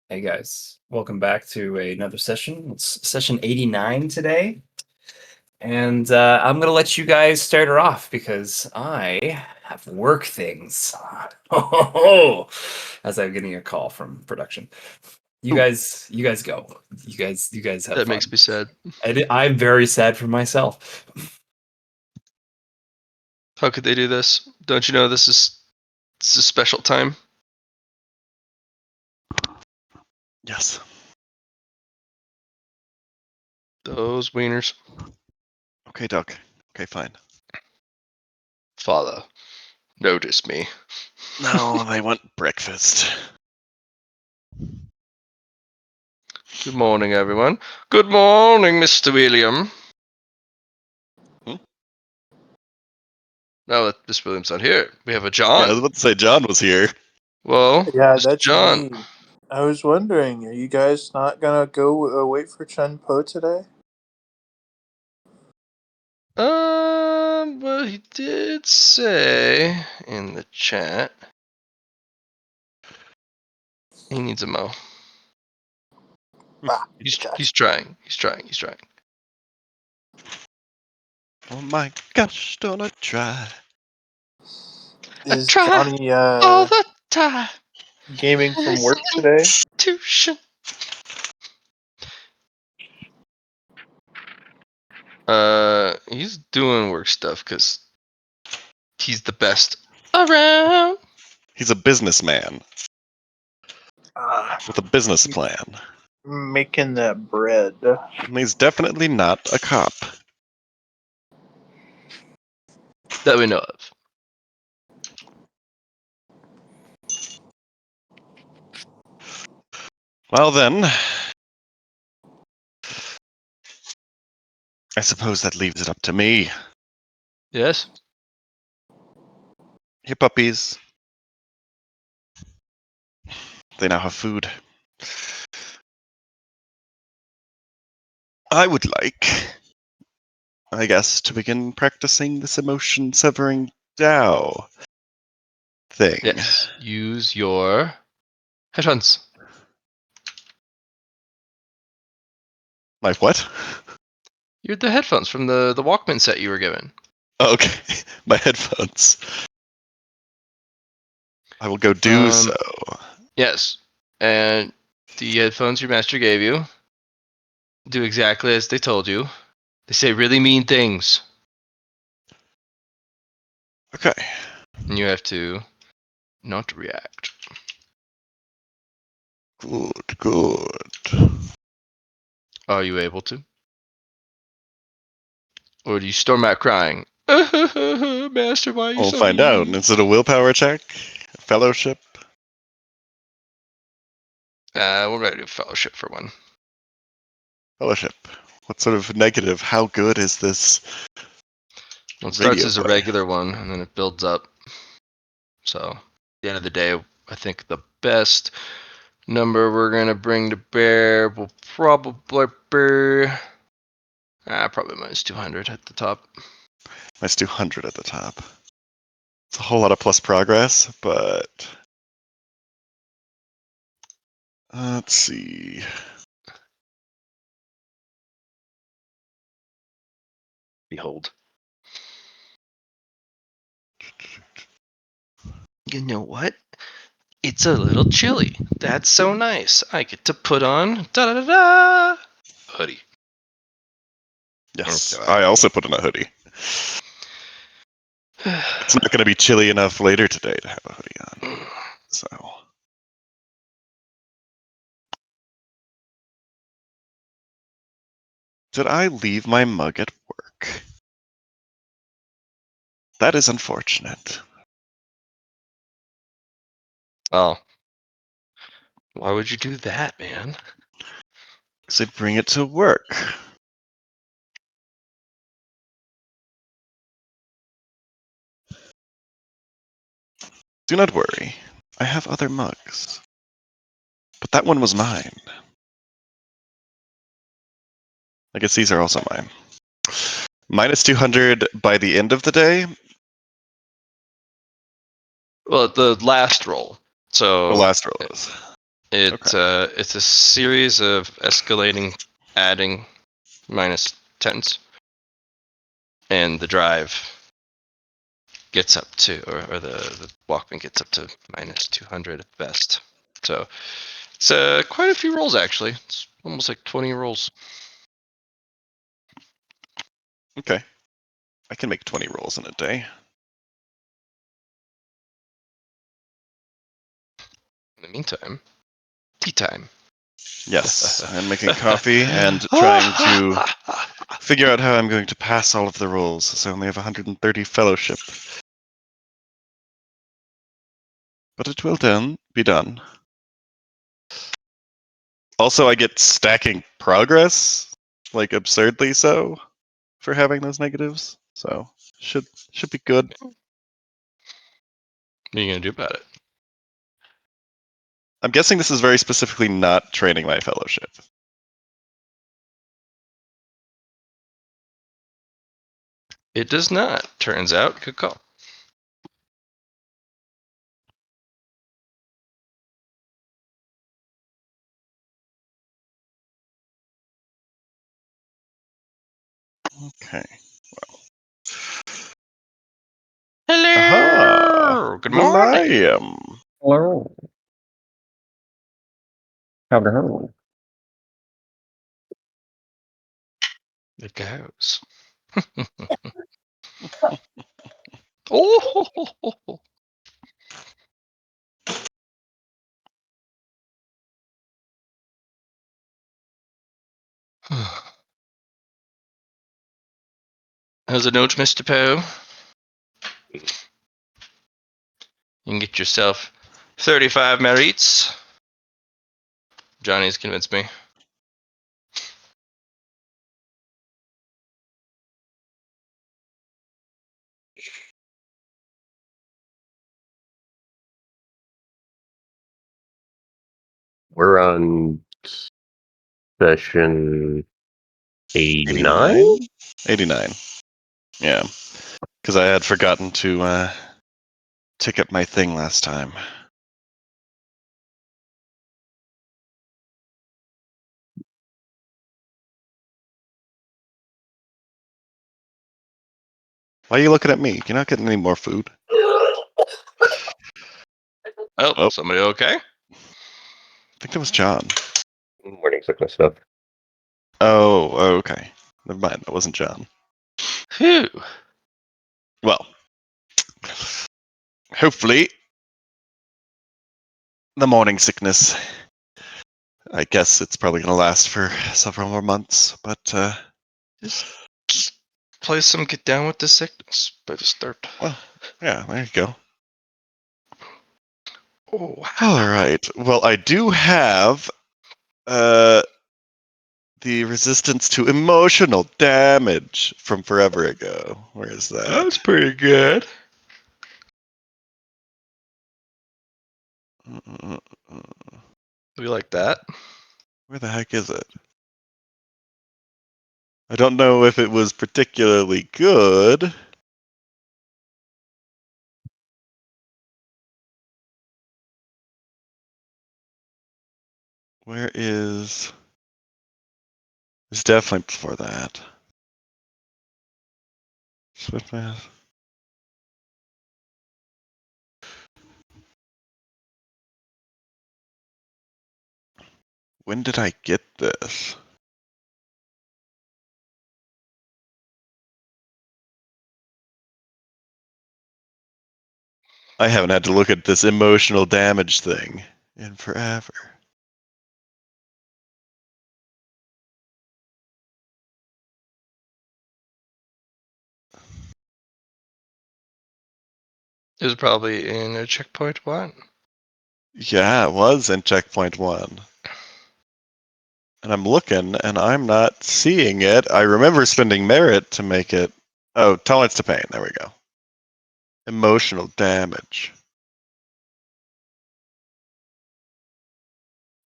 Hey guys, welcome back to another session. It's session 89 today. And I'm going to let you guys start her off because I have work things. As I'm getting a call from production. Ooh. You guys go. You guys have That makes fun. me sad. I'm very sad for myself. How could they do this? Don't you know this is a special time? Yes. Those wieners. Okay, Doug. Okay, fine. Father, notice me. No, they want breakfast. Good morning, everyone. Good morning, Mr. William. Hmm? Now that Miss William's not here, we have a Yeah, John. I was about to say John was here. Well, Yeah, Mr. that's John. me. I was wondering, are you guys not gonna go wait for Chun Po today? Well, he did say in the chat he needs a mo. He's Gotcha. trying. He's trying. Oh my gosh, don't I try? I Is try Johnny all the time. gaming from This work today? institution. He's doing work stuff because he's the best around. He's a businessman Ah, with a business plan. making that bread. And he's definitely not a cop. That we know of. Well then, I suppose that leaves it up to me. Yes? Here, puppies. They now have food. I would like, I guess, to begin practicing this emotion severing Dao thing. Yes. Use your headphones. My what? You're the headphones from the Walkman set you were given. Okay, my headphones. I will go do so. Yes. And the headphones your master gave you do exactly as they told you. They say really mean things. Okay. And you have to not react. Good. Are you able to? Or do you storm out crying? Master, why are you We'll so find out. mean? Is it a willpower check? Fellowship? We're ready to do fellowship for one. Fellowship. What sort of negative? How good is this Well, it starts radio as a play? regular one, and then it builds up. So, at the end of the day, I think the best number we're going to bring to bear will probably be probably minus 200 at the top. Minus 200 at the top. It's a whole lot of plus progress, but... let's see. Behold. You know what? It's a little chilly. That's so nice. I get to put on da-da-da-da hoodie. Yes, Okay. I also put in a hoodie. It's not going to be chilly enough later today to have a hoodie on. So... Did I leave my mug at work? That is unfortunate. Oh. Why would you do that, man? Because I bring it to work. Do not worry. I have other mugs. But that one was mine. I guess these are also mine. Minus 200 by the end of the day. Well, the last roll. The So last roll is. It's a series of escalating, adding minus 10s, and the drive gets up to, or the Walkman gets up to minus 200 at best. So it's quite a few rolls actually. It's almost like 20 rolls. Okay. I can make 20 rolls in a day. In the meantime, tea time. Yes, I'm making coffee and trying to figure out how I'm going to pass all of the rolls, so I only have 130 fellowship. But it will be done. Also, I get stacking progress, like absurdly so, for having those negatives. So should be good. What are you gonna do about it? I'm guessing this is very specifically not training my fellowship. It does not. Turns out, good call. Okay. Hello. Aha! Good morning. Liam. Hello. Hello. It goes. Oh. How's a note, Mr. Poe? You can get yourself 35 merits. Johnny's convinced me. We're on session 89? 89. Yeah. Because I had forgotten to tick up my thing last time. Why are you looking at me? You're not getting any more food. Oh, somebody okay? I think that was John. Morning sickness stuff. Oh, okay. Never mind. That wasn't John. Phew. Well, hopefully, the morning sickness. I guess it's probably going to last for several more months, but Just play some Get Down with the Sickness by the start. well, yeah, there you go. Oh, wow. All right. Well, I do have the resistance to emotional damage from forever ago. Where is that? That's pretty good. We like that. Where the heck is it? I don't know if it was particularly good. Where is... It's definitely before that. Swift math. When did I get this? I haven't had to look at this emotional damage thing in forever. It was probably in a checkpoint one. Yeah, it was in checkpoint 1. And I'm looking, and I'm not seeing it. I remember spending merit to make it. Oh, tolerance to pain. There we go. Emotional damage.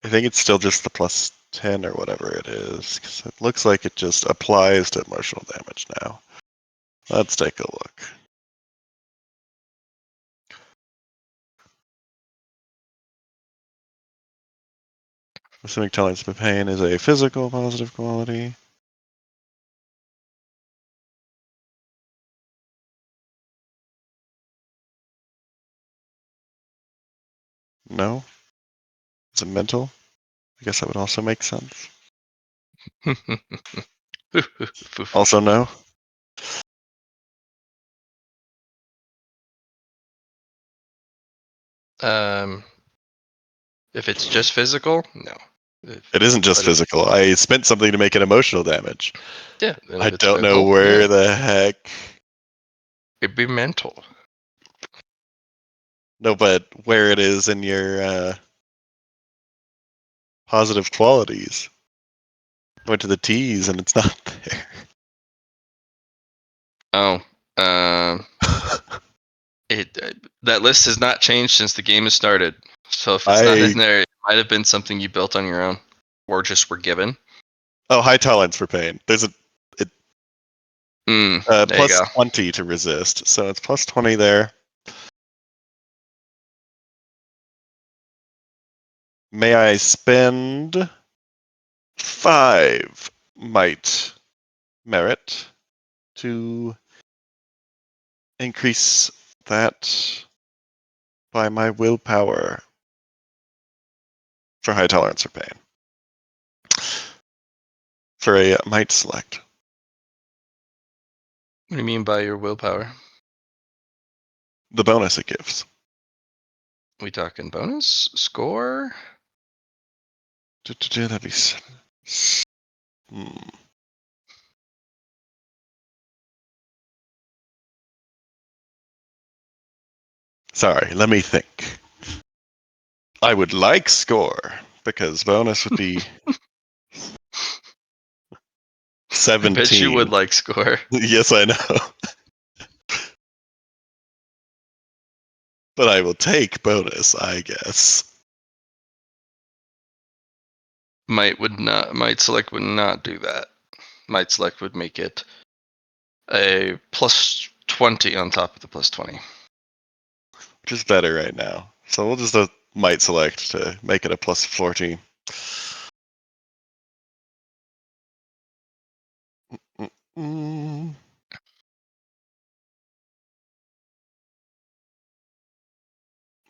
I think it's still just the plus 10 or whatever it is, because it looks like it just applies to emotional damage now. Let's take a look. Assuming tolerance to pain is a physical positive quality. No? Is it mental? I guess that would also make sense. Also no? If it's just physical, no. It isn't just But if- physical. I spent something to make it emotional damage. Yeah. Then I if it's don't know mental, where yeah, the heck. it'd be mental. No, but where it is in your positive qualities. Went to the T's and it's not there. Oh, that list has not changed since the game has started. So if it's not in there, it might have been something you built on your own, or just were given. Oh, high tolerance for pain. There's There you plus go. 20 to resist, so it's plus 20 there. May I spend 5 might merit to increase that by my willpower for high tolerance for pain. For a might select. What do you mean by your willpower? The bonus it gives. We talking bonus score? That'd be 7. Sorry, let me think. I would like score, because bonus would be 17. I bet you would like score. Yes, I know. But I will take bonus, I guess. Might select would not do that. Might select would make it a plus 20 on top of the plus 20. Which is better right now. So we'll just might select to make it a plus 14. Mm.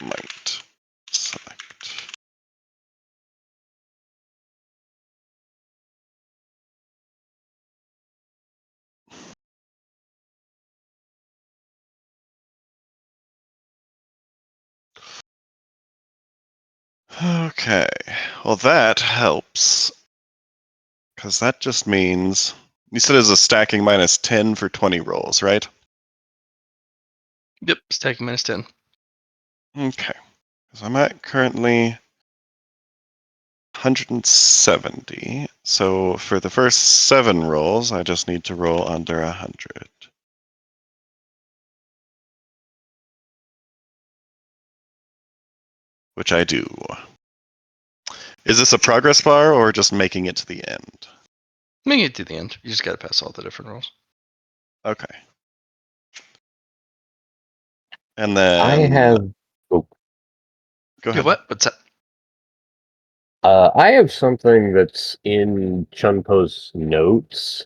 Might select. Okay, well that helps. Because that just means, you said it's a stacking minus 10 for 20 rolls, right? Yep, stacking minus 10. Okay, because I'm at currently 170. So for the first 7 rolls, I just need to roll under 100. Which I do. Is this a progress bar or just making it to the end? Make it to the end. You just gotta pass all the different rolls. Okay. And then I have. Oh, go Yeah, ahead. what? What's that? I have something that's in Chun Po's notes,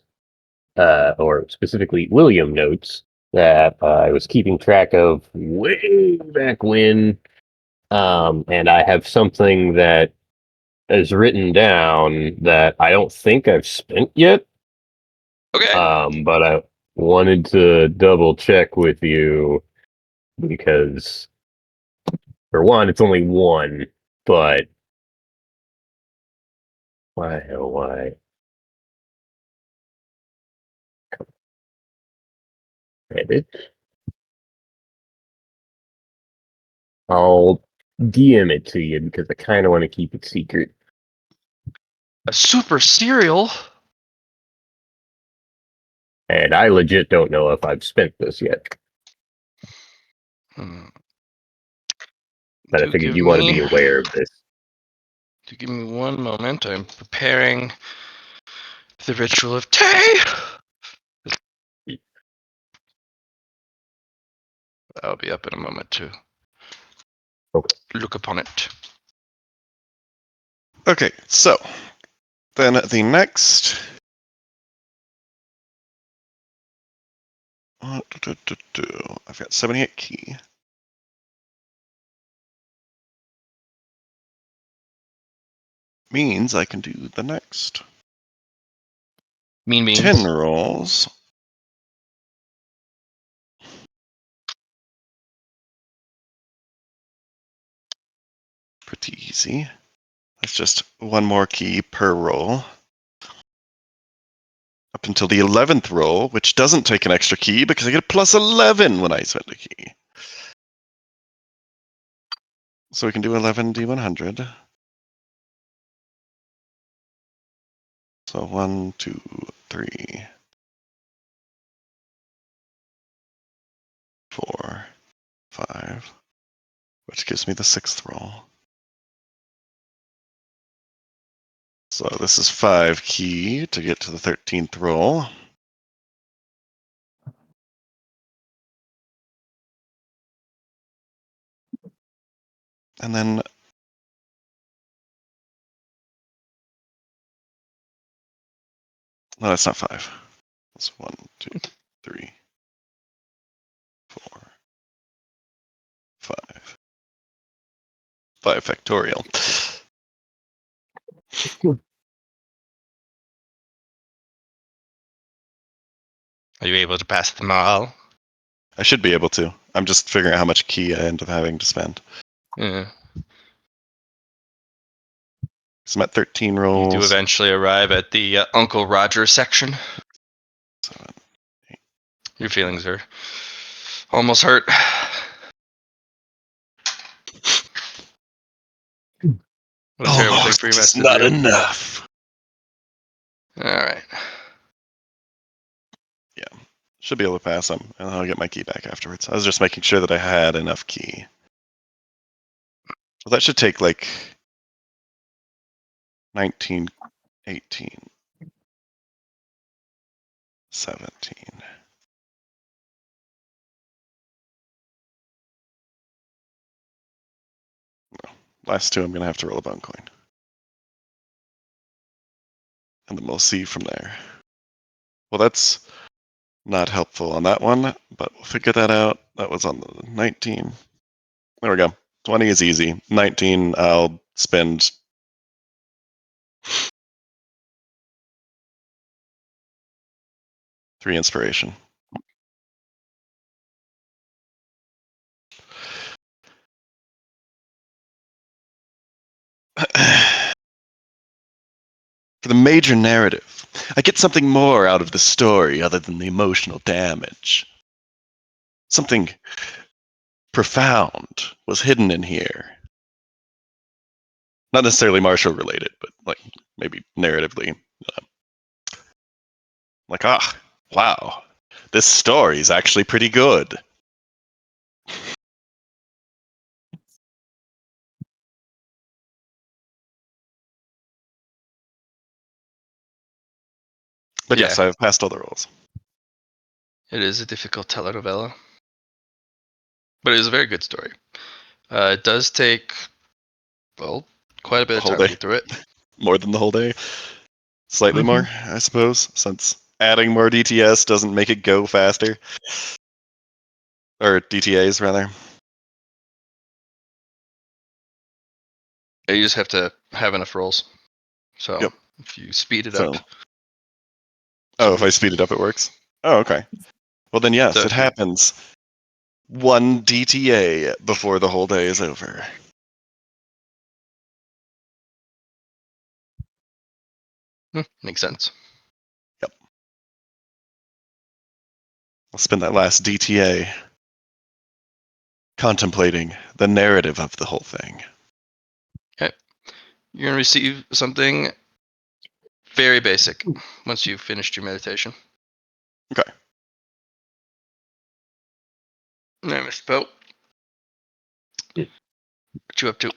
or specifically William notes, that I was keeping track of way back when. And I have something that is written down that I don't think I've spent yet. Okay. But I wanted to double check with you because, for one, it's only one, but why, oh, why? Edit. I'll DM it to you because I kind of want to keep it secret. A super cereal? And I legit don't know if I've spent this yet, Hmm. but I Do figured give you want to me be aware of this. one moment. I'm preparing the ritual of Tay. I'll be up in a moment to Okay. look upon it. Okay, so then the next. I've got 78 key. Means I can do the next Mean beans. 10 rolls. Pretty easy. That's just one more key per roll. Up until the 11th roll, which doesn't take an extra key because I get a plus 11 when I spend a key. So we can do 11 D100. So 1, 2, 3, 4, 5, which gives me the 6th roll. So this is 5 key to get to the 13th roll. And then no, that's not 5. That's 1, 2, 3, 4, 5. 5 factorial. Are you able to pass them all? I should be able to. I'm just figuring out how much key I end up having to spend. Yeah. So I'm at 13 You rolls. do eventually arrive at the Uncle Roger section. 7. Your feelings are almost hurt. What a terrible thing Almost for your mess just to not do. enough. All right. Should be able to pass them, and I'll get my key back afterwards. I was just making sure that I had enough key. Well, that should take like 19, 18, 17. No. Last two, I'm going to have to roll a bone coin. And then we'll see from there. Well, that's not helpful on that one, but we'll figure that out. That was on the 19. There we go. 20 is easy. 19, I'll spend 3 inspiration. For the major narrative, I get something more out of the story other than the emotional damage. Something profound was hidden in here. Not necessarily Marshall related, but like maybe narratively. Like, wow, this story is actually pretty good. But yes, Yeah. I've passed all the rolls. It is a difficult telenovela, but it is a very good story. It does take, well, quite a bit The of whole time to day. get through it. More than the whole day. Slightly more, I suppose, since adding more DTS doesn't make it go faster. Or DTAs, rather. You just have to have enough rolls. So Yep. if you speed it So, up. if I speed it up, it works? Oh, okay. Well, then yes, So it if you- happens. 1 DTA before the whole day is over. Makes sense. I'll spend that last DTA contemplating the narrative of the whole thing. Okay. You're going to receive something very basic once you've finished your meditation. Okay. All right, Mr. Poe. What you up to?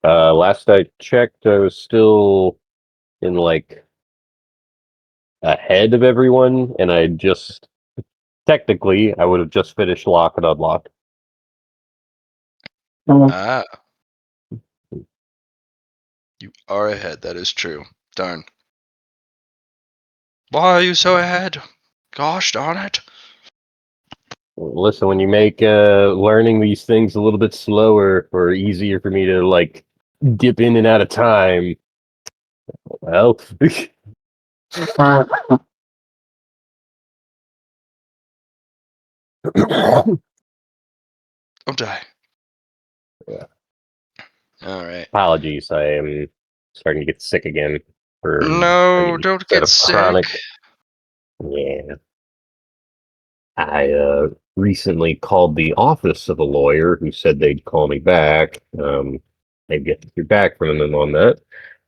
Last I checked, I was still in like ahead of everyone, and I just technically I would have just finished lock and unlock. Ah. You are ahead. That is true. Darn. Why are you so ahead? Gosh darn it. Listen, when you make learning these things a little bit slower or easier for me to like dip in and out of time, well, Oh, die. Yeah. All right. apologies. I am starting to get sick again for No, a don't set get of sick. chronic. Yeah. I recently called the office of a lawyer who said they'd call me back. I've yet to hear back from them on that.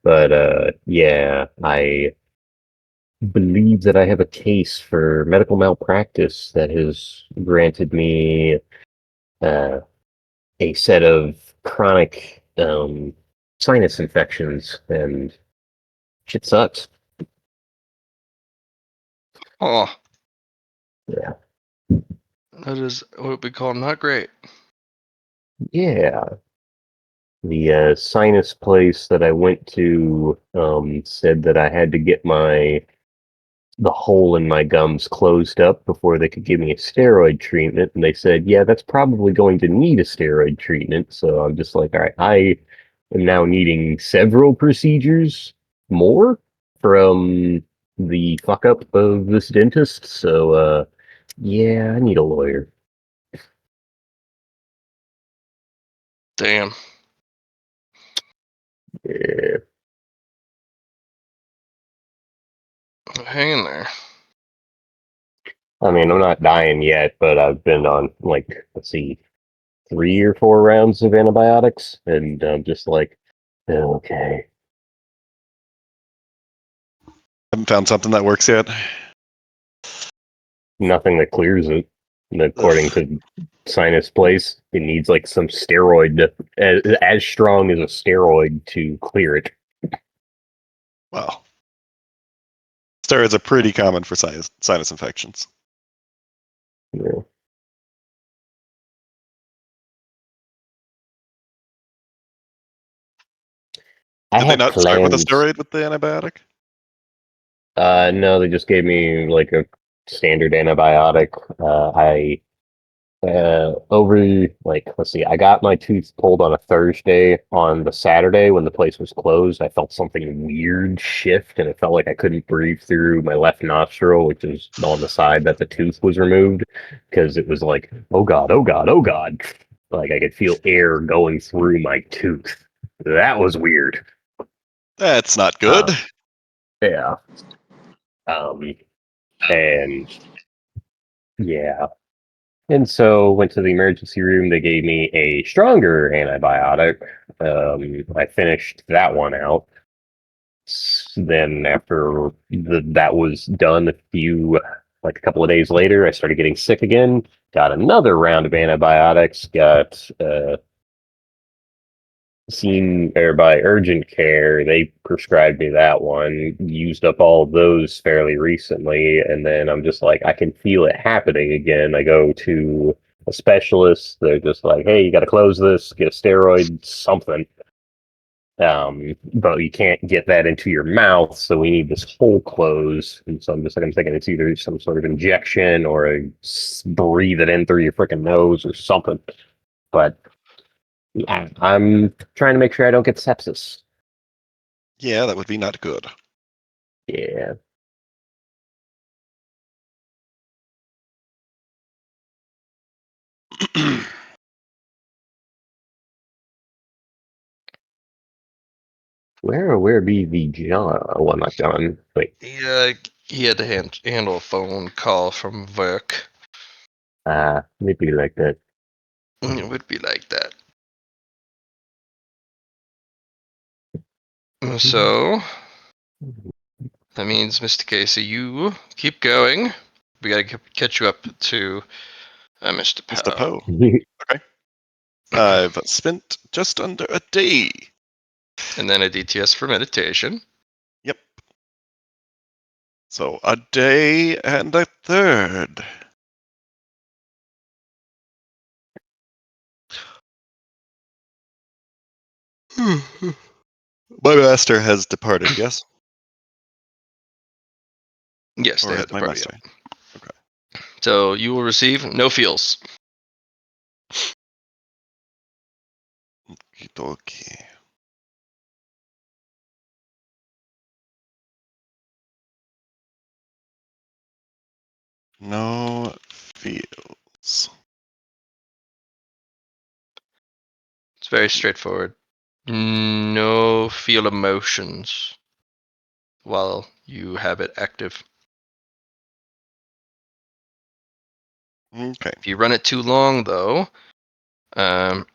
But yeah, I believe that I have a case for medical malpractice that has granted me uh, a set of chronic sinus infections, and shit sucks. Oh, Yeah. that is what we call not great. Yeah. The sinus place that I went to said that I had to get the hole in my gums closed up before they could give me a steroid treatment. And they said, yeah, that's probably going to need a steroid treatment. So I'm just like, all right, I am now needing several procedures more from the fuck up of this dentist. So, yeah, I need a lawyer. Damn. Yeah. Hang in there. I mean, I'm not dying yet, but I've been on, like, let's see, 3 or 4 rounds of antibiotics, and I'm just like, okay. Haven't found something that works yet. Nothing that clears it. And according Ugh. to Sinus Place, it needs like some steroid, as strong as a steroid to clear it. Well, steroids are pretty common for sinus infections. Yeah. I Did they have not start with a plans. steroid with the antibiotic? No, they just gave me like a standard antibiotic. I over like let's see, I got my tooth pulled on a Thursday. On the Saturday when the place was closed, I felt something weird shift, and it felt like I couldn't breathe through my left nostril, which is on the side that the tooth was removed, because it was like, oh god, oh god, oh god, like I could feel air going through my tooth. That was weird. That's not good. uh, yeah. um and yeah. And so went to the emergency room. They gave me a stronger antibiotic. I finished that one out. Then after that was done, like a couple of days later, I started getting sick again. Got another round of antibiotics. Got seen there by urgent care. They prescribed me that one. Used up all of those fairly recently, and then I'm just like, I can feel it happening again. I go to a specialist. They're just like, hey, you got to close this, get a steroid, something. But you can't get that into your mouth, so we need this hole closed. And so I'm just like, I'm thinking it's either some sort of injection or breathe it in through your freaking nose or something. But I'm trying to make sure I don't get sepsis. Yeah, that would be not good. Yeah. Where be the John? Well, not John. Wait. Yeah, he had to handle a phone call from work. Maybe like that. It would be like that. So that means, Mr. Casey, you keep going. We gotta catch you up to Mr. Mr. Poe. Poe. I've spent just under a day. And then a DTS for meditation. Yep. So a day and a third. My master has departed, yes? Yes, Or they has have my departed. master? Yet. So you will receive no feels. Okie-dokie. No feels. It's very straightforward. No feel emotions while you have it active. Okay. If you run it too long, though, um,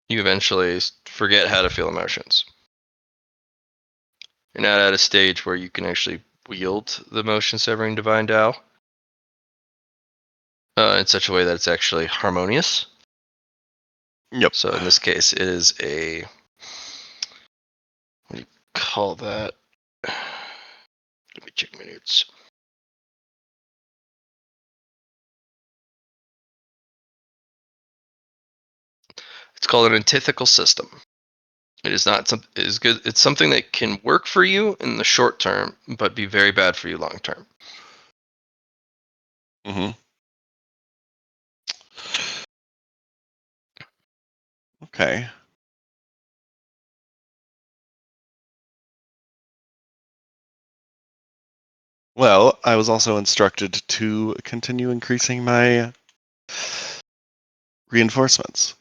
you eventually forget how to feel emotions. You're not at a stage where you can actually wield the motion severing divine Tao in such a way that it's actually harmonious. Yep. So in this case, it is a, what do you call that? Let me check my notes. It's called an antithetical system. It is not some. It is good. It's something that can work for you in the short term, but be very bad for you long term. Mm-hmm. Okay. Well, I was also instructed to continue increasing my reinforcements.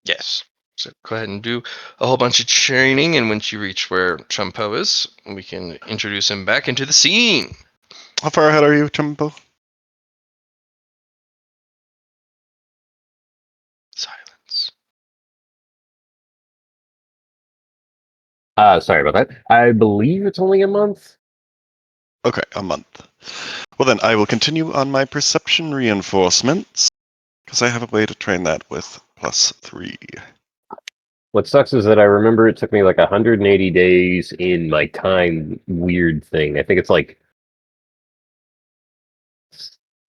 Yes. So go ahead and do a whole bunch of training, and once you reach where Chun Po is, we can introduce him back into the scene. How far ahead are you, Chun Po? Silence. Sorry about that. I believe it's only a month. Okay, a month. Well then, I will continue on my perception reinforcements, because I have a way to train that with +3. What sucks is that I remember it took me like 180 days in my time weird thing. I think it's like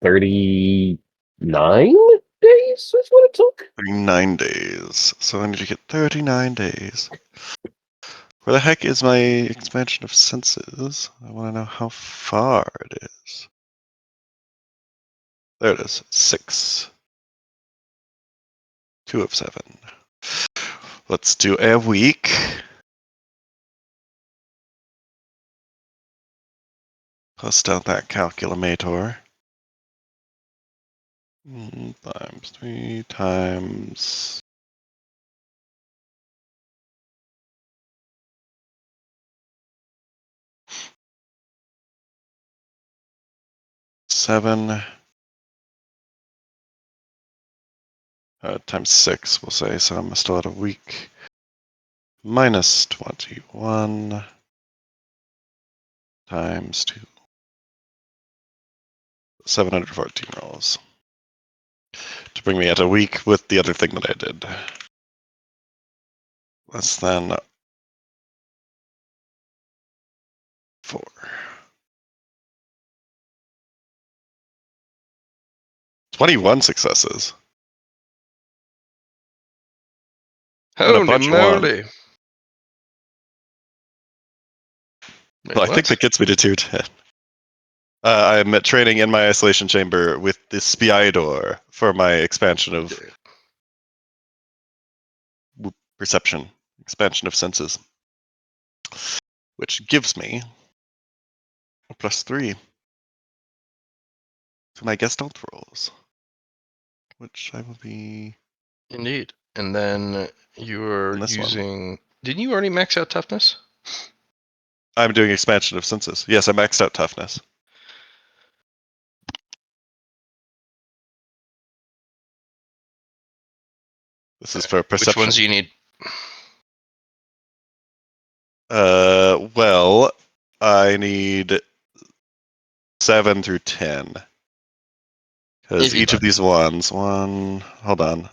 39 days is what it took. 39 days. So I need to get 39 days. Where the heck is my expansion of senses? I want to know how far it is. There it is. 6. 2 of 7. Let's do a week. Bust out that calculator. Times 3 times 7 times 6, we'll say. So I'm still at a week. Minus 21 times 2. 714 rolls. To bring me at a week with the other thing that I did. Less than 4. '21 successes. And a Holy bunch won. moly! Wait, Well, I think what? that gets me to 210. I'm at training in my isolation chamber with the Spiador for my expansion of perception, expansion of senses, which gives me a +3 to my Gestalt rolls, which I will be Indeed. And then you're in this one. using. Didn't you already max out toughness? I'm doing expansion of senses. Yes, I maxed out toughness. This is for Which ones perception. do you need? Well, I need 7 through 10. Because If you'd each of like. these ones, hold on.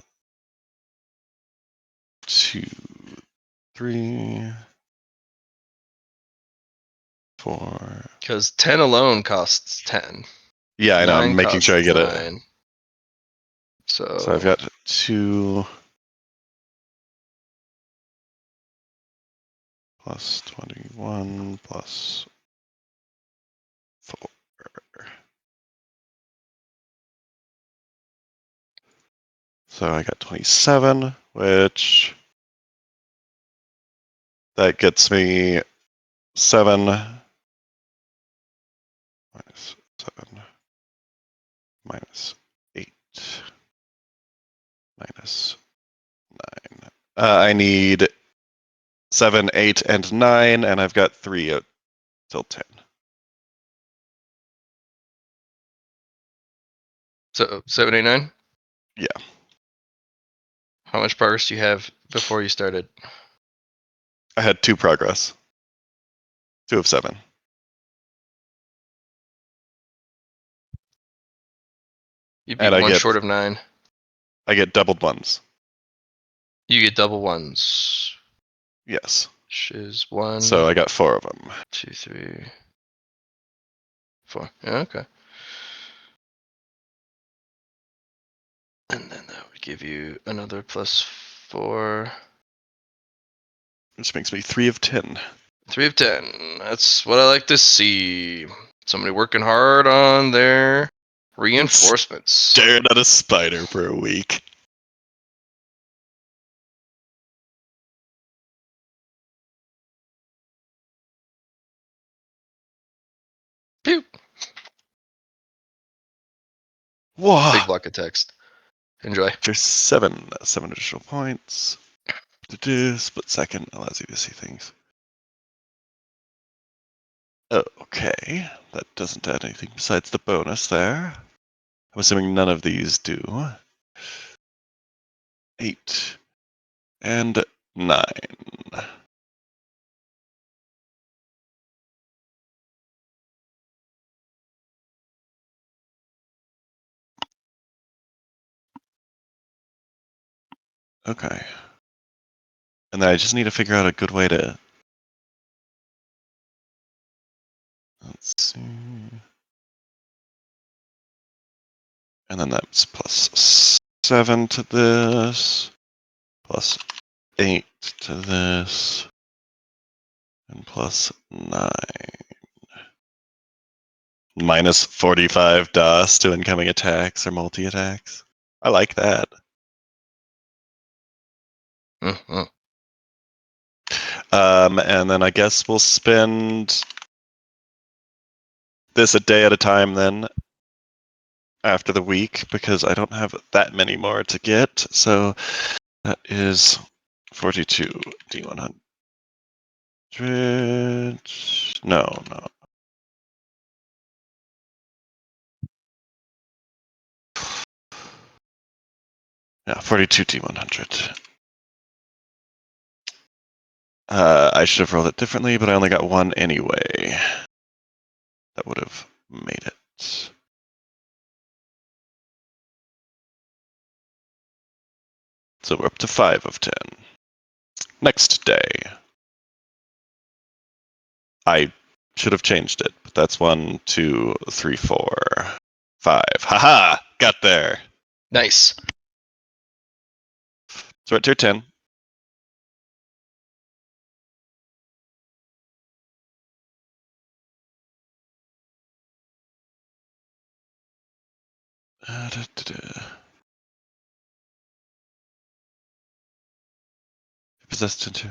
2, 3, 4. Because 10 alone costs 10. Yeah, I know. 9 I'm making sure I costs get it. 9. So I've So got 2. plus 21 plus 4. So I got 27, which that gets me 7 minus 7 minus 8 minus 9. I need 7, 8, and 9, and I've got 3 till 10. So 789? Yeah. How much progress do you have before you started? I had 2 progress. 2 of 7. You'd be And one short of 9. I get doubled ones. You get double ones. Yes. Which is 1, So I got 4 of them. 2, 3, 4. Yeah, okay. And then that would give you another +4. Which makes me 3 of 10. 3 of 10. That's what I like to see. Somebody working hard on their reinforcements. Staring at a spider for a week. Pew! Whoa! Big block of text. Enjoy. After 7 additional points. Split second allows you to see things. Okay, that doesn't add anything besides the bonus there. I'm assuming none of these do. 8 and 9. Okay. And then I just need to figure out a good way to... Let's see... And then that's plus 7 to this, plus 8 to this, and plus 9. Minus 45 DOS to incoming attacks or multi-attacks. I like that. Mm-hmm. And then I guess we'll spend this a day at a time then after the week, because I don't have that many more to get. So that is 42 D100. No. Yeah, 42 D100. I should have rolled it differently, but I only got 1 anyway. That would have made it. So we're up to 5 of 10. Next day. I should have changed it, but that's 1, 2, 3, 4, 5. Haha! Got there. Nice. So we're at tier 10. Possessed into...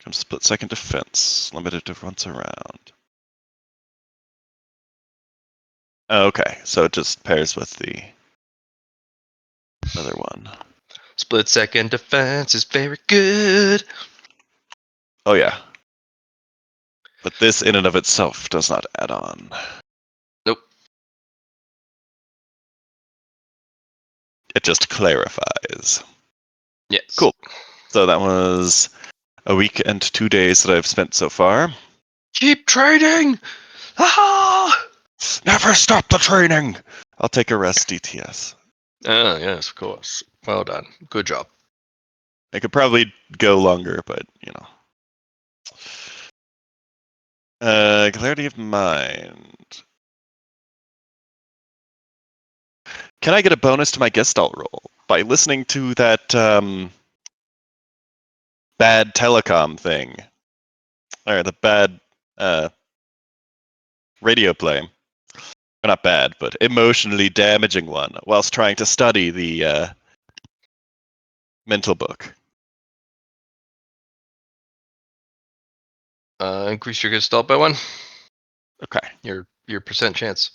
Comes split second defense. Limited to once around. Okay, so it just pairs with the other one. Split second defense is very good. Oh yeah. But this in and of itself does not add on. Nope. It just clarifies. Yes. Cool. So that was a week and 2 days that I've spent so far. Keep trading. Ah! Never stop the training! I'll take a rest, DTS. Oh, yes, of course. Well done. Good job. I could probably go longer, but, you know. Clarity of mind. Can I get a bonus to my Gestalt roll by listening to that bad telecom thing, or the bad radio play. Or not bad, but emotionally damaging one, whilst trying to study the mental book. Increase your gestalt by 1. Okay. Your percent chance.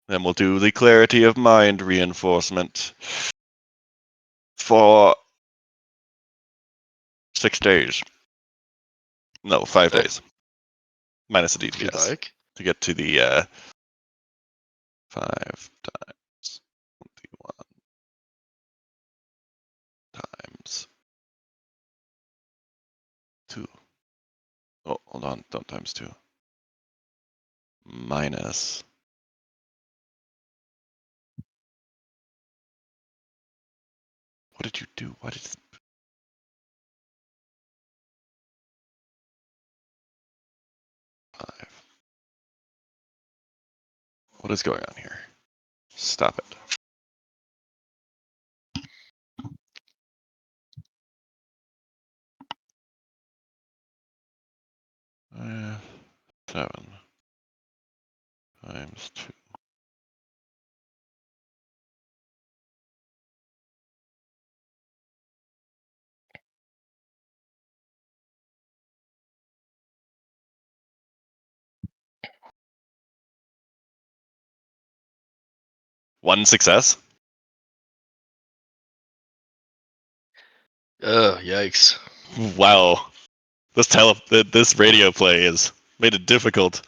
Then we'll do the clarity of mind reinforcement for 6 days. No, 5 days. Minus the If you DPS. like. To get to the 5 times 21 times 2. Oh, hold on. Don't times 2. Minus. What did you do? Why did 5? What is going on here? Stop it. Uh, 7 times 2. One success? Oh, yikes. Wow. This radio play has made it difficult.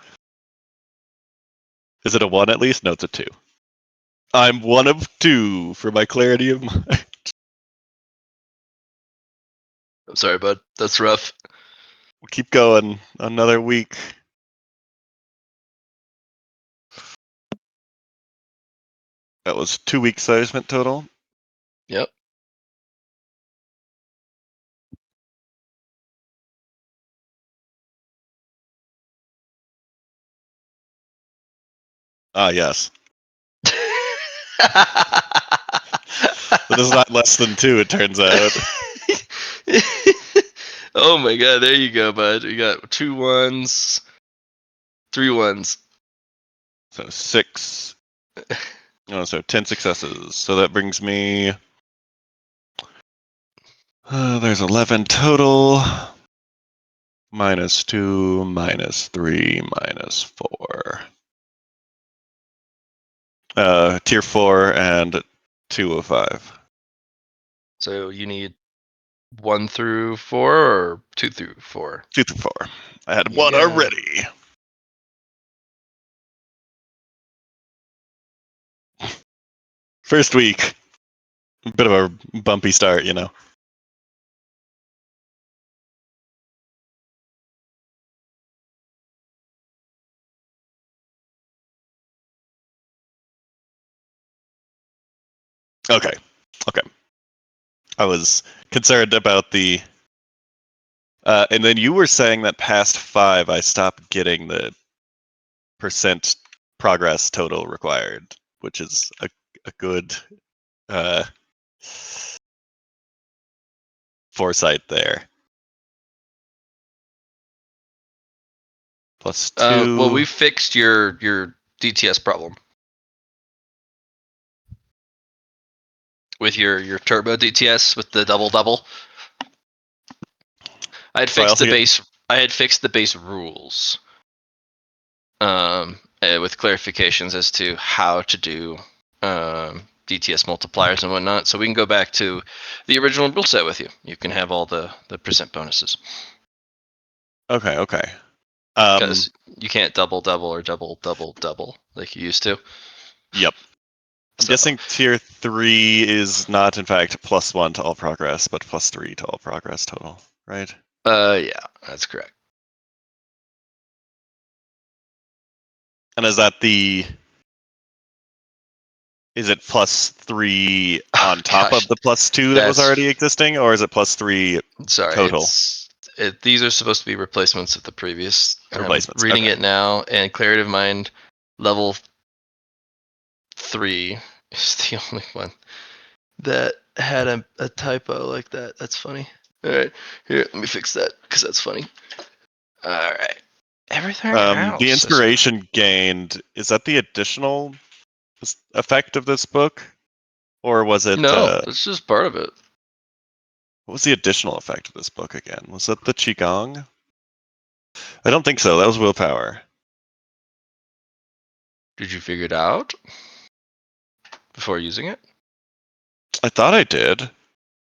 Is it a 1 at least? No, it's a 2. I'm 1 of 2 for my clarity of mind. I'm sorry, bud. That's rough. We'll keep going. Another week. That was 2 weeks I spent total. Yep. Ah, yes. But it's not less than 2, it turns out. Oh my god, there you go, bud. We got 2 1s, 3 1s. So 6. Oh, so 10 successes. So that brings me. There's 11 total. Minus 2, minus 3, minus 4. Tier 4 and 2 of 5. So you need 1 through 4 or 2 through 4? 2 through 4. I had You 1 got it. already. First week. A bit of a bumpy start, you know. Okay. I was concerned about the. And then you were saying that past 5, I stopped getting the percent progress total required, which is a good foresight there. Plus 2. Well, we fixed your DTS problem with your turbo DTS with the double. I had So I fixed also the get- base. I had fixed the base rules. With clarifications as to how to do DTS multipliers and whatnot, so we can go back to the original rule set with you. You can have all the percent bonuses. Okay. Because you can't double or double like you used to. Yep. I'm So, guessing tier 3 is not, in fact, +1 to all progress, but +3 to all progress total, right? yeah, that's correct. And is that is it +3 on top Gosh, of the +2 that was that's- already existing, or is it +3 Sorry, total? these are supposed to be replacements of the previous. And Replacements, I'm reading okay. it now, and clarity of mind level 3 is the only one that had a typo like that. That's funny. All right, here, let me fix that because that's funny. All right, everything else. The inspiration gained, is that the additional effect of this book? Or was it, No, it's just part of it. what was the additional effect of this book again? Was that the Qigong? I don't think so. That was willpower. Did you figure it out before using it? I thought I did,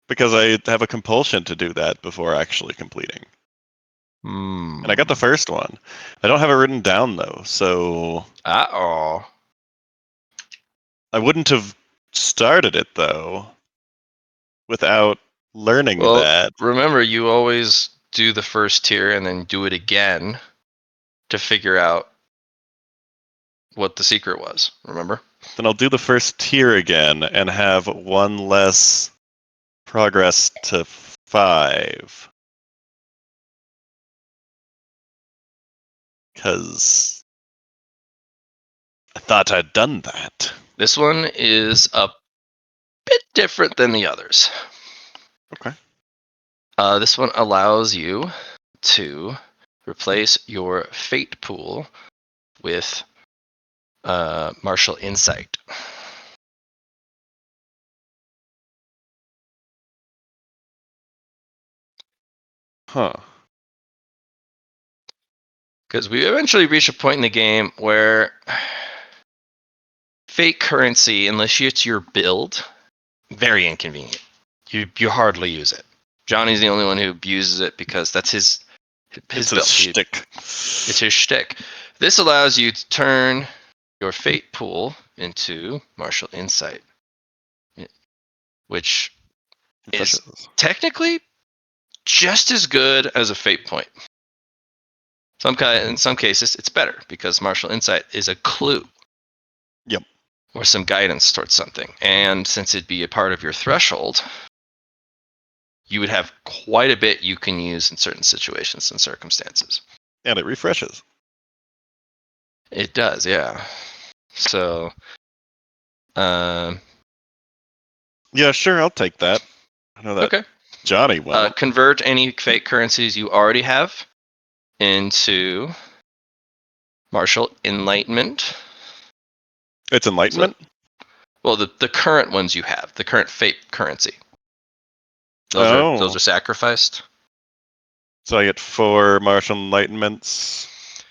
because I have a compulsion to do that before actually completing. Hmm. And I got the first one. I don't have it written down though, so Uh-oh. I wouldn't have started it though without learning Well, that. remember, you always do the first tier and then do it again to figure out what the secret was. Remember? Then I'll do the first tier again and have one less progress to 5. Because I thought I'd done that. This one is a bit different than the others. Okay. This one allows you to replace your fate pool with martial insight. Huh. Because we eventually reach a point in the game where fate currency, unless it's your build, very inconvenient. You hardly use it. Johnny's the only one who abuses it because that's his It's a build. shtick. It's his shtick. This allows you to turn your fate pool into martial insight, which is Refreshes. technically just as good as a fate point. In some cases, it's better because martial insight is a clue. Yep. Or some guidance towards something. And since it'd be a part of your threshold, you would have quite a bit you can use in certain situations and circumstances. And it refreshes. It does, yeah. So, Yeah, sure, I'll take that. I know that okay. Johnny won't. Convert any fake currencies you already have into martial enlightenment. It's enlightenment? Well, the current ones you have, the current fate currency. Those are sacrificed. So I get 4 martial enlightenments.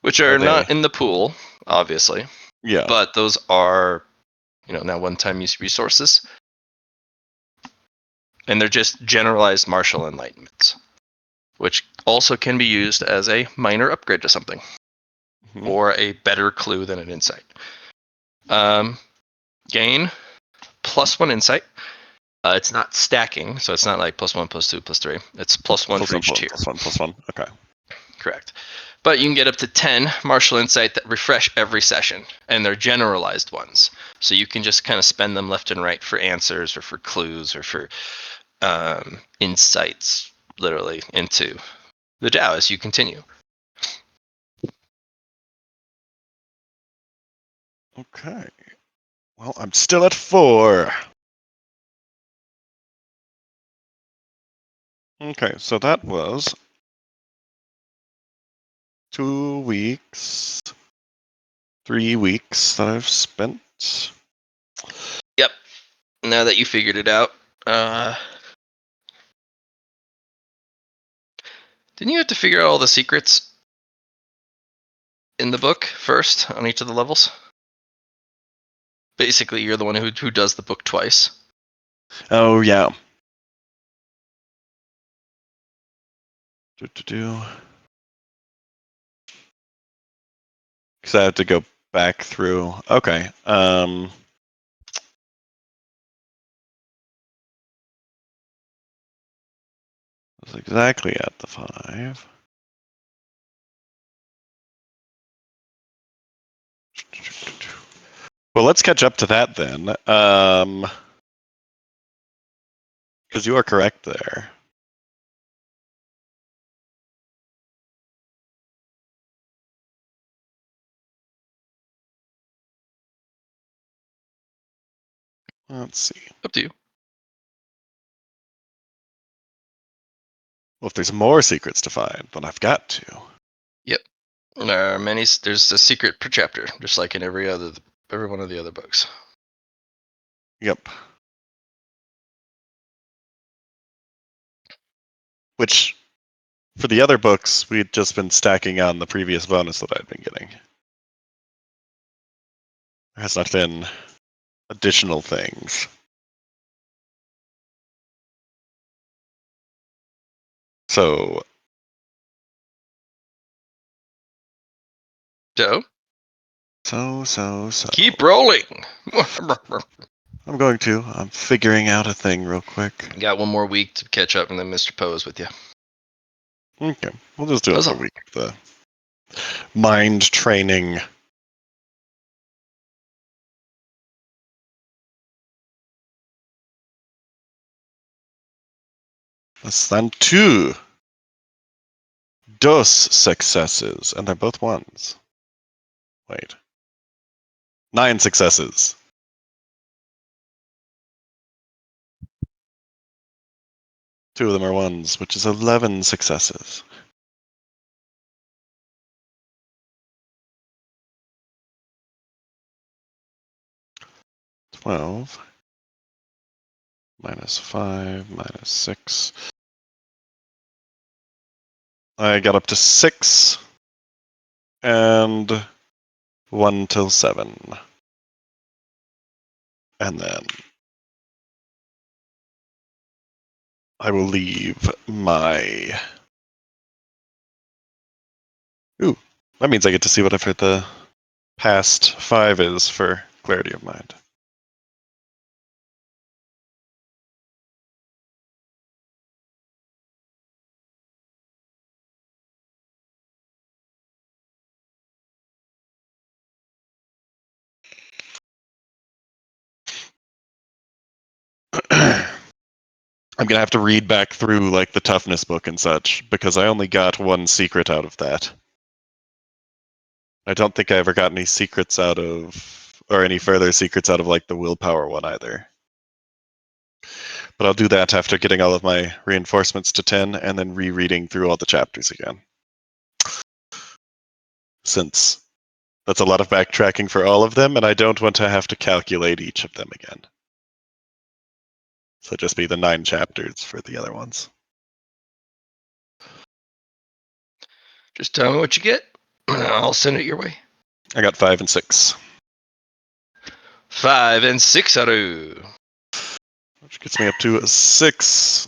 Which are not in the pool, obviously. Yeah. But those are, now one-time use resources. And they're just generalized martial enlightenments, which also can be used as a minor upgrade to something, or a better clue than an insight. Gain +1 insight. It's not stacking, so it's not like +1, +2, +3. It's +1 for each tier. +1. Okay. Correct. But you can get up to 10 martial insight that refresh every session, and they're generalized ones. So you can just kind of spend them left and right for answers or for clues or for insights, literally, into the Tao as you continue. Okay. Well, I'm still at 4. Okay, so that was 2 weeks, 3 weeks that I've spent. Yep. Now that you figured it out, didn't you have to figure out all the secrets in the book first on each of the levels? Basically, you're the one who does the book twice. Oh, yeah. Because I have to go back through. Okay. That's exactly at the 5. Well, let's catch up to that then. Because you are correct there. Let's see. Up to you. Well, if there's more secrets to find, then I've got to. There are many. There's a secret per chapter, just like in every one of the other books. Yep. Which, for the other books, we'd just been stacking on the previous bonus that I'd been getting. There has not been additional things. So, So so. keep rolling. I'm going to. I'm figuring out a thing real quick. Got one more week to catch up, and then Mr. Poe is with you. Okay, we'll just do it That's for all. a week. The mind training. Less than 2. Dos successes, and they're both ones. Wait. 9 successes. Two of them are ones, which is 11 successes. -12 -5 -6. I got up to 6 and 1 till 7. And then I will leave my... Ooh, that means I get to see whatever the past 5 is for clarity of mind. I'm gonna have to read back through like the toughness book and such, because I only got 1 secret out of that. I don't think I ever got any secrets out of, or any further secrets out of like the willpower one either. But I'll do that after getting all of my reinforcements to 10 and then rereading through all the chapters again. Since that's a lot of backtracking for all of them, and I don't want to have to calculate each of them again. So just be the 9 chapters for the other ones. Just tell me what you get, and I'll send it your way. I got 5 and 6. 5 and 6 aru. Which gets me up to 6.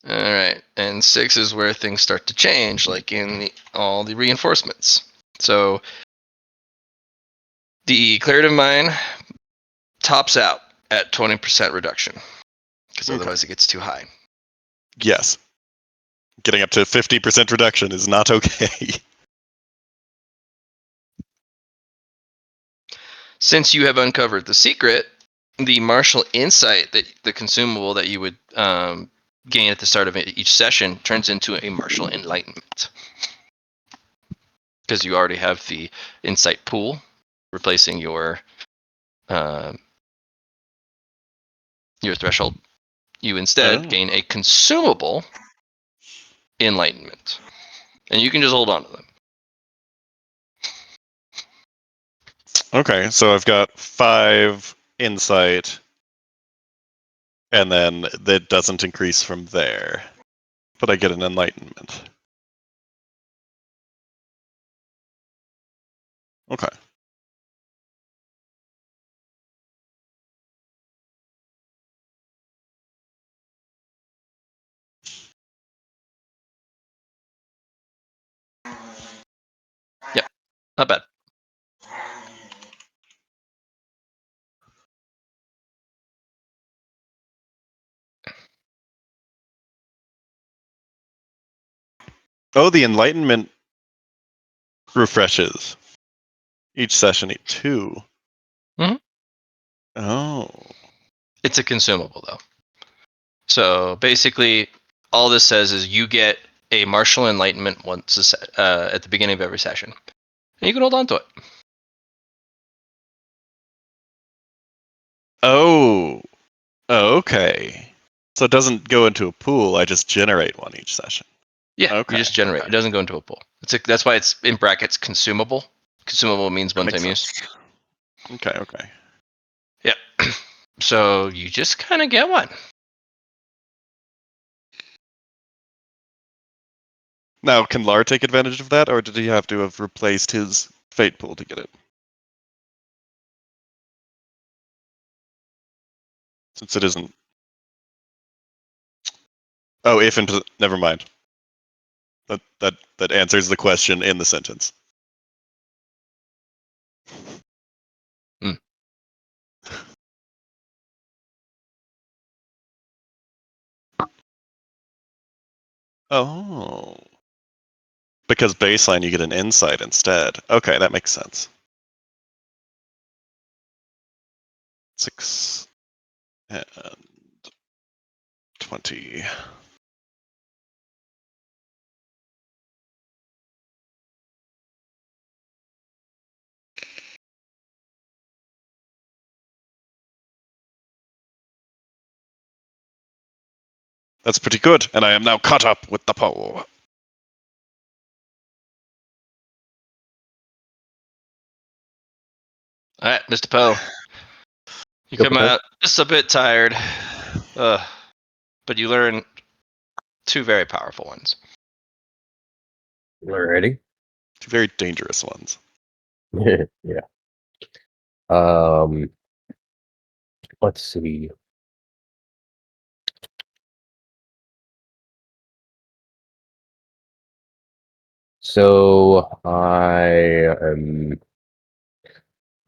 All right, and 6 is where things start to change, like in all the reinforcements. So the clarity of mind tops out at 20% reduction, because otherwise it gets too high. Yes. Getting up to 50% reduction is not okay. Since you have uncovered the secret, the martial insight, that the consumable that you would gain at the start of each session, turns into a martial enlightenment. Because you already have the insight pool, replacing your threshold. You instead gain a consumable enlightenment. And you can just hold on to them. Okay, so I've got 5 insight, and then that doesn't increase from there. But I get an enlightenment. Okay. Yep, not bad. Oh, the enlightenment refreshes. Each session, 2. Mhm. Oh. It's a consumable, though. So basically, all this says is you get a martial enlightenment once at the beginning of every session. And you can hold on to it. Oh. Okay. So it doesn't go into a pool. I just generate one each session. Yeah, Okay, you just generate. okay. It doesn't go into a pool. That's why it's in brackets consumable. Consumable means That one-time makes use. sense. Okay. Yeah. So you just kind of get one. Now, can Lar take advantage of that, or did he have to have replaced his fate pool to get it? Since it isn't. Oh, if and never mind. That answers the question in the sentence. Hmm. Oh. Because baseline, you get an insight instead. Okay, that makes sense. 6 and 20. That's pretty good, and I am now caught up with the pole. All right, Mr. Poe. You Go come for that. out just a bit tired, but you learn two very powerful ones. Alrighty. Two very dangerous ones. Yeah. Um. Let's see. So I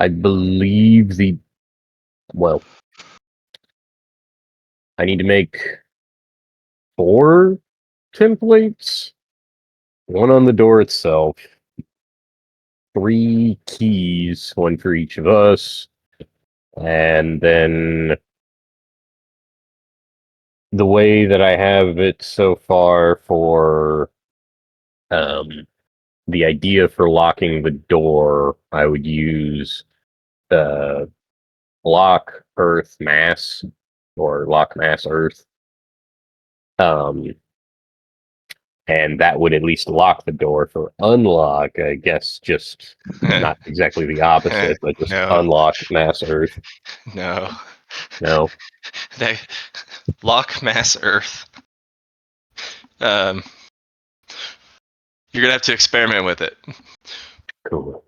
believe well, I need to make 4 templates. One on the door itself. 3 keys, one for each of us. And then the way that I have it so far for the idea for locking the door, I would use the lock earth mass or lock mass earth. And that would at least lock the door. For unlock, I guess just not exactly the opposite, but just No. unlock mass earth. No. No. They lock mass Earth. You're gonna have to experiment with it. Cool.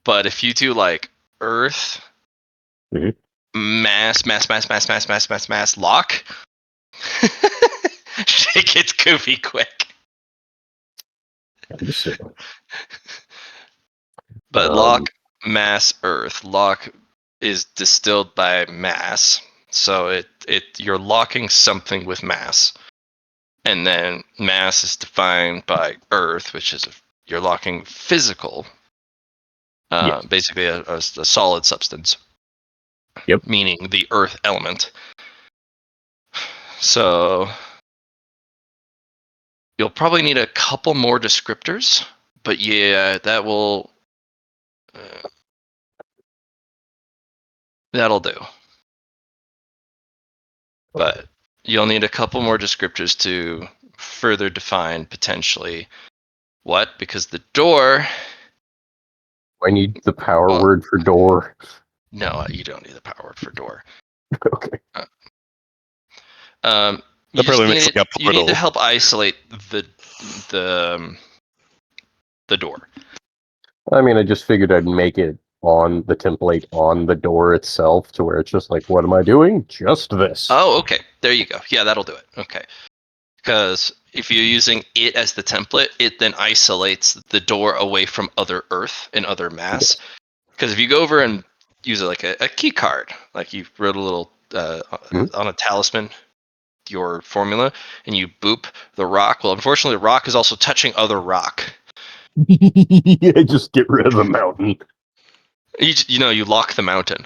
But if you do like Earth, Mhm. mass, lock, shit gets goofy quick. Understood. But lock, mass, Earth. Lock is distilled by mass, so you're locking something with mass, and then mass is defined by Earth, which is you're locking physical. Yes. Basically a solid substance. Yep. Meaning the earth element. So you'll probably need a couple more descriptors, but yeah, that'll do. But you'll need a couple more descriptors to further define potentially what, because the door. I need the power word for door. No, you don't need the power word for door. Okay. You That probably just makes need like a you need to portal. help isolate the door. I mean, I just figured I'd make it on the template on the door itself to where it's just like, what am I doing? Just this. Oh, okay. There you go. Yeah, that'll do it. Okay. Because if you're using it as the template, it then isolates the door away from other earth and other mass. Because if you go over and use it like a key card, like you wrote a little on a talisman, your formula, and you boop the rock. Well, unfortunately, the rock is also touching other rock. Just get rid of the mountain. You lock the mountain.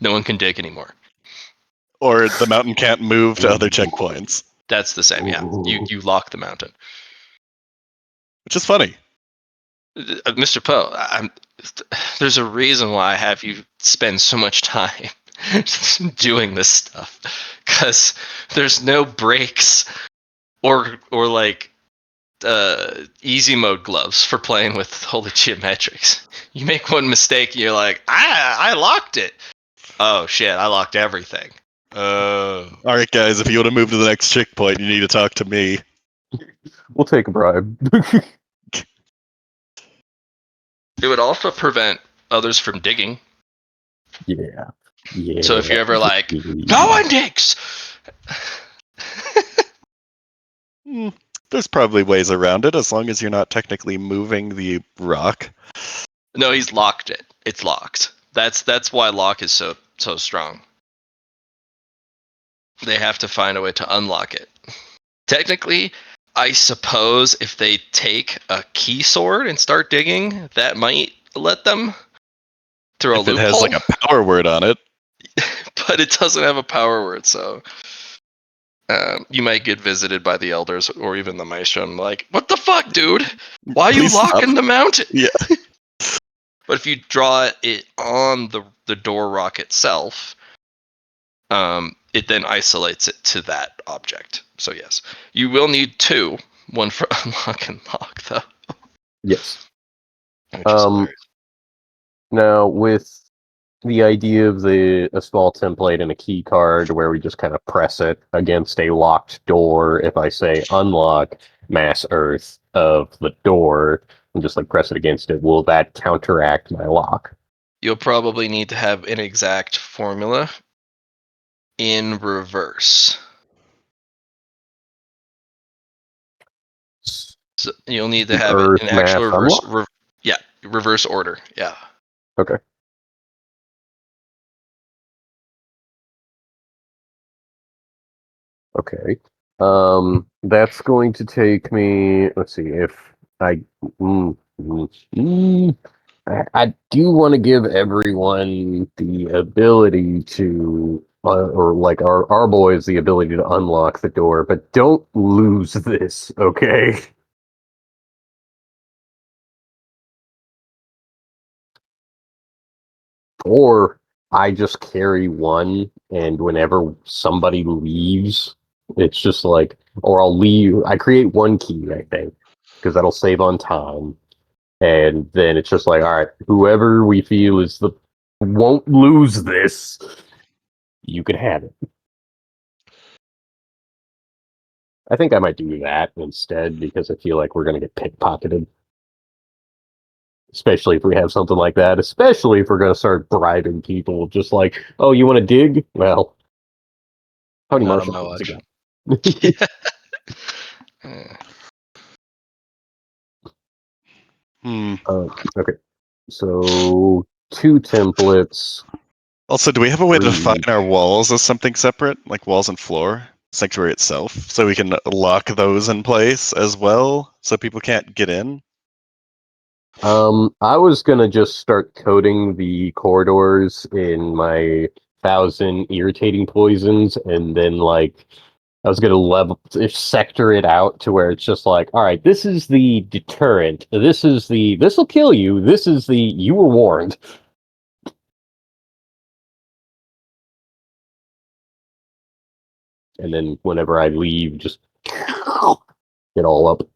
No one can dig anymore. Or the mountain can't move to other checkpoints. That's the same, yeah. You lock the mountain. Which is funny. Mr. Poe, there's a reason why I have you spend so much time doing this stuff. because there's no brakes or like easy mode gloves for playing with holy geometrics. You make one mistake, and you're like, I locked it. Oh shit, I locked everything. All right, guys. If you want to move to the next checkpoint, you need to talk to me. We'll take a bribe. It would also prevent others from digging. Yeah. Yeah. So if you're ever like, Yeah. no one digs. There's probably ways around it as long as you're not technically moving the rock. No, he's locked it. It's locked. That's why lock is so strong. They have to find a way to unlock it. Technically, I suppose if they take a key sword and start digging, that might let them through a If it loophole. has like a power word on it. But it doesn't have a power word, so you might get visited by the elders or even the maestro and like, what the fuck, dude? Why are you Please locking stop. the mountain? Yeah. But if you draw it on the door rock itself, it then isolates it to that object. So yes, you will need two, one for unlock and lock, though. Yes. Which is hilarious. Now, with the idea of a small template and a key card where we just kind of press it against a locked door, if I say unlock mass earth of the door and just like press it against it, will that counteract my lock? You'll probably need to have an exact formula in reverse. So you'll need to have it Earth in actual mass reverse. unlock? Reverse order. Yeah. Okay. Okay. That's going to take me. Let's see if I. Mm, mm, mm, I do want to give everyone the ability to, or like our boys, the ability to unlock the door, but don't lose this, okay? Or I just carry one, and whenever somebody leaves, it's just like, or I'll leave. I create one key, I think, because that'll save on time. And then it's just like, all right, whoever we feel is the won't lose this, you can have it. I think I might do that instead because I feel like we're gonna get pickpocketed. Especially if we have something like that, especially if we're gonna start bribing people, just like, oh, you wanna dig? Well, how many Not on marshal my points you watch. got? Yeah. Okay. So 2 templates. Also, do we have a way to define Three. our walls as something separate, like walls and floor, sanctuary itself, so we can lock those in place as well, so people can't get in? I was gonna just start coating the corridors in my 1,000 irritating poisons, and then like I was gonna sector it out to where it's just like, all right, this is the deterrent. This will kill you. This is the you were warned. And then whenever I leave, just get all up.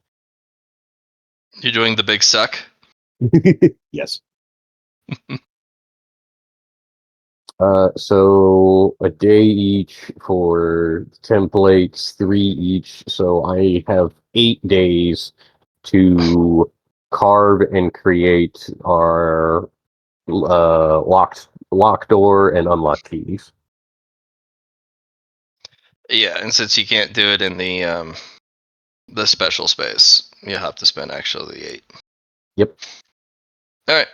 You're doing the big suck. Yes. So a day each for templates, 3 each. So I have 8 days to carve and create our lock door and unlock keys. Yeah, and since you can't do it in the special space, you have to spend actually 8. Yep. All right.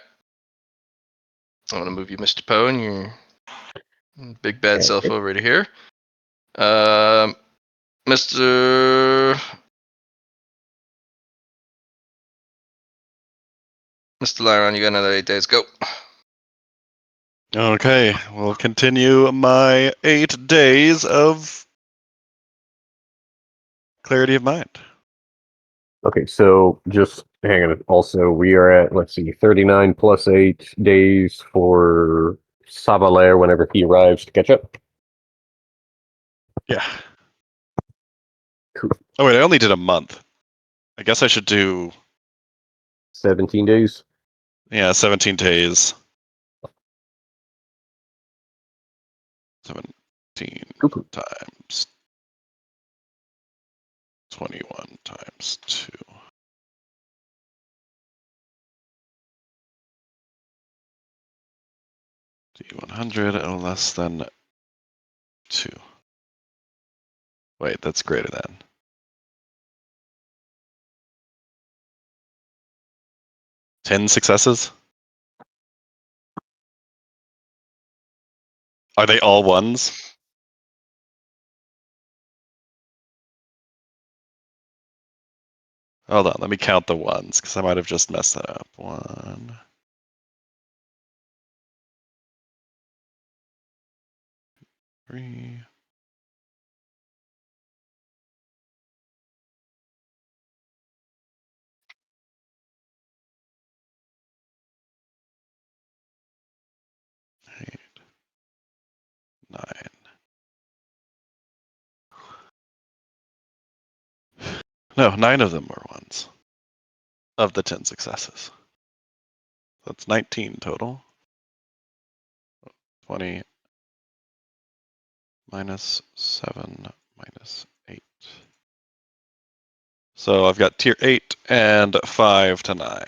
I'm gonna move you, Mr. Poe, and your big bad self Okay. over to here. Mr. Mr. Liron, you got another 8 days. Go. Okay, we'll continue my 8 days of clarity of mind. Okay, so just hang on. Also, we are at, let's see, 39 plus 8 days for Savalaire whenever he arrives to catch up. Yeah. Cool. Oh wait, I only did a month. I guess I should do 17 days. 17 days. 17 Cool. times 21 times 2. D100 and less than 2. Wait, that's greater than. Ten successes? Are they all ones? Hold on, let me count the ones, because I might have just messed that up. 1, 3. 8, 9. No, 9 of them were ones. Of the 10 successes. That's 19 total. 20 minus 7 minus 8. So I've got tier 8 and 5 to 9.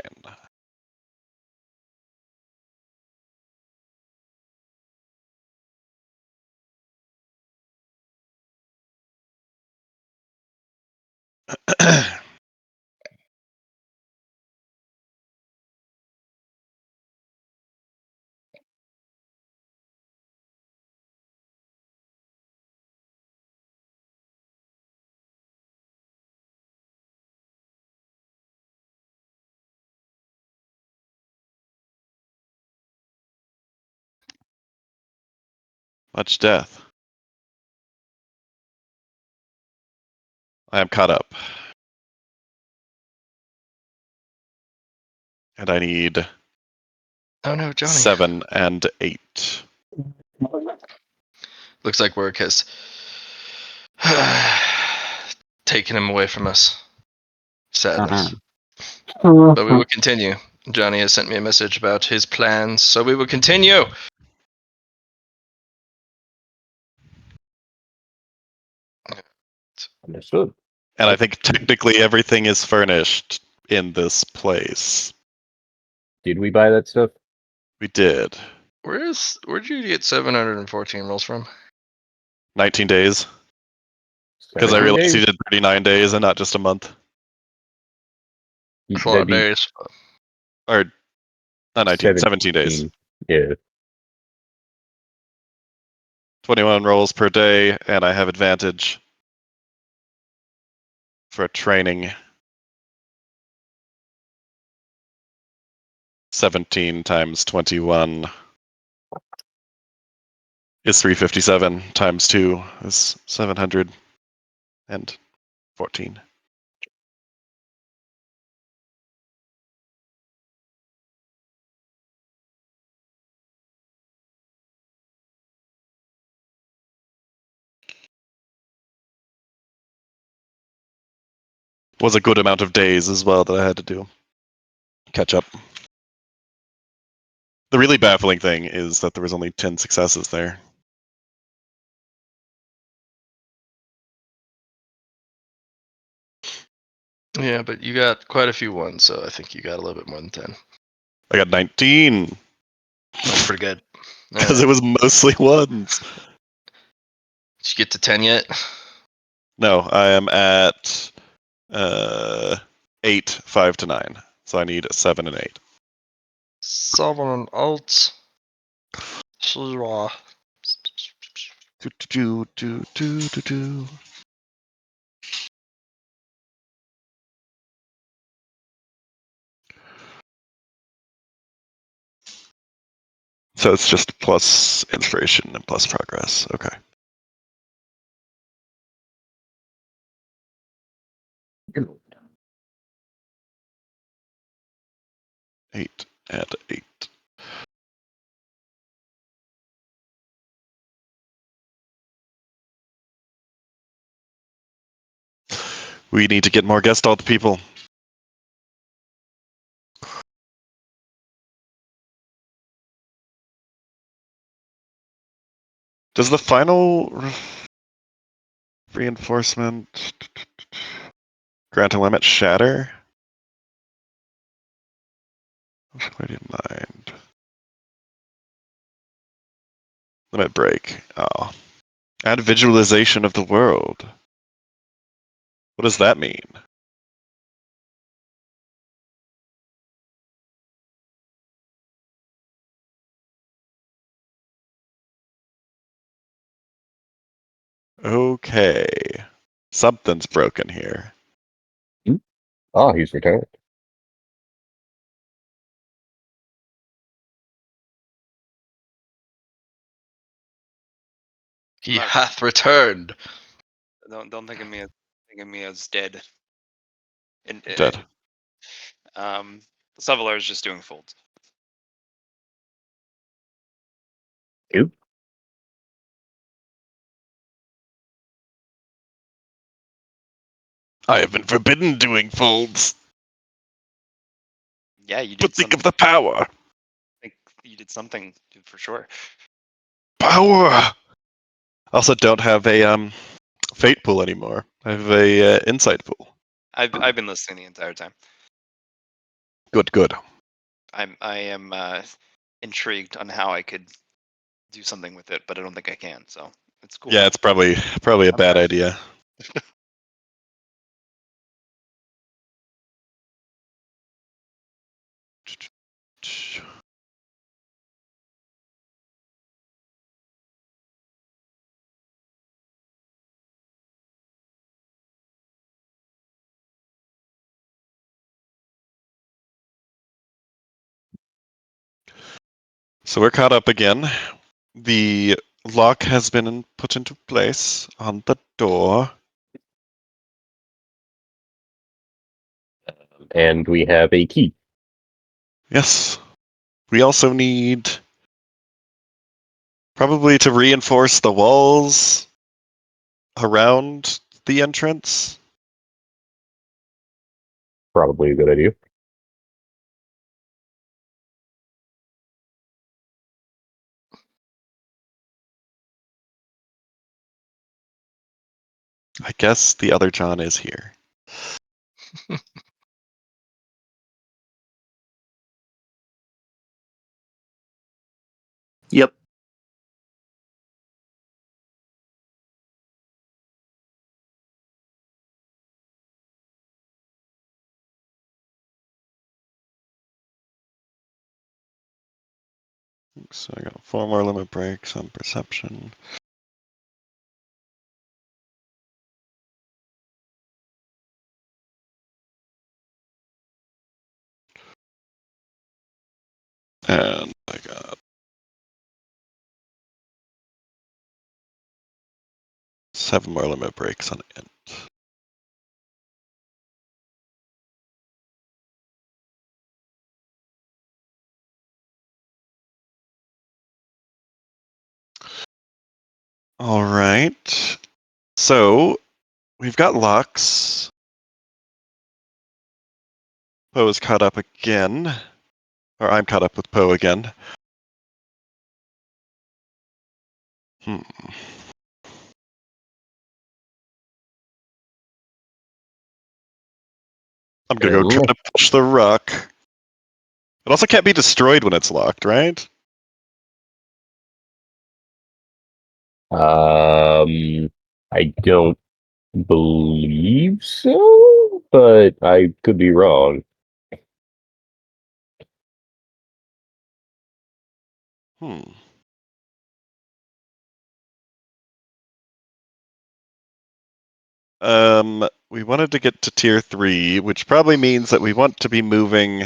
Much death. I am caught up. And I need Oh no, Johnny. 7 and 8. Looks like work has taken him away from us. Sadly. But we will continue. Johnny has sent me a message about his plans, so we will continue. Understood. And I think technically everything is furnished in this place. Did we buy that stuff? We did. Where'd you get 714 rolls from? 19 days. Because I 17 realized days? you did 39 days and not just a month. That's a lot That'd of be days. Or not 19, 17 days. 17. Yeah. 21 rolls per day, and I have advantage for training. 17 times 21 is 357, times 2 is 714. Was a good amount of days as well that I had to do. Catch up. The really baffling thing is that there was only 10 successes there. Yeah, but you got quite a few ones, so I think you got a little bit more than 10. I got 19 That's pretty good. because it was mostly ones. Did you get to 10 yet? No, I am at 8, 5 to 9. So I need 7 and 8. 7 and 8. Sure. Do, do, do, do, do, do. So it's just plus inspiration and plus progress. Okay. Eight and 8. We need to get more Gestalt people. Does the final reinforcement grant a limit shatter? What do you mind? Limit break. Oh. Add visualization of the world. What does that mean? Okay. Something's broken here. Oh, he's returned. He hath returned. Don't think of me as dead. Dead. The Sevalar is just doing folds. Oop. I have been forbidden doing folds. Yeah, you did. But think of the power. I think you did something for sure. Power. Also, don't have a fate pool anymore. I have a insight pool. I've been listening the entire time. Good. I am intrigued on how I could do something with it, but I don't think I can. So it's cool. Yeah, it's probably a bad idea. So we're caught up again. The lock has been put into place on the door. And we have a key. Yes. We also need probably to reinforce the walls around the entrance. Probably a good idea. I guess the other John is here. Yep. So I got 4 more limit breaks on perception. And I got 7 more limit breaks on int. All right. So we've got Lux. Poe is caught up again. Or I'm caught up with Poe again. I'm gonna go try to push the rock. It also can't be destroyed when it's locked, right? I don't believe so, but I could be wrong. Hmm. We wanted to get to tier 3, which probably means that we want to be moving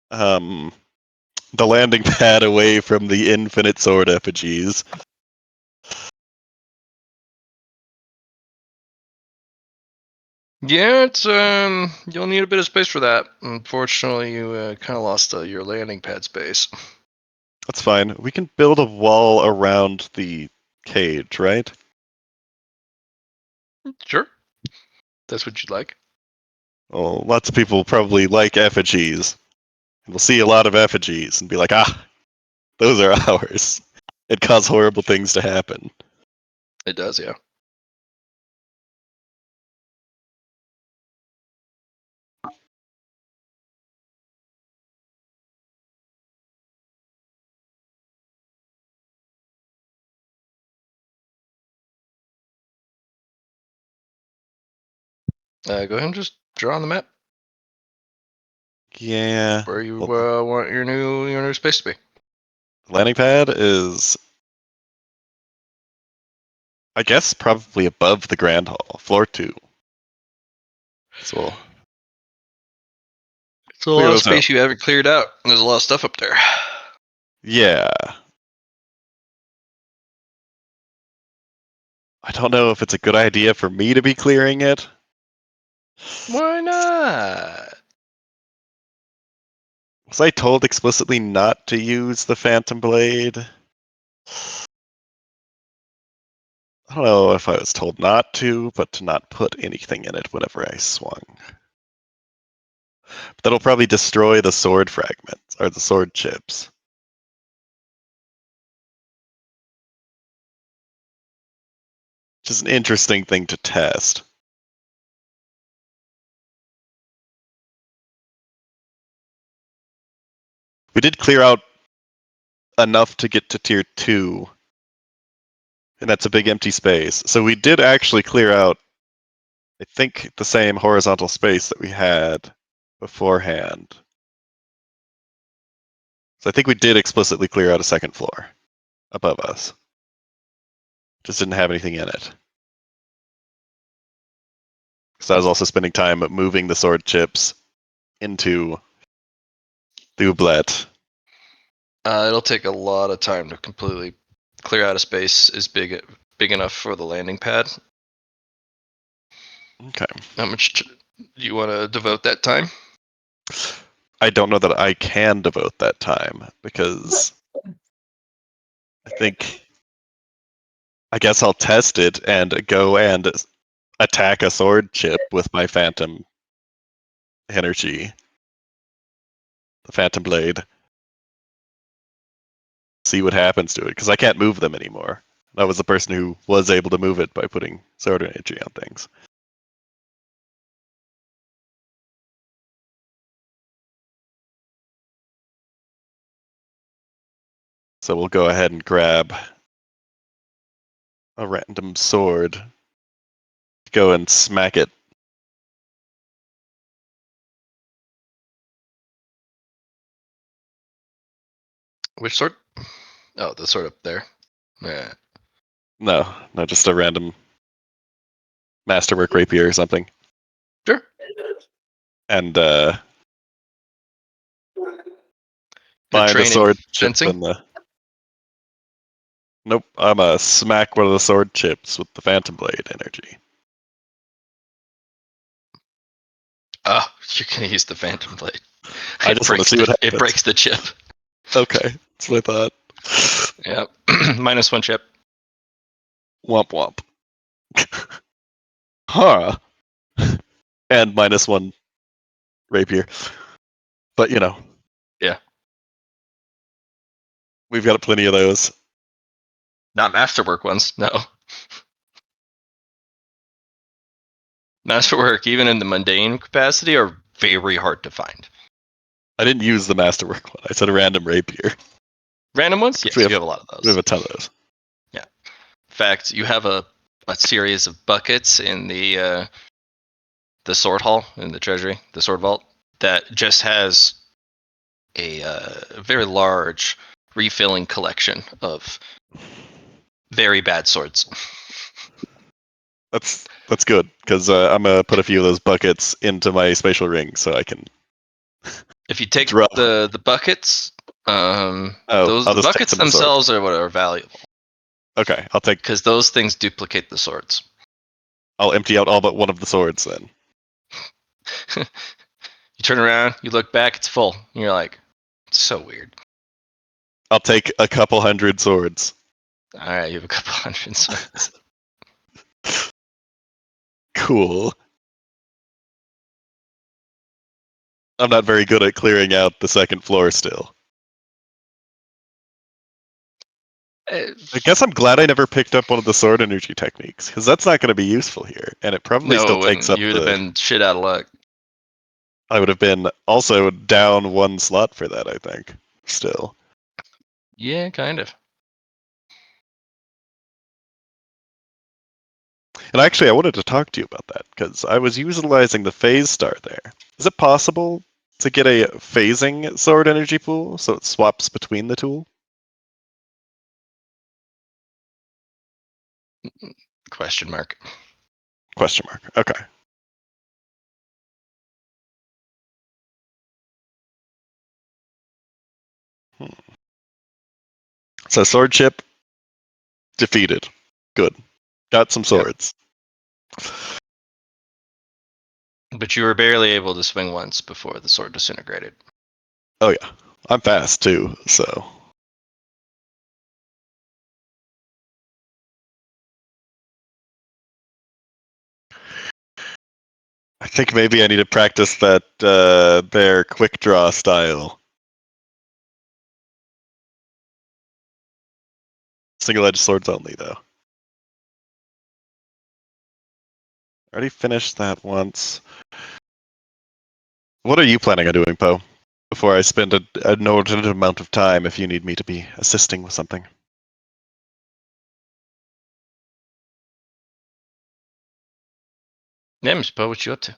the landing pad away from the infinite sword effigies. Yeah, it's you'll need a bit of space for that. Unfortunately, you kind of lost your landing pad space. That's fine. We can build a wall around the cage, right? Sure, that's what you'd like. Well, lots of people probably like effigies. And we'll see a lot of effigies and be like, those are ours. It cause horrible things to happen. It does, yeah. Go ahead and just draw on the map Yeah. where you Well, want your new space to be. landing pad is, I guess, probably above the Grand Hall, floor 2. So It's a clear lot of those out. space you haven't cleared out. And there's a lot of stuff up there. Yeah. I don't know if it's a good idea for me to be clearing it. Why not? Was I told explicitly not to use the Phantom Blade? I don't know if I was told not to, but to not put anything in it whenever I swung. But that'll probably destroy the sword fragments, or the sword chips. Which is an interesting thing to test. We did clear out enough to get to tier 2. And that's a big empty space. So we did actually clear out, I think, the same horizontal space that we had beforehand. So I think we did explicitly clear out a second floor above us. Just didn't have anything in it. Because I was also spending time moving the sword chips into the oublet. It'll take a lot of time to completely clear out a space is big enough for the landing pad. Okay. How much do you want to devote that time? I don't know that I can devote that time because I guess I'll test it and go and attack a sword chip with my phantom energy. The phantom blade. See what happens to it because I can't move them anymore. I was the person who was able to move it by putting sword energy on things. So we'll go ahead and grab a random sword. Go and smack it. Which sword? Oh, the sword up there. Yeah. No, just a random masterwork rapier or something. Sure. And You're find a training sword chip fencing? in the. Nope, I'm gonna smack one of the sword chips with the phantom blade energy. Oh, you're gonna use the phantom blade. I just want to see what happens. It breaks the chip. Okay, that's what I thought. Yep. -1 chip. Womp womp. Huh. And -1 rapier. But Yeah. we've got plenty of those. Not masterwork ones, no. Masterwork, even in the mundane capacity, are very hard to find. I didn't use the masterwork one. I said a random rapier. Random ones? Yes, We you have a lot of those. We have a ton of those. Yeah. In fact, you have a series of buckets in the sword hall in the treasury, the sword vault, that just has a very large refilling collection of very bad swords. That's good because I'm gonna put a few of those buckets into my spatial ring so I can. If you take Draw. the buckets, I'll the just take buckets some of the swords. themselves are what are valuable Okay, I'll take. because those things duplicate the swords. I'll empty out all but one of the swords then. You turn around, you look back, it's full. And you're like, it's so weird. I'll take a couple hundred swords. All right, you have a couple hundred swords. Cool. I'm not very good at clearing out the second floor still. I guess I'm glad I never picked up one of the sword energy techniques, because that's not going to be useful here, and it probably No, still it takes wouldn't. up You would have the. been shit out of luck. I would have been also down one slot for that, I think. Still. Yeah, kind of. And actually, I wanted to talk to you about that, because I was utilizing the phase star there. Is it possible to get a phasing sword energy pool so it swaps between the tool? Question mark. Question mark. Okay. So sword chip defeated. Good. Got some swords. But you were barely able to swing once before the sword disintegrated. Oh yeah. I'm fast too, so. I think maybe I need to practice that their quick draw style. Single edged swords only though. Already finished that once. What are you planning on doing, Poe? Before I spend an inordinate amount of time if you need me to be assisting with something. Yeah, Miss Poe, what you up to?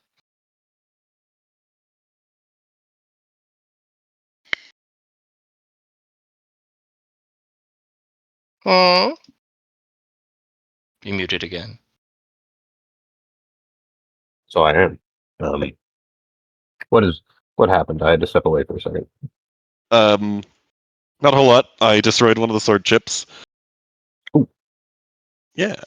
Oh. You muted again. So I am. Um, what happened? I had to step away for a second. Not a whole lot. I destroyed one of the sword chips. Ooh. Yeah.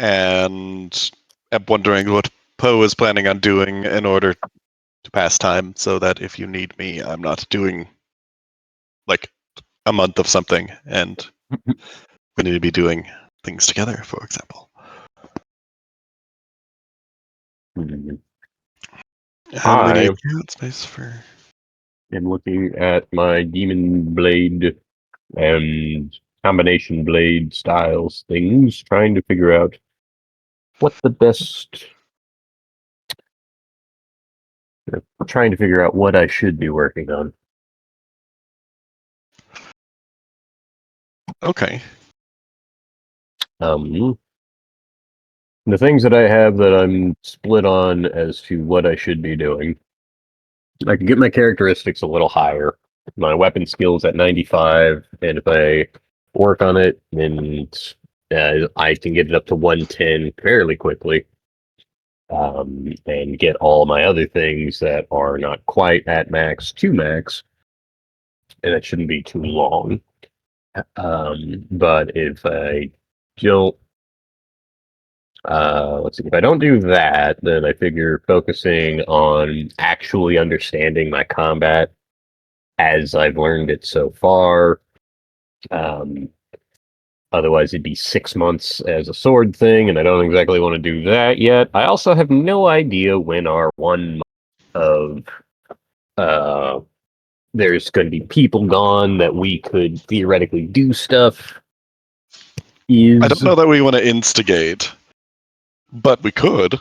And I'm wondering what Poe is planning on doing in order to pass time so that if you need me, I'm not doing like a month of something and we need to be doing things together, for example. Mhm. How many I account space for? am looking at my demon blade and combination blade styles things, trying to figure out what the best. Trying to figure out what I should be working on. Okay. The things that I have that I'm split on as to what I should be doing. I can get my characteristics a little higher. My weapon skills at 95, and if I work on it, then I can get it up to 110 fairly quickly. And get all my other things that are not quite at max to max, and it shouldn't be too long. But if I don't let's see. If I don't do that, then I figure focusing on actually understanding my combat as I've learned it so far. Um, Otherwise, it'd be 6 months as a sword thing, and I don't exactly want to do that yet. I also have no idea when our 1 month of there's going to be people gone that we could theoretically do stuff is. I don't know that we want to instigate, but we could.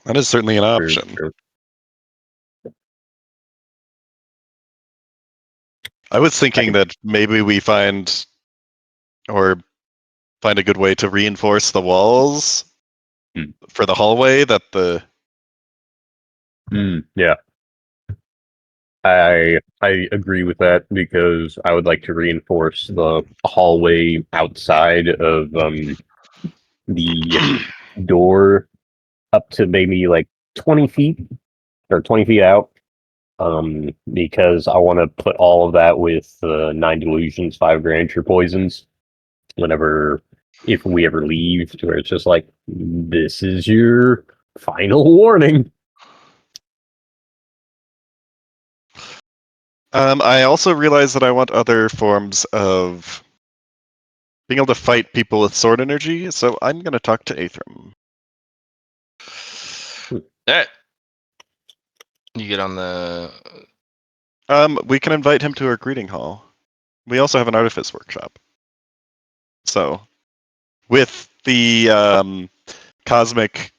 That is certainly an option. Sure. I was thinking that maybe we find a good way to reinforce the walls for the hallway that the Yeah. I agree with that because I would like to reinforce the hallway outside of the door up to maybe like 20 feet or 20 feet out. Because I want to put all of that with Nine Delusions, Five Grandeurs poisons. If we ever leave, to where it's just like, this is your final warning. I also realize that I want other forms of being able to fight people with sword energy, so I'm going to talk to Aethram. All right. You get on the. We can invite him to our greeting hall. We also have an artifice workshop. So, with the cosmic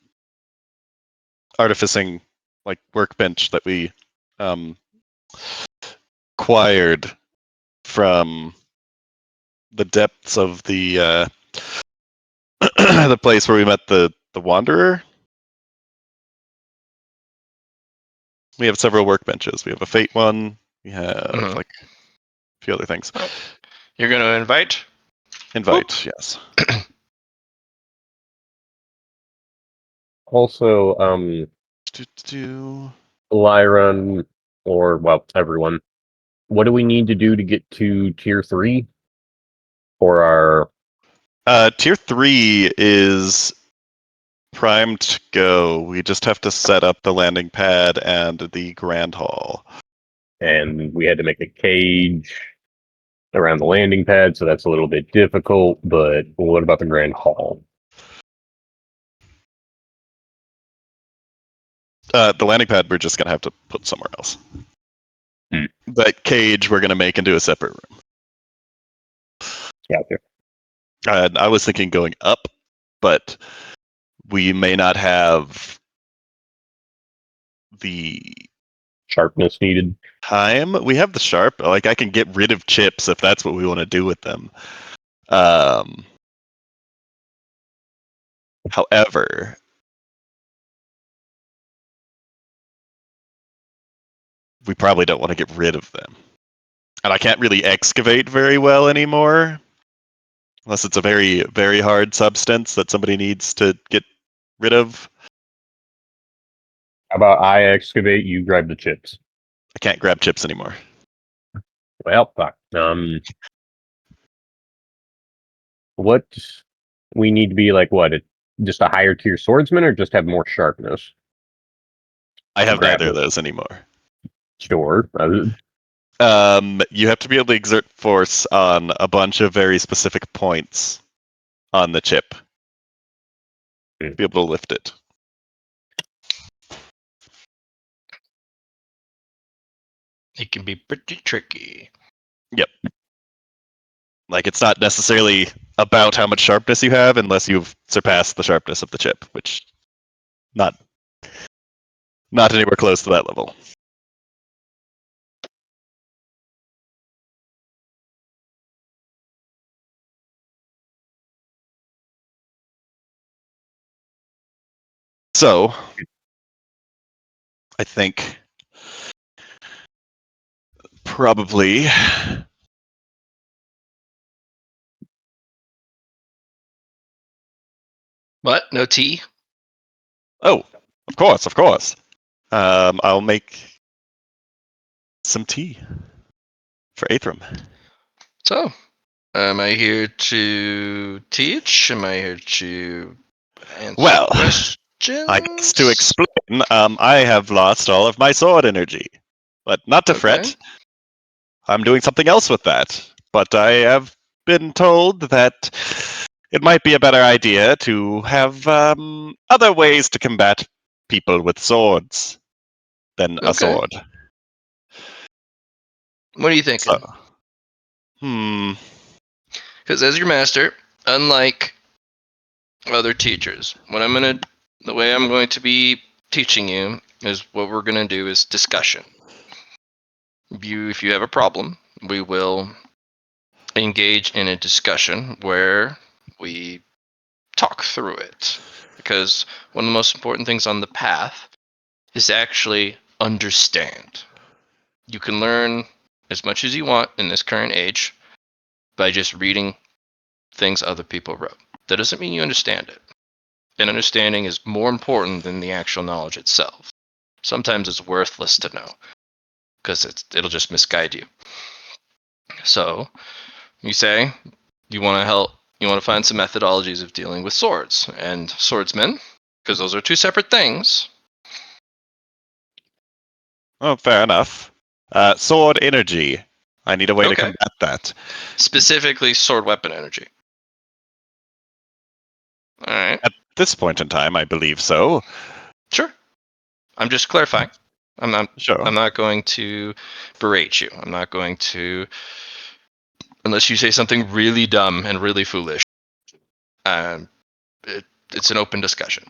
artificing like workbench that we acquired from the depths of the the place where we met the Wanderer. We have several workbenches. We have a fate one. We have like a few other things. You're going to invite? Invite, yes. Also, Do. Liron, or, well, everyone, what do we need to do to get to tier 3? For our... Tier 3 is primed to go. We just have to set up the landing pad and the grand hall. And we had to make a cage around the landing pad, so that's a little bit difficult, but what about the grand hall? The landing pad we're just going to have to put somewhere else. That cage we're going to make into a separate room. Gotcha. I was thinking going up, but we may not have the Sharpness needed. time. We have the sharp. Like, I can get rid of chips if that's what we want to do with them. However, we probably don't want to get rid of them. And I can't really excavate very well anymore. Unless it's a very, very hard substance that somebody needs to get rid of. How about I excavate, you grab the chips? I can't grab chips anymore. Well, fuck. What we need to be like? What? Just a higher tier swordsman, or just have more sharpness? I have Grab neither of it. those anymore. Sure. You have to be able to exert force on a bunch of very specific points on the chip. To be able to lift it. It can be pretty tricky. Yep. Like, it's not necessarily about how much sharpness you have unless you've surpassed the sharpness of the chip, which not anywhere close to that level. So, I think probably What? No tea? oh, of course. I'll make some tea for Aethram. So, am I here to teach? Am I here to answer Well, questions? I guess to explain, I have lost all of my sword energy. But not to fret. I'm doing something else with that. But I have been told that it might be a better idea to have other ways to combat people with swords than a sword. What are you thinking? Because as your master, unlike other teachers, the way I'm going to be teaching you is what we're going to do is discussion. If you have a problem, we will engage in a discussion where we talk through it. Because one of the most important things on the path is to actually understand. You can learn as much as you want in this current age by just reading things other people wrote. That doesn't mean you understand it. And understanding is more important than the actual knowledge itself. Sometimes it's worthless to know because it'll just misguide you. So you say you want to help. You want to find some methodologies of dealing with swords and swordsmen, because those are two separate things. Oh, fair enough. Sword energy. I need a way to combat that. Specifically, sword weapon energy. All right. At this point in time, I believe so. Sure. I'm just clarifying. Sure. I'm not going to berate you. I'm not going to, unless you say something really dumb and really foolish. Um, it's an open discussion.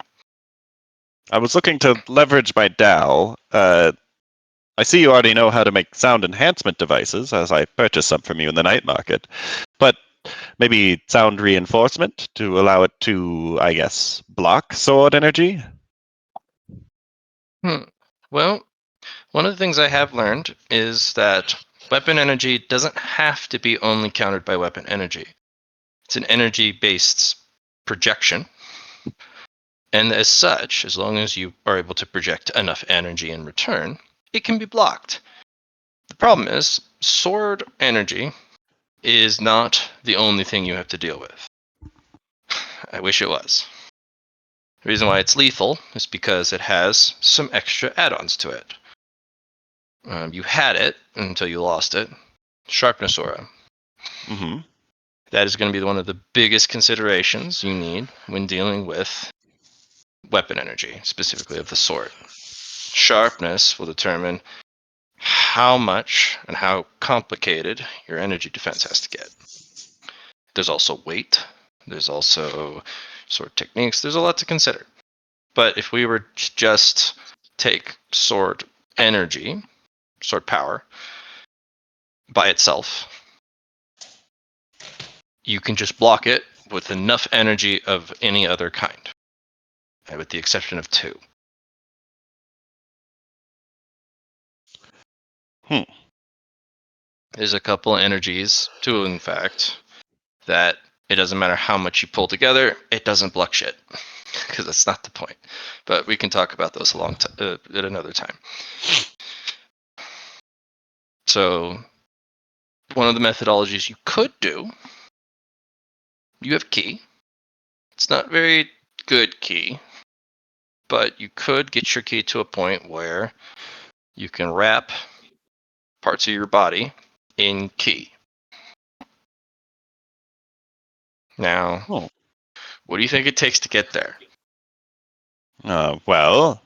I was looking to leverage my Dao. I see you already know how to make sound enhancement devices, as I purchased some from you in the night market. But maybe sound reinforcement to allow it to, I guess, block sword energy? Well, one of the things I have learned is that weapon energy doesn't have to be only countered by weapon energy. It's an energy-based projection. And as such, as long as you are able to project enough energy in return, it can be blocked. The problem is, sword energy is not the only thing you have to deal with. I wish it was. The reason why it's lethal is because it has some extra add-ons to it. You had it until you lost it. Sharpness aura. Mm-hmm. That is going to be one of the biggest considerations you need when dealing with weapon energy, specifically of the sword. Sharpness will determine how much and how complicated your energy defense has to get. There's also weight. There's also sword techniques. There's a lot to consider. But if we were to just take sword energy, sword power, by itself, you can just block it with enough energy of any other kind, with the exception of 2. There's a couple energies, 2 in fact, that it doesn't matter how much you pull together, it doesn't block shit. Because that's not the point. But we can talk about those at another time. So, one of the methodologies you could do, you have key. It's not very good key, but you could get your key to a point where you can wrap parts of your body in key. Now, what do you think it takes to get there? Well,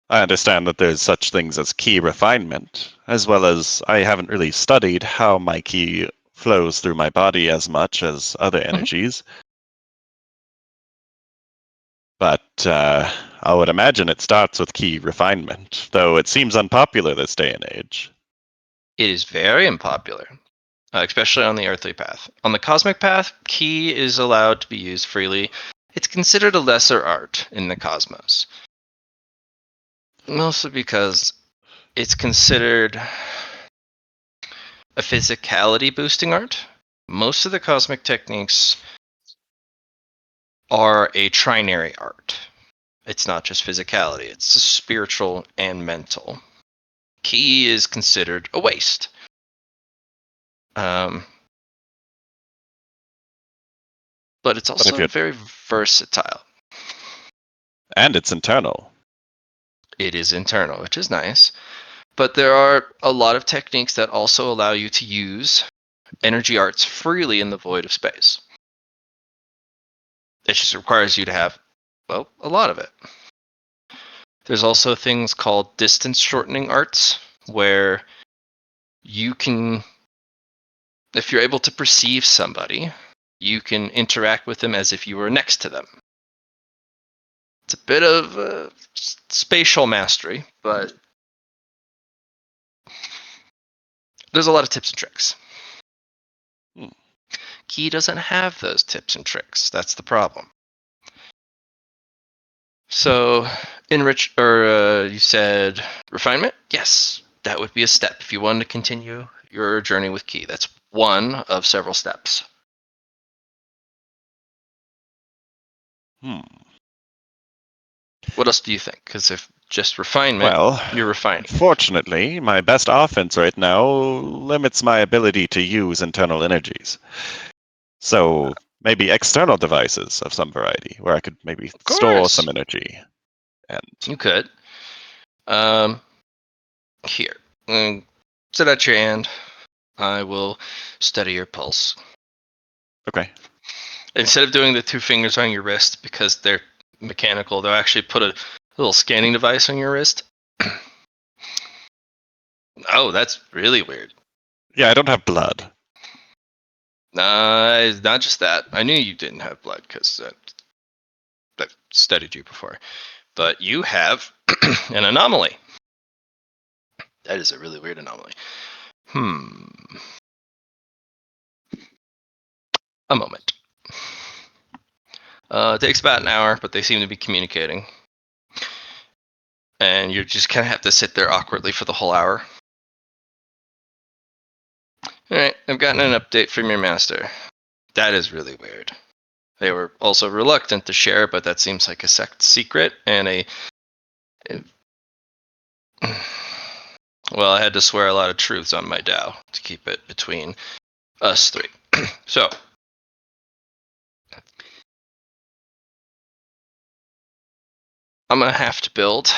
I understand that there's such things as key refinement, as well as I haven't really studied how my key flows through my body as much as other energies. But I would imagine it starts with key refinement, though it seems unpopular this day and age. It is very unpopular, especially on the earthly path. On the cosmic path, key is allowed to be used freely. It's considered a lesser art in the cosmos. Mostly because it's considered a physicality boosting art. Most of the cosmic techniques are a trinary art. It's not just physicality, it's spiritual and mental. Ki is considered a waste. But it's also very versatile. And it's internal. It is internal, which is nice. But there are a lot of techniques that also allow you to use energy arts freely in the void of space. It just requires you to have, well, a lot of it. There's also things called distance shortening arts, where you can, if you're able to perceive somebody, you can interact with them as if you were next to them. It's a bit of spatial mastery, but there's a lot of tips and tricks. Ki doesn't have those tips and tricks. That's the problem. So, you said refinement? Yes, that would be a step if you wanted to continue your journey with Ki. That's one of several steps. What else do you think? Because if just refinement, you're refining. Fortunately, my best offense right now limits my ability to use internal energies. So maybe external devices of some variety, where I could maybe store some energy. And you could. Here, sit at your hand. I will study your pulse. Okay. Instead of doing the 2 fingers on your wrist because they're mechanical, they'll actually put little scanning device on your wrist. Oh, that's really weird. Yeah, I don't have blood. Not just that. I knew you didn't have blood because I've studied you before. But you have an anomaly. That is a really weird anomaly. A moment. It takes about an hour, but they seem to be communicating. And you just kind of have to sit there awkwardly for the whole hour. Alright, I've gotten an update from your master. That is really weird. They were also reluctant to share, but that seems like a sect secret and well, I had to swear a lot of truths on my Tao to keep it between us three. So, I'm going to have to build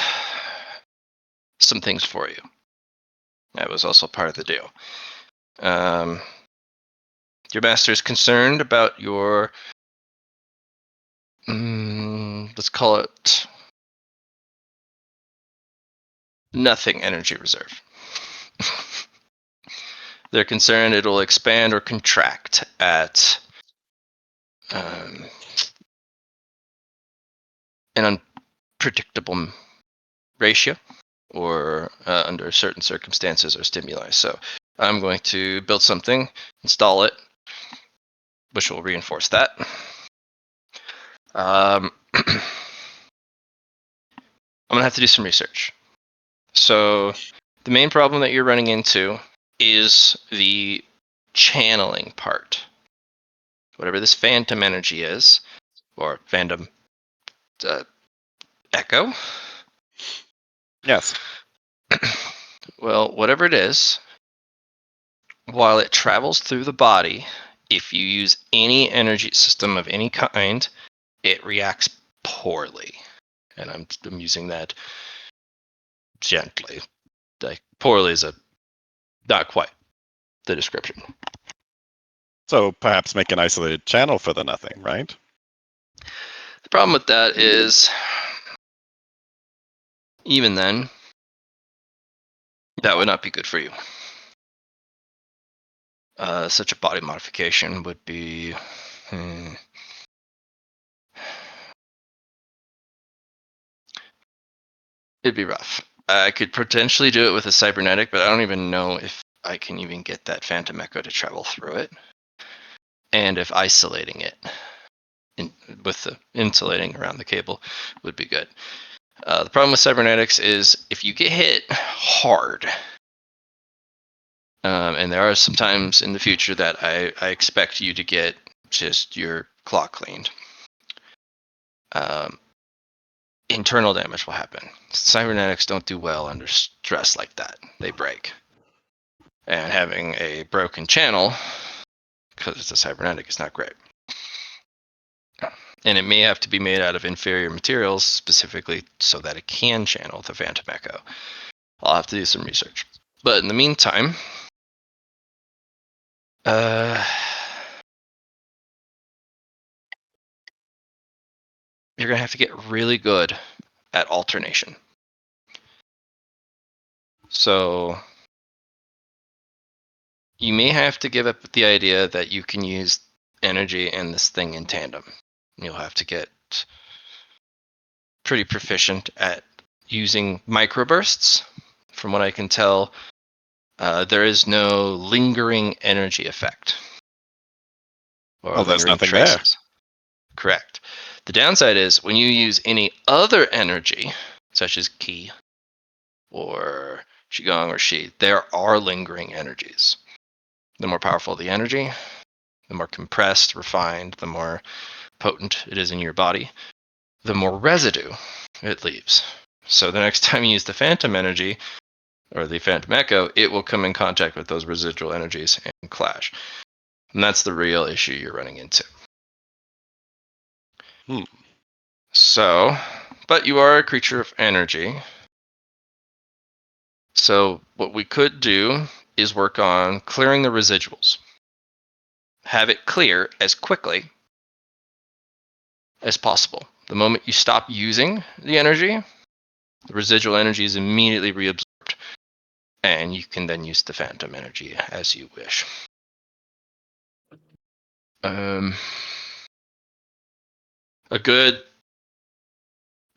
some things for you. That was also part of the deal. Your master is concerned about your, let's call it, nothing energy reserve. They're concerned it'll expand or contract at an unpredictable ratio or under certain circumstances or stimuli. So I'm going to build something, install it, which will reinforce that. I'm going to have to do some research. So the main problem that you're running into is the channeling part. Whatever this phantom energy is, or phantom echo. Yes. Well, whatever it is, while it travels through the body, if you use any energy system of any kind, it reacts poorly. And I'm using that gently. Like, poorly is not quite the description. So perhaps make an isolated channel for the nothing, right? The problem with that is, even then, that would not be good for you. Such a body modification would be... It'd be rough. I could potentially do it with a cybernetic, but I don't even know if I can even get that phantom echo to travel through it. And if isolating it with the insulating around the cable would be good. The problem with cybernetics is if you get hit hard, and there are some times in the future that I expect you to get just your claw cleaned. Internal damage will happen. Cybernetics don't do well under stress like that. They break. And having a broken channel, because it's a cybernetic, is not great. And it may have to be made out of inferior materials specifically so that it can channel the phantom echo. I'll have to do some research. But in the meantime, you're going to have to get really good at alternation. So you may have to give up the idea that you can use energy and this thing in tandem. You'll have to get pretty proficient at using microbursts. From what I can tell, there is no lingering energy effect. Or There's lingering nothing traces. Correct. The downside is when you use any other energy, such as Ki or Qigong or Shi, there are lingering energies. The more powerful the energy, the more compressed, refined, the more potent it is in your body, the more residue it leaves. So the next time you use the phantom energy, or the phantom echo, it will come in contact with those residual energies and clash. And that's the real issue you're running into. So, but you are a creature of energy. So what we could do is work on clearing the residuals. Have it clear as quickly as possible. The moment you stop using the energy, The residual energy is immediately reabsorbed, and you can then use the phantom energy as you wish. A good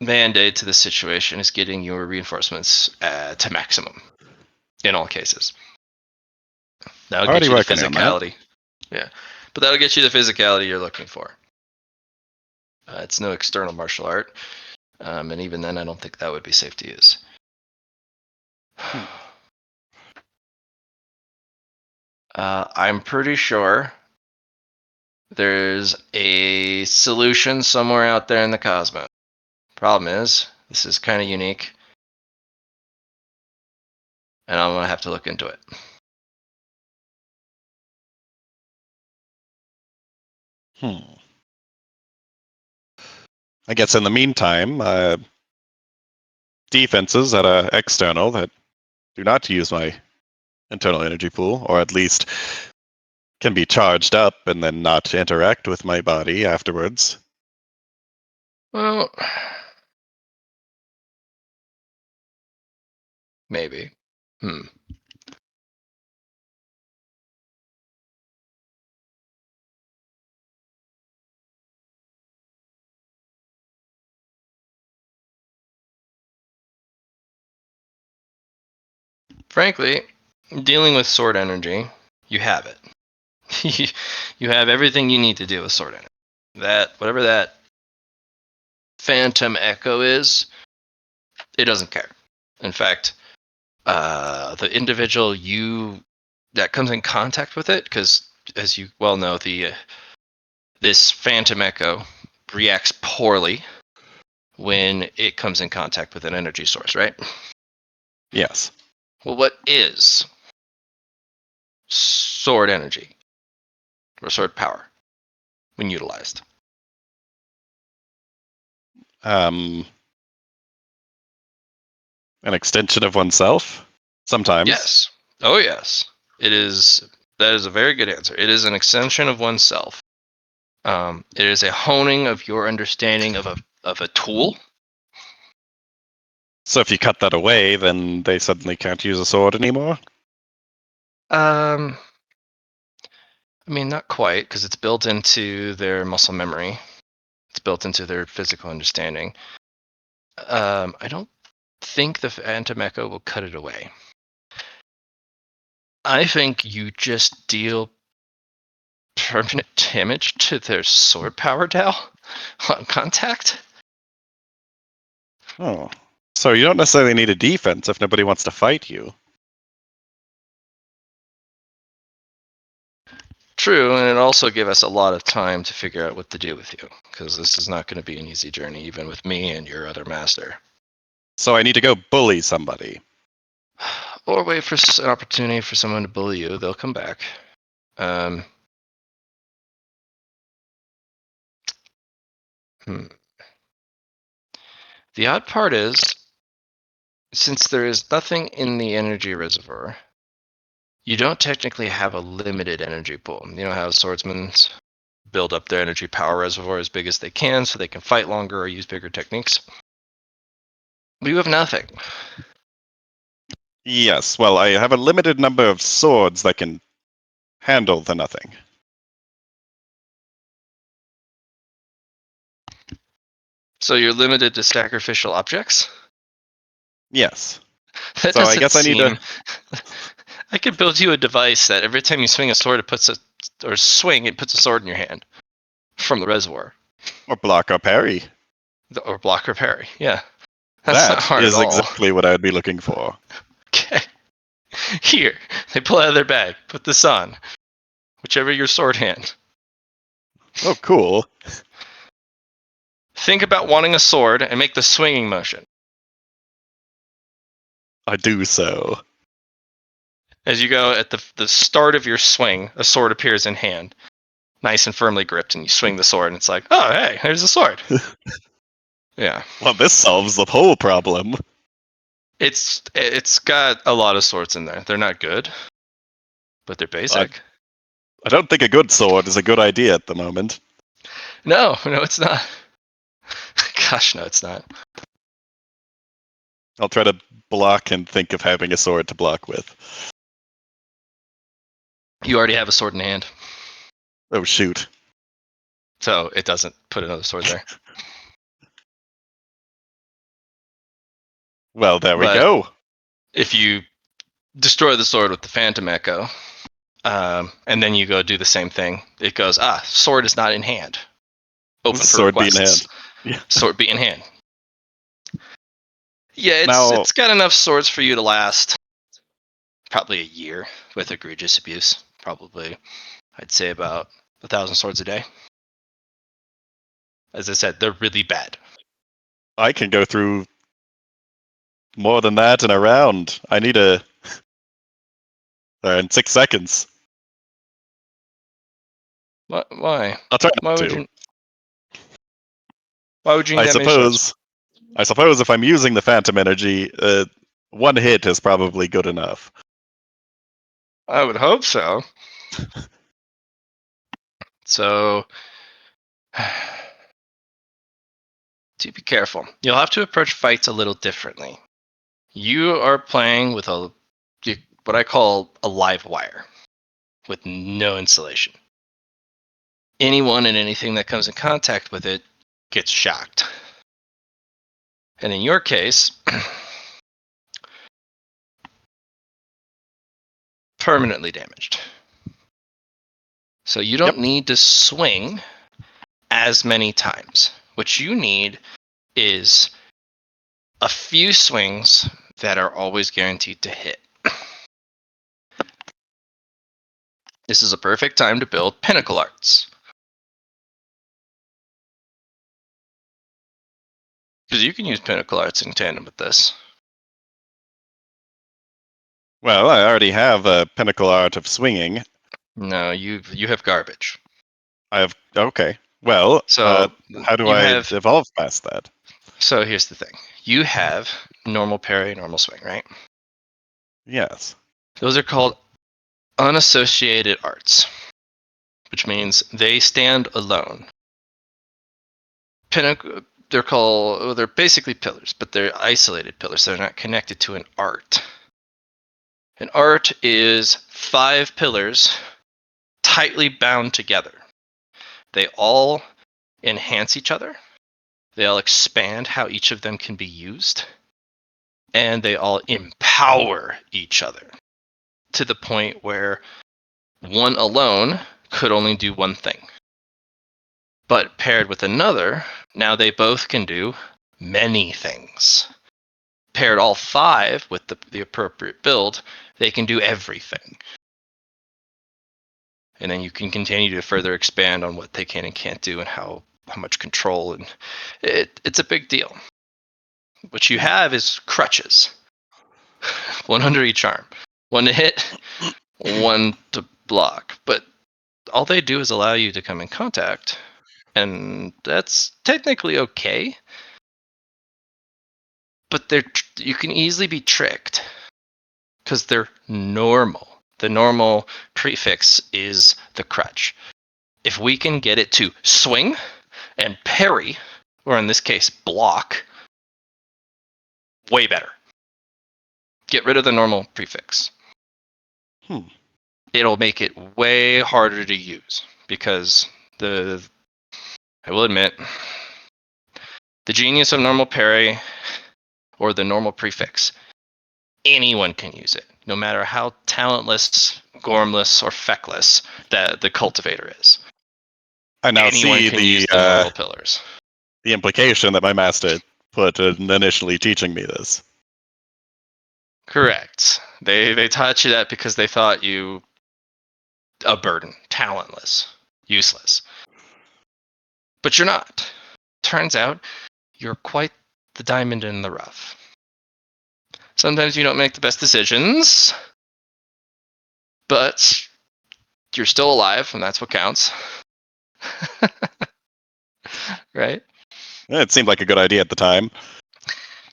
band-aid to the situation is getting your reinforcements to maximum in all cases. That'll get Already you the working on that. physicality. Yeah, but that'll get you the physicality you're looking for. It's no external martial art, and even then, I don't think that would be safe to use. I'm pretty sure there's a solution somewhere out there in the cosmos. Problem is, this is kind of unique, and I'm gonna have to look into it. I guess in the meantime, defenses that are external that do not use my internal energy pool, or at least can be charged up and then not interact with my body afterwards. Well, maybe. Frankly, dealing with sword energy, you have it. You have everything you need to deal with sword energy. That, whatever that phantom echo is, it doesn't care. In fact, the individual that comes in contact with it, because as you well know, this phantom echo reacts poorly when it comes in contact with an energy source, right? Yes. Well, what is sword energy or sword power when utilized? An extension of oneself? Sometimes. Yes. Oh, yes. It is. That is a very good answer. It is an extension of oneself. It is a honing of your understanding of a tool. So if you cut that away, then they suddenly can't use a sword anymore? I mean, not quite, because it's built into their muscle memory. It's built into their physical understanding. I don't think the Phantom Echo will cut it away. I think you just deal permanent damage to their sword power Dal on contact. Oh. So you don't necessarily need a defense if nobody wants to fight you. True, and it also give us a lot of time to figure out what to do with you, because this is not going to be an easy journey, even with me and your other master. So I need to go bully somebody. Or wait for an opportunity for someone to bully you. They'll come back. The odd part is, since there is nothing in the energy reservoir, you don't technically have a limited energy pool. You know how swordsmen build up their energy power reservoir as big as they can so they can fight longer or use bigger techniques? You have nothing. Yes, well, I have a limited number of swords that can handle the nothing. So you're limited to sacrificial objects? Yes. That So I doesn't guess I need seem... to... I could build you a device that every time you swing a sword, it puts a sword in your hand from the reservoir. Or block or parry. Or block or parry. Yeah. That's not That hard is at all. exactly what I'd be looking for. Okay. Here. They pull out of their bag. Put this on. Whichever your sword hand. Oh, cool. Think about wanting a sword and make the swinging motion. I do so. As you go at the start of your swing, a sword appears in hand, nice and firmly gripped, and you swing the sword, and it's like, oh, hey, there's a sword. Yeah. Well, this solves the whole problem. It's got a lot of swords in there. They're not good, but they're basic. I don't think a good sword is a good idea at the moment. No, it's not. Gosh, no, it's not. I'll try to block and think of having a sword to block with. You already have a sword in hand, Oh shoot! so it doesn't put another sword there. Well, there we But- go. If you destroy the sword with the Phantom Echo, and then you go do the same thing, it goes, sword is not in hand. Open for Sword be in requests. hand. Yeah. Sword be in hand. Yeah, Now- it's got enough swords for you to last probably a year with egregious abuse. Probably, I'd say about 1,000 swords a day. As I said, they're really bad. I can go through more than that in a round. I need a. In 6 seconds. Why? I'll try Why not would to. you? Why would you need I that many swords? suppose if I'm using the phantom energy, one hit is probably good enough. I would hope so. So, do be careful. You'll have to approach fights a little differently. You are playing with what I call a live wire with no insulation. Anyone and anything that comes in contact with it gets shocked. And in your case, permanently damaged. So you don't need to swing as many times. What you need is a few swings that are always guaranteed to hit. This is a perfect time to build Pinnacle Arts. Because you can use Pinnacle Arts in tandem with this. Well, I already have a pinnacle art of swinging. No, you have garbage. I have. Okay. Well, So how do you I have- evolve past that? So here's the thing. You have normal parry, normal swing, right? Yes. Those are called unassociated arts, which means they stand alone. They're basically pillars, but they're isolated pillars. They're not connected to an art. An art is 5 pillars tightly bound together. They all enhance each other. They all expand how each of them can be used. And they all empower each other to the point where one alone could only do one thing. But paired with another, now they both can do many things. Paired all 5 with the appropriate build, they can do everything. And then you can continue to further expand on what they can and can't do and how much control, and it's a big deal. What you have is crutches. 1 under each arm. 1 to hit, 1 to block. But all they do is allow you to come in contact, and that's technically okay. But you can easily be tricked because they're normal. The normal prefix is the crutch. If we can get it to swing and parry, or in this case, block, way better. Get rid of the normal prefix. It'll make it way harder to use because I will admit, the genius of normal parry or the normal prefix, anyone can use it, no matter how talentless, gormless, or feckless that the cultivator is. I now Anyone see can use the normal pillars. the implication that my master put in initially teaching me this. Correct. They taught you that because they thought you a burden, talentless, useless. But you're not. Turns out you're quite the diamond in the rough. Sometimes you don't make the best decisions, but you're still alive, and that's what counts. Right? It seemed like a good idea at the time.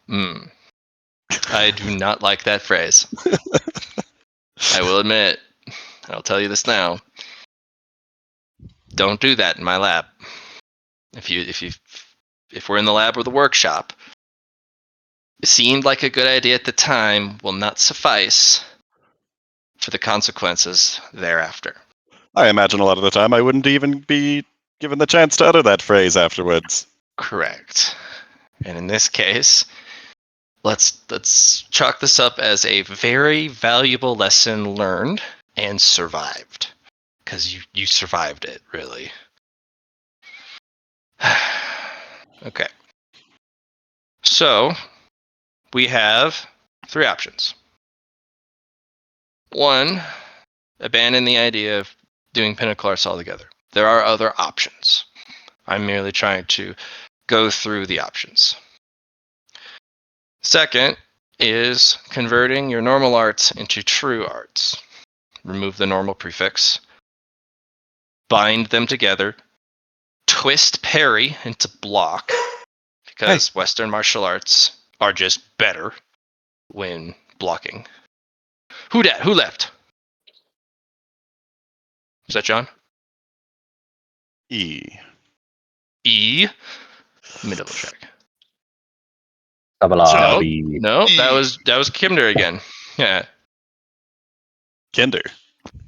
I do not like that phrase. I will admit, I'll tell you this now. Don't do that in my lab. If we're in the lab or the workshop, seemed like a good idea at the time will not suffice for the consequences thereafter. I imagine a lot of the time I wouldn't even be given the chance to utter that phrase afterwards. Correct. And in this case, let's chalk this up as a very valuable lesson learned and survived. Because you survived it, really. Okay. So, we have 3 options. 1, abandon the idea of doing Pinnacle Arts altogether. There are other options. I'm merely trying to go through the options. Second is converting your normal arts into true arts. Remove the normal prefix, bind them together, twist parry into block, because Western martial arts are just better when blocking. Who dat? Who left? Is that John? E. E. Let me double check. Sabalabi. No, that was Kimder again. Yeah. Kinder.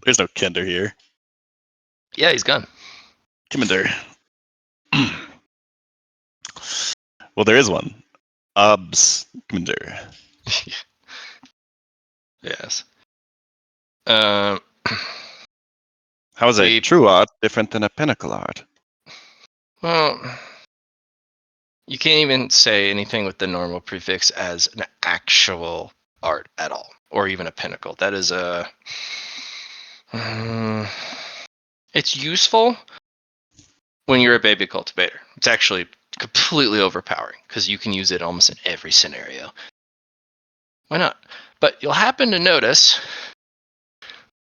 There's no Kinder here. Yeah, he's gone. Kinder. Well, there is one. Obs. Kinder. Yes. How is a We- true art different than a pinnacle art? Well, you can't even say anything with the normal prefix as an actual art at all, or even a pinnacle. That is a. It's useful when you're a baby cultivator. It's actually completely overpowering because you can use it almost in every scenario. Why not? But you'll happen to notice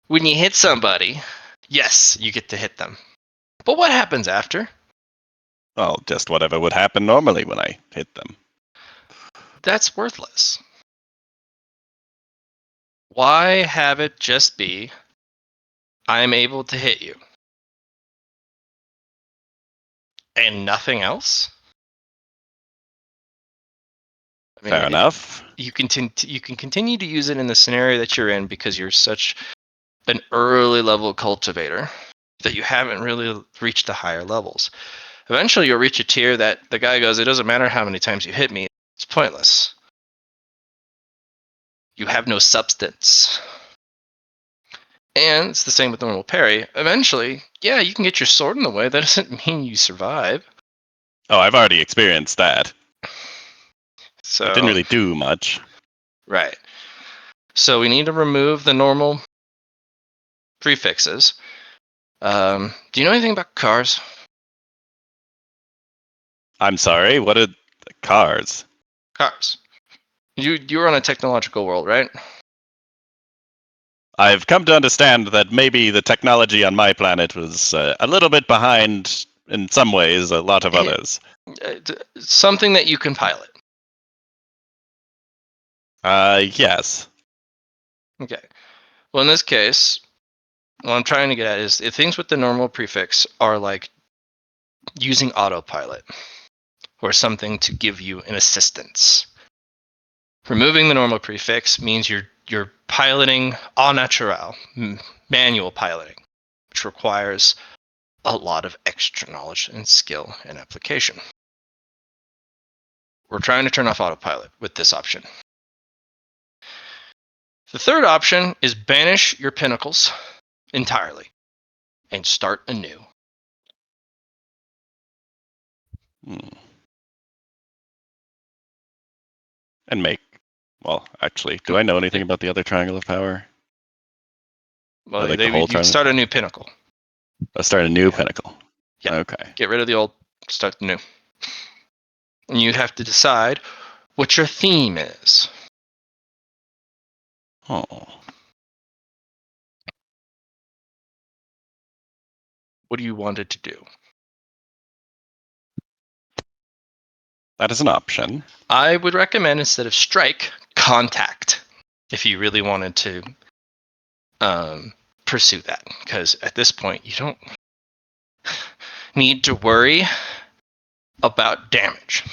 when you hit somebody, yes, you get to hit them. But what happens after? Well, just whatever would happen normally when I hit them. That's worthless. Why have it just be, I'm able to hit you? And nothing else? I mean, Fair enough. You can continue to use it in the scenario that you're in because you're such an early level cultivator that you haven't really reached the higher levels. Eventually you'll reach a tier that the guy goes, it doesn't matter how many times you hit me, it's pointless. You have no substance. And it's the same with normal parry. Eventually, yeah, you can get your sword in the way. That doesn't mean you survive. Oh, I've already experienced that. So It didn't really do much. Right. So we need to remove the normal prefixes. Do you know anything about cars? I'm sorry, what are the cars? Cars. You're on a technological world, right? I've come to understand that maybe the technology on my planet was a little bit behind in some ways, a lot of others. Something that you can pilot. Yes. Okay. Well, in this case, what I'm trying to get at is things with the normal prefix are like using autopilot or something to give you an assistance. Removing the normal prefix means you're piloting au naturel, manual piloting, which requires a lot of extra knowledge and skill and application. We're trying to turn off autopilot with this option. The third option is banish your pinnacles entirely and start anew. And make. Well, actually, do I know anything about the other triangle of power? Well, like the whole you'd start a new pinnacle. I'll start a new pinnacle. Yeah. Okay. Get rid of the old, start the new. And you have to decide what your theme is. Oh. What do you want it to do? That is an option. I would recommend instead of strike, contact, if you really wanted to pursue that. Because at this point, you don't need to worry about damage.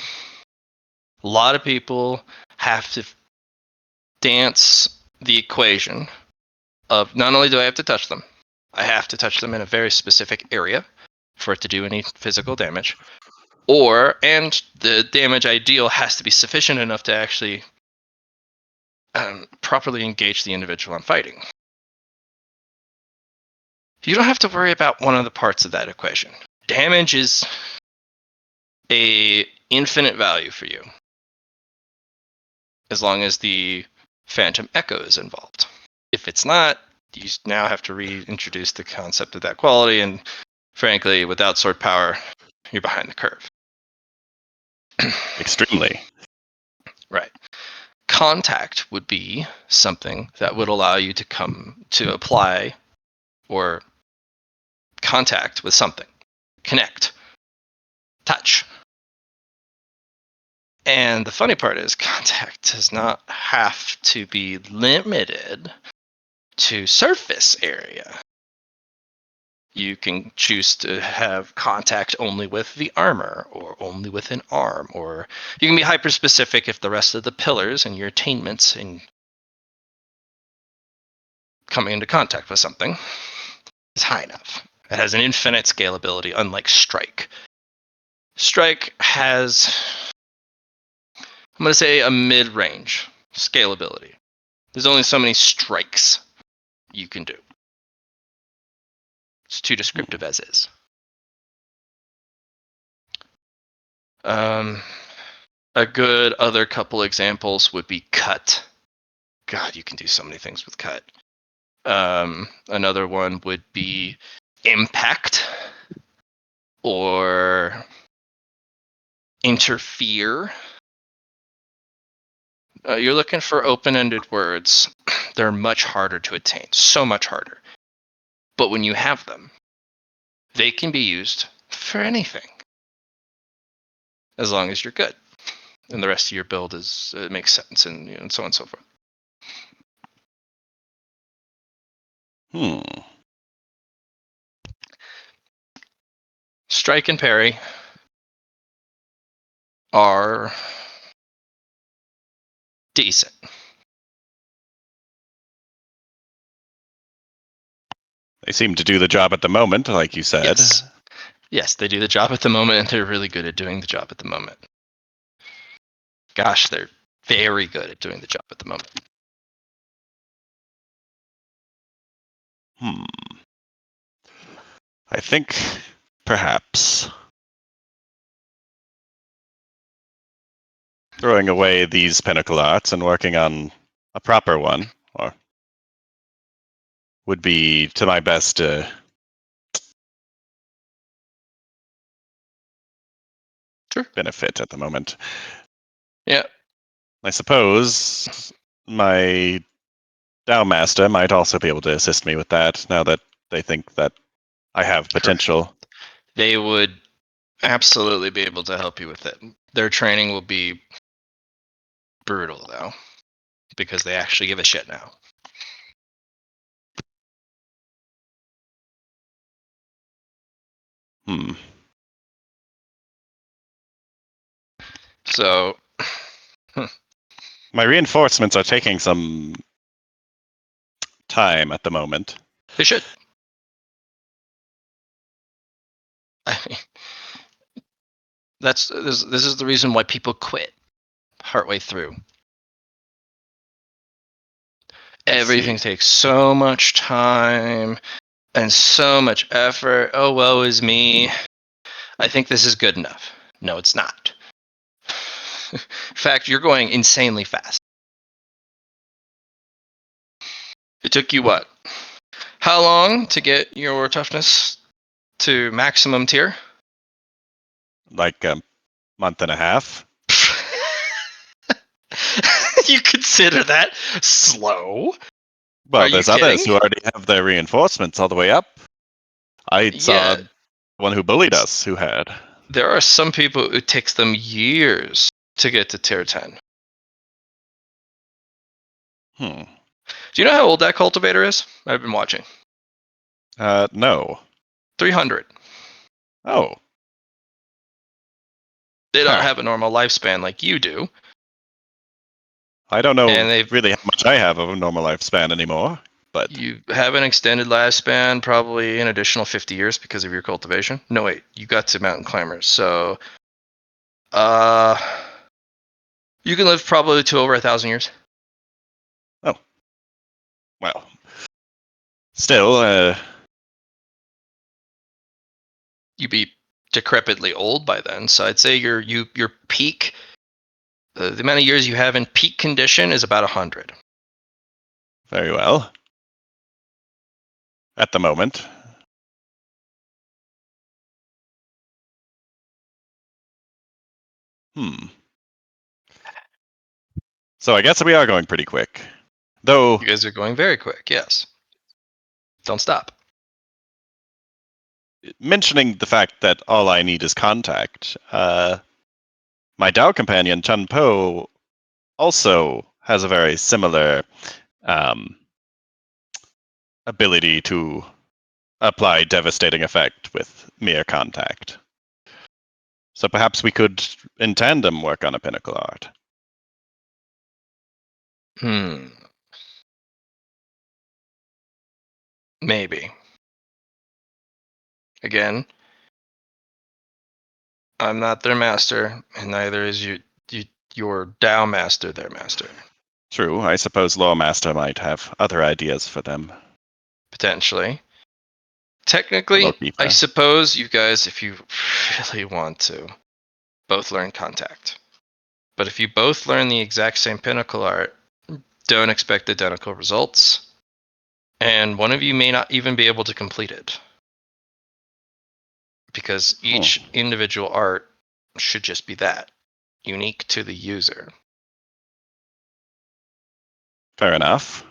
A lot of people have to dance the equation of not only do I have to touch them, I have to touch them in a very specific area for it to do any physical damage, and the damage I deal has to be sufficient enough to actually properly engage the individual I'm fighting. You don't have to worry about one of the parts of that equation. Damage is a infinite value for you, as long as the Phantom Echo is involved. If it's not, you now have to reintroduce the concept of that quality, and frankly, without sword power, you're behind the curve. Extremely. Right. Contact would be something that would allow you to come to apply or contact with something. Connect. Touch. And the funny part is contact does not have to be limited to surface area. You can choose to have contact only with the armor or only with an arm, or you can be hyper specific if the rest of the pillars and your attainments in coming into contact with something is high enough. It has an infinite scalability, unlike Strike. Strike has, I'm going to say, a mid-range scalability. There's only so many strikes you can do. It's too descriptive as is. A good other couple examples would be Cut. God, you can do so many things with Cut. Another one would be Impact or Interfere. You're looking for open-ended words. They're much harder to attain, so much harder. But when you have them, they can be used for anything, as long as you're good, and the rest of your build makes sense, and so on and so forth. Strike and parry are decent. They seem to do the job at the moment, like you said. Yes, they do the job at the moment, and they're really good at doing the job at the moment. Gosh, they're very good at doing the job at the moment. I think perhaps throwing away these Pinnacle Arts and working on a proper one would be to my best benefit at the moment. Yeah. I suppose my Dao Master might also be able to assist me with that, now that they think that I have potential. Correct. They would absolutely be able to help you with it. Their training will be brutal, though, because they actually give a shit now. So, my reinforcements are taking some time at the moment. They should. I mean, this is the reason why people quit partway through. Everything takes so much time and so much effort. Oh, woe is me. I think this is good enough. No, it's not. In fact, you're going insanely fast. It took you what? How long to get your toughness to maximum tier? Like a month and a half. You consider that slow? Well, there's others who already have their reinforcements all the way up. I saw one who bullied us who had. There are some people it takes them years to get to tier 10. Do you know how old that cultivator is? I've been watching. No. 300. Oh. They don't Huh. have a normal lifespan like you do. I don't know And they've- really how much I have of a normal lifespan anymore, but You have an extended lifespan, probably an additional 50 years because of your cultivation. No, wait, you got to mountain climbers, so you can live probably to over 1,000 years. well, still, You'd be decrepitly old by then, so I'd say your peak, the amount of years you have in peak condition is about 100. very well. At the moment. So I guess we are going pretty quick. Though, You guys are going very quick, yes. Don't stop. mentioning the fact that all I need is contact, my Dao companion, Chun Po, also has a very similar ability to apply devastating effect with mere contact. So perhaps we could, in tandem, work on a Pinnacle Art. Maybe. Again, I'm not their master, and neither is your Dao master their master. True, I suppose Loremaster might have other ideas for them. Potentially. Technically, Lorekeeper. I suppose you guys, if you really want to, both learn contact. But if you both learn the exact same Pinnacle Art, don't expect identical results. And one of you may not even be able to complete it. Because each individual art should just be that, unique to the user. Fair enough.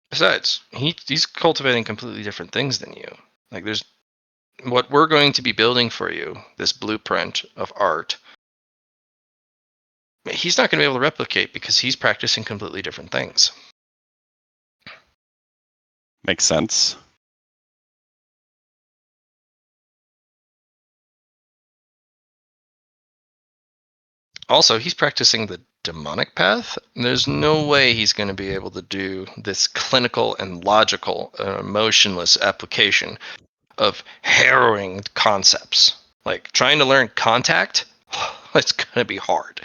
Besides, he's cultivating completely different things than you. Like, there's what we're going to be building for you, this blueprint of art. He's not going to be able to replicate because he's practicing completely different things. Makes sense. Also, he's practicing the demonic path. There's no way he's going to be able to do this clinical and logical, emotionless application of harrowing concepts. Like trying to learn contact, it's going to be hard.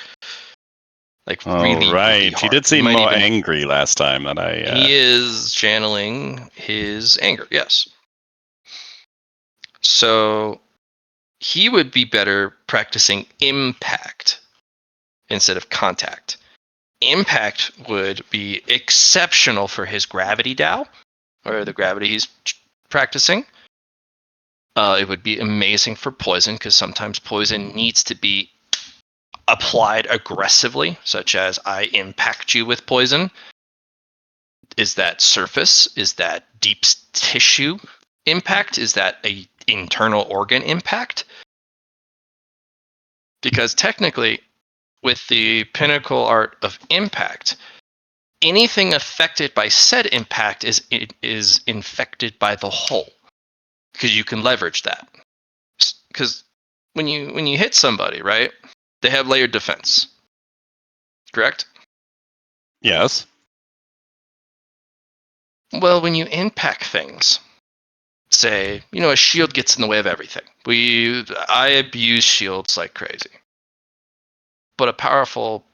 Like really, All right. really He hard. did seem might more even- angry last time than I. He is channeling his anger, yes. So he would be better practicing impact instead of contact. Impact would be exceptional for his gravity Dao, or the gravity he's practicing. It would be amazing for poison, because sometimes poison needs to be applied aggressively, such as I impact you with poison. Is that surface? Is that deep tissue impact? Is that a internal organ impact? Because technically, with the Pinnacle Art of Impact, anything affected by said impact is infected by the whole, because you can leverage that. Because when you hit somebody, right, they have layered defense, correct? Yes. Well, when you impact things, say, a shield gets in the way of everything. I abuse shields like crazy. But a powerful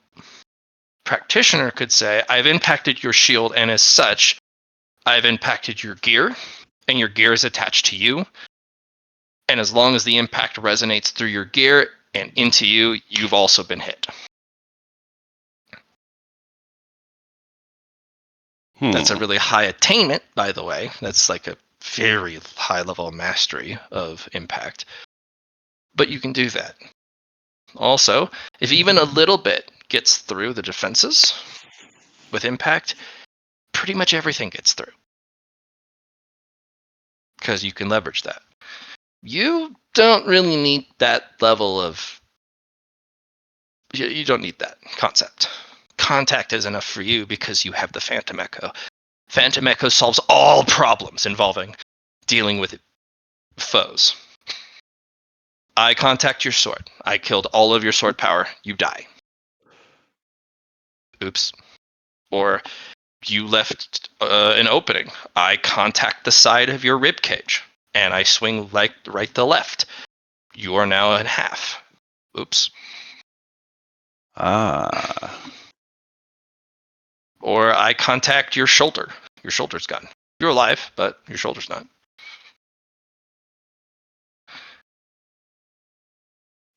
practitioner could say, I've impacted your shield, and as such, I've impacted your gear, and your gear is attached to you. And as long as the impact resonates through your gear and into you, you've also been hit. That's a really high attainment, by the way. That's like a very high level of mastery of impact. But you can do that. Also, if even a little bit gets through the defenses with impact, pretty much everything gets through. Because you can leverage that. You don't really need that level of... You don't need that concept. Contact is enough for you because you have the Phantom Echo. Phantom Echo solves all problems involving dealing with foes. I contact your sword. I killed all of your sword power. You die. Oops. Or you left an opening. I contact the side of your rib cage, and I swing like right to left. You are now in half. Oops. Ah. Or I contact your shoulder. Your shoulder's gone. You're alive, but your shoulder's not.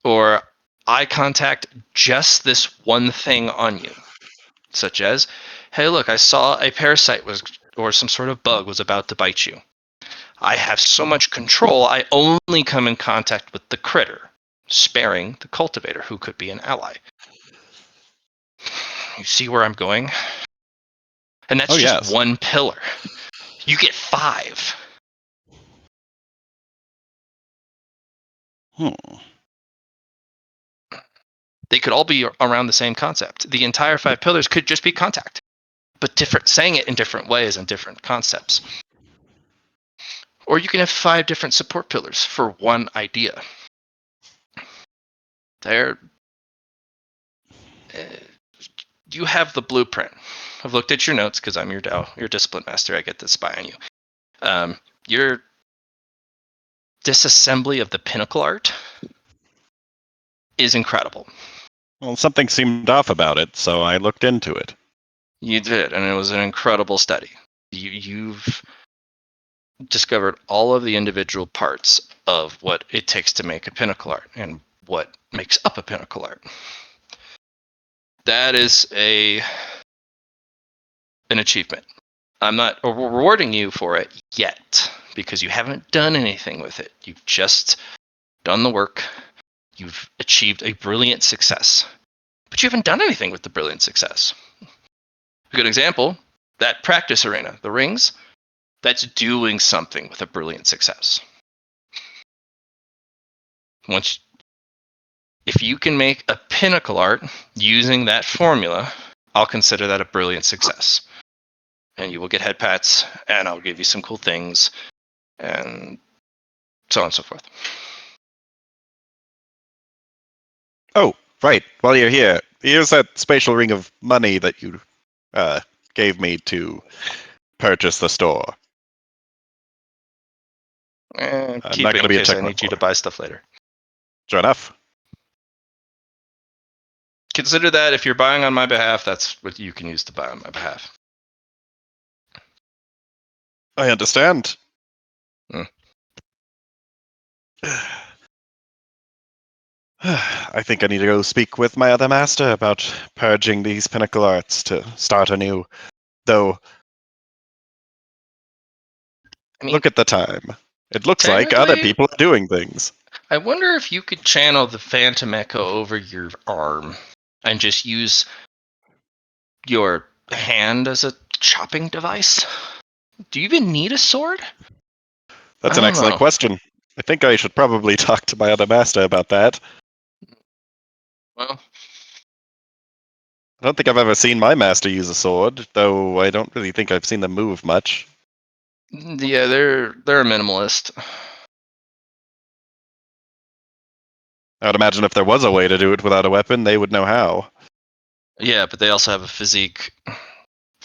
Or I contact just this one thing on you, such as, hey, look, I saw a parasite or some sort of bug was about to bite you. I have so much control, I only come in contact with the critter, sparing the cultivator, who could be an ally. You see where I'm going? And that's just yes. one pillar. You get 5. Hmm. They could all be around the same concept. The entire 5 pillars could just be contact, but different, saying it in different ways and different concepts. Or you can have 5 different support pillars for one idea. You have the blueprint. I've looked at your notes because I'm your discipline master. I get to spy on you. Your disassembly of the Pinnacle Art is incredible. Well, something seemed off about it, so I looked into it. You did, and it was an incredible study. You've discovered all of the individual parts of what it takes to make a Pinnacle Art and what makes up a Pinnacle Art. That is an achievement. I'm not rewarding you for it yet because you haven't done anything with it. You've just done the work. You've achieved a brilliant success, but you haven't done anything with the brilliant success. A good example, that practice arena, the rings, that's doing something with a brilliant success. If you can make a Pinnacle Art using that formula, I'll consider that a brilliant success. And you will get head pats, and I'll give you some cool things, and so on and so forth. Oh, right. While you're here, here's that spatial ring of money that you gave me to purchase the store. I'm Keep not it going to in be a case I check need you to buy stuff later. Sure enough. Consider that if you're buying on my behalf, that's what you can use to buy on my behalf. I understand. Hmm. I think I need to go speak with my other master about purging these Pinnacle Arts to start anew. Though, I mean, look at the time. It looks like other technically, people are doing things. I wonder if you could channel the Phantom Echo over your arm and just use your hand as a chopping device. Do you even need a sword? That's I an don't excellent know. question. I think I should probably talk to my other master about that. Well, I don't think I've ever seen my master use a sword, though I don't really think I've seen them move much. yeah, they're a minimalist. I would imagine if there was a way to do it without a weapon, they would know how. Yeah, but they also have a physique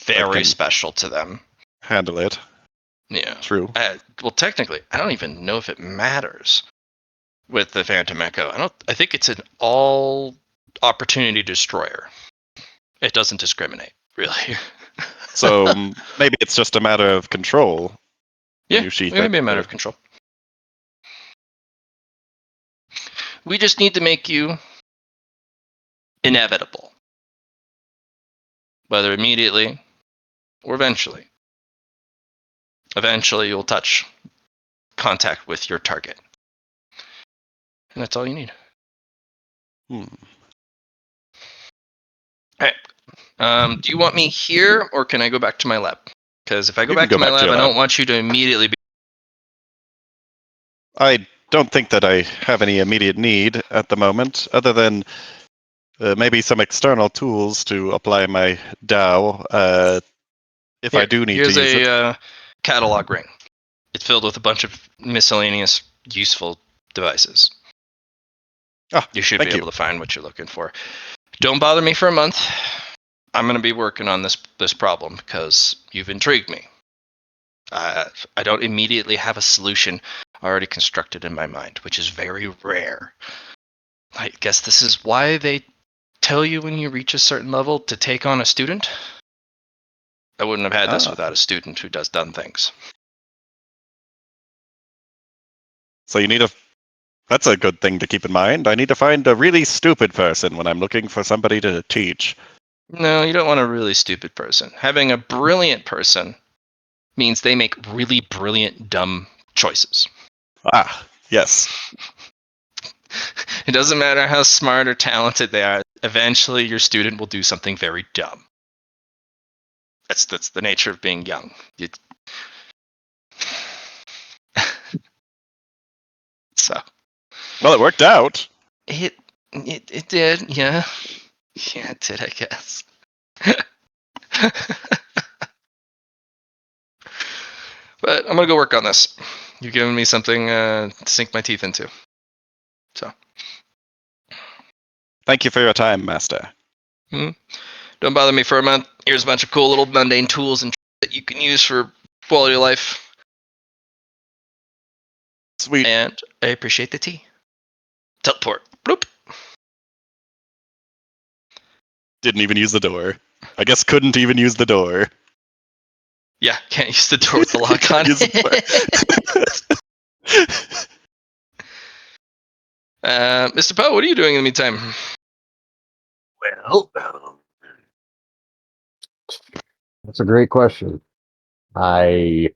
very can- special to them. Handle it. Yeah. True. Well, technically, I don't even know if it matters with the Phantom Echo. I think it's an all opportunity destroyer. It doesn't discriminate, really. So maybe it's just a matter of control. Yeah, You sheath it may it, be a matter or- of control. We just need to make you inevitable, whether immediately or eventually. Eventually, you'll touch contact with your target, and that's all you need. Hmm. All right. Do you want me here, or can I go back to my lab? Because if I go You can back to go my back to lab, your I lab. don't want you to immediately be. I don't think that I have any immediate need at the moment, other than maybe some external tools to apply my Dao if I do need to Here's use it. a catalog ring. It's filled with a bunch of miscellaneous useful devices. Ah, You should thank be you. able to find what you're looking for. Don't bother me for a month. I'm going to be working on this problem because you've intrigued me. I don't immediately have a solution already constructed in my mind, which is very rare. I guess this is why they tell you when you reach a certain level to take on a student. I wouldn't have had this Ah. without a student who does done things. So you need a. That's a good thing to keep in mind. I need to find a really stupid person when I'm looking for somebody to teach. No, you don't want a really stupid person. Having a brilliant person means they make really brilliant, dumb choices. Ah, yes. It doesn't matter how smart or talented they are. Eventually, your student will do something very dumb. That's the nature of being young. So Well, it worked out. it did, yeah. Yeah, it did, I guess. But I'm gonna go work on this. You've given me something to sink my teeth into. So Thank you for your time, Master. don't bother me for a month. Here's a bunch of cool little mundane tools and that you can use for quality of life. Sweet. And I appreciate the tea. Teleport. Bloop. Didn't even use the door. I guess couldn't even use the door. Yeah, can't use the door with the lock on Can't use it. Mr. Poe, what are you doing in the meantime? Well, that's a great question. I,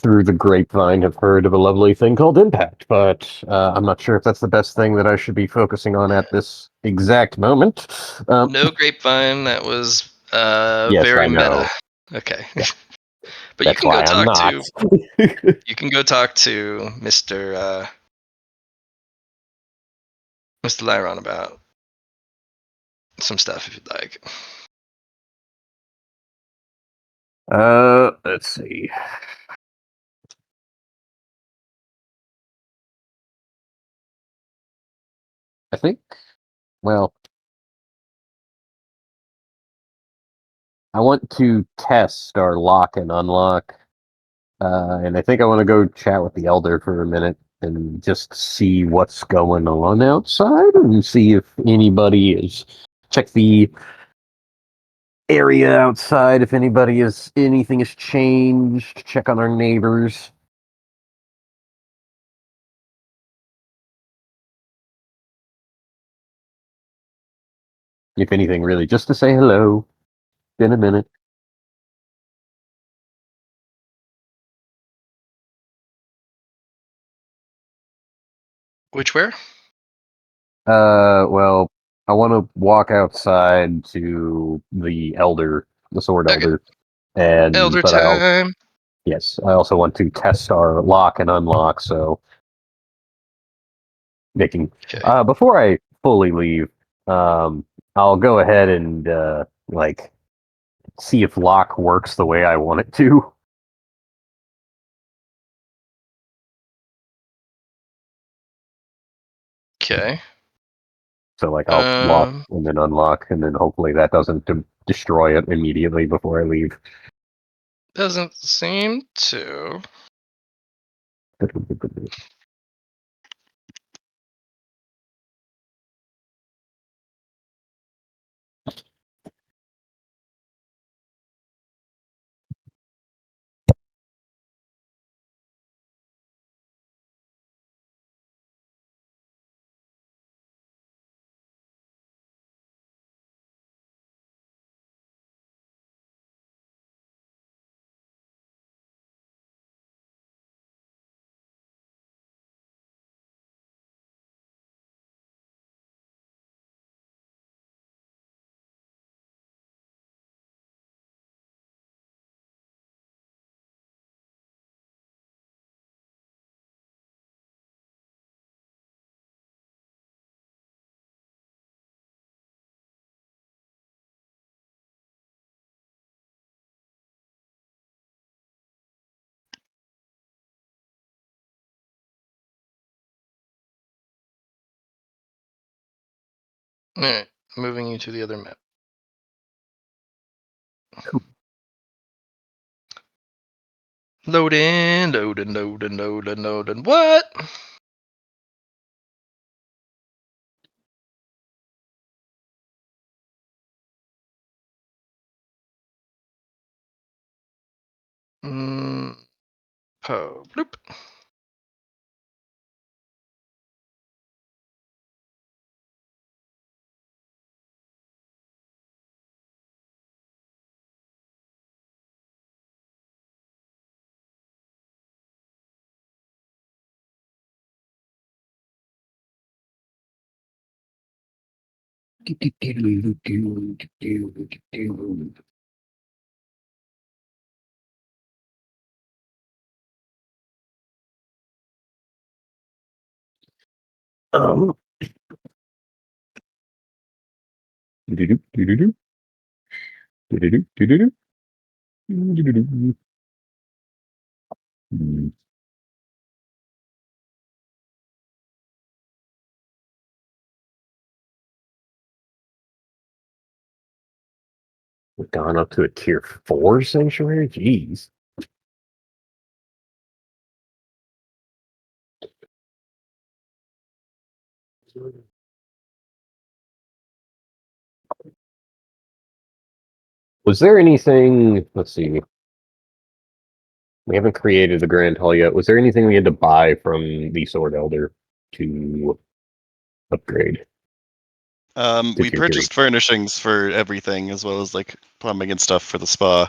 through the grapevine, have heard of a lovely thing called impact, but I'm not sure if that's the best thing that I should be focusing on at this exact moment. No grapevine. That was Yes, very I know. meta. Okay. Yeah. But you That's can go why I'm talk not. to Mr. Mr. Liron about some stuff if you'd like. Let's see. I think, well, I want to test our lock and unlock, and I think I want to go chat with the elder for a minute and just see what's going on outside and see if anybody is check the area outside, if anything has changed, check on our neighbors. If anything, really, just to say hello. Been a minute. Which where? Well, I want to walk outside to the elder, the sword Okay. elder, and Elder but time. yes, I also want to test our lock and unlock. So making Okay. before I fully leave, I'll go ahead and like see if lock works the way I want it to. Okay. So like I'll lock Um, and then unlock, and then hopefully that doesn't destroy it immediately before I leave. doesn't seem to. Alright, moving you to the other map. Loading. What? Bloop. Um. Do-do-do, do-do-do. Do-do-do, do-do-do. Do-do-do. Hmm. We've gone up to a tier 4 sanctuary? Jeez. Was there anything, let's see, we haven't created the Grand Hall yet. Was there anything we had to buy from the Sword Elder to upgrade to We tier 3? purchased furnishings for everything, as well as like plumbing and stuff for the spa.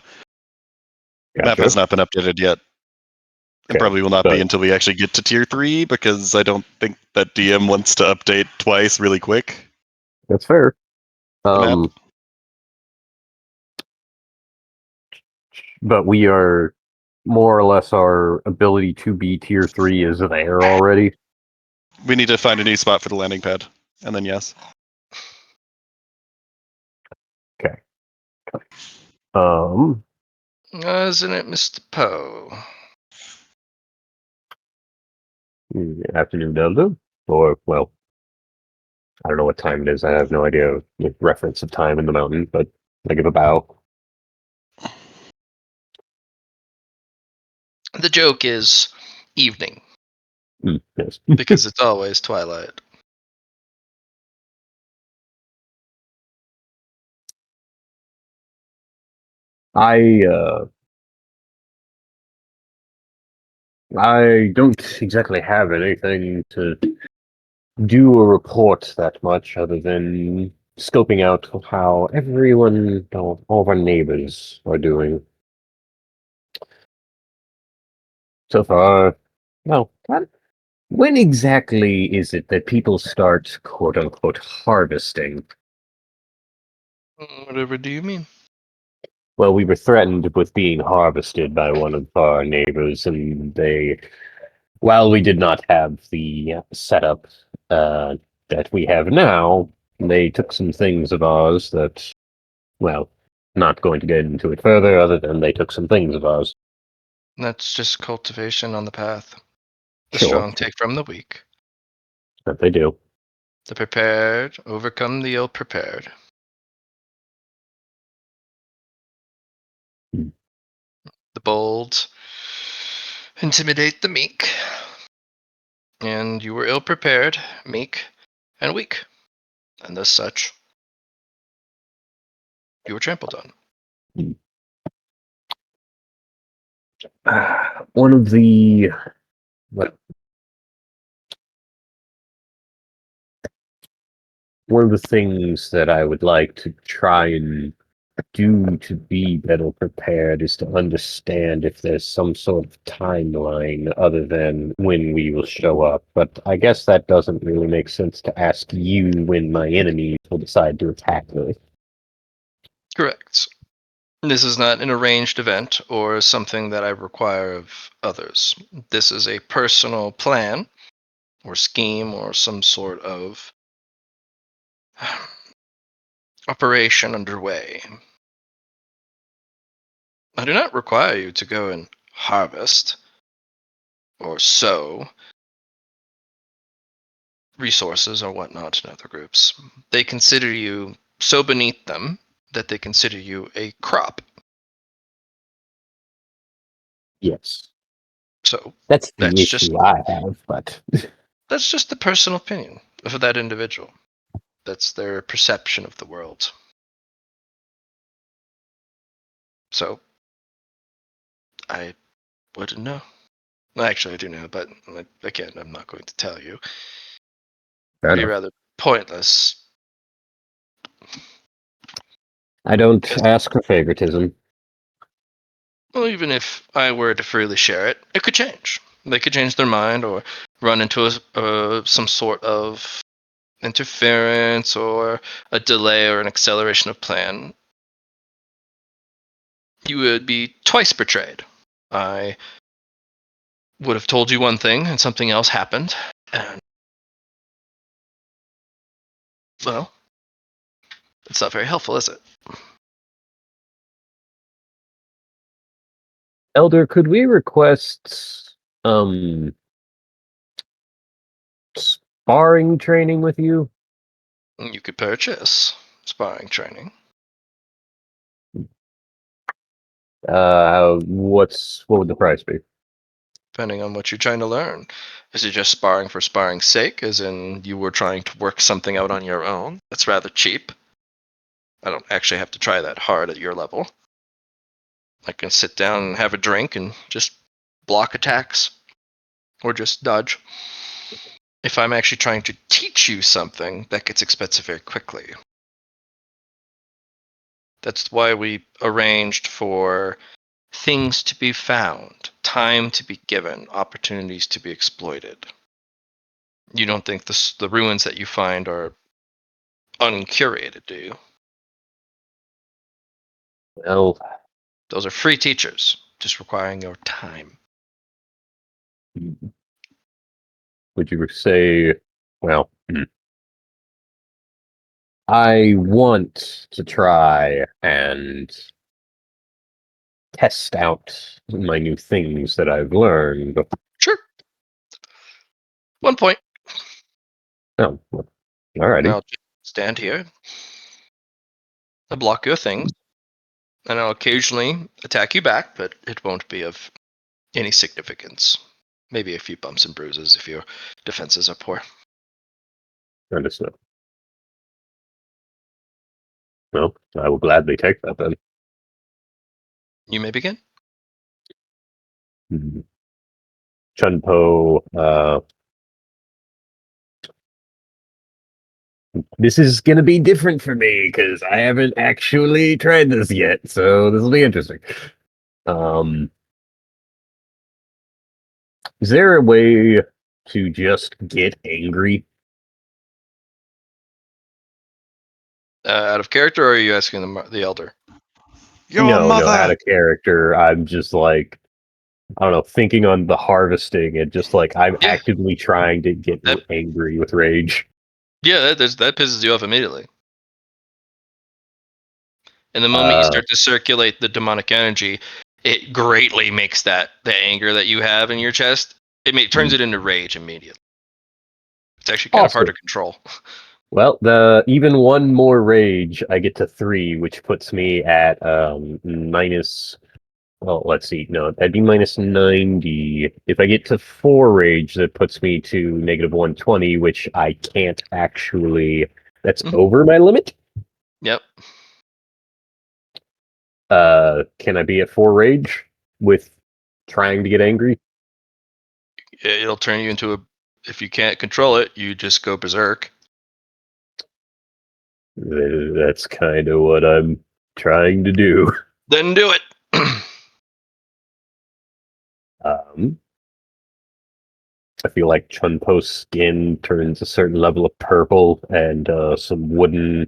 Map Gotcha. has not been updated yet, and Okay, probably will not but be until we actually get to tier 3, because I don't think that DM wants to update twice really quick. that's fair. The map. But we are more or less, our ability to be tier 3 is there already. We need to find a new spot for the landing pad, and then yes. Okay. Um, Isn't it, Mr. Poe? afternoon Delta, or well, I don't know what time it is. I have no idea the reference of time in the mountain, but I give a bow. The joke is evening, Yes. because it's always twilight. I I don't exactly have anything to do a report that much, other than scoping out how everyone, all of our neighbors are doing. So far, well, when exactly is it that people start, quote unquote, harvesting? Whatever do you mean? Well, we were threatened with being harvested by one of our neighbors, and they, while we did not have the setup that we have now, they took some things of ours that, well, not going to get into it further, other than they took some things of ours. That's just cultivation on the path. The Sure, strong take from the weak. that they do. The prepared overcome the ill prepared. Hmm. The bold intimidate the meek. And you were ill prepared, meek, and weak. And as such, you were trampled on. One of the, well, one of the things that I would like to try and do to be better prepared is to understand if there's some sort of timeline other than when we will show up. But I guess that doesn't really make sense to ask you when my enemies will decide to attack me. Correct. This is not an arranged event or something that I require of others. This is a personal plan or scheme or some sort of operation underway. I do not require you to go and harvest or sow. resources or whatnot in other groups. They consider you so beneath them that they consider you a crop. Yes. So That's the that's just issue I have, but that's just the personal opinion of that individual. That's their perception of the world. So I wouldn't know. Well, actually, I do know, but again, I'm not going to tell you. fair It'd be enough. rather pointless. I don't Because, ask for favoritism. well, even if I were to freely share it, it could change. They could change their mind or run into some sort of interference or a delay or an acceleration of plan. You would be twice betrayed. I would have told you one thing and something else happened. And, well, it's not very helpful, is it? Elder, could we request sparring training with you? You could purchase sparring training. What would the price be? Depending on what you're trying to learn. Is it just sparring for sparring's sake, as in you were trying to work something out on your own? That's rather cheap. I don't actually have to try that hard at your level. I can sit down and have a drink and just block attacks. Or just dodge. If I'm actually trying to teach you something, that gets expensive very quickly. That's why we arranged for things to be found, time to be given, opportunities to be exploited. You don't think the ruins that you find are uncurated, do you? Well, Those are free teachers, just requiring your time. would you say, well, I want to try and test out my new things that I've learned. Sure. 1 point. Oh, well, alrighty. I'll just stand here. I'll block your things, and I'll occasionally attack you back, but it won't be of any significance. Maybe a few bumps and bruises if your defenses are poor. Understood. Well, I will gladly take that then. You may begin. Chun Po, this is going to be different for me because I haven't actually tried this yet, so this will be interesting. Is there a way to just get angry? Out of character, or are you asking the elder? Your No, mother. out of character. I'm just like, I don't know, thinking on the harvesting and just like I'm Yeah. actively trying to get angry with rage. Yeah, that pisses you off immediately. And the moment you start to circulate the demonic energy, it greatly makes the anger that you have in your chest, turns it into rage immediately. It's actually kind of hard to control. Well, even one more rage, I get to 3, which puts me at minus. Well, let's see. No, that'd be minus 90. If I get to 4 rage, that puts me to negative 120, which I can't actually. That's over my limit. Yep. Can I be at 4 rage with trying to get angry? It'll turn you into if you can't control it, you just go berserk. That's kind of what I'm trying to do. Then do it. I feel like Chun Po's skin turns a certain level of purple, and some wooden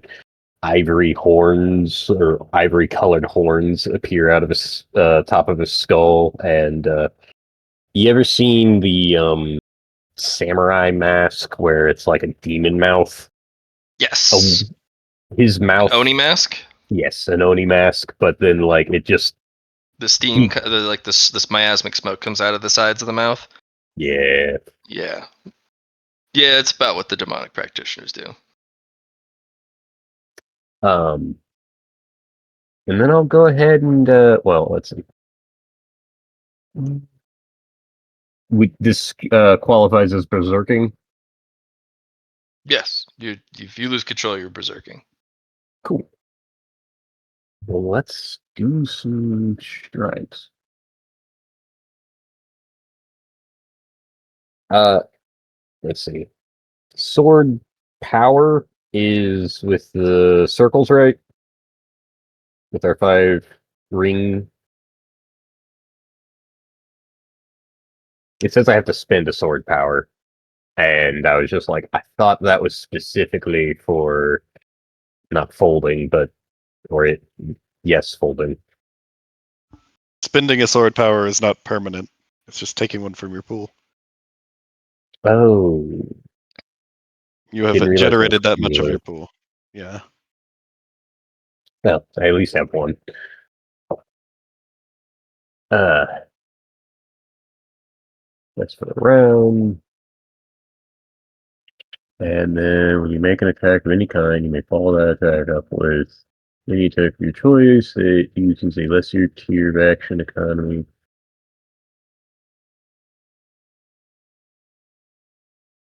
ivory horns or ivory colored horns appear out of his top of his skull. And you ever seen the samurai mask where it's like a demon mouth? Yes. His mouth. An Oni mask? Yes, an Oni mask, but then like it just the steam, like this miasmic smoke comes out of the sides of the mouth. Yeah. Yeah. Yeah, it's about what the demonic practitioners do. And then I'll go ahead and well, let's see. This qualifies as berserking. Yes, if you lose control, you're berserking. Cool. Well, let's do some stripes. Let's see. Sword power is with the circles, right? With our 5 ring. It says I have to spend a sword power. And I was just like, I thought that was specifically for not folding, but yes, folding. Spending a sword power is not permanent. It's just taking one from your pool. Oh, You have didn't realize generated that much of cumulative. your pool. Yeah. Well, I at least have one. That's for the round. And then when you make an attack of any kind, you may follow that attack up with any attack of your choice. It uses a lesser tier of action economy.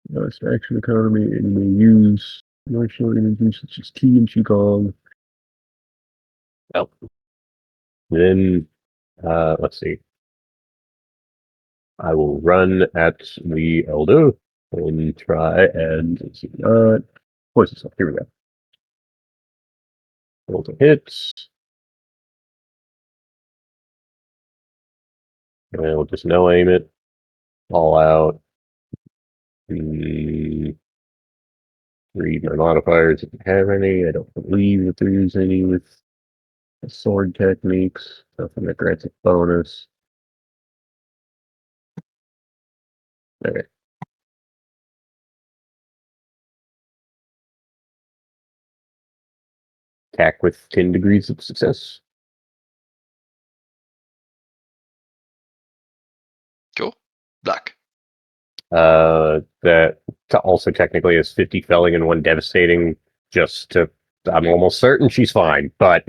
Lesser action economy, and you may use martial energy such as Ki and Qigong. Oh. Then, let's see. I will run at the Elder and try and poison stuff. Here we go. Roll to hits. And we'll just no aim it. All out. Read my modifiers if you have any. I don't believe that there's any with sword techniques. Nothing that grants a bonus. Okay. Attack with 10 degrees of success. Cool. Luck. That also technically is 50 felling and 1 devastating. I'm almost certain she's fine, but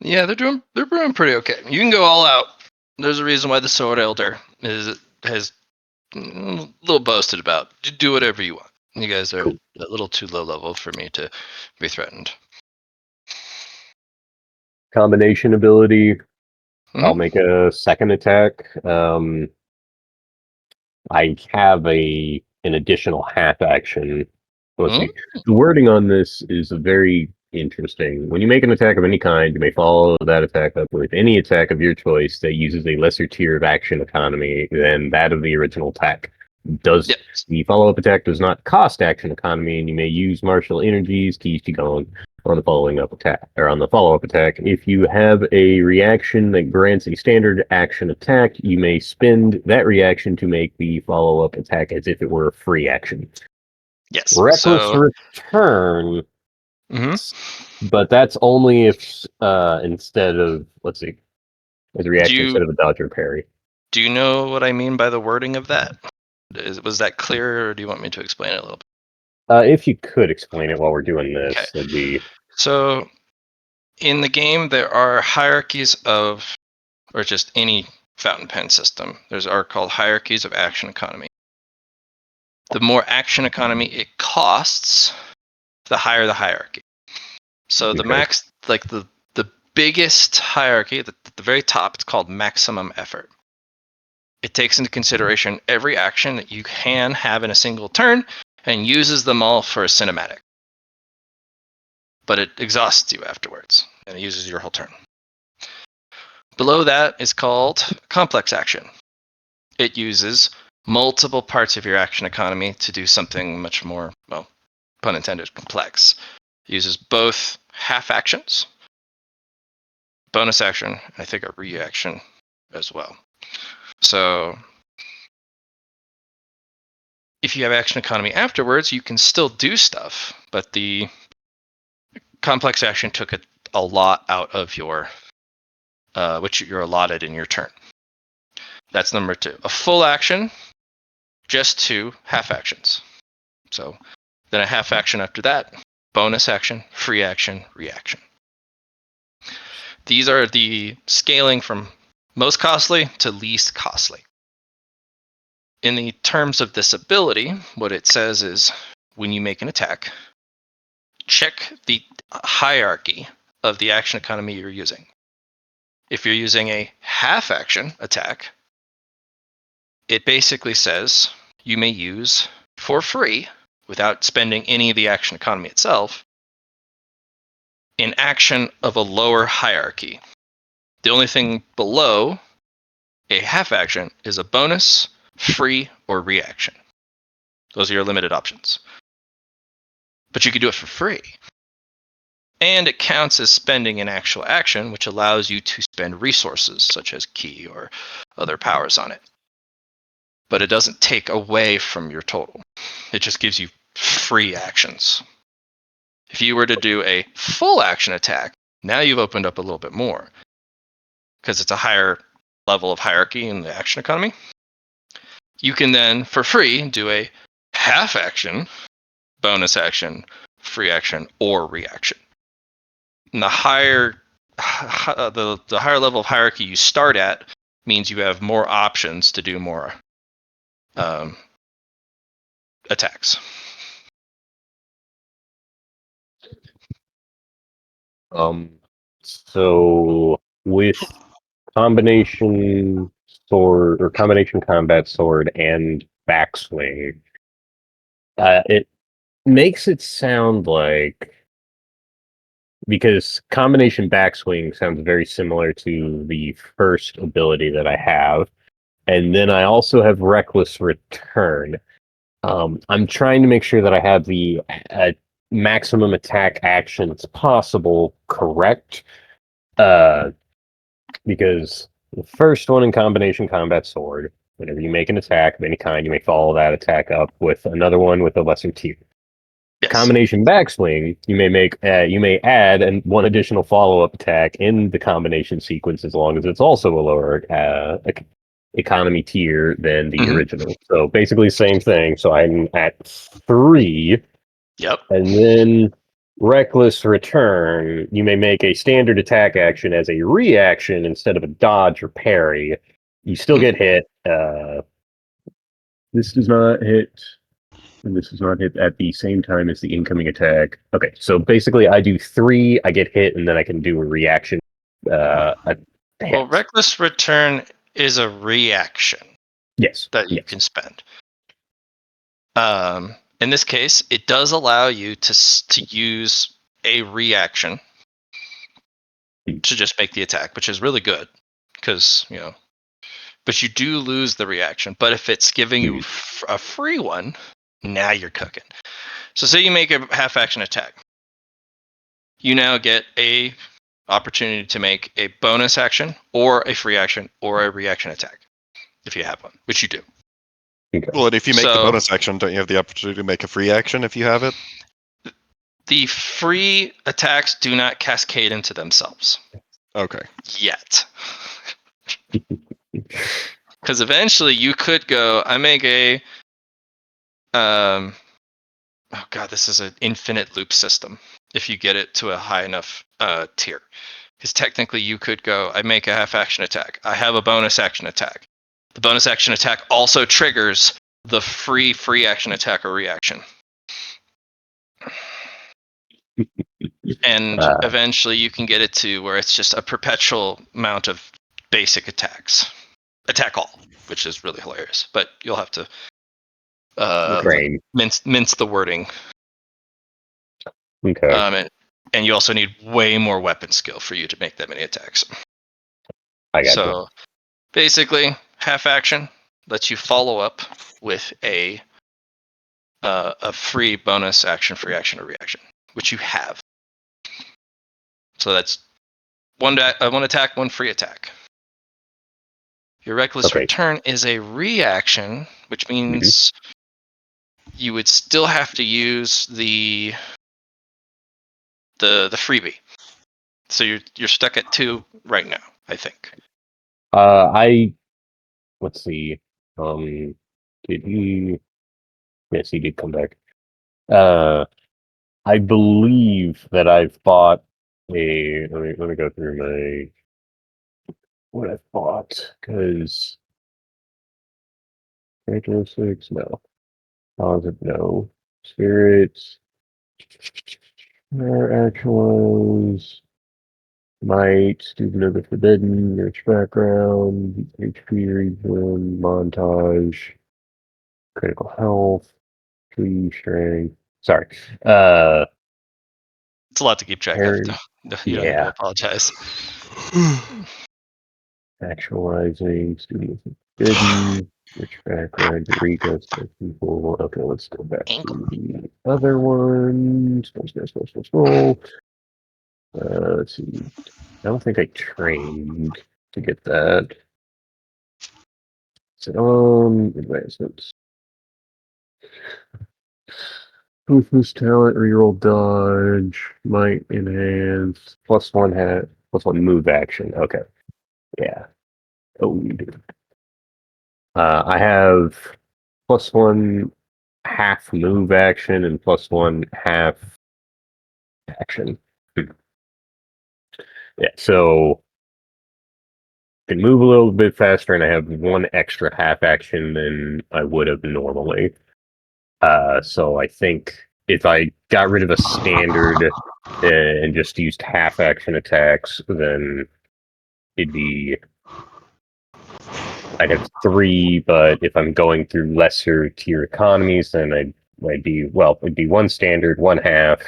Yeah, they're doing pretty okay. You can go all out. There's a reason why the Sword Elder has a little boasted about. Do whatever you want. You guys are cool. a little too low level for me to be threatened. Combination ability. I'll Mhm. make a second attack. I have an additional half action. Let's see. The wording on this is very interesting. When you make an attack of any kind, you may follow that attack up with any attack of your choice that uses a lesser tier of action economy than that of the original attack. Yep. The follow-up attack does not cost action economy, and you may use martial energies, keys to go on the follow-up attack. If you have a reaction that grants a standard action attack, you may spend that reaction to make the follow-up attack as if it were a free action. Yes. Reckless So. return, Mhm. but that's only if instead of as a reaction instead of a dodge or parry. Do you know what I mean by the wording of that? Was that clear, or do you want me to explain it a little bit? If you could explain it while we're doing this, Okay. that'd be So, in the game, there are hierarchies of, or just any fountain pen system. Are called hierarchies of action economy. The more action economy it costs, the higher the hierarchy. So the okay. max, like the biggest hierarchy, at the very top, it's called maximum effort. It takes into consideration every action that you can have in a single turn and uses them all for a cinematic. But it exhausts you afterwards, and it uses your whole turn. Below that is called complex action. It uses multiple parts of your action economy to do something much more, well, pun intended, complex. It uses both half actions, bonus action, and I think a reaction as well. So if you have action economy afterwards, you can still do stuff, but the complex action took a lot out of your which you're allotted in your turn. That's number 2. A full action, just 2 half actions. So then a half action after that, bonus action, free action, reaction. These are the scaling from most costly to least costly. In the terms of this ability, what it says is when you make an attack, check the hierarchy of the action economy you're using. If you're using a half action attack, it basically says you may use for free, without spending any of the action economy itself, an action of a lower hierarchy. The only thing below a half action is a bonus, free, or reaction. Those are your limited options. But you can do it for free. And it counts as spending an actual action, which allows you to spend resources such as ki or other powers on it. But it doesn't take away from your total. It just gives you free actions. If you were to do a full action attack, now you've opened up a little bit more because it's a higher level of hierarchy in the action economy. You can then, for free, do a half action, bonus action, free action, or reaction. And the higher the higher level of hierarchy you start at means you have more options to do more attacks. So with combination sword or combination combat sword and backswing, it makes it sound like, because combination backswing sounds very similar to the first ability that I have, and then I also have reckless return. I'm trying to make sure that I have the maximum attack actions possible correct, because the first one in combination combat sword, whenever you make an attack of any kind, you may follow that attack up with another one with a lesser tier. Yes. Combination backswing, you may add one additional follow-up attack in the combination sequence as long as it's also a lower economy tier than the original. So basically same thing. So I'm at 3. Yep. And then reckless return, you may make a standard attack action as a reaction instead of a dodge or parry. You still get hit. This does not hit. And this does not hit at the same time as the incoming attack. Okay, so basically I do 3, I get hit, and then I can do a reaction. Well, reckless return is a reaction. Yes. That you can spend. In this case, it does allow you to use a reaction to just make the attack, which is really good because, but you do lose the reaction. But if it's giving you a free one, now you're cooking. So say you make a half action attack. You now get a opportunity to make a bonus action or a free action or a reaction attack if you have one, which you do. Okay. Well, and if you make the bonus action, don't you have the opportunity to make a free action if you have it? The free attacks do not cascade into themselves. Okay. Yet. Because eventually you could go, I make a oh god, this is an infinite loop system if you get it to a high enough tier. Because technically you could go, I make a half action attack. I have a bonus action attack. The bonus action attack also triggers the free action attack or reaction. And eventually you can get it to where it's just a perpetual amount of basic attacks. Attack all, which is really hilarious. But you'll have to mince the wording. Okay. And you also need way more weapon skill for you to make that many attacks. I got so basically, half action lets you follow up with a free bonus action, free action, or reaction, which you have. So that's one attack, one free attack. Your reckless return is a reaction, which means you would still have to use the freebie. So you're stuck at 2 right now, I think. Let's see. Did he? Yes, he did come back. I believe that I've bought a. Let me go through my what I've bought because characteristics, no. Positive, no. Spirits, actuals, might, student of the forbidden, rich background, HP region, montage, critical health, tree strength. Sorry. It's a lot to keep track of. Harry, You don't need to yeah. apologize. Actualizing, student of the forbidden, rich background, Eureka, so people. Okay, let's go back to the other one. Scroll. Let's see. I don't think I trained to get that. Is it on advancements? Ruthless talent, reroll dodge, might enhance, +1 move action. Okay. Yeah. Oh, you do. I have +1 half move action and +1 half action. Yeah, so I can move a little bit faster and I have 1 extra half action than I would have normally. So I think if I got rid of a standard and just used half action attacks, then I'd have 3, but if I'm going through lesser tier economies, then it'd be 1 standard, 1 half,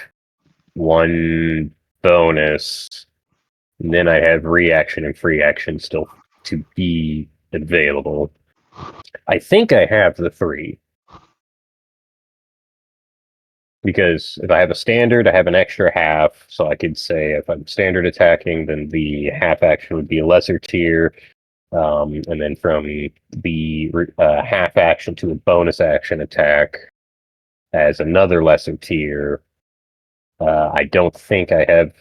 1 bonus, and then I have reaction and free action still to be available. I think I have the 3. Because if I have a standard, I have an extra half, so I could say if I'm standard attacking, then the half action would be a lesser tier, and then from the half action to a bonus action attack as another lesser tier. I don't think I have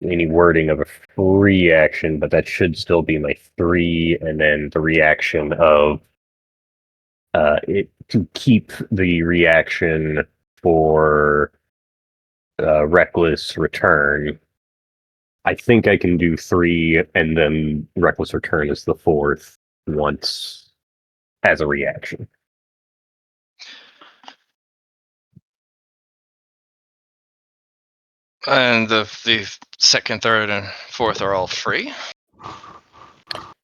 any wording of a free action, but that should still be my 3, and then the reaction of it to keep the reaction for reckless return. I think I can do 3, and then reckless return is the 4th once as a reaction. And the second, third, and fourth are all free.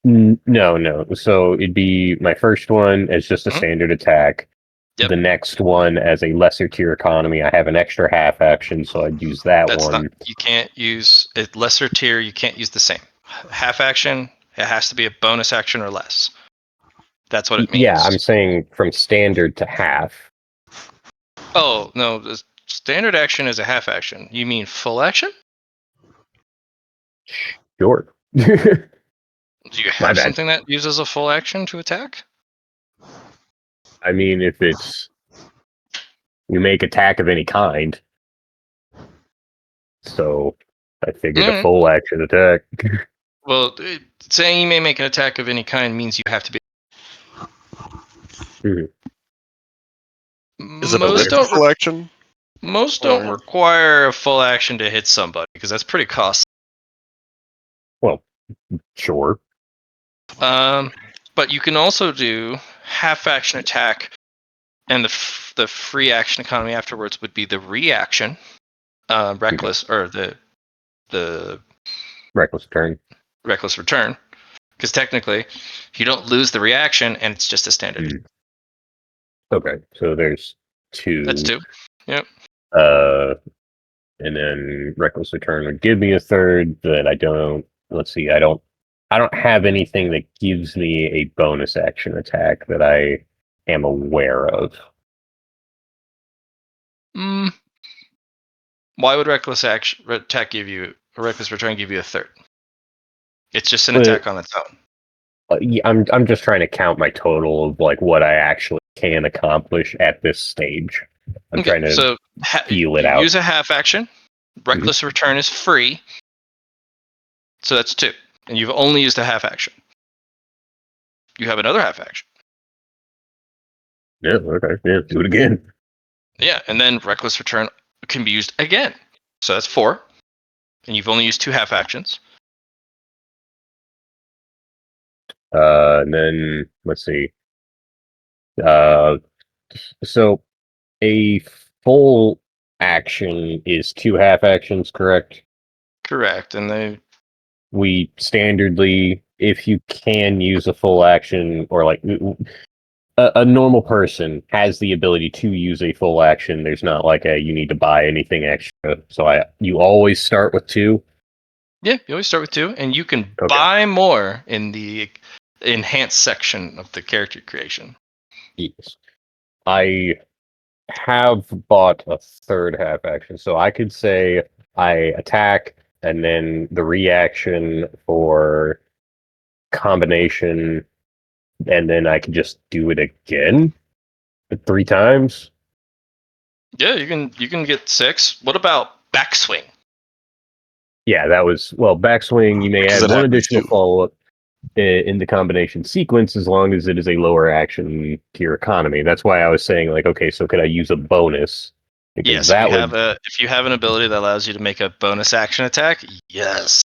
No. So it'd be my first one as just a standard attack. Yep. The next one as a lesser tier economy. I have an extra half action, so I'd use that one. You can't use a lesser tier. You can't use the same half action. It has to be a bonus action or less. That's what it means. Yeah, I'm saying from standard to half. Oh no, the standard action is a half action. You mean full action? Sure. Do you have something that uses a full action to attack? I mean, if it's you make attack of any kind, so I figured a full action attack. Well, saying you may make an attack of any kind means you have to be. Is it a full action? Most don't require a full action to hit somebody because that's pretty costly. Well, sure. But you can also do half action attack, and the free action economy afterwards would be the reaction, reckless or the reckless return. Reckless return, because technically, you don't lose the reaction, and it's just a standard. Okay, so there's 2. That's 2. Yep. And then reckless return would give me a 3rd, but I don't. Let's see. I don't have anything that gives me a bonus action attack that I am aware of. Why would reckless attack give you a reckless return? Give you a 3rd? It's just an attack on its own. Yeah, I'm just trying to count my total of like what I actually can accomplish at this stage. I'm trying to feel it out. Use a half action. Reckless return is free. So that's 2. And you've only used a half action. You have another half action. Yeah, okay. Yeah, do it again. Yeah, and then Reckless Return can be used again. So that's 4. And you've only used 2 half actions. And then let's see. So a full action is 2 half actions, correct? Correct. And We standardly, if you can use a full action, or like a normal person has the ability to use a full action. There's not like a you need to buy anything extra. So you always start with 2. you always start with 2, and you can Okay. buy more in the enhanced section of the character creation. Yes. I have bought a third half action, so I could say I attack, and then the reaction for combination, and then I can just do it again 3 times. Yeah, you can get 6. What about backswing? Yeah, that was backswing. You may Does add it 1 happen additional too? follow-up in the combination sequence as long as it is a lower action to your economy. That's why I was saying, like, okay, so could I use a bonus? Because Yes, that if you have an ability that allows you to make a bonus action attack, yes.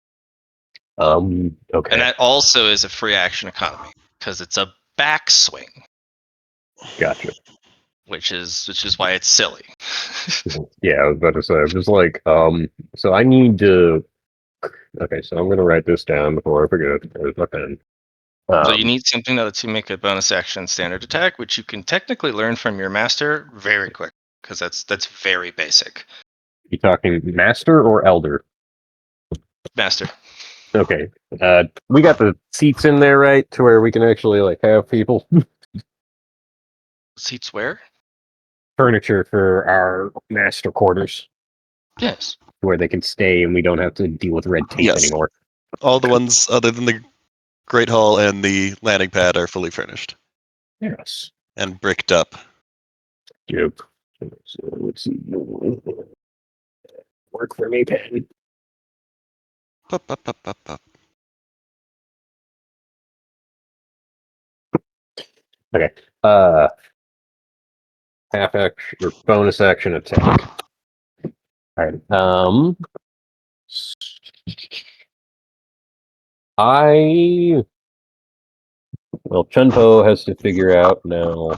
okay. And that also is a free action economy because it's a backswing, Gotcha. which is why it's silly. Yeah, I was about to say, I'm just like, so I need to. Okay, so I'm gonna write this down before I forget. There's my pen. So you need something that lets you make a bonus action standard attack, which you can technically learn from your master very quick because that's very basic. You talking master or elder? Master. Okay. We got the seats in there, right, to where we can actually like have people Seats where? furniture for our master quarters, Yes. where they can stay and we don't have to deal with red tape Yes. anymore. All the ones other than the Great Hall and the landing pad are fully furnished Yes. and bricked up. Yep. So let's see. Work for me, pen. Pop, pop, pop, pop, pop. Okay. Half action or bonus action attack. All right. Chun Po has to figure out now.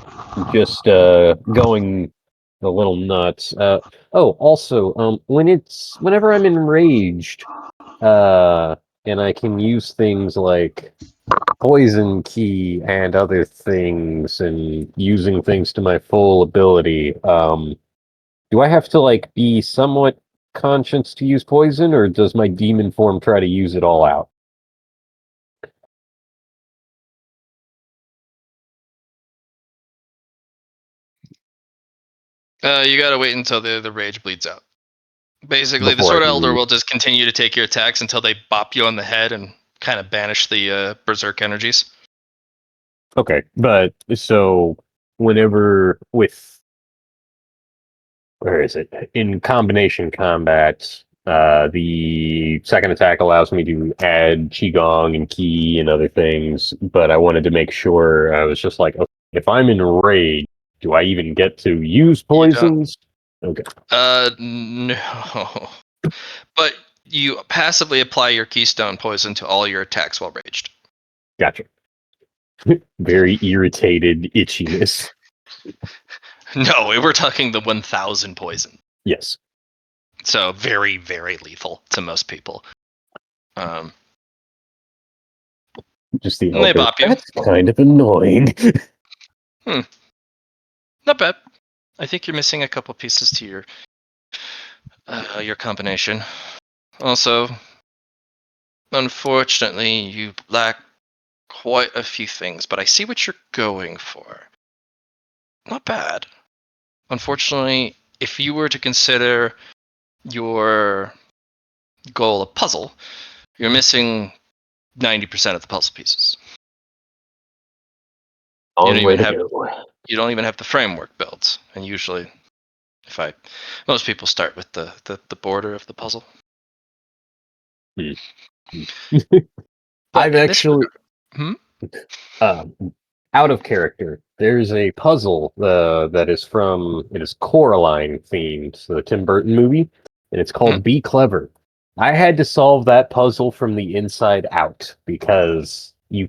Just going a little nuts. Also, whenever I'm enraged, and I can use things like poison key and other things, and using things to my full ability. Do I have to like be somewhat conscious to use poison, or does my demon form try to use it all out? You gotta wait until the rage bleeds out. Basically, the Before I Sword can Elder use. will just continue to take your attacks until they bop you on the head and kind of banish the berserk energies. Okay, but so whenever with where is it in combination combat, the second attack allows me to add qigong and ki and other things. But I wanted to make sure I was just like, okay, if I'm enraged, do I even get to use You don't. poisons? Okay, No. But you passively apply your keystone poison to all your attacks while raged. gotcha. Very irritated itchiness. No, we're talking the 1000 poison. Yes. So very, very lethal to most people. Just the And they elder. bop you. That's kind of annoying. Not bad. I think you're missing a couple pieces to your combination. Also, unfortunately, you lack quite a few things, but I see what you're going for. Not bad. Unfortunately, if you were to consider your goal a puzzle, you're missing 90% of the puzzle pieces. Long way to go. You don't even have the framework built, and usually, most people start with the border of the puzzle. I've in this actually regard- uh, out of character. There's a puzzle that is from it is Coraline themed, the Tim Burton movie, and it's called Be Clever. I had to solve that puzzle from the inside out because you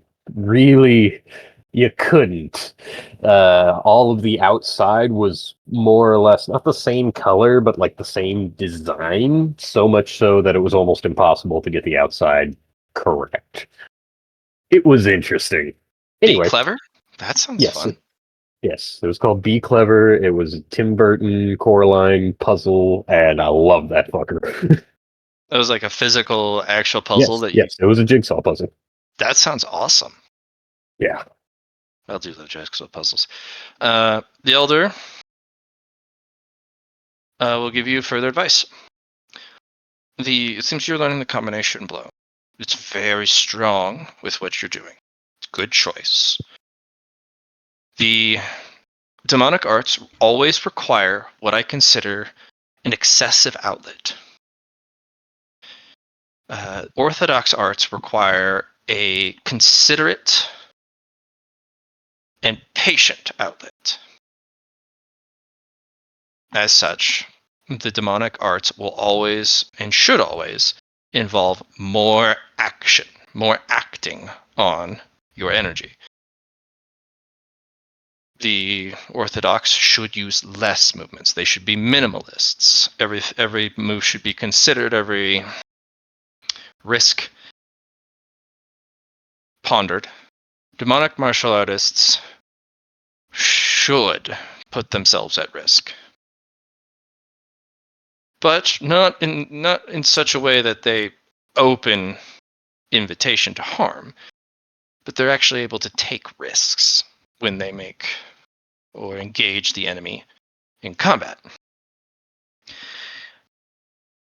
couldn't. All of the outside was more or less not the same color, but like the same design. So much so that it was almost impossible to get the outside correct. It was interesting. Be Anyway, clever. That sounds yes, fun. yes, it was called Be Clever. It was a Tim Burton Coraline puzzle, and I love that fucker. It was like a physical, actual puzzle Yes, that you. yes, it was a jigsaw puzzle. That sounds awesome. Yeah. I'll do the jigsaw puzzles. The elder will give you further advice. It seems you're learning the combination blow. It's very strong with what you're doing. It's a good choice. The demonic arts always require what I consider an excessive outlet. Orthodox arts require a considerate and patient outlet. As such, the demonic arts will always and should always involve more action, more acting on your energy. The orthodox should use less movements. They should be minimalists. Every move should be considered, every risk pondered. Demonic martial artists should put themselves at risk, but not in such a way that they open invitation to harm, but they're actually able to take risks when they make or engage the enemy in combat.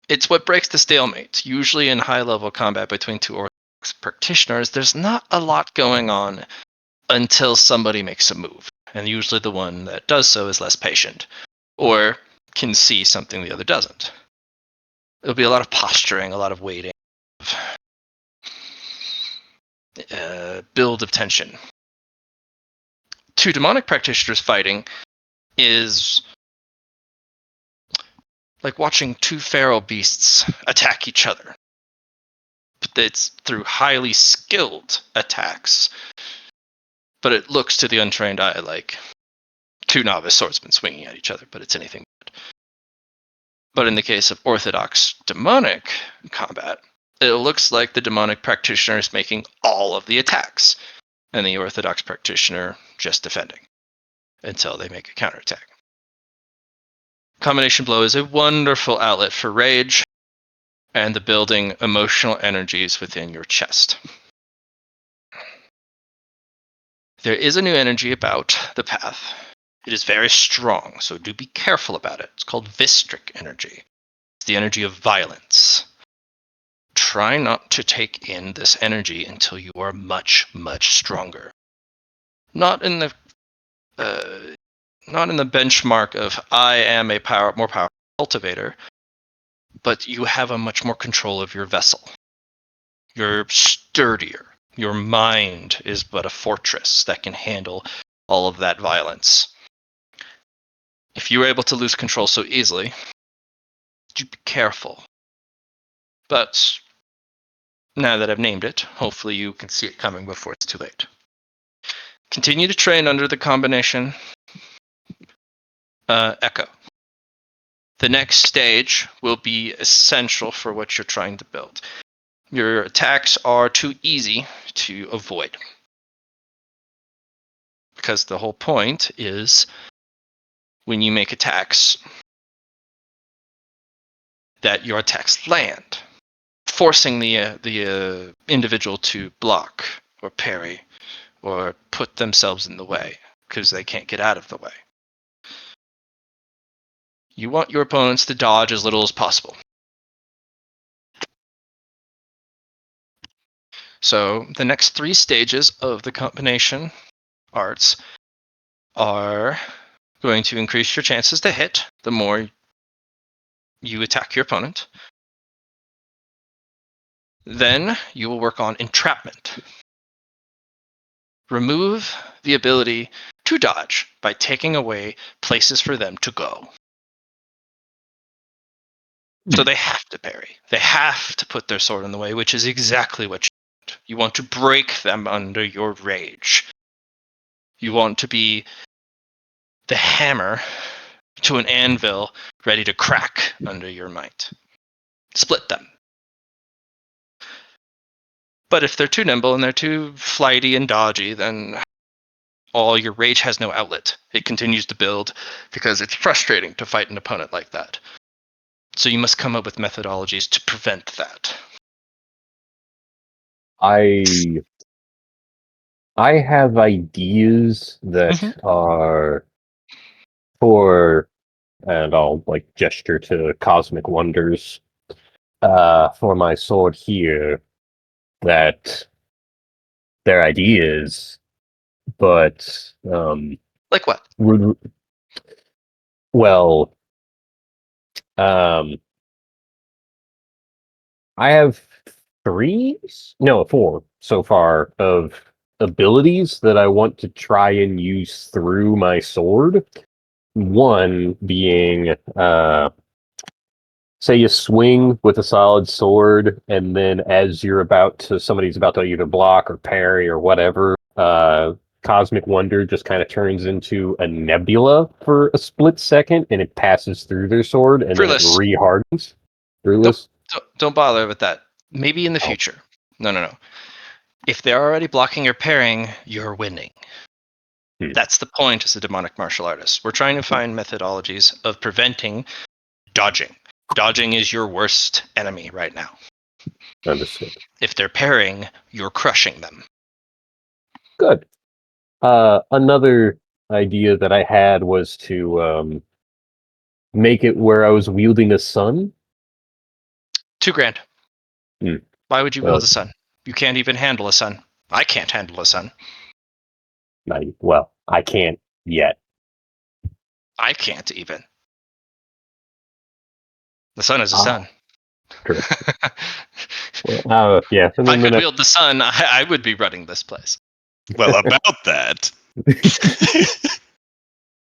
It's what breaks the stalemate. Usually in high-level combat between two orthodox practitioners, there's not a lot going on until somebody makes a move, and usually the one that does so is less patient or can see something the other doesn't. It'll be a lot of posturing, a lot of waiting, build of tension. Two demonic practitioners fighting is like watching two feral beasts attack each other. But it's through highly skilled attacks. But it looks to the untrained eye like two novice swordsmen swinging at each other, but it's anything but. But in the case of orthodox demonic combat, it looks like the demonic practitioner is making all of the attacks, and the orthodox practitioner just defending until they make a counterattack. Combination blow is a wonderful outlet for rage and the building emotional energies within your chest. There is a new energy about the path. It is very strong, so do be careful about it. It's called Vistric energy. It's the energy of violence. Try not to take in this energy until you are much, much stronger. Not in the benchmark of I am a more powerful cultivator, but you have a much more control of your vessel. You're sturdier. Your mind is but a fortress that can handle all of that violence. If you were able to lose control so easily, be careful. But now that I've named it, hopefully you can see it coming before it's too late. Continue to train under the combination Echo. The next stage will be essential for what you're trying to build. Your attacks are too easy to avoid. Because the whole point is when you make attacks, that your attacks land, forcing the individual to block or parry or put themselves in the way because they can't get out of the way. You want your opponents to dodge as little as possible. So the next 3 stages of the combination arts are going to increase your chances to hit the more you attack your opponent. Then you will work on entrapment. Remove the ability to dodge by taking away places for them to go. So they have to parry. They have to put their sword in the way, which is exactly what you want. You want to break them under your rage. You want to be the hammer to an anvil ready to crack under your might. Split them. But if they're too nimble and they're too flighty and dodgy, then all your rage has no outlet. It continues to build because it's frustrating to fight an opponent like that. So you must come up with methodologies to prevent that. I have ideas that are for, and I'll like gesture to cosmic wonders for my sword here, that they're ideas, but Like what? well, I have four so far of abilities that I want to try and use through my sword. One being, say you swing with a solid sword, and then as somebody's about to either block or parry or whatever, Cosmic Wonder just kind of turns into a nebula for a split second, and it passes through their sword, and then it Fruitless. rehardens. Fruitless? Don't bother with that. Maybe in the future. No. If they're already blocking or parrying, you're winning. That's the point as a demonic martial artist. We're trying to find methodologies of preventing dodging. Dodging is your worst enemy right now. Understood. If they're parrying, you're crushing them. Good. Another idea that I had was to make it where I was wielding a sun. $2,000. Hmm. Why would you wield a sun? You can't even handle a sun. I can't handle a sun. I can't yet. I can't even. The sun is a sun. True. Yeah. If I could wield the sun, I would be running this place. Well, about that.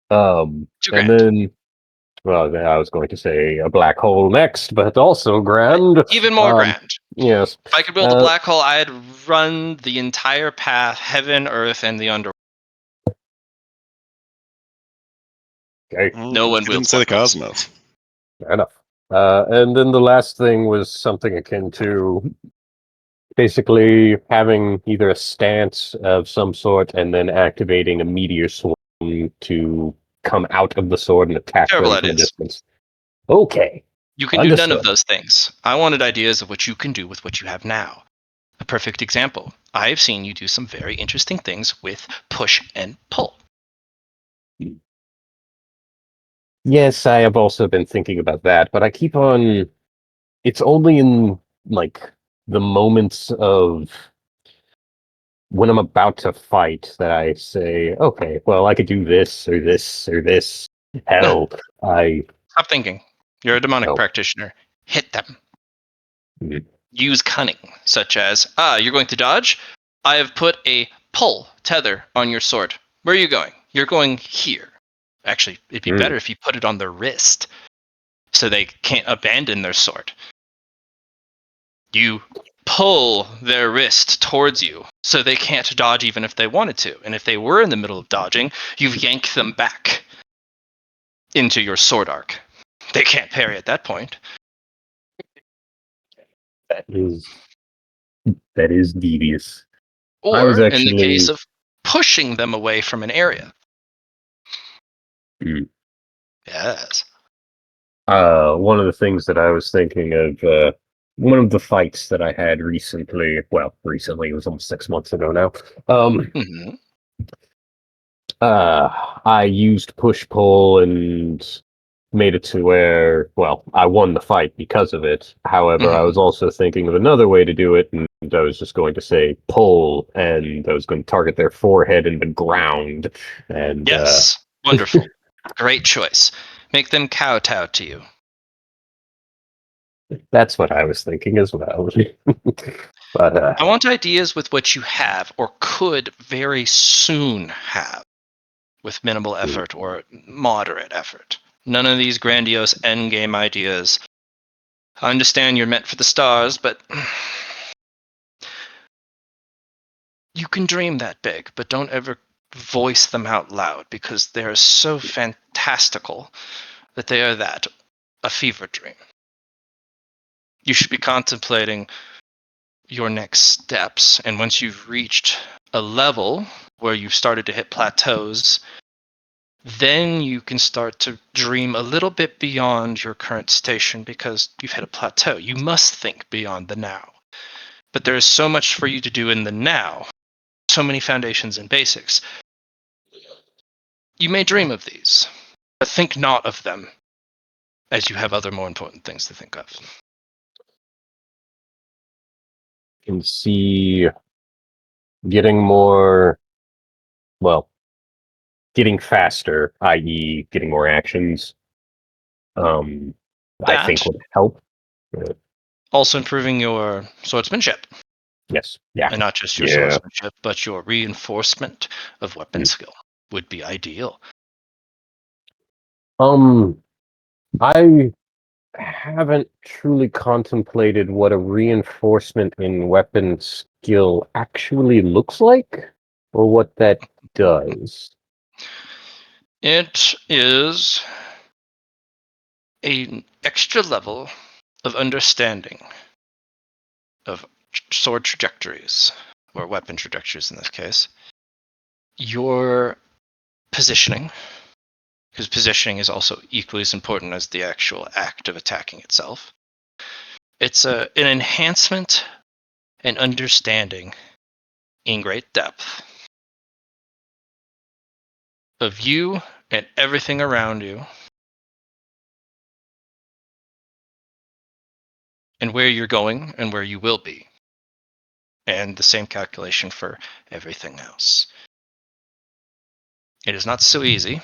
And $2,000. then, well, I was going to say a black hole next, but also grand. Even more grand. Yes. If I could build a black hole, I'd run the entire path, heaven, earth, and the underworld. Okay. No one You didn't wields say the black holes. cosmos. Fair enough. And then the last thing was something akin to basically having either a stance of some sort and then activating a meteor swarm to come out of the sword and attack Terrible them from a ideas. distance. Okay. You can do none of those things. I wanted ideas of what you can do with what you have now. A perfect example. I've seen you do some very interesting things with push and pull. Yes, I have also been thinking about that, but I keep on. It's only in like the moments of when I'm about to fight that I say, okay, well, I could do this or this or this. Hell, Stop thinking. You're a demonic No. practitioner. Hit them. Mhm. Use cunning, such as, you're going to dodge? I have put a pull tether on your sword. Where are you going? You're going here. Actually, it'd be better if you put it on their wrist so they can't abandon their sword. You pull their wrist towards you so they can't dodge even if they wanted to. And if they were in the middle of dodging, you yank them back into your sword arc. They can't parry at that point. That is devious. Or in the case of pushing them away from an area. Yes. One of the things that I was thinking of, one of the fights that I had recently, it was almost 6 months ago now. I used push pull and made it to where, I won the fight because of it. However, I was also thinking of another way to do it, and I was just going to say pull, and I was going to target their forehead and the ground. And yes, wonderful, great choice. Make them kowtow to you. That's what I was thinking as well. But I want ideas with what you have or could very soon have with minimal effort or moderate effort. None of these grandiose endgame ideas. I understand you're meant for the stars, but you can dream that big, but don't ever voice them out loud because they are so fantastical that they are that, a fever dream. You should be contemplating your next steps, and once you've reached a level where you've started to hit plateaus, then you can start to dream a little bit beyond your current station because you've hit a plateau. You must think beyond the now. But there is so much for you to do in the now, so many foundations and basics. You may dream of these, but think not of them as you have other more important things to think of. can see getting more, well, getting faster, i.e., getting more actions. I think That, would help. Uh, also improving your swordsmanship, yes, yeah, and not just your yeah. swordsmanship, but your reinforcement of weapon Mm. skill would be ideal. I haven't truly contemplated what a reinforcement in weapon skill actually looks like, or what that does. It is an extra level of understanding of sword trajectories, or weapon trajectories in this case. Your positioning, because positioning is also equally as important as the actual act of attacking itself. It's an enhancement and understanding in great depth of you and everything around you, and where you're going and where you will be. And the same calculation for everything else. It is not so easy,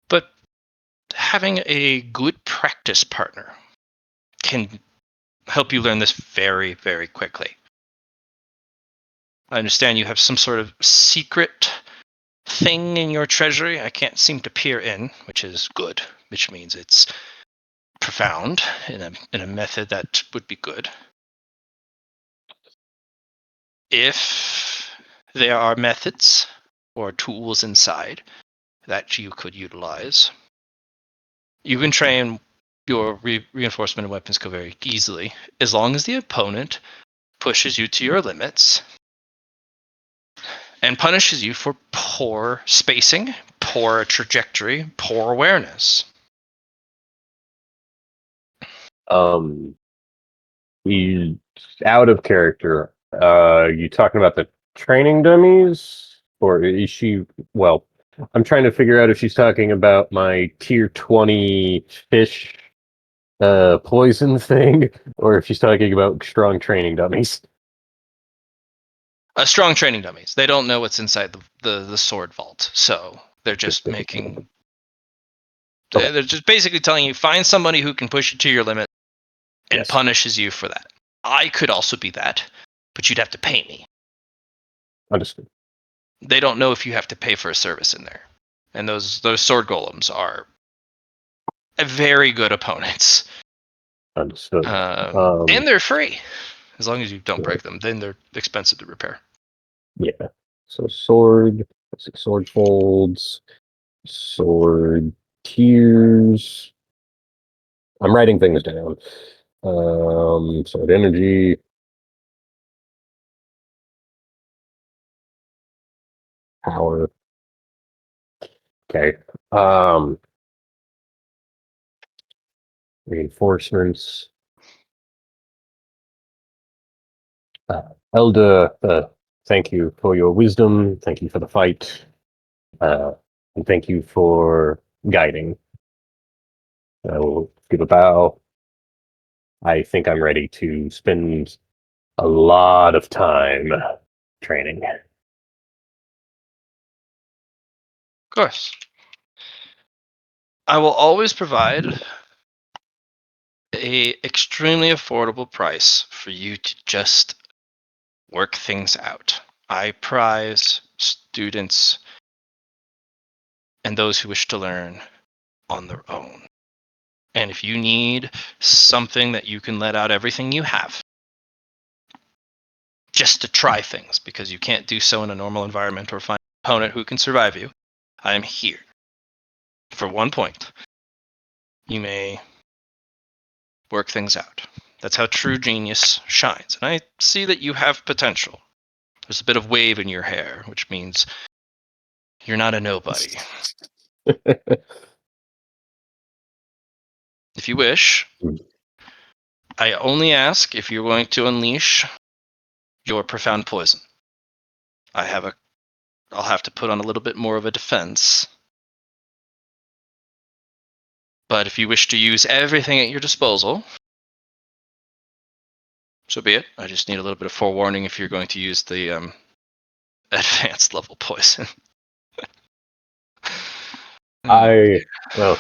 but having a good practice partner can help you learn this very, very quickly. I understand you have some sort of secret thing in your treasury I can't seem to peer in, which is good, which means it's profound in a method that would be good. If there are methods or tools inside that you could utilize, you can train your reinforcement and weapon skill very easily, as long as the opponent pushes you to your limits and punishes you for poor spacing, poor trajectory, poor awareness. You out of character. You talking about the training dummies, or is she? Well, I'm trying to figure out if she's talking about my tier 20 fish poison thing, or if she's talking about strong training dummies. Strong training dummies. They don't know what's inside the sword vault, so they're just making. Okay. They're just basically telling you find somebody who can push you to your limit and Yes. punishes you for that. I could also be that, but you'd have to pay me. Understood. They don't know if you have to pay for a service in there, and those sword golems are very good opponents. Understood. And they're free as long as you don't break them. Then they're expensive to repair. Yeah. So sword folds, sword tiers. I'm writing things down. Sword energy, power. Okay. Reinforcements. Elder, thank you for your wisdom. Thank you for the fight. And thank you for guiding. I will give a bow. I think I'm ready to spend a lot of time training. Of course. I will always provide a extremely affordable price for you to just work things out. I prize students and those who wish to learn on their own. And if you need something that you can let out everything you have, just to try things, because you can't do so in a normal environment or find an opponent who can survive you, I am here. For 1 point, you may work things out. That's how true genius shines. And I see that you have potential. There's a bit of wave in your hair, which means you're not a nobody. If you wish, I only ask if you're going to unleash your profound poison. I'll have to put on a little bit more of a defense. But if you wish to use everything at your disposal, so be it. I just need a little bit of forewarning if you're going to use the advanced level poison. Well,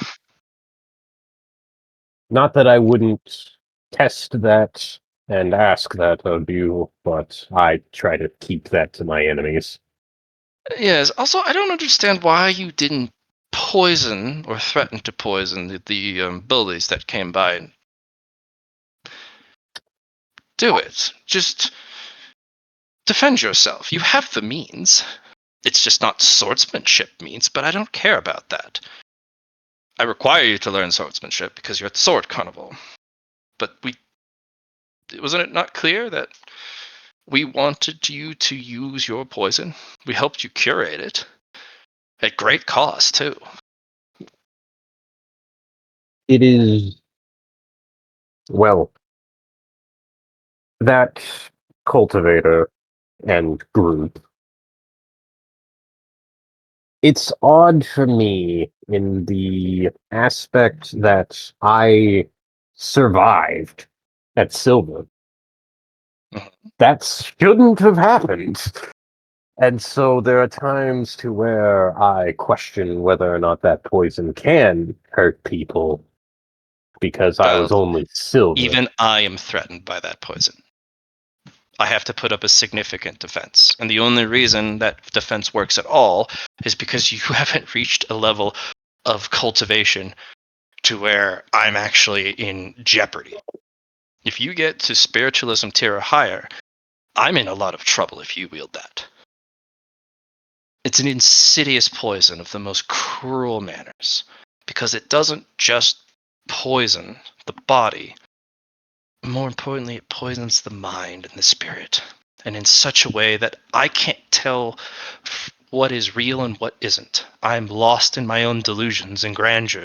not that I wouldn't test that and ask that of you, but I try to keep that to my enemies. Yes. Also, I don't understand why you didn't poison or threaten to poison the bullies that came by. And do it. Just defend yourself. You have the means. It's just not swordsmanship means, but I don't care about that. I require you to learn swordsmanship because you're at the sword carnival. But wasn't it not clear that we wanted you to use your poison? We helped you curate it at great cost too. It is, well, that cultivator and group. It's odd for me in the aspect that I survived at Silver. Mhm. That shouldn't have happened. And so there are times to where I question whether or not that poison can hurt people because I was Child, only Silver. even I am threatened by that poison. I have to put up a significant defense. And the only reason that defense works at all is because you haven't reached a level of cultivation to where I'm actually in jeopardy. If you get to spiritualism tier or higher, I'm in a lot of trouble if you wield that. It's an insidious poison of the most cruel manners because it doesn't just poison the body. More importantly, it poisons the mind and the spirit, and in such a way that I can't tell what is real and what isn't. I'm lost in my own delusions and grandeur.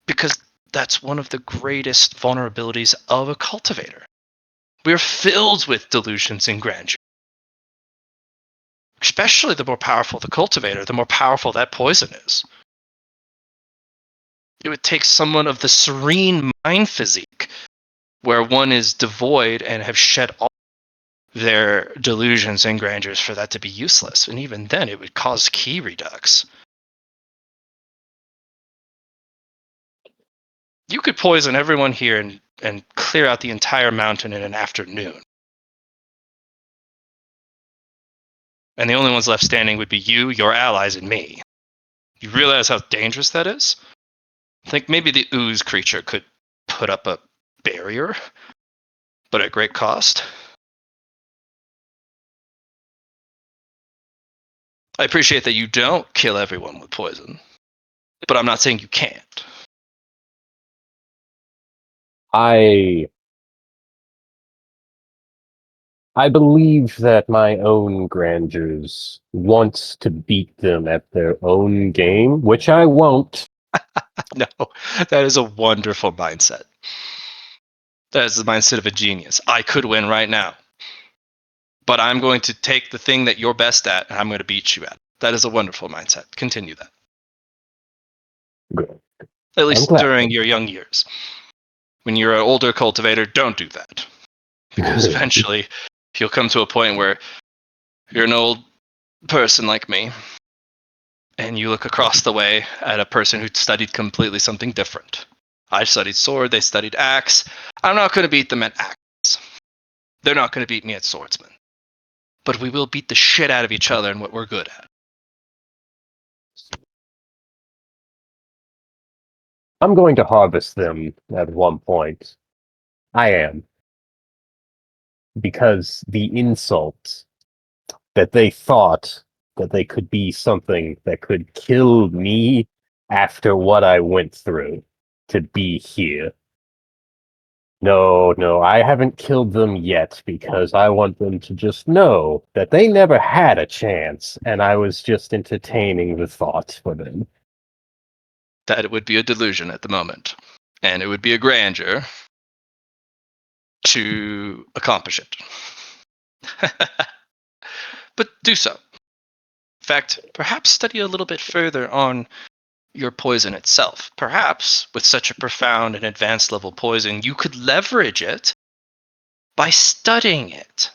Because that's one of the greatest vulnerabilities of a cultivator. We're filled with delusions and grandeur. Especially the more powerful the cultivator, the more powerful that poison is. It would take someone of the serene mind physique, where one is devoid and have shed all their delusions and grandeurs, for that to be useless. And even then, it would cause key redux. You could poison everyone here and clear out the entire mountain in an afternoon. And the only ones left standing would be you, your allies, and me. You realize how dangerous that is? I think maybe the ooze creature could put up a barrier, but at great cost. I appreciate that you don't kill everyone with poison, but I'm not saying you can't. I believe that my own grandeurs wants to beat them at their own game, which I won't. No, that is a wonderful mindset. That is the mindset of a genius. I could win right now, but I'm going to take the thing that you're best at and I'm going to beat you at. That is a wonderful mindset. Continue that. Good. At I'm least glad. during your young years. When you're an older cultivator, don't do that. Because eventually you'll come to a point where you're an old person like me, and you look across the way at a person who studied completely something different. I studied sword, they studied axe. I'm not going to beat them at axe. They're not going to beat me at swordsman. But we will beat the shit out of each other in what we're good at. I'm going to harvest them at one point. I am. Because the insult that they thought that they could be something that could kill me after what I went through to be here. No, I haven't killed them yet because I want them to just know that they never had a chance and I was just entertaining the thought for them. That it would be a delusion at the moment. And it would be a grandeur to accomplish it. But do so. In fact, perhaps study a little bit further on your poison itself. Perhaps, with such a profound and advanced level poison, you could leverage it by studying it.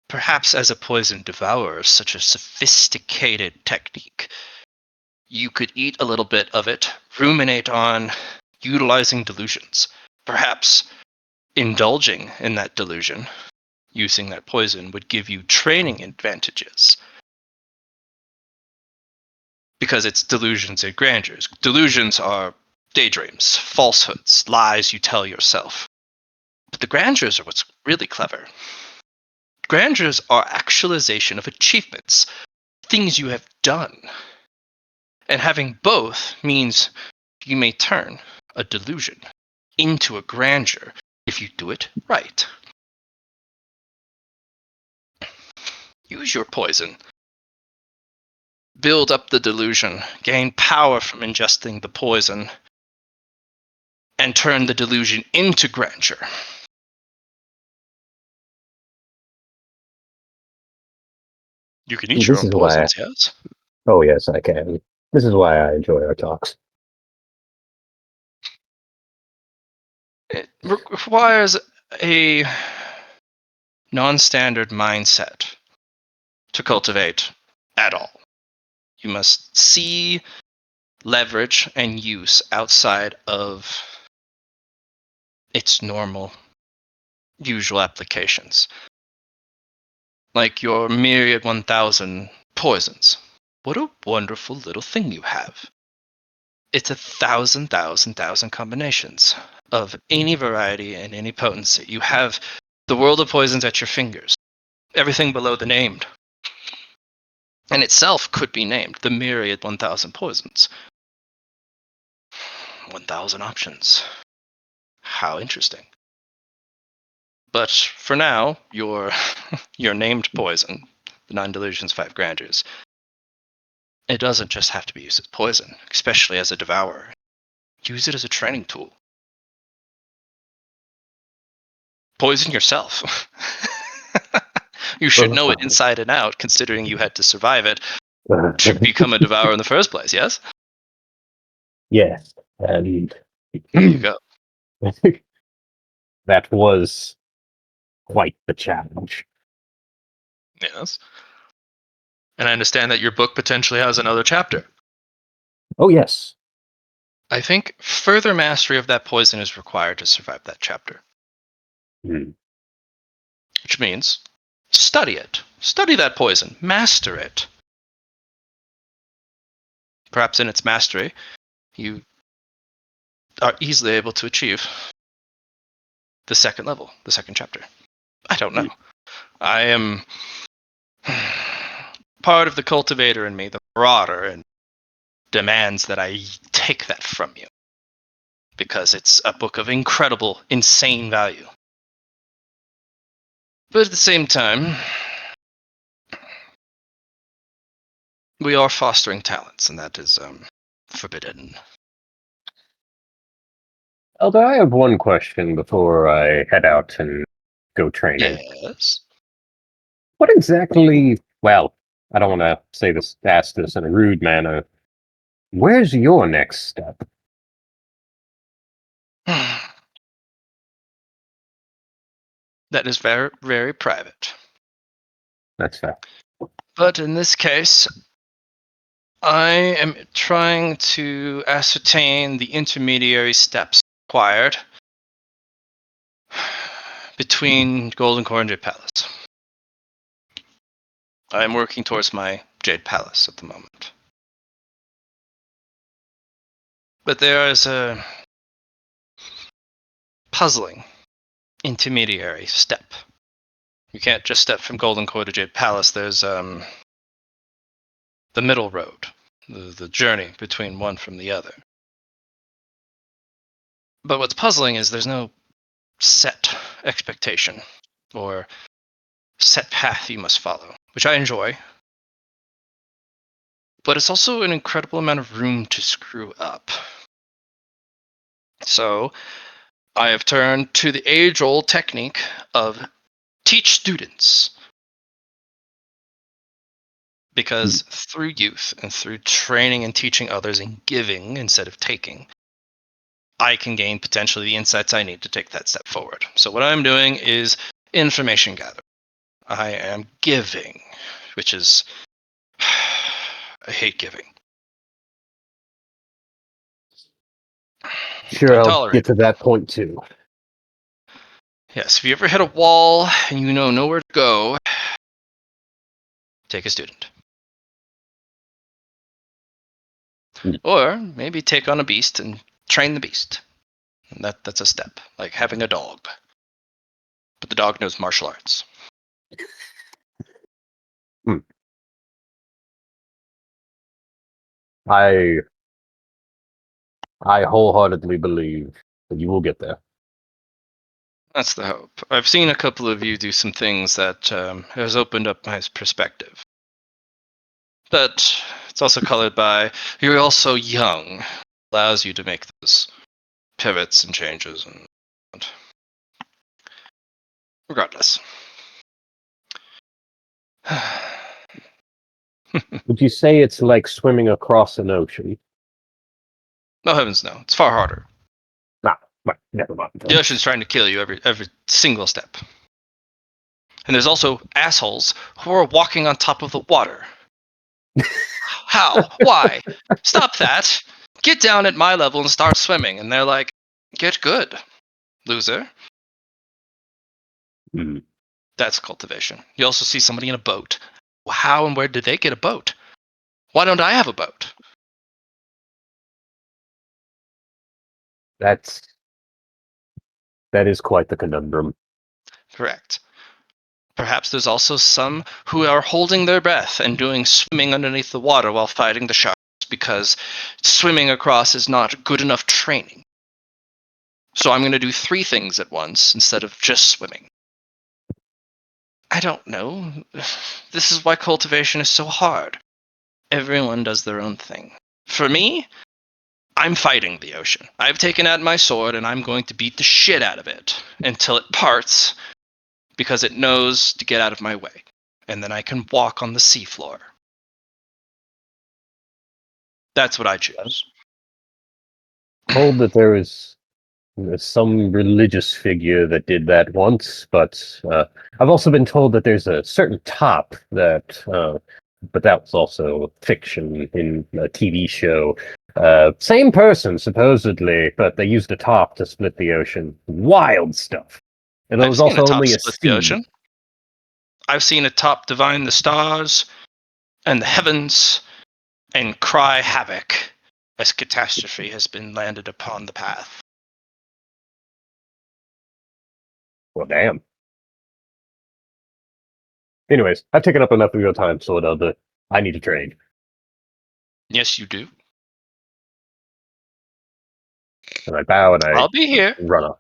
Perhaps as a poison devourer, such a sophisticated technique, you could eat a little bit of it, ruminate on utilizing delusions. Perhaps indulging in that delusion, using that poison, would give you training advantages. Because it's delusions and grandeurs. Delusions are daydreams, falsehoods, lies you tell yourself. But the grandeurs are what's really clever. Grandeurs are actualization of achievements, things you have done. And having both means you may turn a delusion into a grandeur if you do it right. Use your poison. Build up the delusion, gain power from ingesting the poison, and turn the delusion into grandeur. You can eat your This own is why. poisons, yes? Oh, yes, I can. This is why I enjoy our talks. It requires a non-standard mindset to cultivate at all. You must see, leverage, and use outside of its normal, usual applications. Like your myriad 1,000 poisons. What a wonderful little thing you have. It's 1,000 combinations of any variety and any potency. You have the world of poisons at your fingers. Everything below the named. And itself could be named the myriad 1,000 poisons. 1,000 options. How interesting. But for now, your named poison, the Nine Delusions Five Grandeurs, it doesn't just have to be used as poison, especially as a devourer. Use it as a training tool. Poison yourself. You should know it inside and out, considering you had to survive it to become a devourer in the first place, yes? Yes, and There you go. that was quite the challenge. Yes. And I understand that your book potentially has another chapter. Oh, yes. I think further mastery of that poison is required to survive that chapter. Hmm. Which means study it. Study that poison. Master it. Perhaps in its mastery, you are easily able to achieve the second level, the second chapter. I don't know. I am part of the cultivator in me, the marauder, and demands that I take that from you. Because it's a book of incredible, insane value. But at the same time, we are fostering talents, and that is forbidden. Elder, I have one question before I head out and go training. Yes. What exactly, well, I don't want to ask this in a rude manner. Where's your next step? That is very, very private. That's fair. But in this case, I am trying to ascertain the intermediary steps required between Golden Core and Jade Palace. I am working towards my Jade Palace at the moment. But there is a puzzling intermediary step. You can't just step from Golden Core to Jade Palace. There's the middle road, the journey between one from the other. But what's puzzling is there's no set expectation or set path you must follow, which I enjoy. But it's also an incredible amount of room to screw up. So I have turned to the age-old technique of teach students. Because through youth and through training and teaching others and giving instead of taking, I can gain potentially the insights I need to take that step forward. So what I'm doing is information gathering. I am giving, which is I hate giving. Sure, I I'll tolerate get to it. that point too. Yes, if you ever hit a wall and you know nowhere to go, take a student. Or maybe take on a beast and train the beast. And that's a step, like having a dog. But the dog knows martial arts. I wholeheartedly believe that you will get there. That's the hope. I've seen a couple of you do some things that has opened up my perspective. But it's also colored by you're also young, allows you to make those pivots and changes and regardless. Would you say it's like swimming across an ocean? No heavens no. It's far harder. Nah, well, never mind. The ocean's trying to kill you every single step. And there's also assholes who are walking on top of the water. How? Why? Stop that. Get down at my level and start swimming. And they're like, get good, loser. Mm. That's cultivation. You also see somebody in a boat. How and where did they get a boat? Why don't I have a boat? That is quite the conundrum. Correct. Perhaps there's also some who are holding their breath and doing swimming underneath the water while fighting the sharks because swimming across is not good enough training. So I'm going to do 3 things at once instead of just swimming. I don't know. This is why cultivation is so hard. Everyone does their own thing. For me, I'm fighting the ocean. I've taken out my sword and I'm going to beat the shit out of it until it parts because it knows to get out of my way. And then I can walk on the seafloor. That's what I choose. Told that there was some religious figure that did that once, but I've also been told that there's a certain top that, but that was also fiction in a TV show. Same person, supposedly, but they used a top to split the ocean. Wild stuff. And it I've was seen a also top only a split the sea. ocean. I've seen a top divine the stars and the heavens and cry havoc as catastrophe has been landed upon the path. Well, damn. Anyways, I've taken up enough of your time, Sword but I need to train. Yes, you do. And I bow and I I'll be here. run off.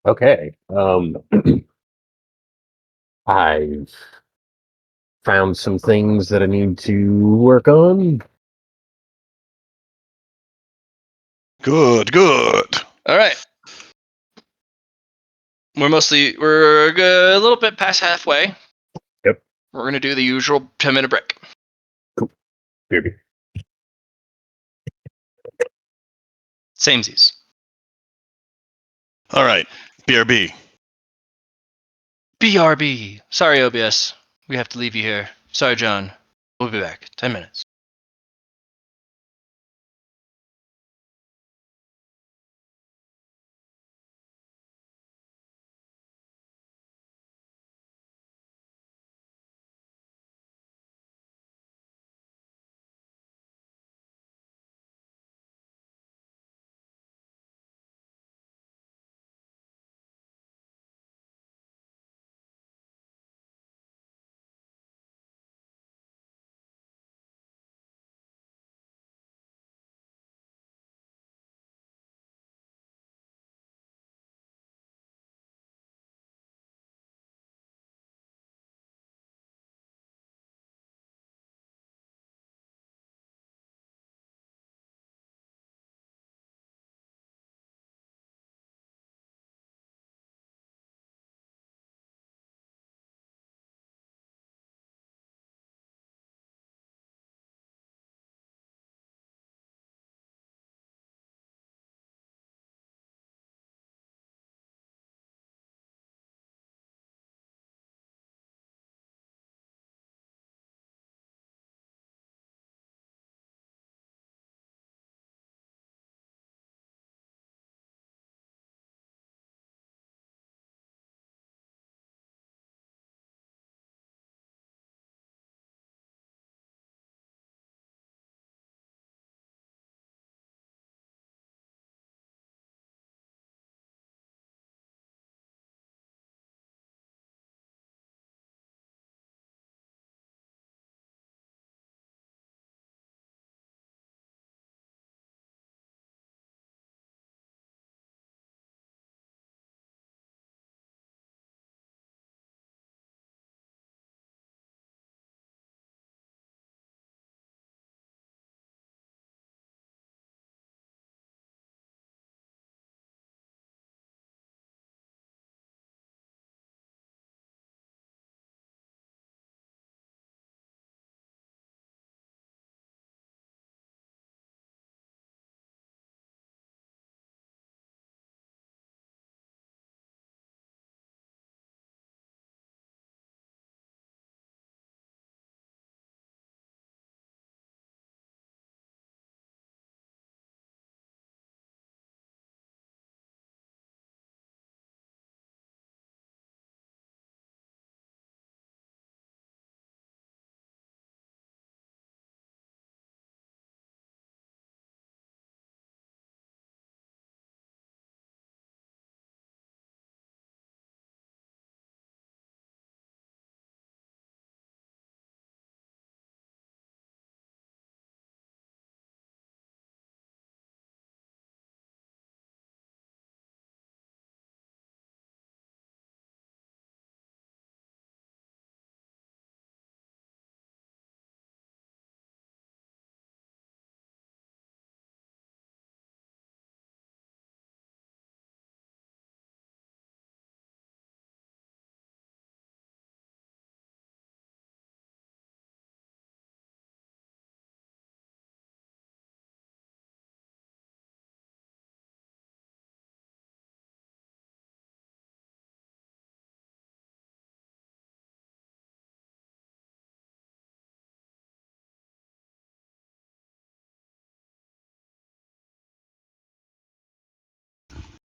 Okay. I've found some things that I need to work on. Good, good. All right. We're a little bit past halfway. Yep. We're going to do the usual 10-minute break. Baby. Samesies. All right, BRB. BRB. Sorry, OBS. We have to leave you here. Sorry, John. We'll be back. 10 minutes.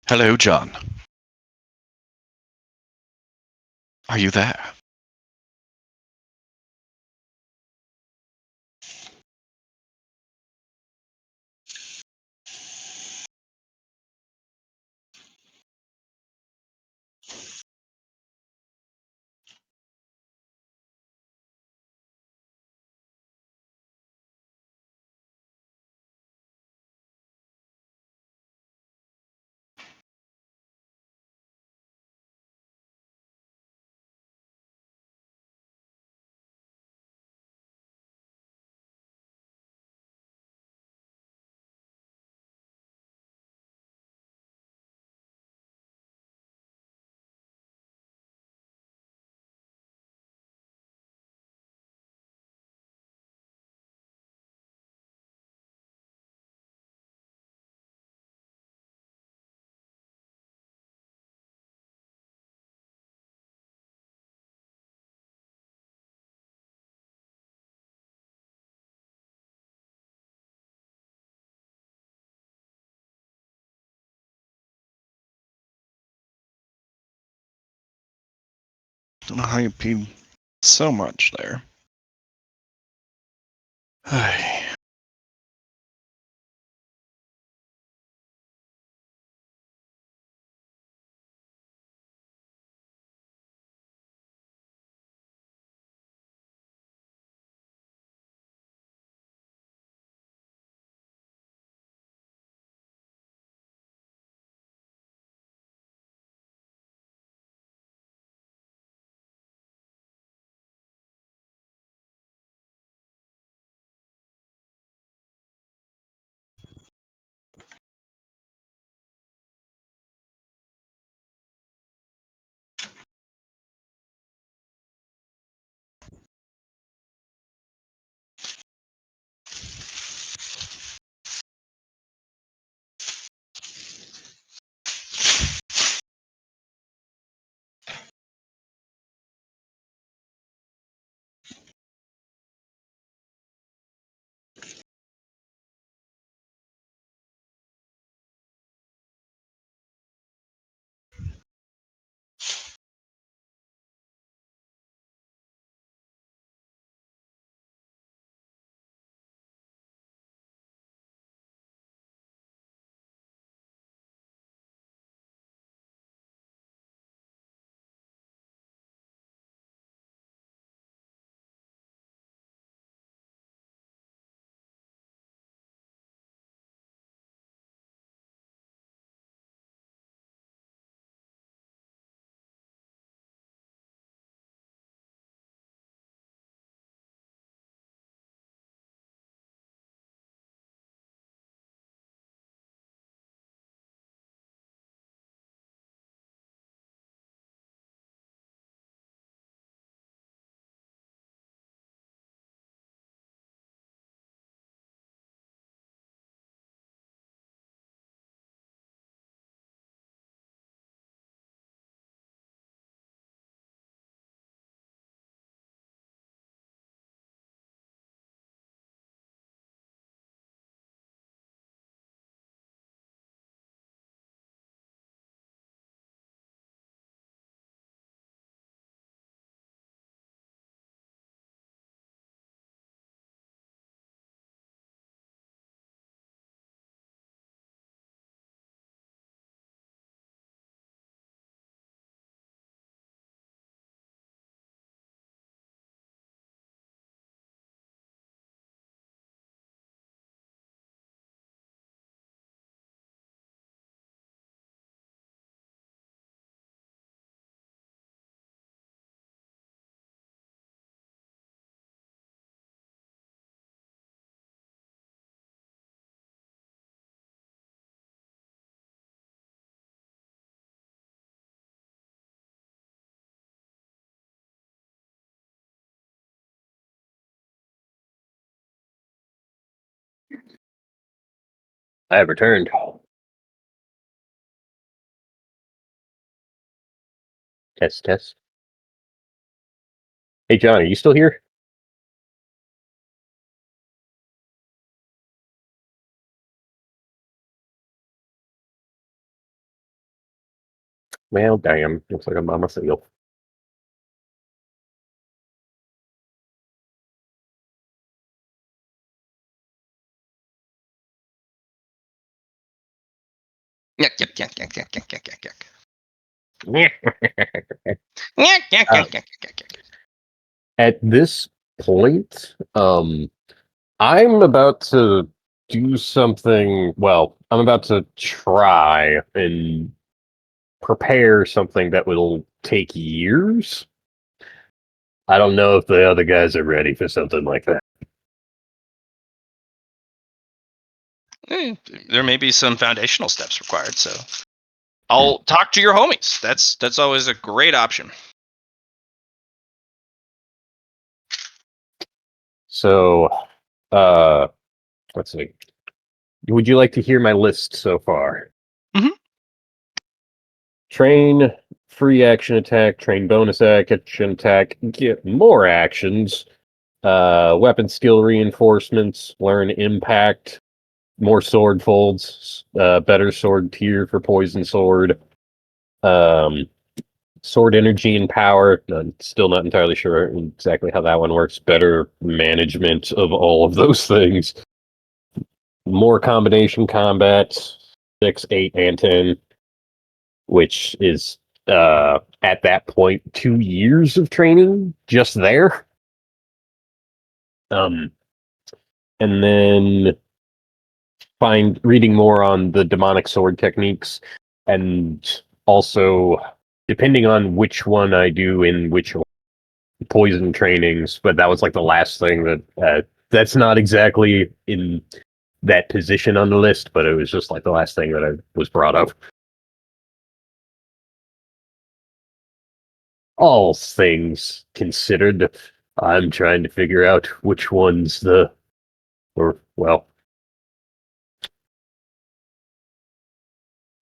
Hello, John. Are you there? Don't know how you peed so much there. Ay. I have returned. Test, test. Hey, John, are you still here? Well, damn. Looks like I'm by myself. Yuck, yuck, yuck, yuck, yuck, yuck, yuck, yuck, yuck. Yuck, yuck, yuck, yuck, yuck, yuck, yuck. At this point, I'm about to do something. Well, I'm about to try and prepare something that will take years. I don't know if the other guys are ready for something like that. There may be some foundational steps required, so I'll talk to your homies. That's always a great option. So, let's see. Would you like to hear my list so far? Mhm. Train free action attack, train bonus action attack, get more actions, weapon skill reinforcements, learn impact, more sword folds, better sword tier for poison sword, sword energy and power. Still not entirely sure exactly how that one works. Better management of all of those things. More combination combat, 6, 8, and 10, which is at that point 2 years of training just there. And then reading more on the demonic sword techniques, and also depending on which one I do in which poison trainings, but that was like the last thing that that's not exactly in that position on the list, but it was just like the last thing that I was brought up. All things considered, I'm trying to figure out which one's well,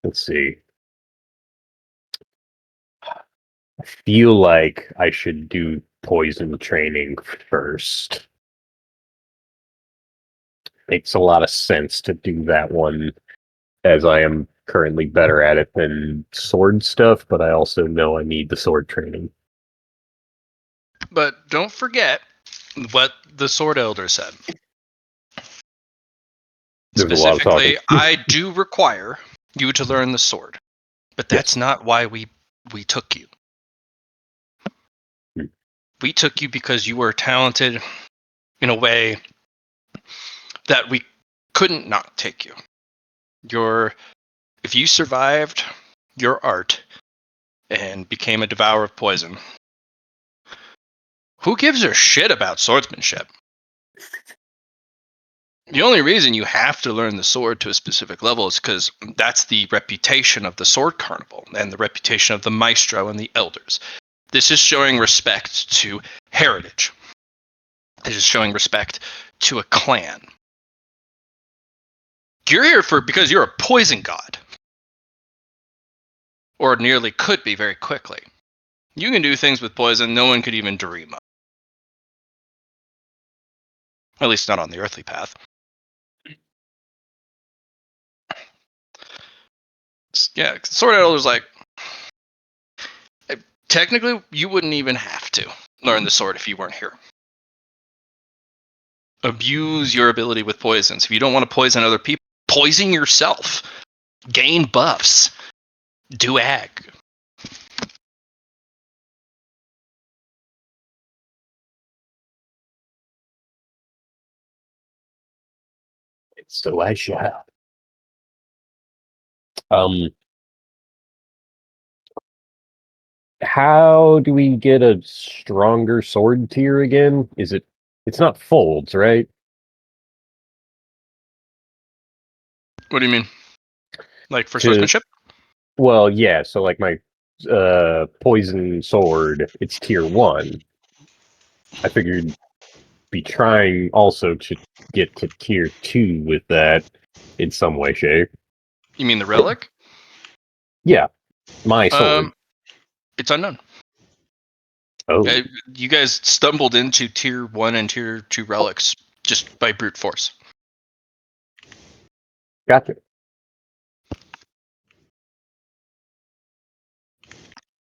let's see. I feel like I should do poison training first. Makes a lot of sense to do that one, as I am currently better at it than sword stuff, but I also know I need the sword training. But don't forget what the Sword Elder said. There's a lot of talking. Specifically, I do require you to learn the sword, but that's not why we took you. We took you because you were talented in a way that we couldn't not take you. If you survived your art and became a devourer of poison, who gives a shit about swordsmanship? The only reason you have to learn the sword to a specific level is because that's the reputation of the sword carnival and the reputation of the maestro and the elders. This is showing respect to heritage. This is showing respect to a clan. You're here because you're a poison god. Or nearly could be very quickly. You can do things with poison no one could even dream of. At least not on the earthly path. Yeah, Sword Elder's like, technically, you wouldn't even have to learn the sword if you weren't here. Abuse your ability with poisons. If you don't want to poison other people, poison yourself. Gain buffs. Do ag. So I shall. How do we get a stronger sword tier again? It's not folds, right? What do you mean? Like for swordsmanship? Well, yeah, so like my poison sword, it's tier 1. I figured be trying also to get to tier 2 with that in some way, shape. You mean the relic? Yeah, my sword. It's unknown. Oh, You guys stumbled into tier 1 and tier 2 relics just by brute force. gotcha.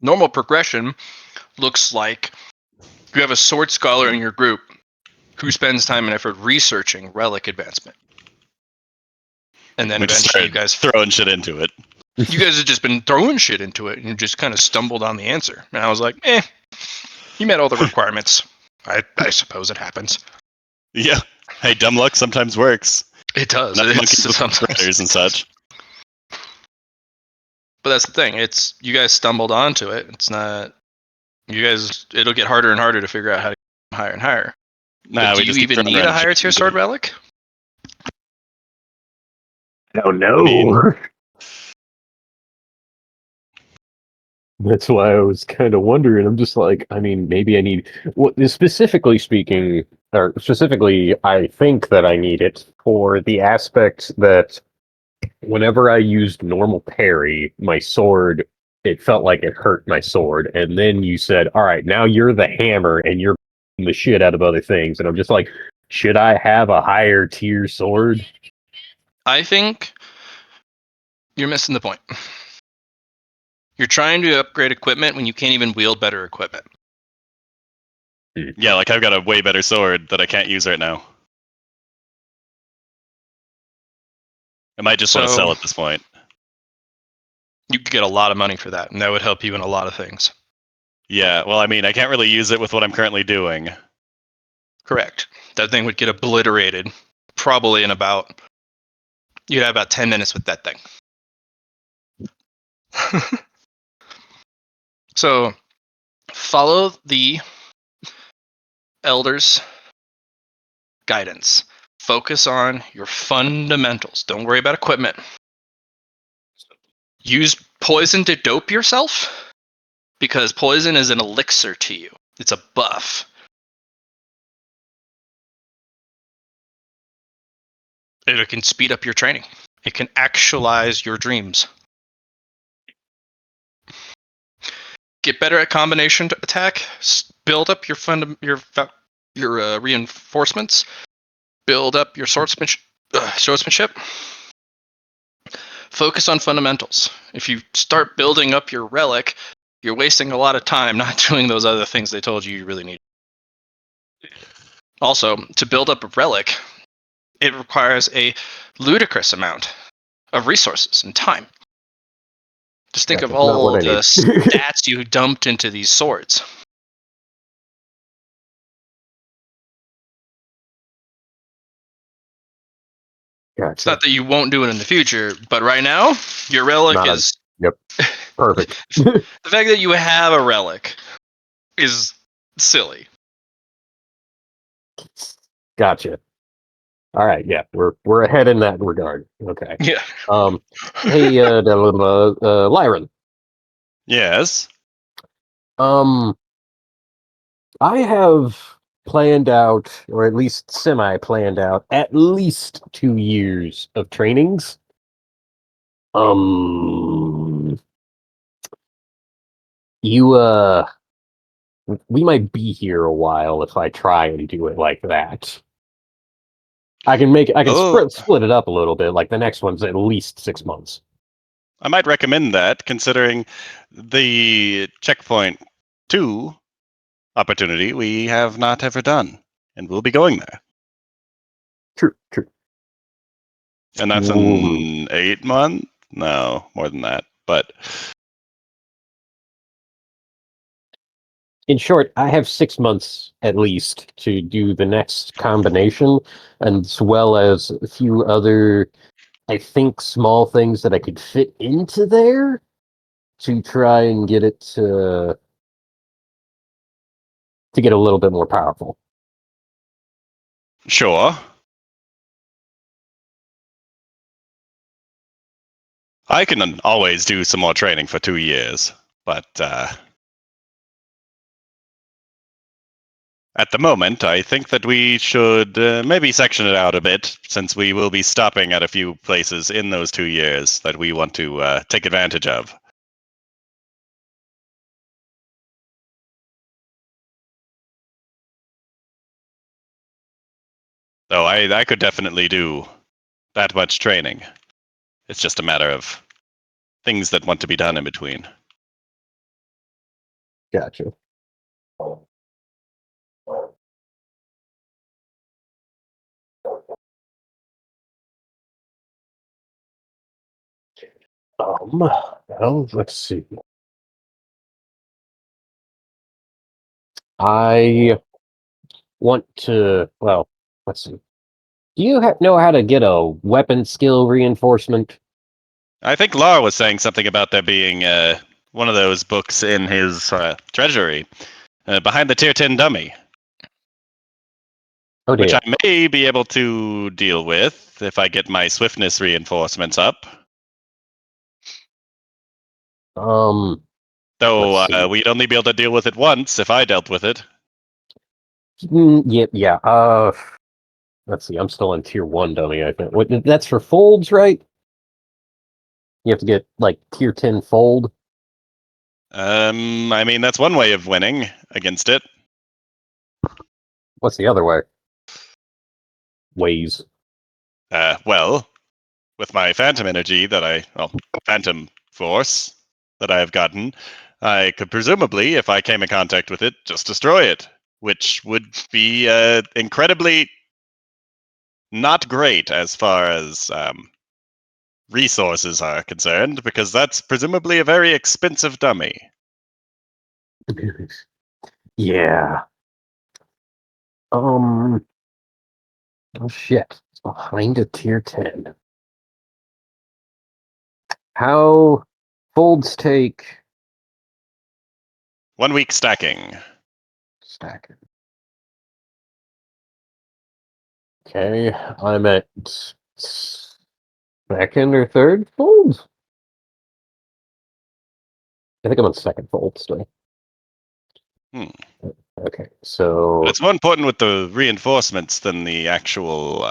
Normal progression looks like you have a sword scholar in your group who spends time and effort researching relic advancement. And then We just eventually you started guys throwing shit into it. you guys have just been throwing shit into it and you just kind of stumbled on the answer. And I was like, you met all the requirements. I suppose it happens. Yeah. Hey, dumb luck sometimes works. It does. Not It's monkeys with sometimes. predators and such. But that's the thing. It's you guys stumbled onto it. It's not you guys. It'll get harder and harder to figure out how to get higher and higher. Nah, But we do you just keep even throwing need a around higher shit tier into sword it. relic? I don't know. I mean- That's why I was kind of wondering. I'm just like, I mean, maybe I need. Well, specifically speaking, or specifically, I think that I need it for the aspect that whenever I used normal parry, my sword, it felt like it hurt my sword. And then you said, all right, now you're the hammer and you're the shit out of other things. And I'm just like, should I have a higher tier sword? I think you're missing the point. You're trying to upgrade equipment when you can't even wield better equipment. Yeah, like I've got a way better sword that I can't use right now. I might just want to So- sell at this point. You could get a lot of money for that, and that would help you in a lot of things. Yeah, well, I mean, I can't really use it with what I'm currently doing. Correct. That thing would get obliterated probably in about... You'd have about 10 minutes with that thing. So, follow the elders' guidance. Focus on your fundamentals. Don't worry about equipment. Use poison to dope yourself, because poison is an elixir to you. It's a buff. It can speed up your training. It can actualize your dreams. Get better at combination attack. Build up your reinforcements. Build up your swordsmanship. Focus on fundamentals. If you start building up your relic, you're wasting a lot of time not doing those other things they told you really need. Also, to build up a relic, it requires a ludicrous amount of resources and time. Just think of That's not all what I the need. stats you dumped into these swords. It's Gotcha. not that you won't do it in the future, but right now, your relic Not a- is... Yep. Perfect. The fact that you have a relic is silly. Gotcha. All right. Yeah, we're ahead in that regard. Okay. Yeah. Hey, Liron. Yes. I have planned out, or at least semi-planned out, at least 2 years of trainings. You, we might be here a while if I try and do it like that. I can Oh. split it up a little bit. Like the next one's at least 6 months. I might recommend that, considering the checkpoint 2 opportunity we have not ever done, and we'll be going there. True. And that's in 8 months? No, more than that. But In short, I have 6 months at least to do the next combination, as well as a few other, I think, small things that I could fit into there to try and get it to get a little bit more powerful. sure. I can always do some more training for 2 years, but at the moment, I think that we should maybe section it out a bit, since we will be stopping at a few places in those 2 years that we want to take advantage of. So I could definitely do that much training. It's just a matter of things that want to be done in between. Gotcha. Well, let's see. I want to, well, let's see. Do you know how to get a weapon skill reinforcement? I think Lar was saying something about there being one of those books in his treasury behind the tier 10 dummy, Oh, which dear. I may be able to deal with if I get my swiftness reinforcements up. Though Let's see. we'd only be able to deal with it once if I dealt with it. Yeah. Let's see. I'm still in tier 1 dummy, I think. That's for folds, right? You have to get, like, tier 10 fold. I mean, that's one way of winning against it. What's the other way? Ways. Well, with my phantom energy Phantom Force, that I have gotten, I could presumably, if I came in contact with it, just destroy it, which would be incredibly not great as far as resources are concerned, because that's presumably a very expensive dummy. Yeah. Oh shit. It's behind a tier 10. How folds take 1 week stacking. stacking? Okay, I'm at second or third fold. I think I'm on second fold still. Hmm. Okay, so It's more important with the reinforcements than the actual.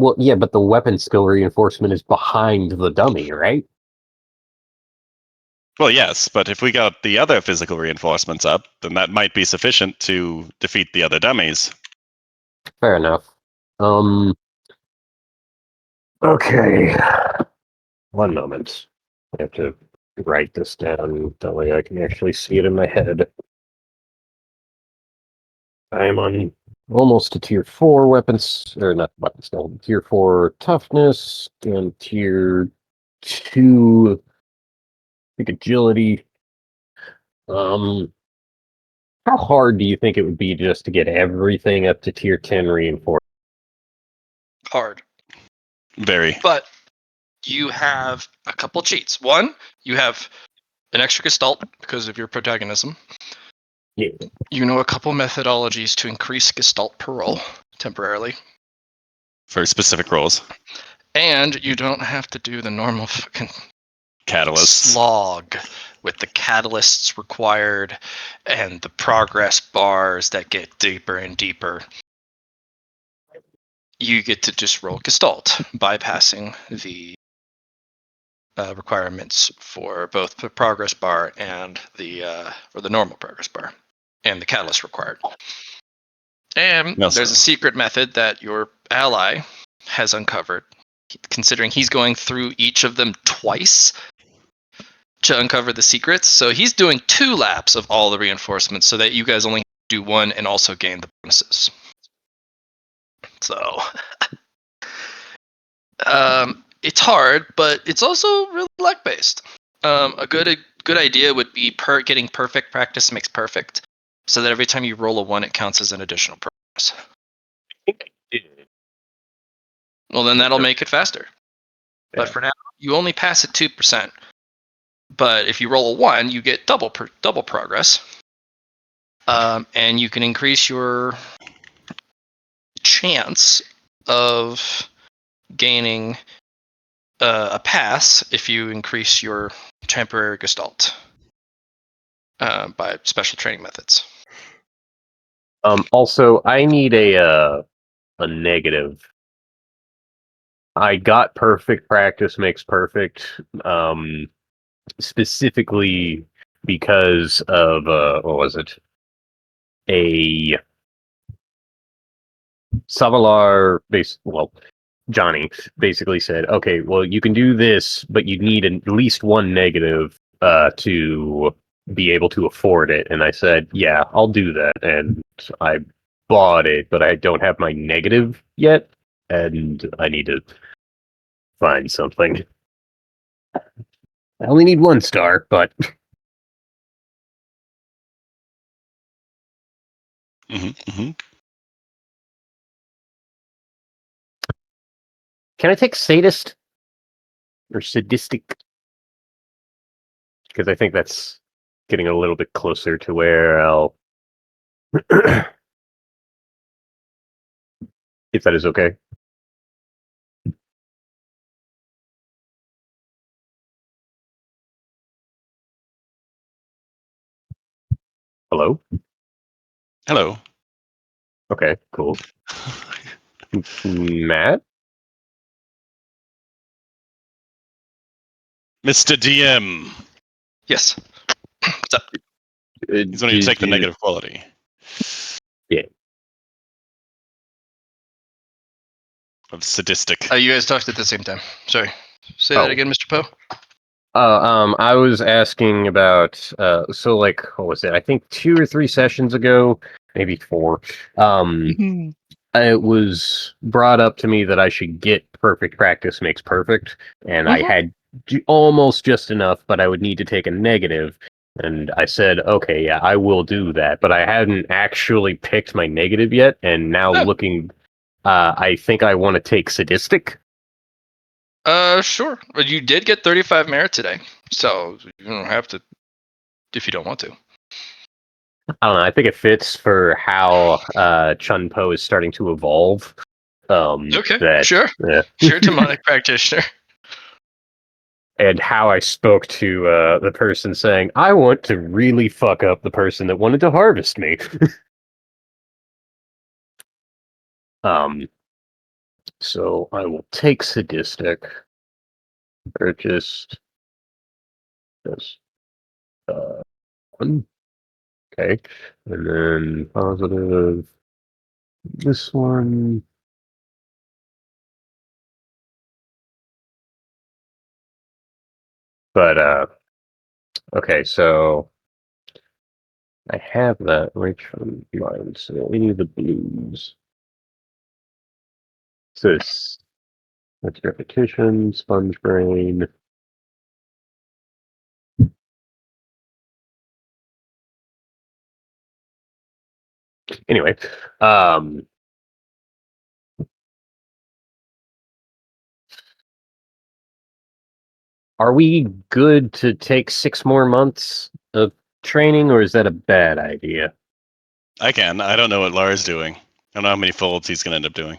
well, yeah, but the weapon skill reinforcement is behind the dummy, right? Well, yes, but if we got the other physical reinforcements up, then that might be sufficient to defeat the other dummies. Fair enough. Okay. One moment. I have to write this down, that way I can actually see it in my head. I'm on almost a tier 4 weapons, or not weapon skill, tier 4 toughness, and tier 2, I think, agility. How hard do you think it would be just to get everything up to tier 10 reinforced? Hard. Very. But you have a couple cheats. One, you have an extra gestalt because of your protagonism. Yeah. You know a couple methodologies to increase gestalt per roll temporarily. For specific roles. And you don't have to do the normal fucking Catalysts. slog with the catalysts required and the progress bars that get deeper and deeper. You get to just roll gestalt, bypassing the requirements for both the progress bar and the normal progress bar, and the catalyst required. And there's a secret method that your ally has uncovered, considering he's going through each of them twice to uncover the secrets. So he's doing 2 laps of all the reinforcements so that you guys only do 1 and also gain the bonuses. So it's hard, but it's also really luck based. A good idea would be getting perfect practice makes perfect, so that every time you roll a 1, it counts as an additional progress. Well, then that'll make it faster. But for now, you only pass at 2%. But if you roll a 1, you get double progress, and you can increase your chance of gaining a pass if you increase your temporary gestalt by special training methods. Also, I need a negative. I got perfect practice makes perfect, specifically because of what was it? A Savalar Johnny basically said, okay, well, you can do this, but you need at least 1 negative to be able to afford it. And I said, yeah, I'll do that. And I bought it, but I don't have my negative yet, and I need to find something. I only need 1 star, but can I take sadist or sadistic? Because I think that's getting a little bit closer to where I'll if that is okay. Hello? Hello. Okay, cool. Matt? Mr. DM. Yes. What's up? He's going to take the negative quality. Yeah. Of sadistic. You guys talked at the same time. Sorry. Say that again, Mr. Poe. I was asking about so like what was it? I think 2 or 3 sessions ago, maybe 4. It was brought up to me that I should get perfect practice makes perfect, and I had almost just enough, but I would need to take a negative. And I said, okay, yeah, I will do that, but I hadn't actually picked my negative yet. And now looking, I think I want to take sadistic. Sure. But you did get 35 merit today, so you don't have to if you don't want to. I don't know. I think it fits for how Chun Po is starting to evolve. Okay, sure. Yeah. Sure, demonic practitioner. And how I spoke to the person saying, I want to really fuck up the person that wanted to harvest me. So I will take sadistic. Purchase this one. Okay. And then positive this one. But okay, so I have that right from mine, so any of the blues. So that's repetition, sponge brain. Anyway, are we good to take 6 more months of training, or is that a bad idea? I can. I don't know what Lars doing. I don't know how many folds he's going to end up doing.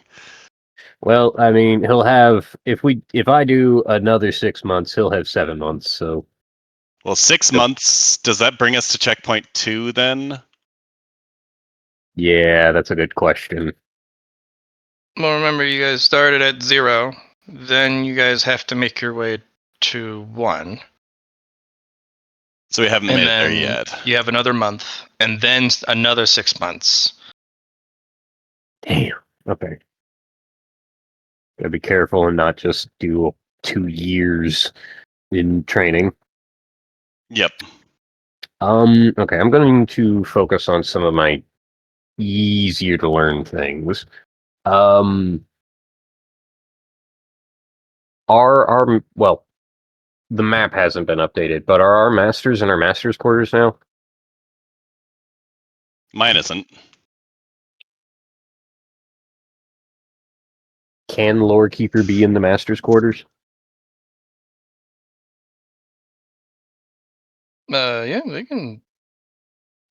Well, I mean, he'll have if I do another 6 months, he'll have 7 months. So, Well, 6 months. Does that bring us to checkpoint 2 then? yeah, that's a good question. Well, remember, you guys started at 0. Then you guys have to make your way to 1. So we haven't And made it there then yet. you have another month, and then another 6 months. Damn. Okay. Gotta be careful and not just do 2 years in training. Yep. Okay, I'm going to focus on some of my easier to learn things. Well, the map hasn't been updated, but are our masters in our masters quarters now? Mine isn't. Can Lorekeeper be in the masters quarters? Yeah, they can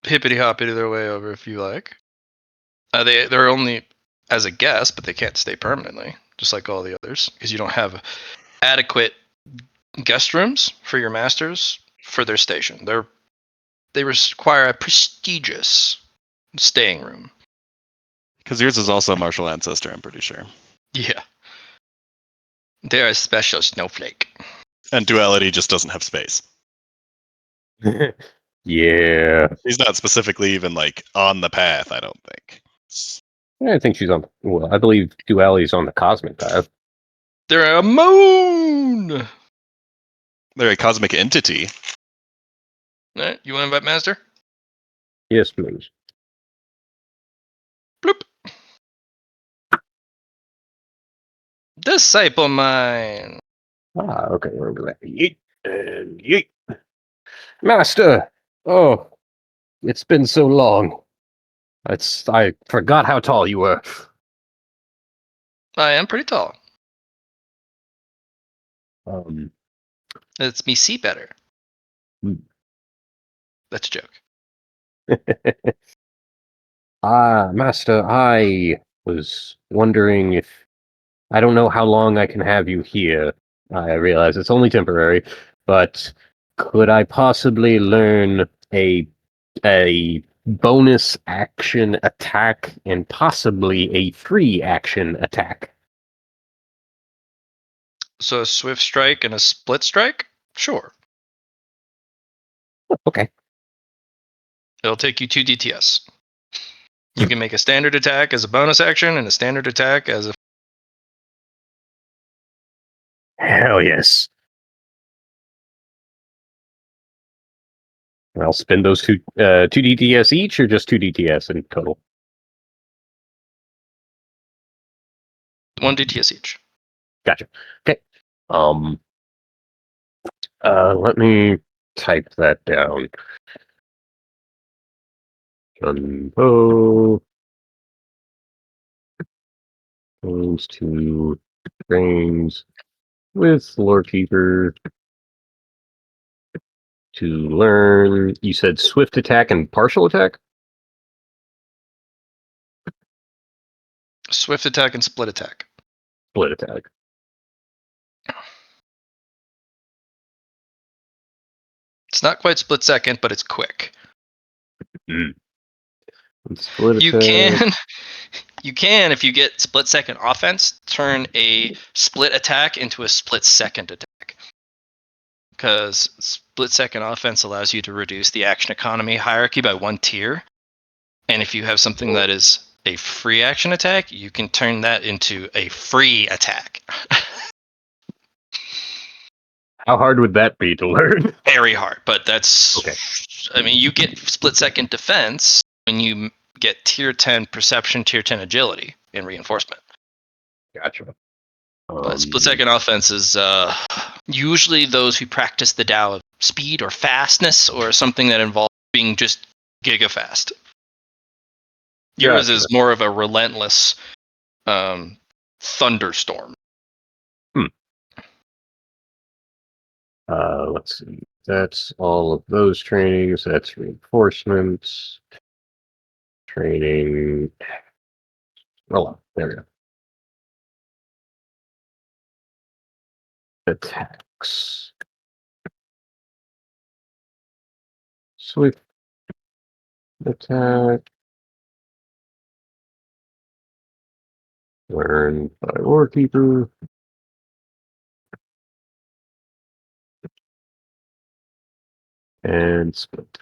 hippity hoppity their way over if you like. They're only as a guest, but they can't stay permanently, just like all the others, because you don't have adequate guest rooms for your masters for their station. They require a prestigious staying room. Because yours is also a martial ancestor, I'm pretty sure. Yeah, they're a special snowflake. And duality just doesn't have space. Yeah. He's not specifically even like on the path, I don't think. I think she's on. Well, I believe Duality's on the cosmic path. They're a moon. They're a cosmic entity. All right, you want to invite master? Yes, please. Bloop. Disciple mine. Okay, we're going to yeet and yeet. Master! Oh, it's been so long. I forgot how tall you were. I am pretty tall. Um, It's me see better. Hmm. That's a joke. Master, I was wondering if I don't know how long I can have you here. I realize it's only temporary, but could I possibly learn a bonus action attack and possibly a free action attack? So a swift strike and a split strike? Sure. Okay. It'll take you 2 DTS. You can make a standard attack as a bonus action and a standard attack as a... Hell yes. I'll spend those two 2 DTS each, or just 2 DTS in total. 1 DTS each. Gotcha. Okay. Let me type that down. Chun Po goes to trains with Lorekeeper to learn. You said swift attack and partial attack? Swift attack and split attack. Split attack. It's not quite split second, but it's quick. Mm. Split You attack. can, if you get split second offense, turn a split attack into a split second attack. Because split second offense allows you to reduce the action economy hierarchy by 1 tier. And if you have something that is a free action attack, you can turn that into a free attack. How hard would that be to learn? Very hard, but that's Okay. I mean, you get split second defense when you get tier 10 perception, tier 10 agility in reinforcement. Gotcha. But split second offense is usually those who practice the Tao of speed or fastness or something that involves being just giga fast. Yours Gotcha. is more of a relentless thunderstorm. Let's see. That's all of those trainings. That's reinforcements. Training. Oh, there we go. Attacks. Swift attack. Learned by Lorekeeper. And split.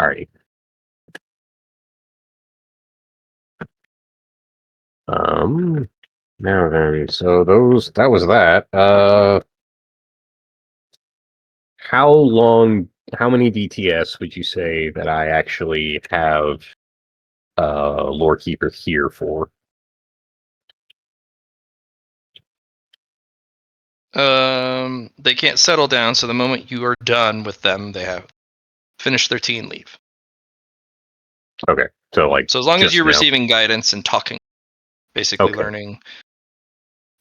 Alrighty. Now then, so that was that. How many DTS would you say that I actually have Lorekeeper here for? They can't settle down, so the moment you are done with them, they have finished their tea and leave. Okay, so like, So as long as just you're now. receiving guidance and talking, basically Okay. learning.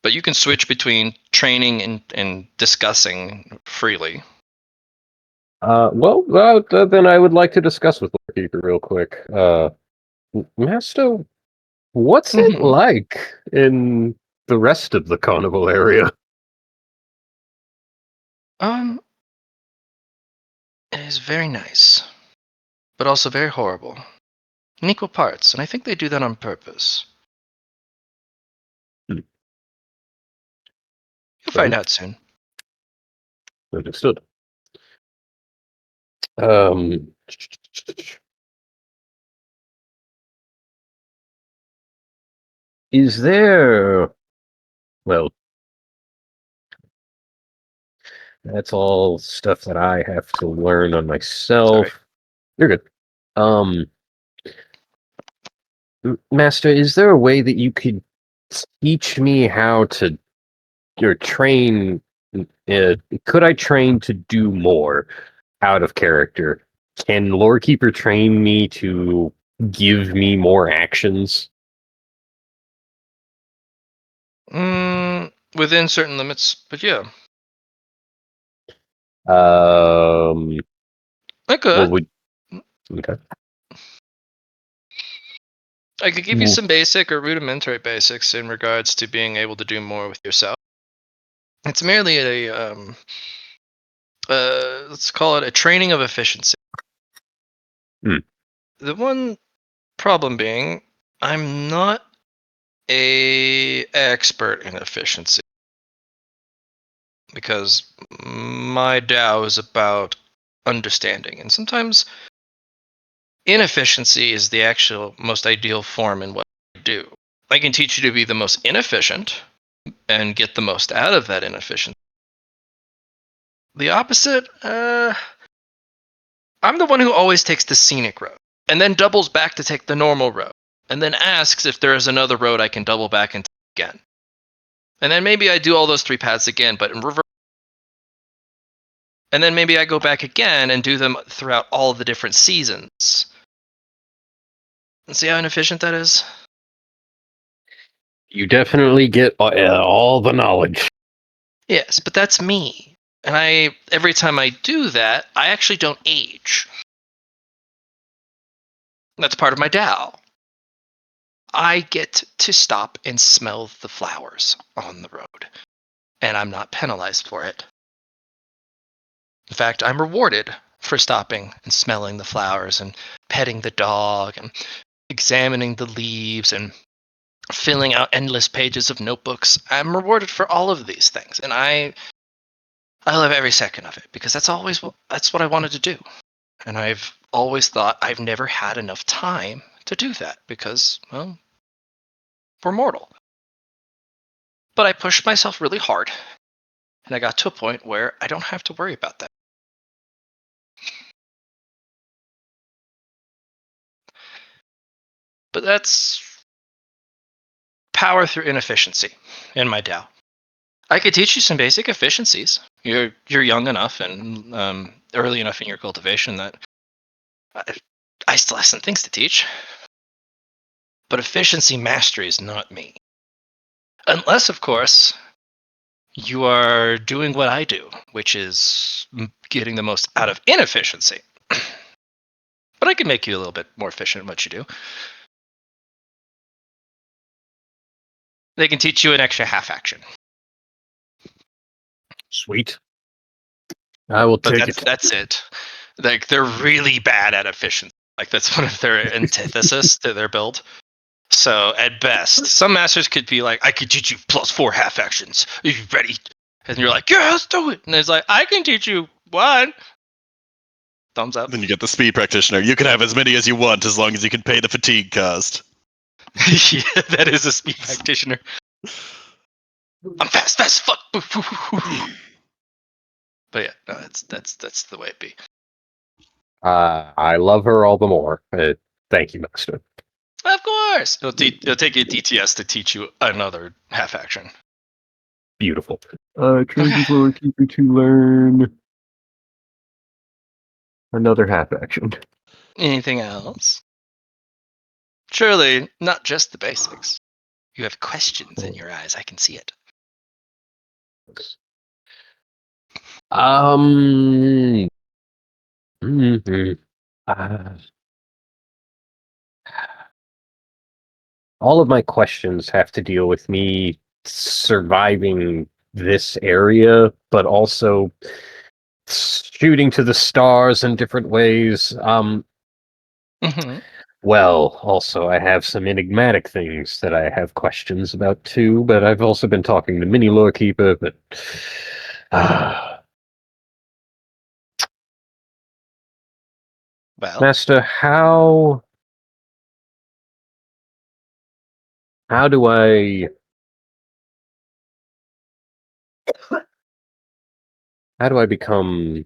But you can switch between training and discussing freely. Then I would like to discuss with Lorekeeper real quick. Master, what's it Mhm. like in the rest of the carnival area? It is very nice, but also very horrible. In equal parts, and I think they do that on purpose. Hmm. You'll find out soon. Understood. Is there? Well, that's all stuff that I have to learn on myself. Sorry. You're good. Master, is there a way that you could teach me how to, or train? Could I train to do more out of character? Can Lorekeeper train me to give me more actions? Within certain limits, but yeah. I could. What would? Okay. I could give you some basic or rudimentary basics in regards to being able to do more with yourself. It's merely a let's call it a training of efficiency. Hmm. The one problem being, I'm not a expert in efficiency because my Tao is about understanding, and sometimes inefficiency is the actual most ideal form in what I do. I can teach you to be the most inefficient, and get the most out of that inefficiency. The opposite, I'm the one who always takes the scenic road and then doubles back to take the normal road and then asks if there is another road I can double back and take again. And then maybe I do all those 3 paths again, but in reverse. And then maybe I go back again and do them throughout all the different seasons. And see how inefficient that is? You definitely get all the knowledge. Yes, but that's me. And every time I do that, I actually don't age. That's part of my Tao. I get to stop and smell the flowers on the road, and I'm not penalized for it. In fact, I'm rewarded for stopping and smelling the flowers and petting the dog and examining the leaves and filling out endless pages of notebooks. I'm rewarded for all of these things, and I love every second of it because that's what I wanted to do. And I've always thought I've never had enough time to do that because, well, we're mortal. But I pushed myself really hard, and I got to a point where I don't have to worry about that. But that's power through inefficiency in my Tao. I could teach you some basic efficiencies. You're young enough and early enough in your cultivation that I still have some things to teach. But efficiency mastery is not me. Unless, of course, you are doing what I do, which is getting the most out of inefficiency. But I can make you a little bit more efficient in what you do. They can teach you an extra half action. Sweet. I will But take it. that's it. Like, they're really bad at efficiency. Like, that's one of their antithesis to their build. So at best, some masters could be like, I could teach you +4 half actions. Are you ready? And you're like, yeah, let's do it. And it's like, I can teach you 1. Thumbs up. Then you get the speed practitioner. You can have as many as you want as long as you can pay the fatigue cost. Yeah, that is a speed practitioner. I'm fast as fuck. But yeah, no, that's the way it be. I love her all the more. Thank you, Master. Of course, it'll take you DTS to teach you another half action. Beautiful. Chooses Lorekeeper to learn another half action. Anything else? Surely not just the basics. You have questions in your eyes. I can see it. Mhm. All of my questions have to deal with me surviving this area, but also shooting to the stars in different ways. Mm-hmm. Well, also, I have some enigmatic things that I have questions about too, but I've also been talking to Mini Lorekeeper, but. Well, Master, how do I become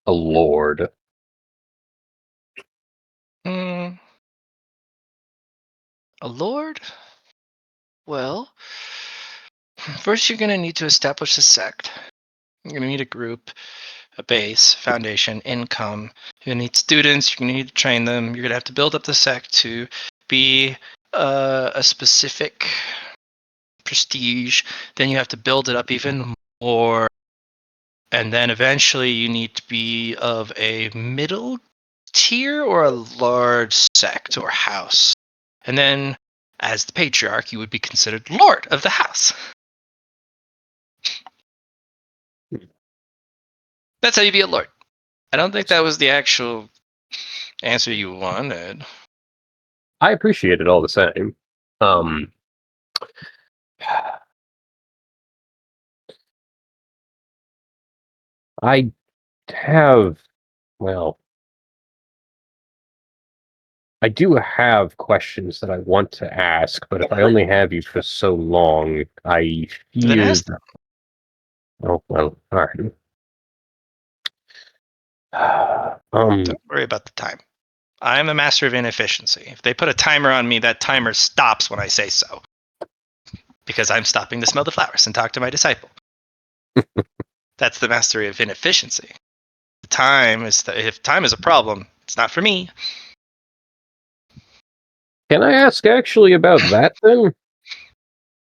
a lord? a lord? Well, first you're going to need to establish a sect. You're going to need a group, a base, foundation, income. You're going to need students. You're going to need to train them. You're going to have to build up the sect to be a specific prestige. Then you have to build it up even more. And then eventually you need to be of a middle tier or a large sect or house. And then, as the patriarch, you would be considered lord of the house. That's how you be a lord. I don't think that was the actual answer you wanted. I appreciate it all the same. I have, well, I do have questions that I want to ask, but if I only have you for so long, I Then fear ask that... Oh, well, all right. Don't worry about the time. I'm a master of inefficiency. If they put a timer on me, that timer stops when I say so. Because I'm stopping to smell the flowers and talk to my disciple. That's the mastery of inefficiency. If time is a problem, it's not for me. Can I ask actually about that then?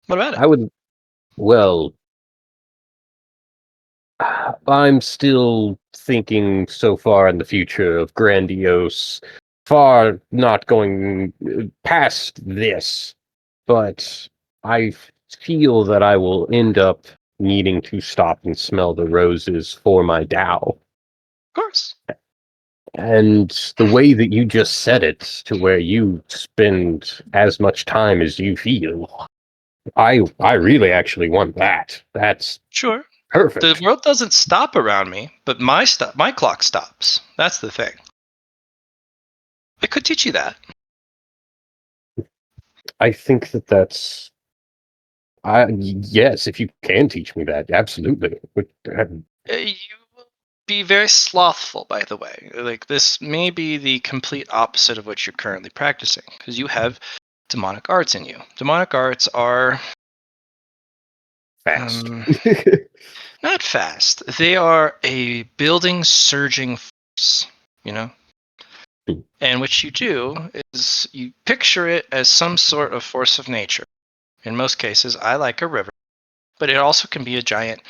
What about it? I would... Well, I'm still thinking so far in the future of grandiose, far not going past this, but I feel that I will end up needing to stop and smell the roses for my Tao. Of course. And the way that you just said it, to where you spend as much time as you feel, I really actually want that. That's Sure. perfect. The world doesn't stop around me, but my clock stops. That's the thing. I could teach you that. I think that that's... yes, if you can teach me that, absolutely. You will be very slothful, by the way. Like, this may be the complete opposite of what you're currently practicing, because you have demonic arts in you. Demonic arts are Fast. not fast. They are a building, surging force, you know? And what you do is you picture it as some sort of force of nature. In most cases, I like a river, but it also can be a giant,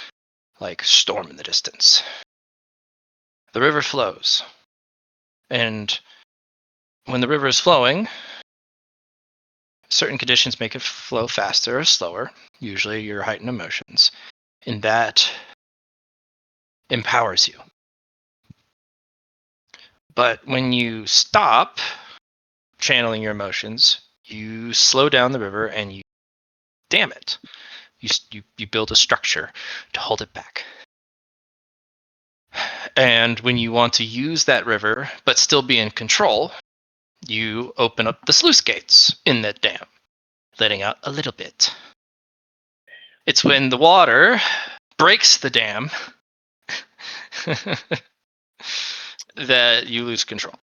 like, storm in the distance. The river flows. And when the river is flowing, certain conditions make it flow faster or slower, usually your heightened emotions, and that empowers you. But when you stop channeling your emotions, you slow down the river and you dam it. You build a structure to hold it back. And when you want to use that river but still be in control, you open up the sluice gates in that dam, letting out a little bit. It's when the water breaks the dam that you lose control.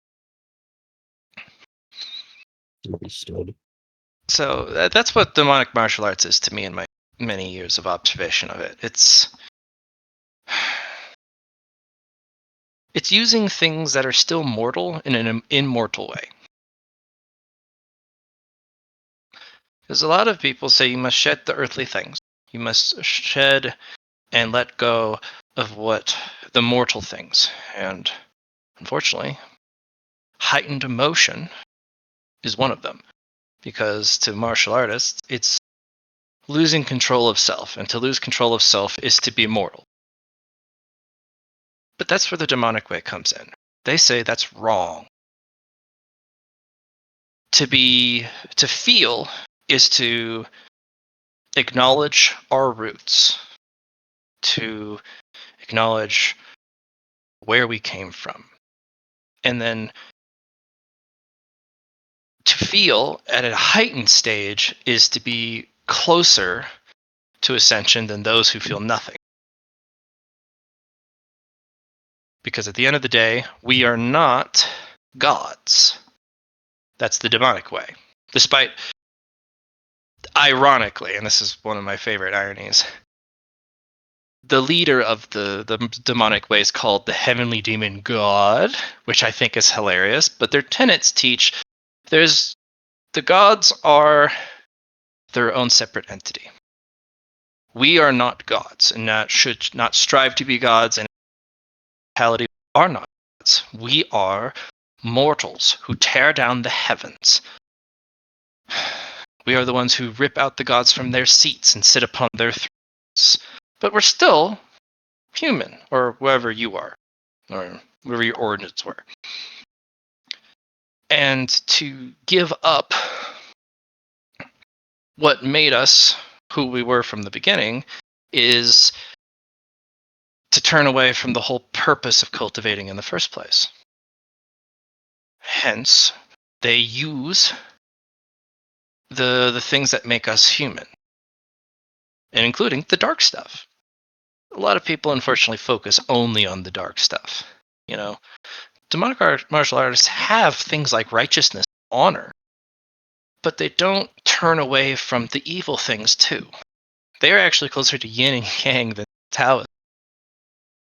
Understood. So that's what demonic martial arts is to me in my many years of observation of it. It's using things that are still mortal in an immortal way. Because a lot of people say you must shed the earthly things. You must shed and let go of what the mortal things. And unfortunately, heightened emotion is one of them. Because to martial artists, it's losing control of self. And to lose control of self is to be mortal. But that's where the demonic way comes in. They say that's wrong. To feel is to acknowledge our roots, to acknowledge where we came from. And then to feel at a heightened stage is to be closer to ascension than those who feel nothing. Because at the end of the day, we are not gods. That's the demonic way. Despite, ironically, and this is one of my favorite ironies, the leader of the demonic way is called the heavenly demon god, which I think is hilarious, but their tenets teach the gods are their own separate entity. We are not gods, and should not strive to be gods, and in reality are not gods. We are mortals who tear down the heavens. We are the ones who rip out the gods from their seats and sit upon their thrones. But we're still human, or wherever you are, or wherever your origins were. And to give up what made us who we were from the beginning is to turn away from the whole purpose of cultivating in the first place. Hence, they use the things that make us human, and including the dark stuff. A lot of people, unfortunately, focus only on the dark stuff. You know, demonic martial artists have things like righteousness, honor, but they don't turn away from the evil things too. They are actually closer to yin and yang than Taoism,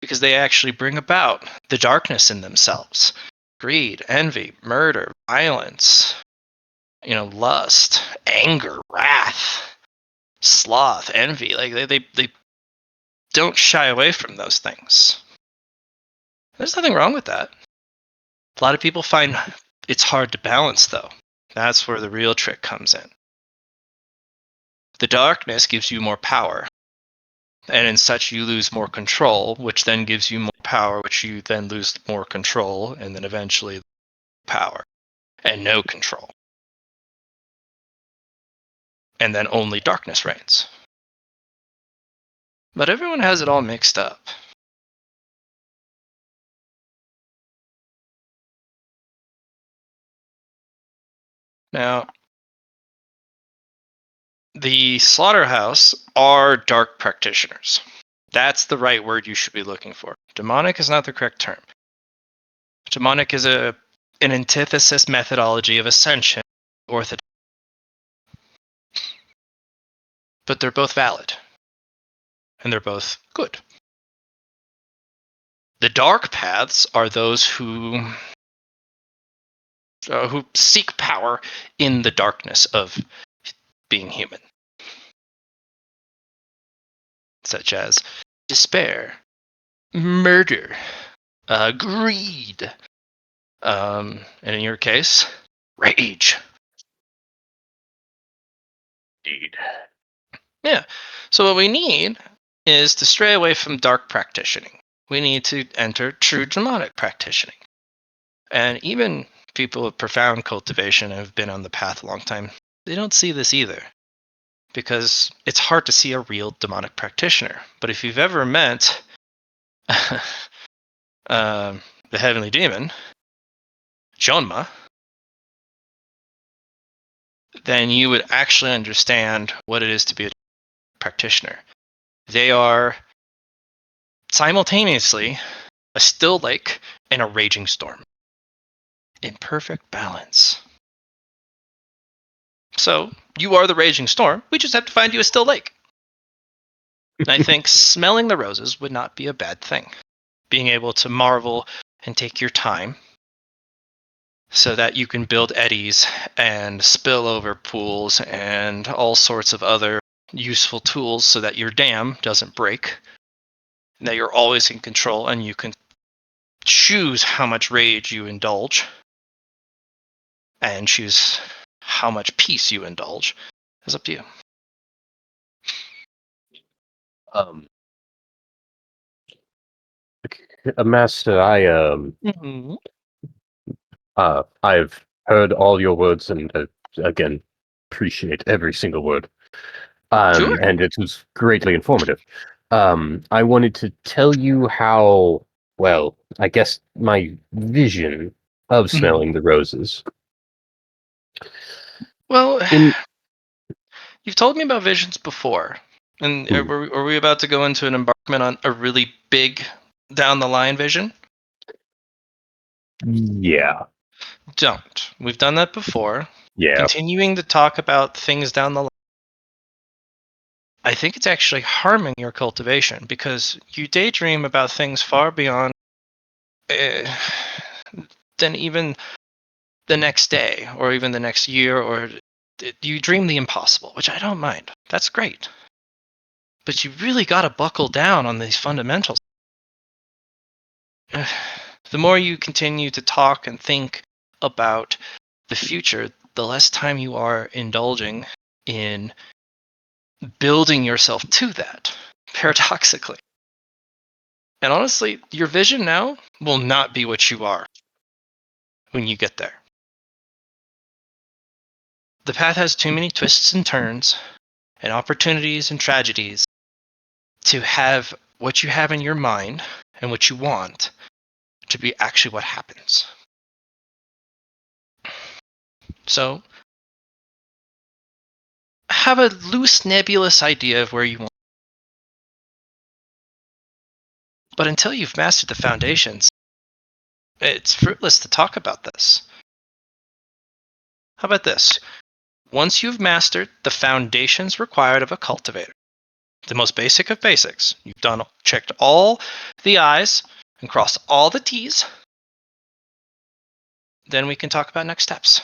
because they actually bring about the darkness in themselves: greed, envy, murder, violence, lust, anger, wrath, sloth, envy. Like they don't shy away from those things. There's nothing wrong with that. A lot of people find it's hard to balance, though. That's where the real trick comes in. The darkness gives you more power, and in such you lose more control, which then gives you more power, which you then lose more control, and then eventually power and no control. And then only darkness reigns. But everyone has it all mixed up. Now, the slaughterhouse are dark practitioners. That's the right word you should be looking for. Demonic is not the correct term. Demonic is an antithesis methodology of ascension, orthodox. But they're both valid. And they're both good. The dark paths are those who seek power in the darkness of being human, such as despair, murder, greed, and in your case, rage. Indeed. Yeah. So what we need is to stray away from dark practicing. We need to enter true demonic practicing. And even people with profound cultivation and have been on the path a long time, they don't see this either, because it's hard to see a real demonic practitioner. But if you've ever met the heavenly demon, Jonma, then you would actually understand what it is to be a practitioner. They are simultaneously a still lake and a raging storm, in perfect balance. So you are the raging storm. We just have to find you a still lake. And I think smelling the roses would not be a bad thing. Being able to marvel and take your time so that you can build eddies and spillover pools and all sorts of other useful tools so that your dam doesn't break, and that you're always in control and you can choose how much rage you indulge and choose how much peace you indulge. It's up to you. Master, I've heard all your words and again appreciate every single word. Sure. And it was greatly informative. I wanted to tell you how, well, I guess my vision of smelling the roses. Well, In you've told me about visions before. And are we about to go into an embarkment on a really big down the line vision? yeah, Don't. We've done that before. yeah. Continuing to talk about things down the line, I think it's actually harming your cultivation, because you daydream about things far beyond than even the next day or even the next year, or you dream the impossible, which I don't mind. That's great. But you really got to buckle down on these fundamentals. The more you continue to talk and think about the future, the less time you are indulging in building yourself to that, paradoxically. And honestly, your vision now will not be what you are when you get there. The path has too many twists and turns and opportunities and tragedies to have what you have in your mind and what you want to be actually what happens. So have a loose, nebulous idea of where you want. But until you've mastered the foundations, it's fruitless to talk about this. How about this? Once you've mastered the foundations required of a cultivator, the most basic of basics, you've checked all the I's and crossed all the T's, then we can talk about next steps.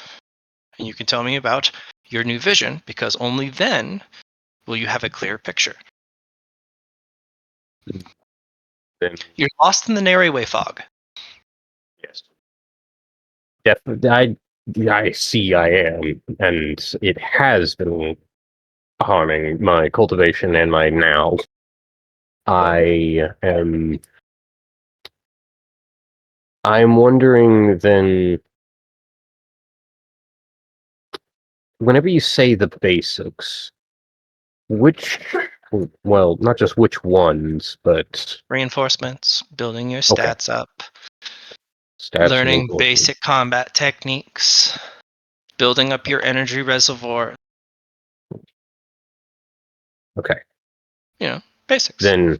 And you can tell me about your new vision, because only then will you have a clear picture. Then You're lost in the Narrowway fog. yes, definitely. I see. I am, and it has been harming my cultivation and my now. I am. I'm wondering then. Whenever you say the basics, which, well, not just which ones, but Reinforcements, building your Okay. stats up, stats and learning reinforcements. basic combat techniques, building up your energy reservoir. Okay. Basics. Then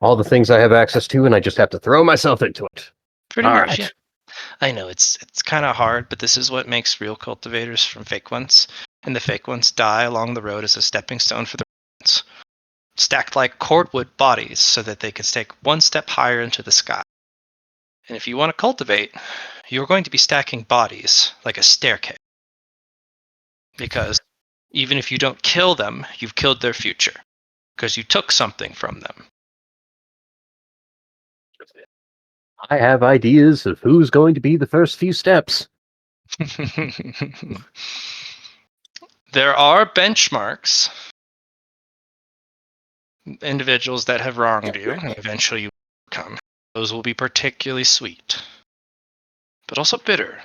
all the things I have access to, and I just have to throw myself into it. Pretty All much, right. yeah. I know it's kind of hard, but this is what makes real cultivators from fake ones. And the fake ones die along the road as a stepping stone for the real ones. Stacked like cordwood bodies so that they can take one step higher into the sky. And if you want to cultivate, you're going to be stacking bodies like a staircase. Because even if you don't kill them, you've killed their future. Because you took something from them. I have ideas of who's going to be the first few steps. There are benchmarks. Individuals that have wronged you, and eventually you come. Those will be particularly sweet. But also bitter.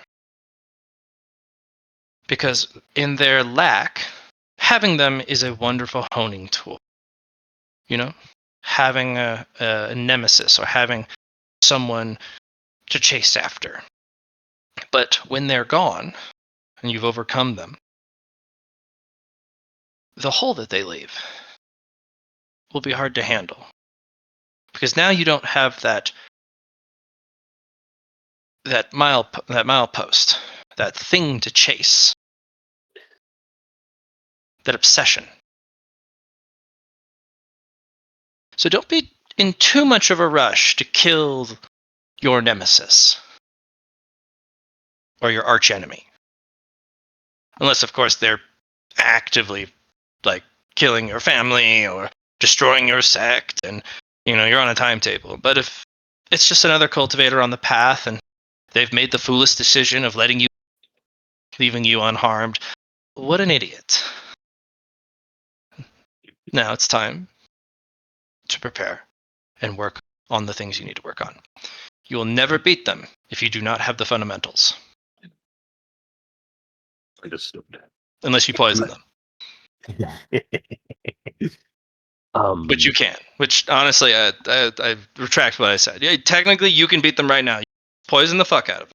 Because in their lack, having them is a wonderful honing tool. Having a nemesis or having someone to chase after. But when they're gone, and you've overcome them, the hole that they leave will be hard to handle. Because now you don't have that milepost, that thing to chase, that obsession. So don't be in too much of a rush to kill your nemesis or your archenemy. Unless, of course, they're actively killing your family or destroying your sect and you're on a timetable. But if it's just another cultivator on the path and they've made the foolish decision of leaving you unharmed, what an idiot. Now it's time to prepare and work on the things you need to work on. You will never beat them if you do not have the fundamentals. Understood. Unless you poison them. Which you can. Which, honestly, I retract what I said. Yeah, technically, you can beat them right now. Poison the fuck out of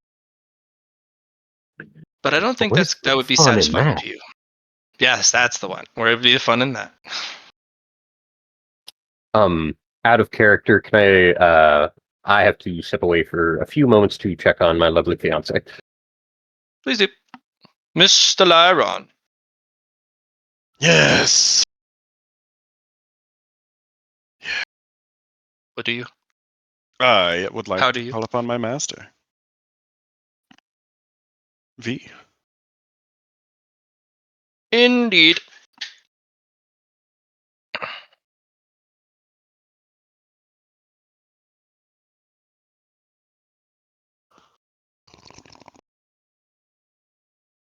them. But I don't think Where's that would be fun in satisfying that? to you. Yes, that's the one. Where would be the fun in that? Out of character, can I have to step away for a few moments to check on my lovely fiance. Please do. Mr. Liron. Yes. What do you? I would How like do to you? call upon my master. V. Indeed.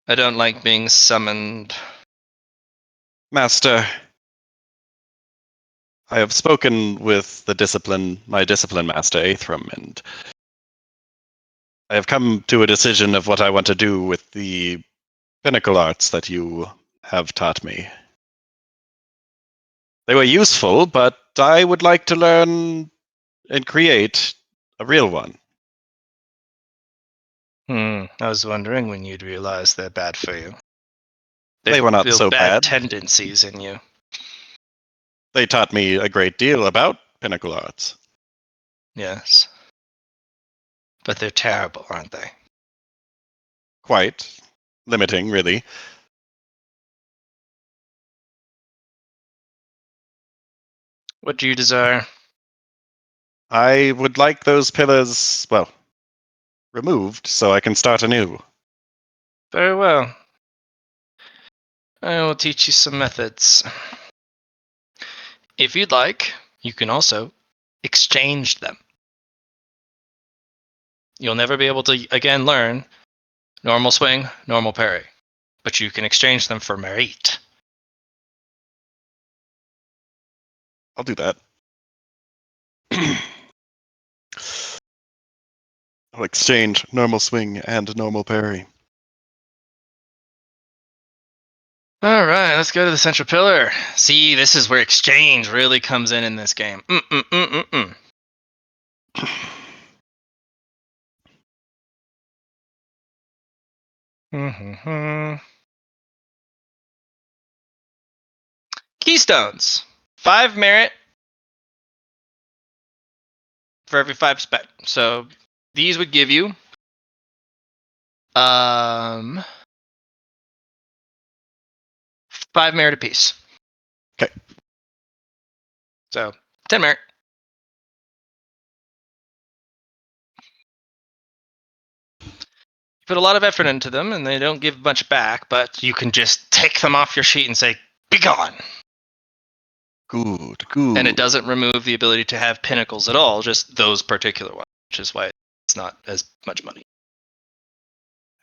I don't like being summoned. Master, I have spoken with my discipline master, Aethram, and I have come to a decision of what I want to do with the Pinnacle Arts that you have taught me. They were useful, but I would like to learn and create a real one. I was wondering when you'd realize they're bad for you. They were not feel so bad bad. tendencies in you. They taught me a great deal about Pinnacle Arts. Yes. But they're terrible, aren't they? Quite limiting, really. What do you desire? I would like those pillars, well, removed so I can start anew. Very well. I will teach you some methods. If you'd like, you can also exchange them. You'll never be able to, again, learn normal swing, normal parry. But you can exchange them for merit. I'll do that. I'll exchange normal swing and normal parry. All right, let's go to the central pillar. See, this is where exchange really comes in this game. Keystones. 5 merit for every 5 spec. So these would give you 5 merit apiece. Okay. So 10 merit. You put a lot of effort into them, and they don't give much back, but you can just take them off your sheet and say, "Be gone." Good. And it doesn't remove the ability to have pinnacles at all, just those particular ones, which is why it's not as much money.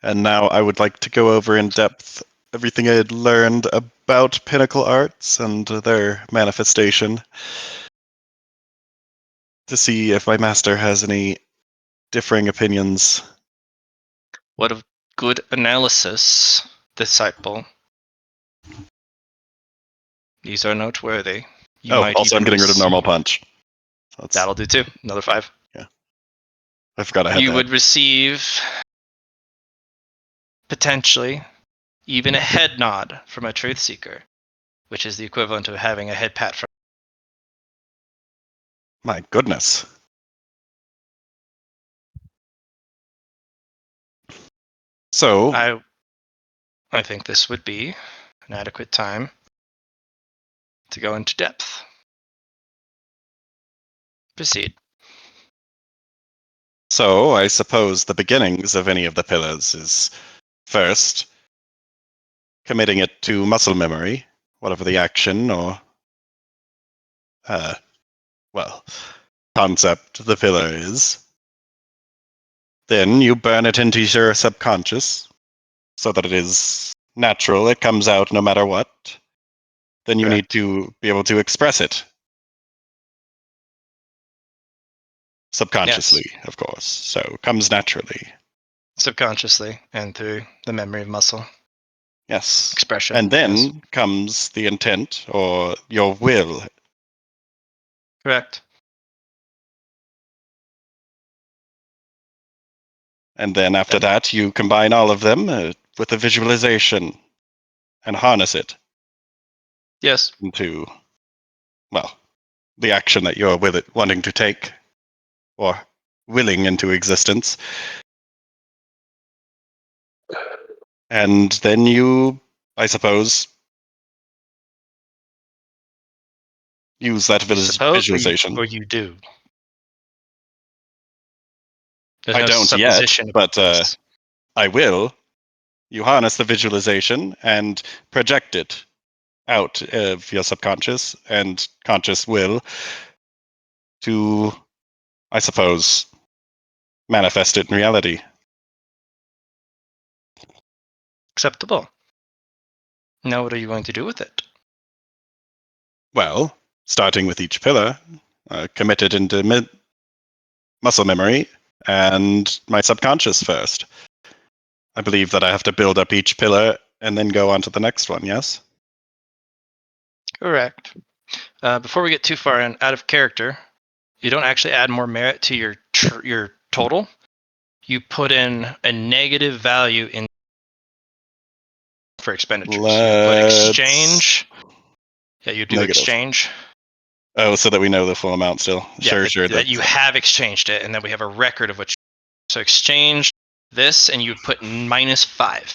And now I would like to go over in depth everything I had learned about Pinnacle Arts and their manifestation to see if my master has any differing opinions. What a good analysis, disciple. These are noteworthy. You might also I'm even getting rid of normal punch. That'll do too. Another 5. I forgot I had You that. would receive potentially even a head nod from a truth seeker, which is the equivalent of having a head pat from. My goodness. So I think this would be an adequate time to go into depth. Proceed. So I suppose the beginnings of any of the pillars is first committing it to muscle memory, whatever the action or concept the pillar is. Then you burn it into your subconscious so that it is natural, it comes out no matter what. Then you need Correct. to be able to express it. Subconsciously, of course. So it comes naturally. Subconsciously and through the memory of muscle Yes. expression. And then yes. comes the intent or your will. Correct. And then after that, you combine all of them with a visualization and harness it Yes. into, well, the action that you're with it wanting to take or willing into existence. And then you, I suppose, use that Suppose visualization. or you do. There's I no don't yet, supposition about but this. I will. You harness the visualization and project it out of your subconscious and conscious will to, I suppose, manifest it in reality. Acceptable. Now what are you going to do with it? Well, starting with each pillar, committed into muscle memory and my subconscious first. I believe that I have to build up each pillar and then go on to the next one, yes? Correct. Before we get too far out of character, you don't actually add more merit to your total. you put in a negative value in for expenditures. You put Let's- exchange. Yeah, you do Negative. exchange. Oh, so that we know the full amount still. Yeah, Sure. that you have exchanged it, and then we have a record of what you. So exchange this, and you put -5.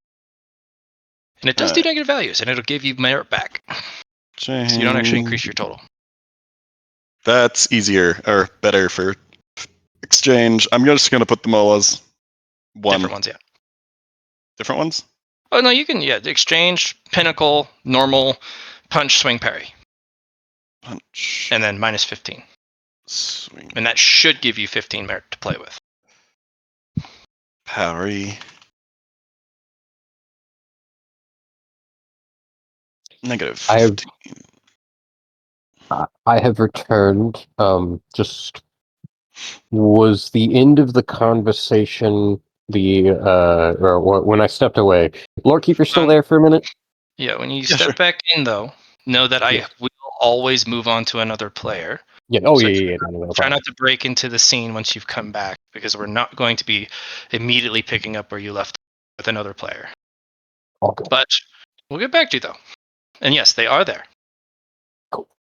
And it does do negative values, and it'll give you merit back. So you don't actually increase your total. That's easier or better for exchange. I'm just going to put them all as one. Different ones, yeah. Different ones? Oh, no, you can, exchange, pinnacle, normal, punch, swing, parry. Punch. And then -15. Swing. And that should give you 15 merit to play with. Parry. Negative I have 15. I have returned. Just was the end of the conversation. Or when I stepped away, Lorekeeper still there for a minute. Yeah, when you Yeah, step sure. back in, though, know that I Yeah. will always move on to another player. Yeah. Oh So yeah. No Try problem. not to break into the scene once you've come back, because we're not going to be immediately picking up where you left with another player. All good. But we'll get back to you, though. And yes, they are there.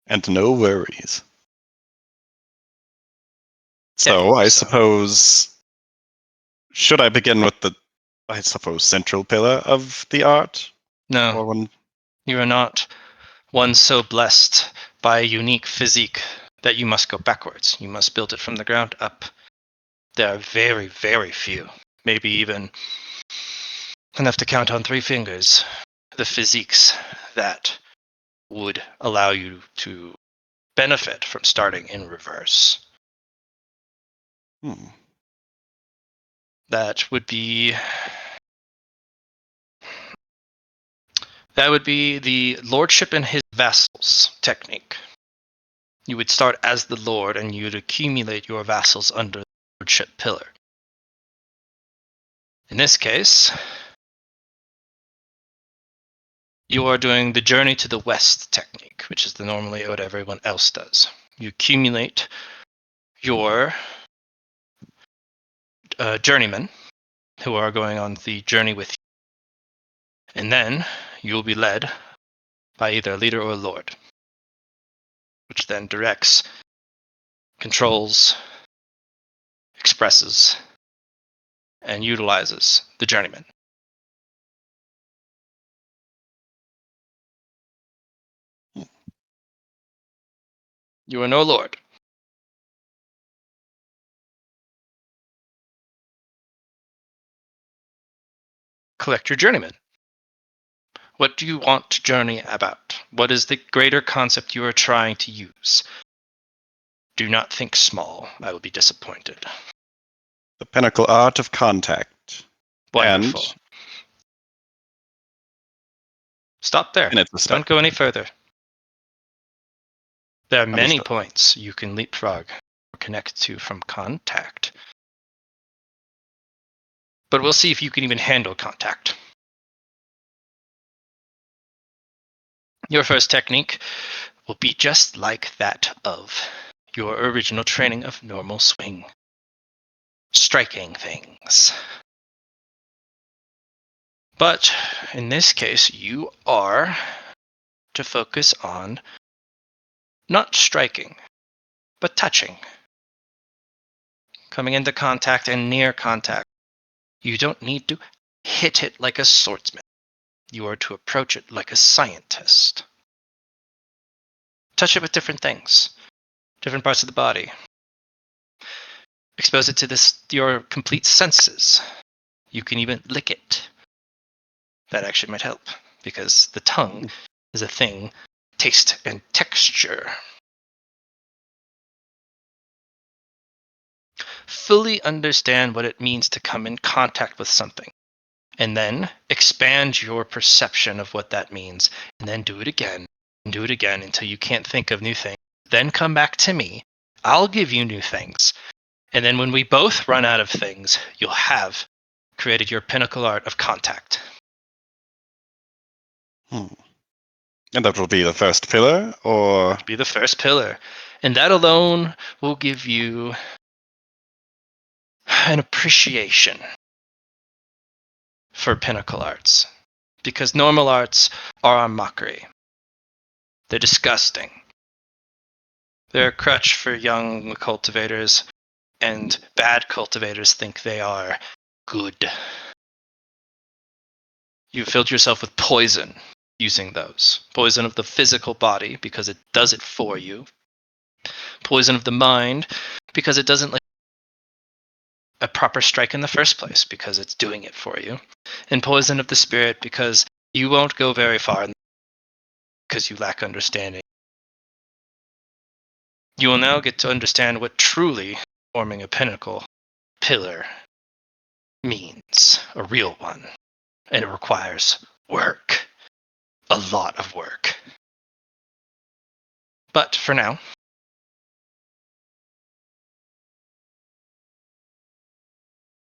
And no worries. So I suppose, should I begin with the, central pillar of the art? No, Or one? you are not one so blessed by a unique physique that you must go backwards. You must build it from the ground up. There are very, very few, maybe even enough to count on 3 fingers, the physiques that would allow you to benefit from starting in reverse. That would be the lordship and his vassals technique. You would start as the lord, and you'd accumulate your vassals under the lordship pillar. In this case, you are doing the journey to the west technique, which is normally what everyone else does. You accumulate your journeymen who are going on the journey with you, and then you will be led by either a leader or a lord, which then directs, controls, expresses, and utilizes the journeyman. You are no lord. Collect your journeyman. What do you want to journey about? What is the greater concept you are trying to use? Do not think small. I will be disappointed. The Pinnacle Art of Contact. Wonderful. And Stop there. And it's a Don't go any further. There are many Understood. points you can leapfrog or connect to from contact. But we'll see if you can even handle contact. Your first technique will be just like that of your original training of normal swing. Striking things. But in this case, you are to focus on not striking, but touching. Coming into contact and near contact. You don't need to hit it like a swordsman. You are to approach it like a scientist. Touch it with different things, different parts of the body. Expose it to your complete senses. You can even lick it. That actually might help, because the tongue is a thing, taste and texture. Fully understand what it means to come in contact with something, and then expand your perception of what that means, and then do it again, and do it again until you can't think of new things. Then come back to me. I'll give you new things. And then when we both run out of things, you'll have created your pinnacle art of contact. And that will be the first pillar, or Be the first pillar. And that alone will give you an appreciation for Pinnacle Arts. Because normal arts are a mockery. They're disgusting. They're a crutch for young cultivators, and bad cultivators think they are good. You filled yourself with poison using those. Poison of the physical body, because it does it for you. Poison of the mind, because it doesn't let a proper strike in the first place, because it's doing it for you. And poison of the spirit, because you won't go very far because you lack understanding. You will now get to understand what truly forming a pinnacle pillar means, a real one. And it requires work. A lot of work. But for now,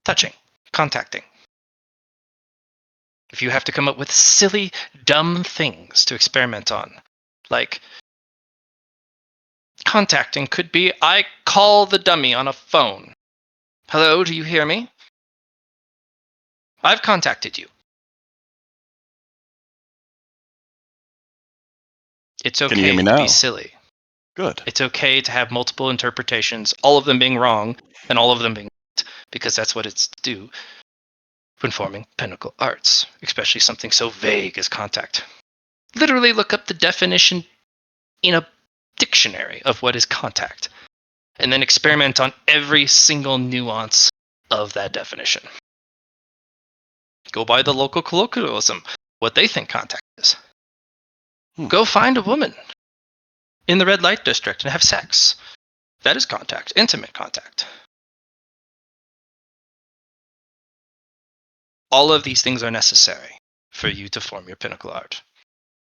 touching, contacting. If you have to come up with silly, dumb things to experiment on, like contacting could be, I call the dummy on a phone. Hello, do you hear me? I've contacted you. It's Can you hear okay me to now? be silly. Good. It's okay to have multiple interpretations, all of them being wrong, and all of them being right, because that's what it's to do when forming Pinnacle Arts, especially something so vague as contact. Literally look up the definition in a dictionary of what is contact, and then experiment on every single nuance of that definition. Go by the local colloquialism, what they think contact is. Go find a woman in the red light district and have sex. That is contact, intimate contact. All of these things are necessary for you to form your pinnacle art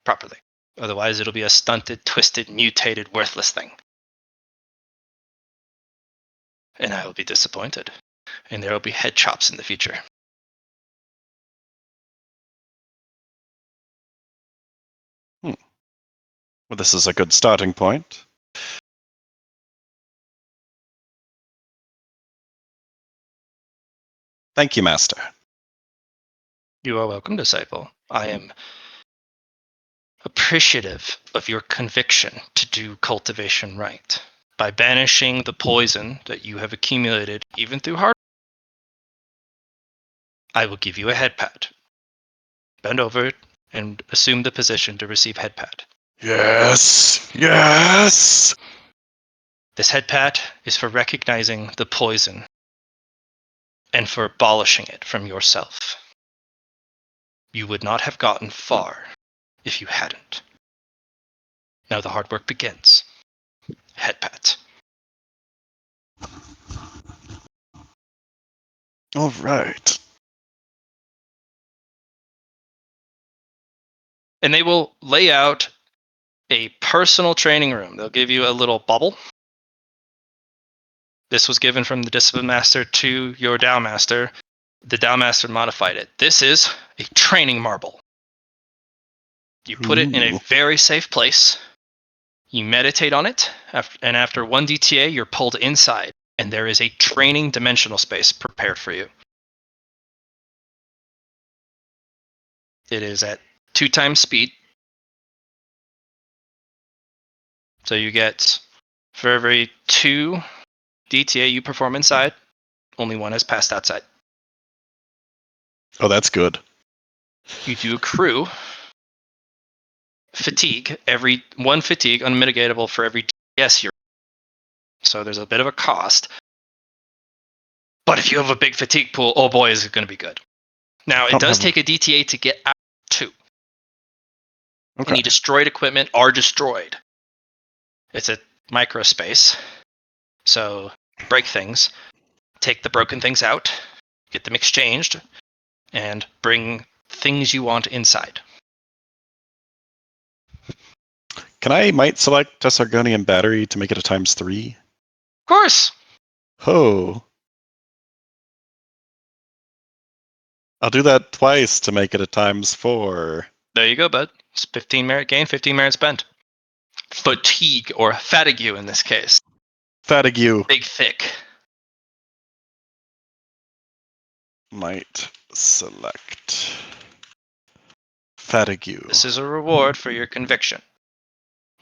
properly. Otherwise, it'll be a stunted, twisted, mutated, worthless thing. And I will be disappointed. And there will be head chops in the future. Well, this is a good starting point. Thank you, Master. You are welcome, disciple. I am appreciative of your conviction to do cultivation right. By banishing the poison that you have accumulated, even through hard, I will give you a head pat. Bend over and assume the position to receive head pat. Yes. Yes. This head pat is for recognizing the poison and for abolishing it from yourself. You would not have gotten far if you hadn't. Now the hard work begins. Head pat. All right. And they will lay out a personal training room. They'll give you a little bubble. This was given from the Discipline Master to your Dow Master. The Dow Master modified it. This is a training marble. You put it in a very safe place. You meditate on it, and after 1 DTA, you're pulled inside, and there is a training dimensional space prepared for you. It is at 2 times speed. So you get, for every 2 DTA you perform inside, only 1 has passed outside. Oh, that's good. You do accrue fatigue, every 1 fatigue, unmitigatable for every DS you're. So there's a bit of a cost. But if you have a big fatigue pool, oh boy, is it going to be good. Now, it does take a DTA to get out too. Okay. Any destroyed equipment are destroyed. It's a microspace. So break things, take the broken things out, get them exchanged, and bring things you want inside. Can I might select a Sargonian battery to make it a ×3? Of course. Oh. I'll do that twice to make it a ×4. There you go, bud. It's 15 merit gain, 15 merit spent. Fatigue, or fatigue in this case. Fatigue. Big, thick. Might select fatigue. This is a reward for your conviction.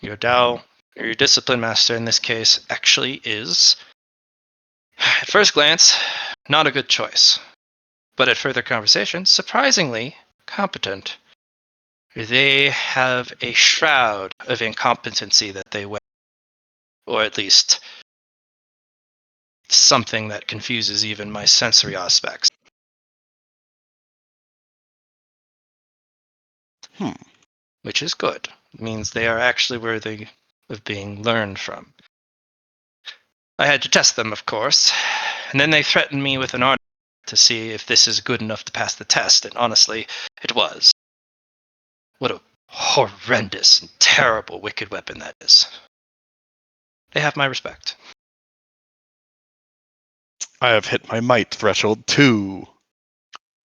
Your Tao, or your discipline master in this case, actually is, at first glance, not a good choice. But at further conversation, surprisingly competent. They have a shroud of incompetency that they wear. Or at least something that confuses even my sensory aspects. Which is good. It means they are actually worthy of being learned from. I had to test them, of course, and then they threatened me with an artifact to see if this is good enough to pass the test, and honestly, it was. What a horrendous and terrible wicked weapon that is. They have my respect. I have hit my might threshold too.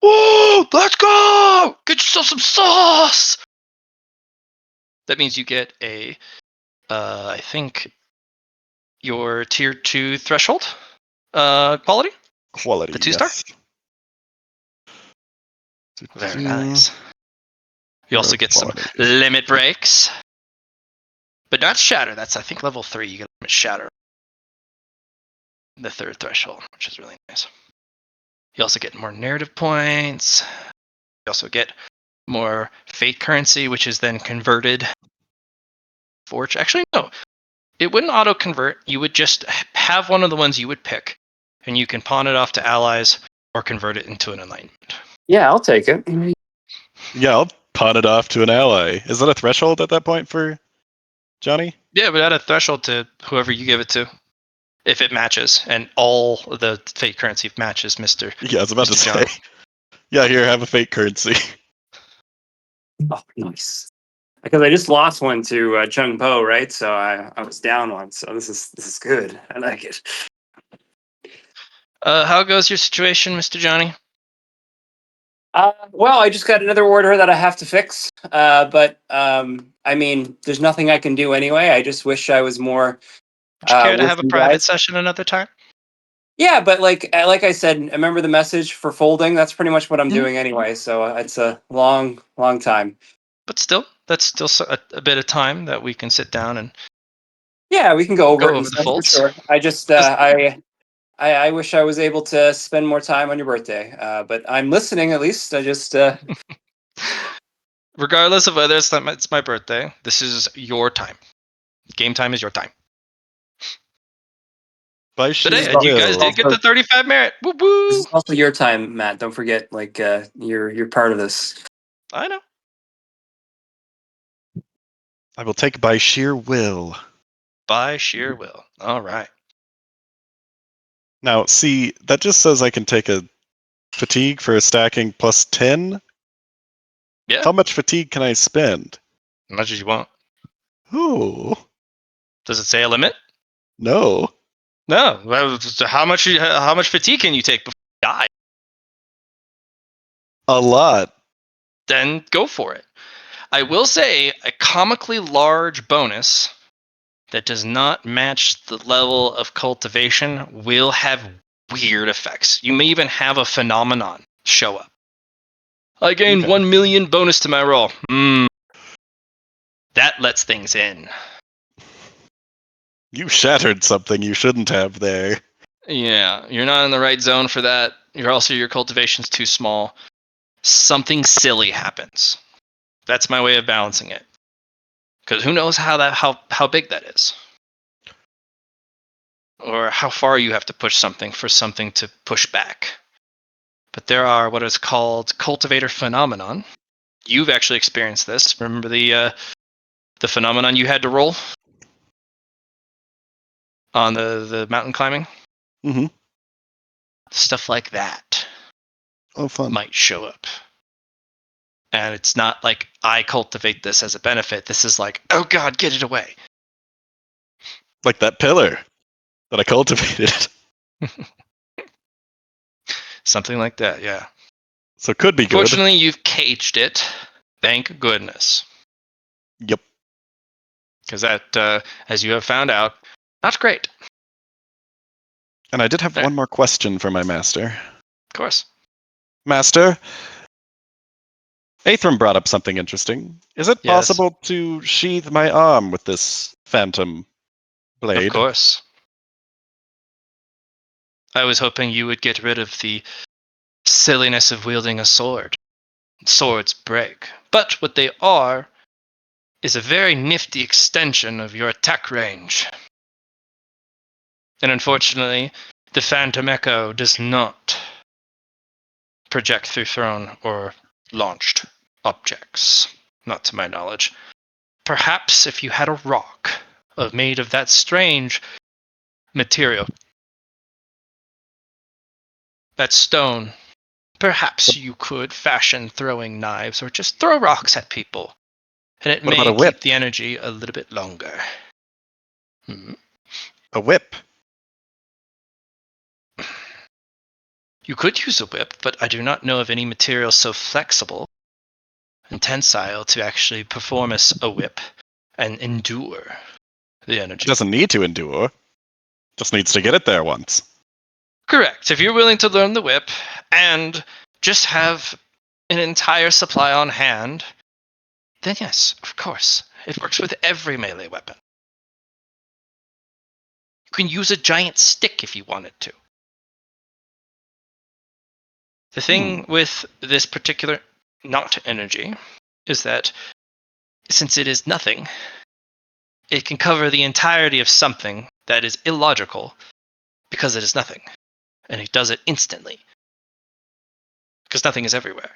Whoa! Let's go! Get yourself some sauce! That means you get a, I think, your tier 2 threshold quality? Quality, The 2-star? yes. Very nice. You also get some Quality. limit breaks. But not shatter. That's, I think, level 3. You get limit shatter. The 3rd threshold, which is really nice. You also get more narrative points. You also get more fate currency, which is then converted. Actually, no. It wouldn't auto-convert. You would just have one of the ones you would pick, and you can pawn it off to allies or convert it into an enlightenment. Yeah, I'll take it. Yeah, I'll pawn it off to an ally. Is that a threshold at that point for Johnny? Yeah, but add a threshold to whoever you give it to, if it matches, and all the fate currency matches, Mr. Yeah, I was about Mr. to say. John. Yeah, here, have a fake currency. Oh, nice. Because I just lost one to Chun Po, right? So I was down one. So this is good. I like it. How goes your situation, Mr. Johnny? Well, I just got another order that I have to fix. But I mean, there's nothing I can do anyway. I just wish I was more Would you care to with have a you private guys. session another time? Yeah, but like I said, remember the message for folding? That's pretty much what I'm Mhm. doing anyway. So it's a long time. But still, that's still a bit of time that we can sit down and Yeah, we can go over go it and over the stuff for folds. sure. I just I wish I was able to spend more time on your birthday. But I'm listening at least. I just Regardless of whether it's my birthday, this is your time. Game time is your time. By But sheer hey, Well, you this is guys will. did get the 35 merit. Woo this woo! is also your time, Matt. Don't forget, like you're part of this. I know. I will take by sheer will. By sheer will. All right. Now, see, that just says I can take a fatigue for a stacking plus 10. Yeah. How much fatigue can I spend? As much as you want. Ooh, Does it say a limit? no. No. Well, so how much fatigue can you take before you die? A lot. Then go for it. I will say a comically large bonus that does not match the level of cultivation will have weird effects. You may even have a phenomenon show up. I gained Okay. 1 million bonus to my roll. That lets things in. You shattered something you shouldn't have there. Yeah, you're not in the right zone for that. Your cultivation's too small. Something silly happens. That's my way of balancing it. Because who knows how big that is, or how far you have to push something for something to push back. But there are what is called cultivator phenomenon. You've actually experienced this. Remember the phenomenon you had to roll on the mountain climbing? Mm-hmm. Stuff like that Oh, fun. might show up. And it's not like I cultivate this as a benefit. This is like, oh God, get it away. Like that pillar that I cultivated. Something like that, yeah. So could be good. Fortunately, you've caged it. Thank goodness. Yep. Because that, as you have found out, not great. And I did have There. one more question for my master. Of course. Master, Aethram brought up something interesting. Is it Yes. possible to sheathe my arm with this phantom blade? Of course. I was hoping you would get rid of the silliness of wielding a sword. Swords break. But what they are is a very nifty extension of your attack range. And unfortunately, the Phantom Echo does not project through thrown or launched objects, not to my knowledge. Perhaps if you had a rock made of that strange material, that stone, perhaps you could fashion throwing knives or just throw rocks at people, and it What about may a whip? keep the energy a little bit longer. A whip. You could use a whip, but I do not know of any material so flexible and tensile to actually perform as a whip and endure the It energy. doesn't need to endure. Just needs to get it there once. Correct. If you're willing to learn the whip and just have an entire supply on hand, then yes, of course. It works with every melee weapon. You can use a giant stick if you wanted to. The thing with this particular not energy is that since it is nothing, it can cover the entirety of something that is illogical because it is nothing. And it does it instantly. Because nothing is everywhere.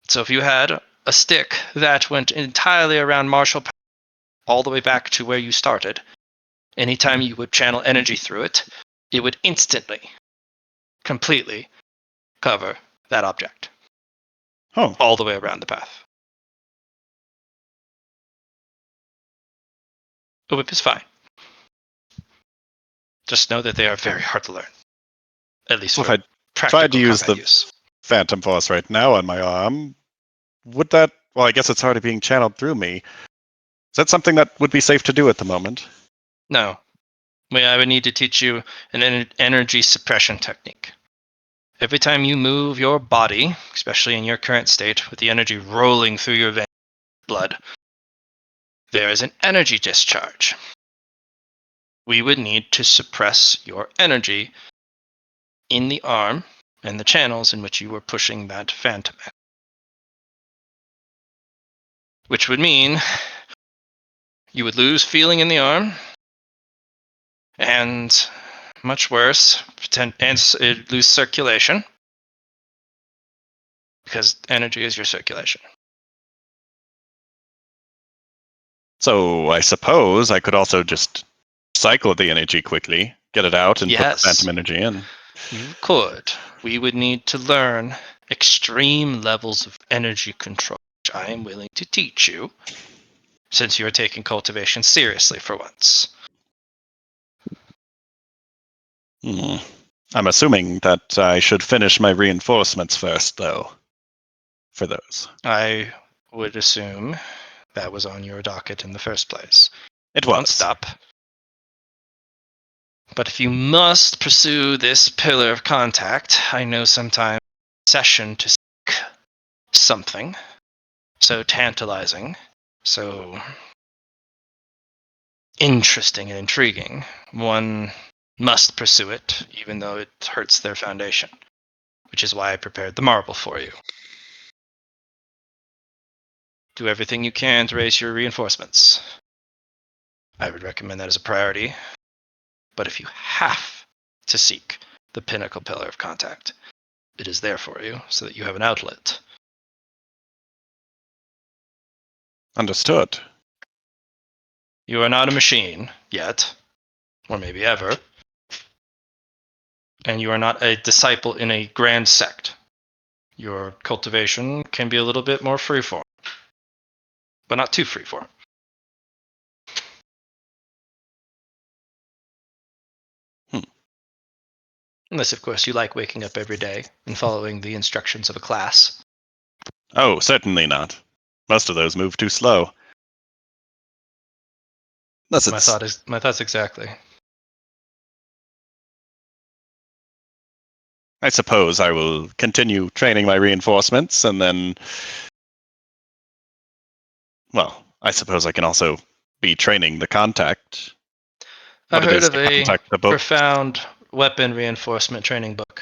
So if you had a stick that went entirely around Marshall all the way back to where you started, anytime you would channel energy through it, it would instantly, completely cover that object. Oh. All the way around the path. A whip is fine. Just know that they are very hard to learn. At least So if for I practical tried to use combat the use. Phantom Force right now on my arm, would that... Well, I guess it's already being channeled through me. Is that something that would be safe to do at the moment? No. I would need to teach you an energy suppression technique. Every time you move your body, especially in your current state, with the energy rolling through your veins, blood, there is an energy discharge. We would need to suppress your energy in the arm and the channels in which you were pushing that phantom. Which would mean you would lose feeling in the arm, and much worse, lose circulation, because energy is your circulation. So I suppose I could also just cycle the energy quickly, get it out, and put the Yes. phantom energy in. You could. We would need to learn extreme levels of energy control, which I am willing to teach you, since you are taking cultivation seriously for once. I'm assuming that I should finish my reinforcements first, though, for those. I would assume that was on your docket in the first place. It Don't was. stop. But if you must pursue this pillar of contact, I know sometimes session to seek something so tantalizing, so interesting and intriguing, one must pursue it, even though it hurts their foundation, which is why I prepared the marble for you. Do everything you can to raise your reinforcements. I would recommend that as a priority, but if you have to seek the pinnacle pillar of contact, it is there for you so that you have an outlet. Understood. You are not a machine yet, or maybe ever, and you are not a disciple in a grand sect. Your cultivation can be a little bit more freeform, but not too freeform. Unless, of course, you like waking up every day and following the instructions of a class. Oh, certainly not. Most of those move too slow. Unless it's... My thoughts exactly. I suppose I will continue training my reinforcements, and then, well, I suppose I can also be training the contact. I What it heard is of to a contact the book. profound weapon reinforcement training book.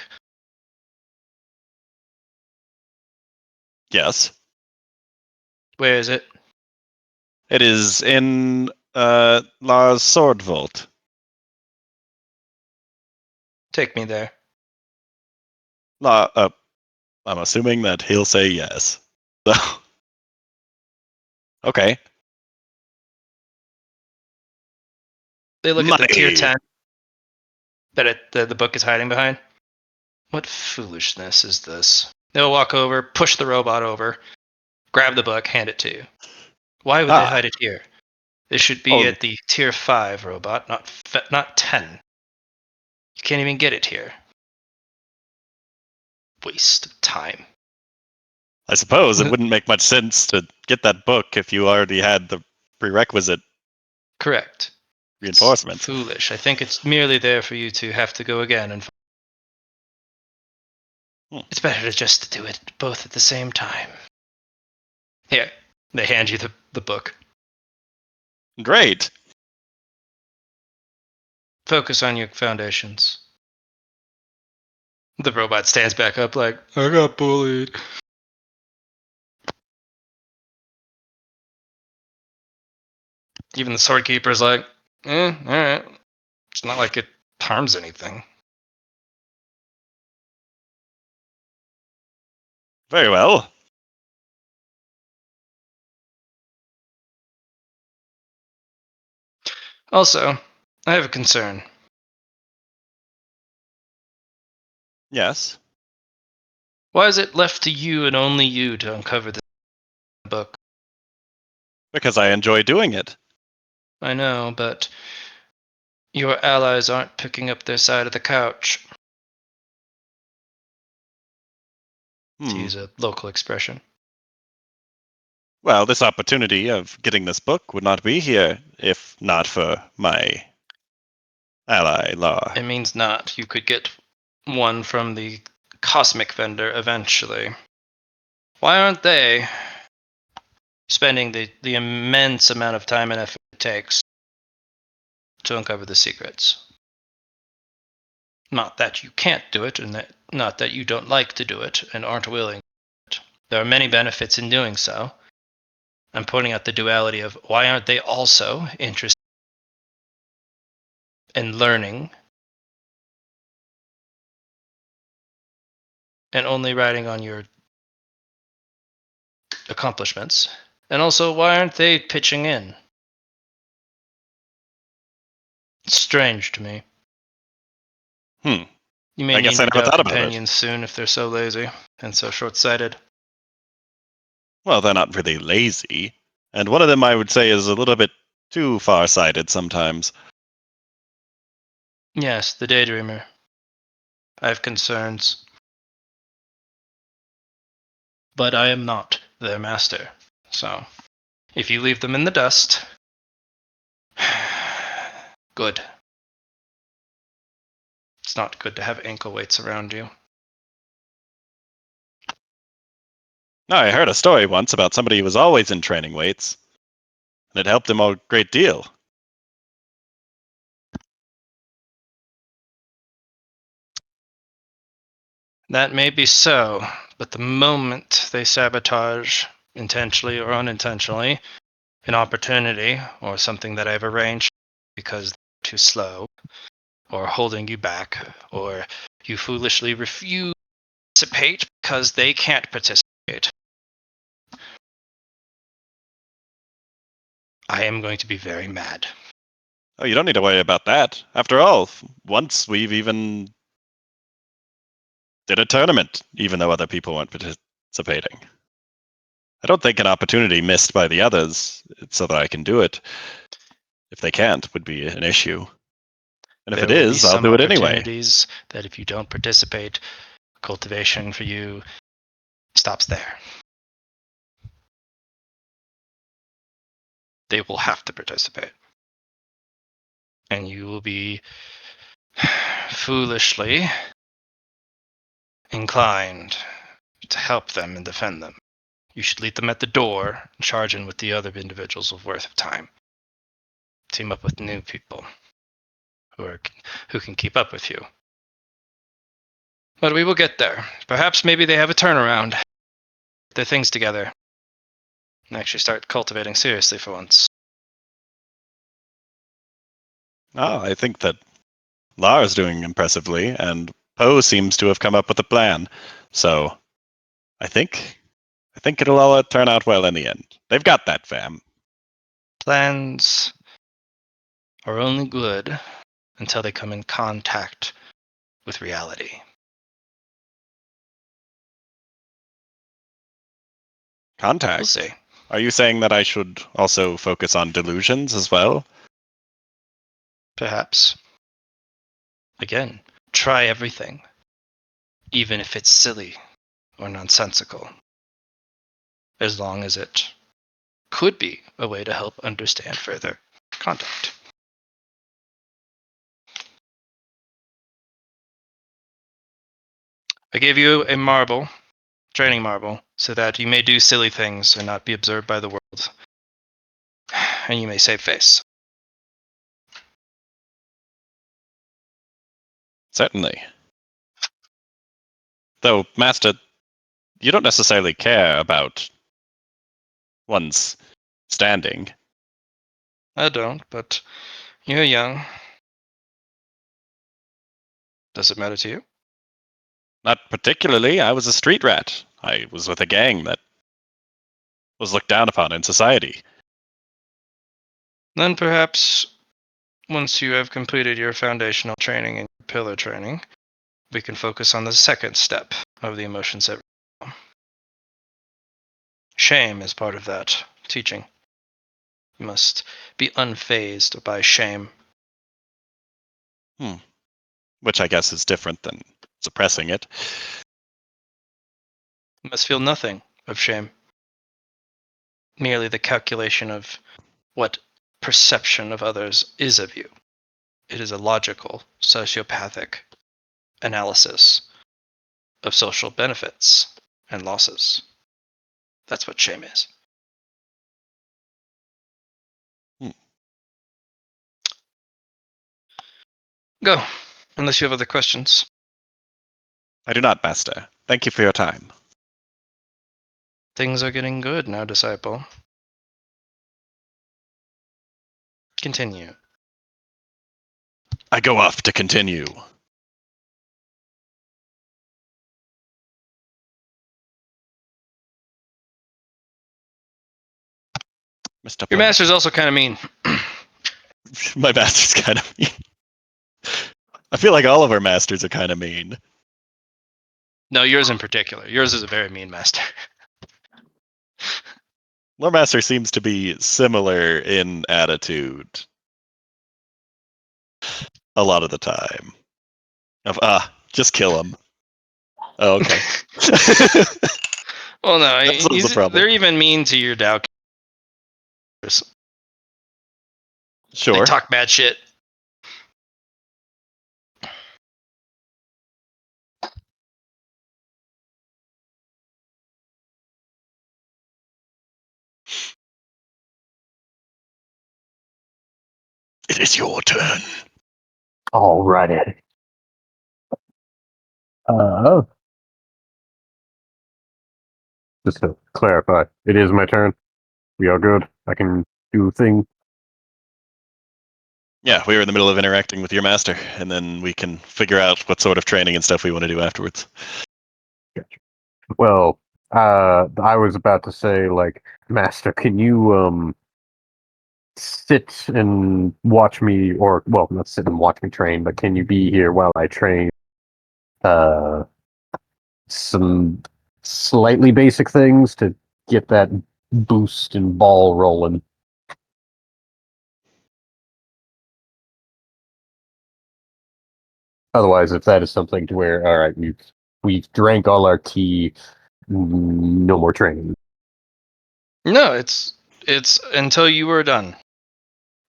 Yes. Where is it? It is in Lars Sword Vault. Take me there. I'm assuming that he'll say yes. So, okay. They look at the tier Money. 10 that the book is hiding behind. What foolishness is this? They'll walk over, push the robot over, grab the book, hand it to you. Why would they hide it here? It should be Oh. at the tier 5 robot, not 10. You can't even get it here. Waste of time. I suppose it wouldn't make much sense to get that book if you already had the prerequisite Correct. reinforcements. It's foolish. I think it's merely there for you to have to go again and. It's better to just do it both at the same time. Here, they hand you the book. Great. Focus on your foundations. The robot stands back up like, I got bullied. Even the Swordkeeper's like, alright. It's not like it harms anything. Very well. Also, I have a concern. Yes. Why is it left to you and only you to uncover the book? Because I enjoy doing it. I know, but your allies aren't picking up their side of the couch. To use a local expression. Well, this opportunity of getting this book would not be here if not for my ally, Law. It means not. You could get one from the cosmic vendor eventually. Why aren't they spending the immense amount of time and effort it takes to uncover the secrets? Not that you can't do it, and not that you don't like to do it and aren't willing. There are many benefits in doing so. I'm pointing out the duality of why aren't they also interested in learning and only riding on your accomplishments? And also, why aren't they pitching in? It's strange to me. You may I need guess I never endowed thought about it. companions soon if they're so lazy and so short-sighted. Well, they're not really lazy. And one of them, I would say, is a little bit too far-sighted sometimes. Yes, the daydreamer. I have concerns. But I am not their master. So, if you leave them in the dust, good. It's not good to have ankle weights around you. I heard a story once about somebody who was always in training weights, and it helped him a great deal. That may be so, but the moment they sabotage, intentionally or unintentionally, an opportunity or something that I've arranged because they're too slow, or holding you back, or you foolishly refuse to participate because they can't participate, I am going to be very mad. Oh, you don't need to worry about that. After all, once we've even did a tournament, even though other people weren't participating. I don't think an opportunity missed by the others so that I can do it, if they can't, would be an issue. And if There it will be is, I'll some do it anyway. opportunities that if you don't participate, cultivation for you stops there. They will have to participate. And you will be foolishly inclined to help them and defend them, you should lead them at the door and charge in with the other individuals of worth of time. Team up with new people who can keep up with you. But we will get there. Perhaps maybe they have a turnaround. Get their things together. And actually start cultivating seriously for once. Oh, I think that Lara's doing impressively, and Poe seems to have come up with a plan. So, I think it'll all turn out well in the end. They've got that, fam. Plans are only good until they come in contact with reality. Contact. We'll see. Are you saying that I should also focus on delusions as well? Perhaps. Again, try everything, even if it's silly or nonsensical, as long as it could be a way to help understand further contact. I gave you a marble, training marble, so that you may do silly things and not be observed by the world, and you may save face. Certainly. Though, Master, you don't necessarily care about one's standing. I don't, but you're young. Does it matter to you? Not particularly. I was a street rat. I was with a gang that was looked down upon in society. Then perhaps once you have completed your foundational training and your pillar training, we can focus on the second step of the emotions that shame is part of that teaching. You must be unfazed by shame. Which I guess is different than suppressing it. You must feel nothing of shame. Merely the calculation of what perception of others is of you. It is a logical, sociopathic analysis of social benefits and losses. That's what shame is. Go, unless you have other questions. I do not, Master. Thank you for your time. Things are getting good now, disciple. Continue. I go off to continue. Mr. Your master's also kind of mean. My master's kind of mean. I feel like all of our masters are kind of mean. No, yours in particular. Yours is a very mean master. Lore Master seems to be similar in attitude a lot of the time. Of just kill him. Oh, okay. Well, no, That solves the problem. they're even mean to your Dow. They Sure. talk bad shit. It is your turn. All righty. Just to clarify, it is my turn. We all good? I can do a thing. Yeah, we were in the middle of interacting with your master, and then we can figure out what sort of training and stuff we want to do afterwards. Well, I was about to say, like, Master, can you sit and watch me, or well, not sit and watch me train, but can you be here while I train some slightly basic things to get that boost and ball rolling? Otherwise, if that is something to where, all right, we've drank all our tea, no more training. No, it's until you are done.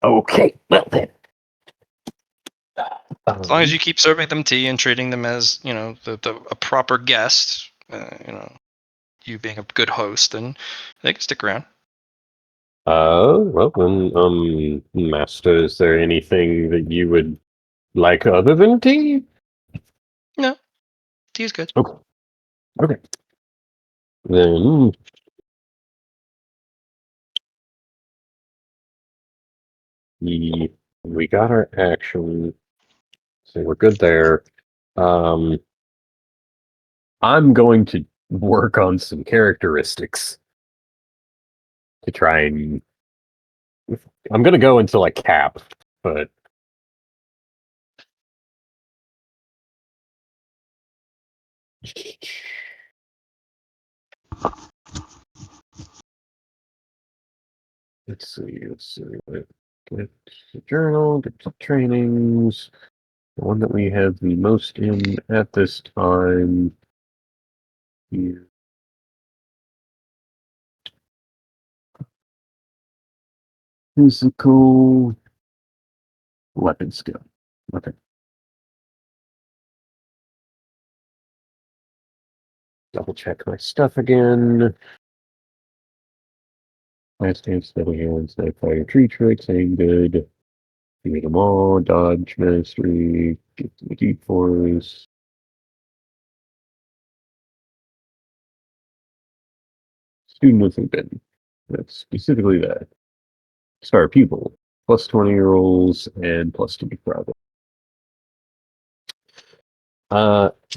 Okay, well then. As long as you keep serving them tea and treating them as, you know, a proper guest, you know, you being a good host, then they can stick around. Well then, Master, is there anything that you would like other than tea? No, tea's good. Okay. Okay. Then we got our action, so we're good there. I'm going to work on some characteristics to try and. I'm gonna go until I cap, but. Let's see. Get the journal, get the trainings. The one that we have the most in at this time. Here. Physical weapon skill. Okay. Double check my stuff again. Last hand, steady hands, night fire, tree tricks, aim good. Give them all, dodge, mastery, get the deep force. Student with forbidden. That's specifically that. Star pupil, plus 20 rolls and plus 2 profit.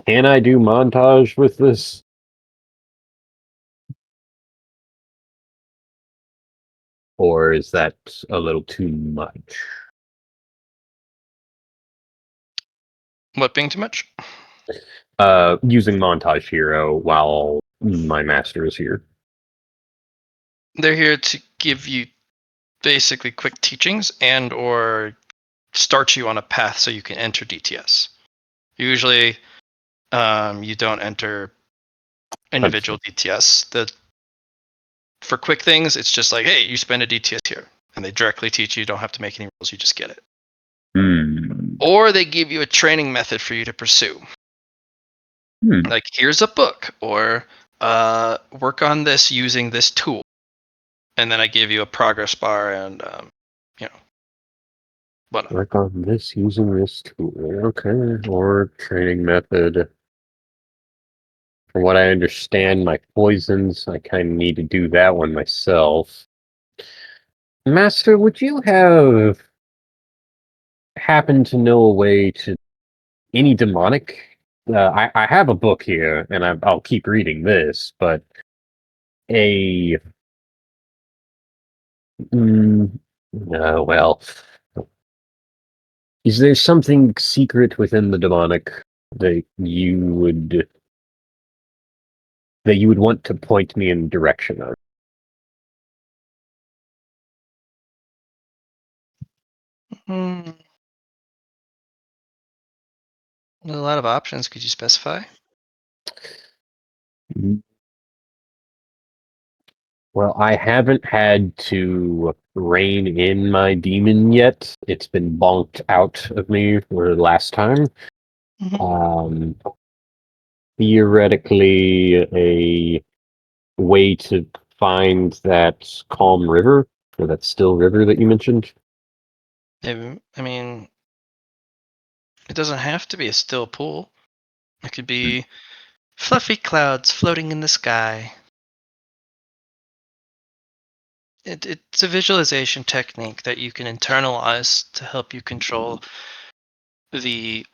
Can I do montage with this? Or is that a little too much? What being too much? Using montage hero while my master is here. They're here to give you basically quick teachings and or start you on a path so you can enter DTS. Usually, you don't enter individual DTS. For quick things, it's just like, hey, you spend a DTS here, and they directly teach you. You don't have to make any rules; you just get it. Or they give you a training method for you to pursue. Like, here's a book, or work on this using this tool, and then I give you a progress bar and you know, whatnot. Work on this using this tool. Okay. Or training method. From what I understand, my poisons, I kind of need to do that one myself. Master, would you have happened to know a way to any demonic? I have a book here, and I'll keep reading this, but a well, is there something secret within the demonic that you would want to point me in the direction of? A lot of options. Could you specify? Well, I haven't had to rein in my demon yet. It's been bonked out of me for the last time. Theoretically, a way to find that calm river, or that still river that you mentioned. I mean, it doesn't have to be a still pool. It could be fluffy clouds floating in the sky. It's a visualization technique that you can internalize to help you control the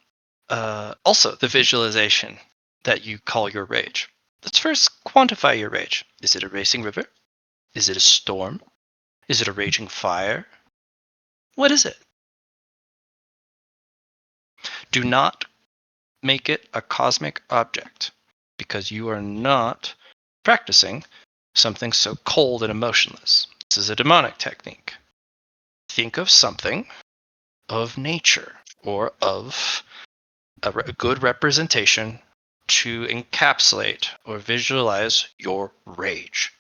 also the visualization that you call your rage. Let's first quantify your rage. Is it a racing river? Is it a storm? Is it a raging fire? What is it? Do not make it a cosmic object, because you are not practicing something so cold and emotionless. This is a demonic technique. Think of something of nature or of a good representation to encapsulate or visualize your rage.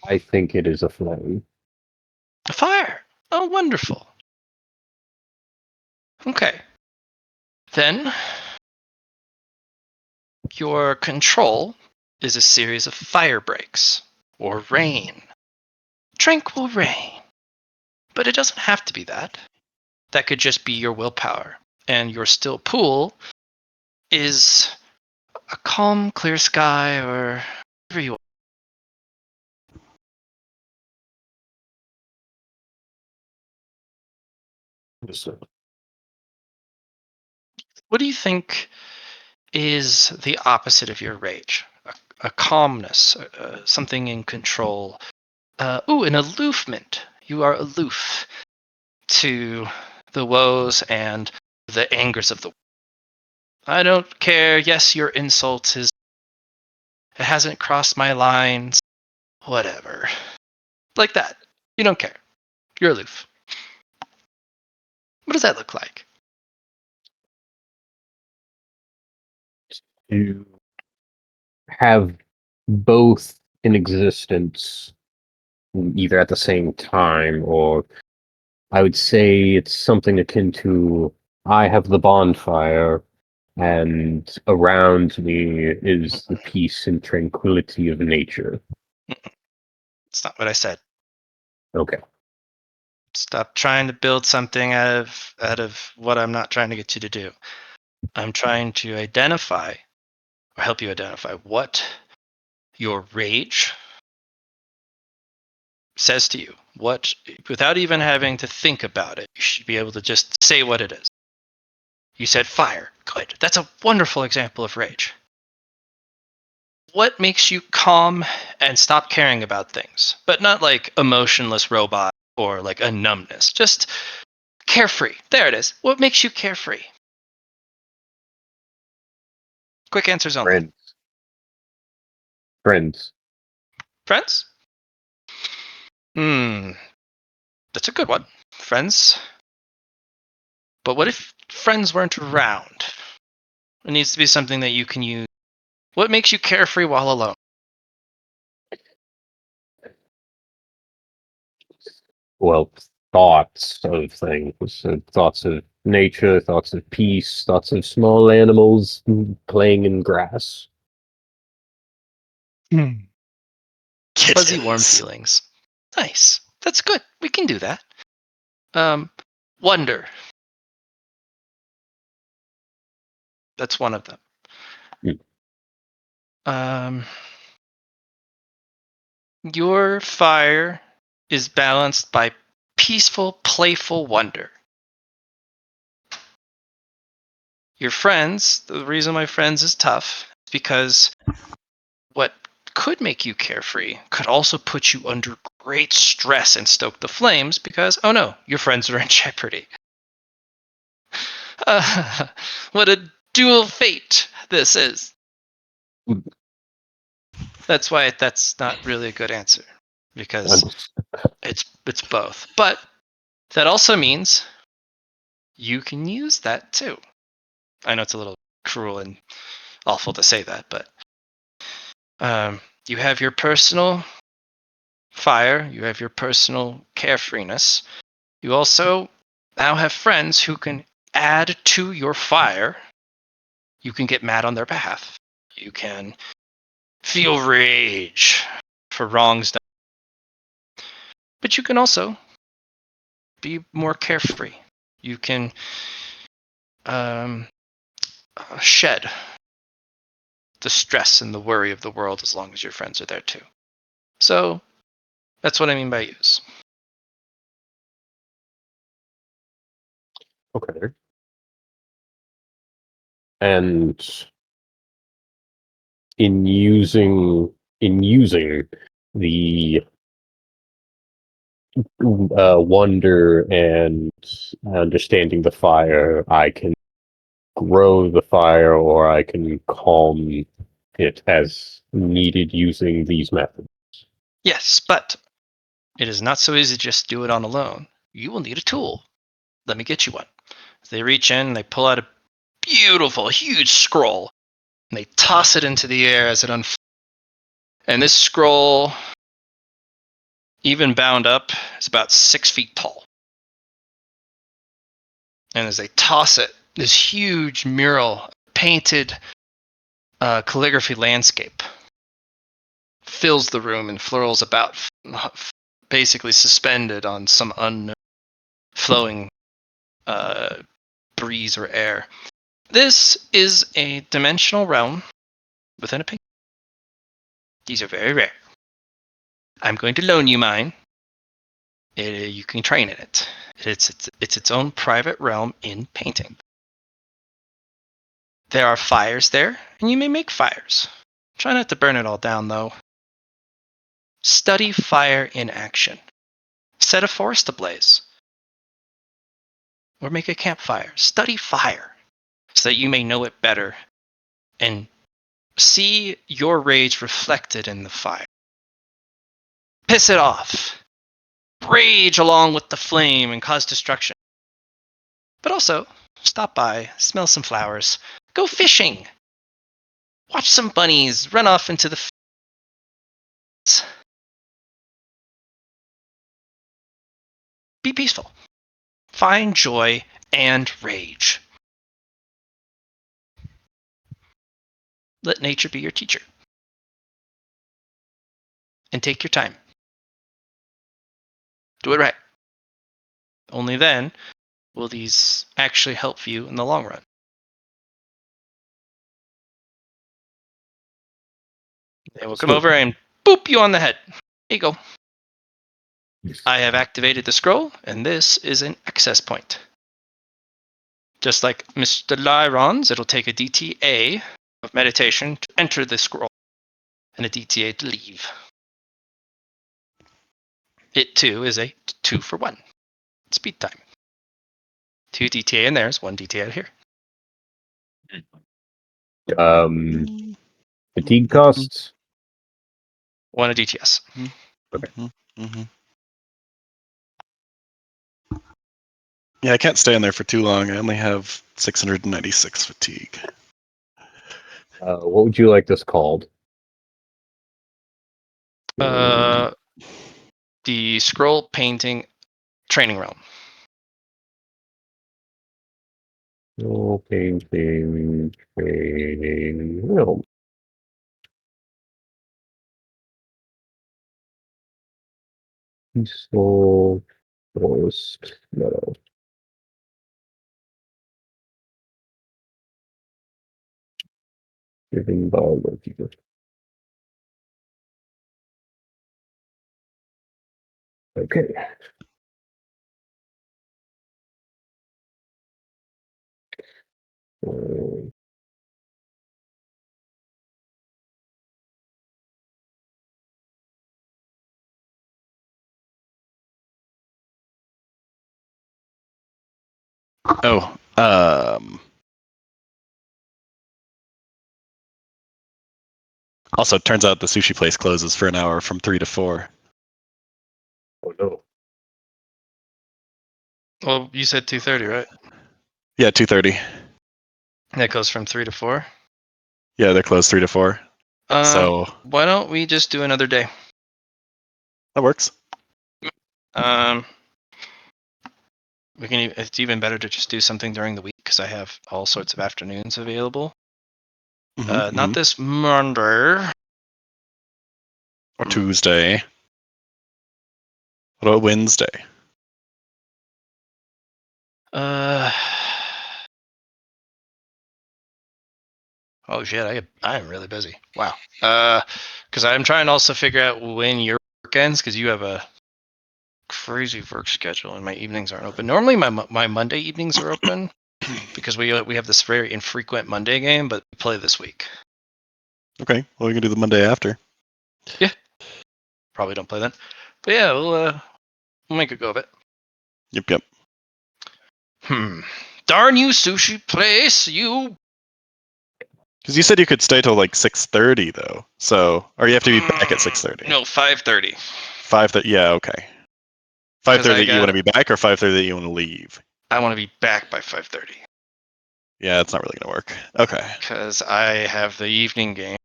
I think it is a flame. A fire. Oh, wonderful. Okay. Then your control is a series of fire breaks or rain. Tranquil rain. But it doesn't have to be that. That could just be your willpower. And your still pool is a calm, clear sky or whatever you want. What do you think is the opposite of your rage? A calmness, something in control. An aloofment. You are aloof to the woes and the angers of the world. I don't care. Yes, your insult is. It hasn't crossed my lines. Whatever. Like that. You don't care. You're aloof. What does that look like? To have both in existence either at the same time, or I would say it's something akin to I have the bonfire and around me is the peace and tranquility of nature. It's not what I said. Okay. Stop trying to build something out of what I'm not trying to get you to do. I'm trying to identify or help you identify what your rage says to you. What, without even having to think about it, you should be able to just say what it is. You said fire. Good. That's a wonderful example of rage. What makes you calm and stop caring about things? But not like emotionless robot or like a numbness. Just carefree. There it is. What makes you carefree? Quick answers only. Friends. Friends. Friends? That's a good one. Friends. But what if friends weren't around? It needs to be something that you can use. What makes you carefree while alone? Well, thoughts of things, thoughts of nature, thoughts of peace, thoughts of small animals playing in grass. Fuzzy warm Kittens. feelings. Nice. That's good. We can do that. Wonder. That's one of them. Your fire is balanced by peaceful, playful wonder. Your friends, the reason my friends is tough is because what could make you carefree could also put you under great stress and stoke the flames because, oh no, your friends are in jeopardy. What a dual fate this is. That's why that's not really a good answer because it's both. But that also means you can use that too. I know it's a little cruel and awful to say that, but you have your personal fire, you have your personal carefreeness. You also now have friends who can add to your fire. You can get mad on their behalf. You can feel rage for wrongs done. But you can also be more carefree. You can shed the stress and the worry of the world as long as your friends are there too. So that's what I mean by use. Okay. And in using the wonder and understanding the fire, I can grow the fire or I can calm it as needed using these methods. Yes, but it is not so easy to just do it on alone. You will need a tool. Let me get you one. They reach in, they pull out a beautiful, huge scroll, and they toss it into the air as it unfolds. And this scroll, even bound up, is about 6 feet tall. And as they toss it, this huge mural, painted calligraphy landscape, fills the room and flurls about, basically suspended on some unknown flowing breeze or air. This is a dimensional realm within a painting. These are very rare. I'm going to loan you mine. You can train in it. It's its own private realm in painting. There are fires there, and you may make fires. Try not to burn it all down, though. Study fire in action. Set a forest ablaze. Or make a campfire. Study fire, so that you may know it better and see your rage reflected in the fire. Piss it off. Rage along with the flame and cause destruction. But also, stop by, smell some flowers, go fishing, watch some bunnies run off into the fields. Be peaceful. Find joy and rage. Let nature be your teacher. And take your time. Do it right. Only then will these actually help you in the long run. They will come Sweet. over and boop you on the head. Here you go. I have activated the scroll, and this is an access point. Just like Mr. Liron's, it'll take a DTA of meditation to enter the scroll, and a DTA to leave. It too is a 2-for-1 speed time. 2 DTA in there, 1 DTA out here. Fatigue costs. 1 a DTS. Mhm. Yeah, I can't stay in there for too long. I only have 696 fatigue. What would you like this called? The scroll painting training realm. Scroll painting training realm. Peaceful forest meadow. Given by Lorekeeper. Okay. Oh, also, it turns out the sushi place closes for an hour from 3 to 4. Oh no. Well, you said 2:30, right? Yeah, 2:30. That goes from 3 to 4. Yeah, they're closed 3 to 4. So Why don't we just do another day? that works. We can. It's even better to just do something during the week because I have all sorts of afternoons available. Not this Monday. Or Tuesday. What about Wednesday? Oh shit! I am really busy. Wow. Because I'm trying to also figure out when your work ends because you have a crazy work schedule and my evenings aren't open. Normally my Monday evenings are open because we have this very infrequent Monday game, but we play this week. Okay, well, we can do the Monday after. Yeah. Probably don't play then. But yeah, we'll make a go of it. Yep. Darn you, sushi place, you. Because you said you could stay till like 6:30 though. So, or you have to be back at 6:30. No, 5:30. 5:30. Yeah, okay. 5:30 that you want to be back, or 5:30 that you want to leave. I want to be back by 5:30. Yeah, it's not really gonna work. Okay. Because I have the evening game,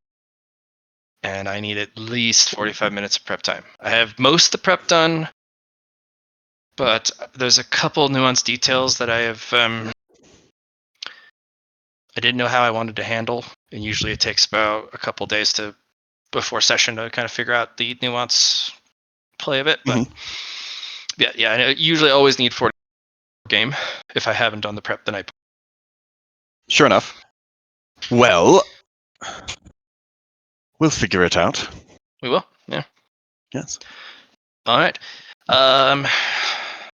and I need at least 45 minutes of prep time. I have most of the prep done but there's a couple nuanced details that I have. I didn't know how I wanted to handle, and usually it takes about a couple days before session to kind of figure out the nuance play of it. But yeah, I usually always need 40 game if I haven't done the prep the night. Sure enough. Well, we'll figure it out. We will. Yeah. Yes. All right.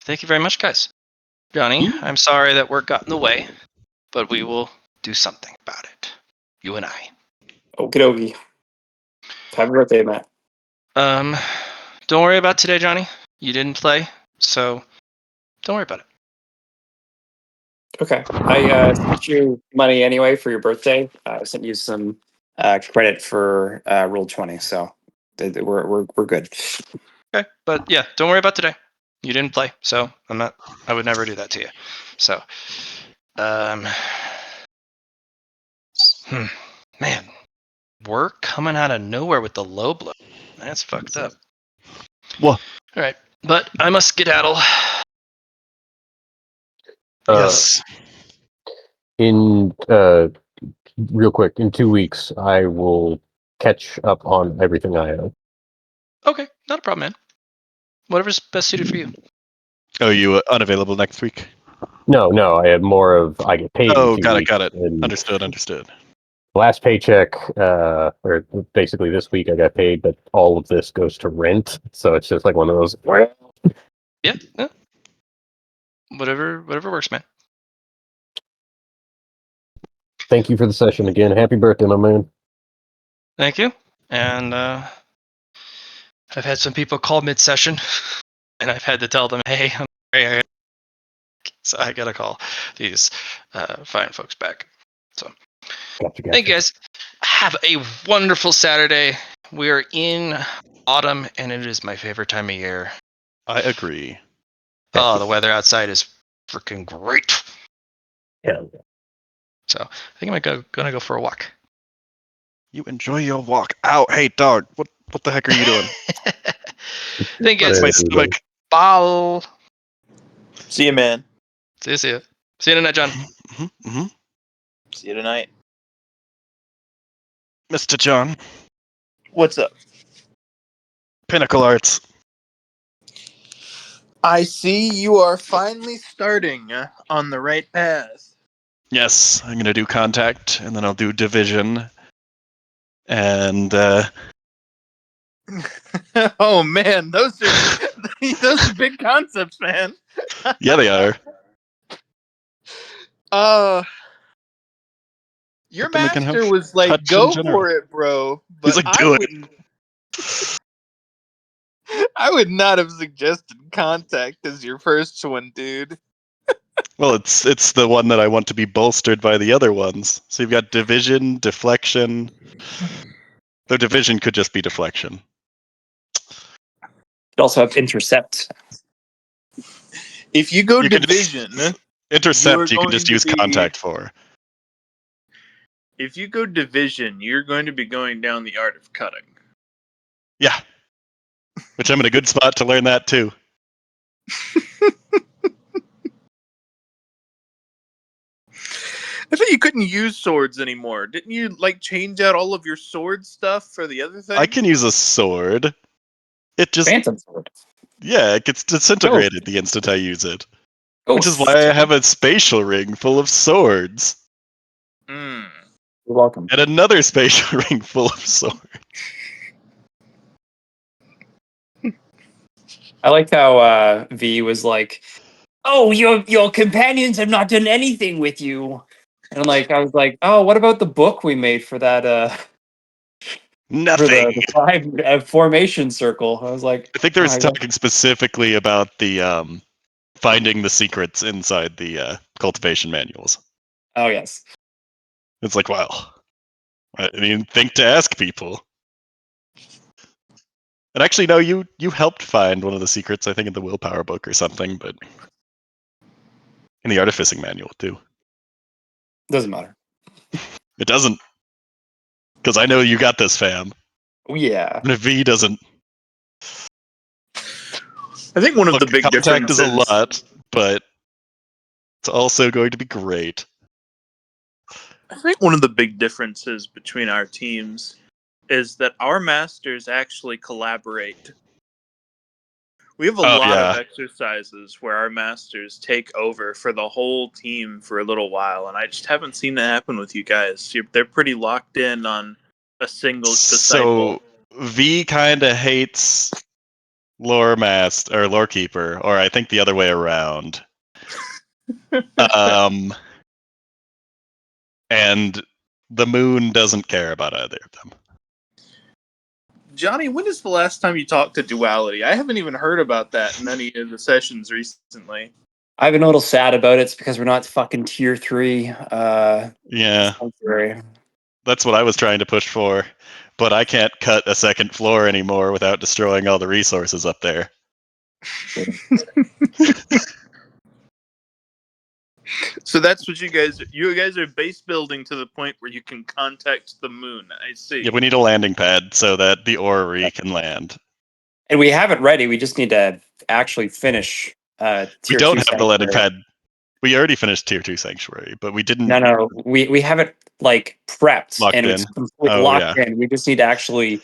Thank you very much, guys. Johnny, I'm sorry that work got in the way, but we will do something about it. You and I. Okie dokie. Happy birthday, Matt. Don't worry about today, Johnny. You didn't play, so don't worry about it. Okay. I sent you money anyway for your birthday. I sent you some credit for roll 20, so we're good. Okay, but yeah, don't worry about today. You didn't play, so I would never do that to you. So, man, work coming out of nowhere with the low blow. That's fucked up. What? All right, but I must skedaddle. Yes. In real quick, in 2 weeks, I will catch up on everything I owe. Okay, not a problem, man. Whatever's best suited for you. Oh, you unavailable next week? No, I have more of I get paid in 2 got weeks. it. And Understood. last paycheck, or basically this week I got paid, but all of this goes to rent. So it's just like one of those. Yeah. Whatever works, man. Thank you for the session again. Happy birthday, my man. Thank you. And I've had some people call mid-session, and I've had to tell them, "Hey, I'm sorry, so I gotta call these fine folks back." So, Gotcha. thank you guys. Have a wonderful Saturday. We are in autumn, and it is my favorite time of year. I agree. Oh, the weather outside is freaking great. Yeah. So I think I'm gonna go for a walk. You enjoy your walk. Ow, hey dog, what the heck are you doing? Thank you That's guys. my Everybody. stomach. Bye. See you, man. See you. See you tonight, John. See you tonight. Mr. John, What's up? Pinnacle Arts. I see you are finally starting on the right path. Yes, I'm gonna do contact, and then I'll do division, and Oh man, those are big concepts, man. yeah, they are. Your But then they can master have was like, touch in "Go general." for it, bro." He's But like, I "Do it." wouldn't. I would not have suggested contact as your first one, dude. Well, it's the one that I want to be bolstered by the other ones. So you've got division, deflection. Though division could just be deflection. You also have intercept. If you go You can division, intercept. You can going just to use be- contact for. if you go division, you're going to be going down the art of cutting. Yeah, which I'm in a good spot to learn that too. I thought you couldn't use swords anymore. Didn't you like change out all of your sword stuff for the other thing? I can use a sword. It just Phantom sword. it gets disintegrated the instant I use it. Which is Ghost why I sword. have a spatial ring full of swords. Mm. You're welcome. And another spatial ring full of swords. I liked how V was like, "Oh, your companions have not done anything with you," and I was like, "Oh, what about the book we made for that for Nothing. the five formation circle?" I was like, I think they were "Oh, talking specifically about the finding the secrets inside the cultivation manuals. oh yes." It's like, wow. I mean, think to ask people. And actually, no, you helped find one of the secrets, I think, in the willpower book or something, but in the artificing manual too. Doesn't matter. It doesn't, because I know you got this, fam. Oh, yeah. And if V doesn't, I think one of Look, the big contact is a differences. lot, but it's also going to be great. I think one of the big differences between our teams is that our masters actually collaborate. We have a Oh, lot of yeah. exercises where our masters take over for the whole team for a little while, and I just haven't seen that happen with you guys. They're pretty locked in on a single disciple. So V kind of hates Lorekeeper, or I think the other way around. And the moon doesn't care about either of them. Johnny, when is the last time you talked to Duality? I haven't even heard about that in any of the sessions recently. I've been a little sad about it. It's because we're not fucking tier 3. Yeah, Sanctuary. that's what I was trying to push for, but I can't cut a second floor anymore without destroying all the resources up there. So that's what you guys are base building to the point where you can contact the moon. I see. Yeah, we need a landing pad so that the orrery can land. And we have it ready. We just need to actually finish We tier don't 2 have the landing Sanctuary. pad. We already finished tier 2 Sanctuary, but we didn't No. We have it like prepped locked and in. it's completely Oh, locked yeah. in. We just need to actually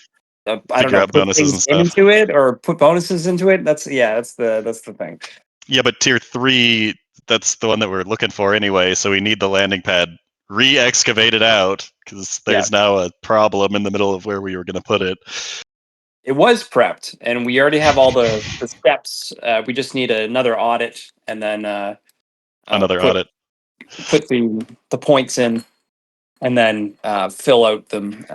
I don't Figure know, out put bonuses things and stuff. into it or put bonuses into it. That's the thing. Yeah, but tier 3, that's the one that we're looking for anyway, so we need the landing pad re-excavated out, because there's now a problem in the middle of where we were going to put it. It was prepped and we already have all the steps. We just need another audit and then Another put audit. the points in and then fill out them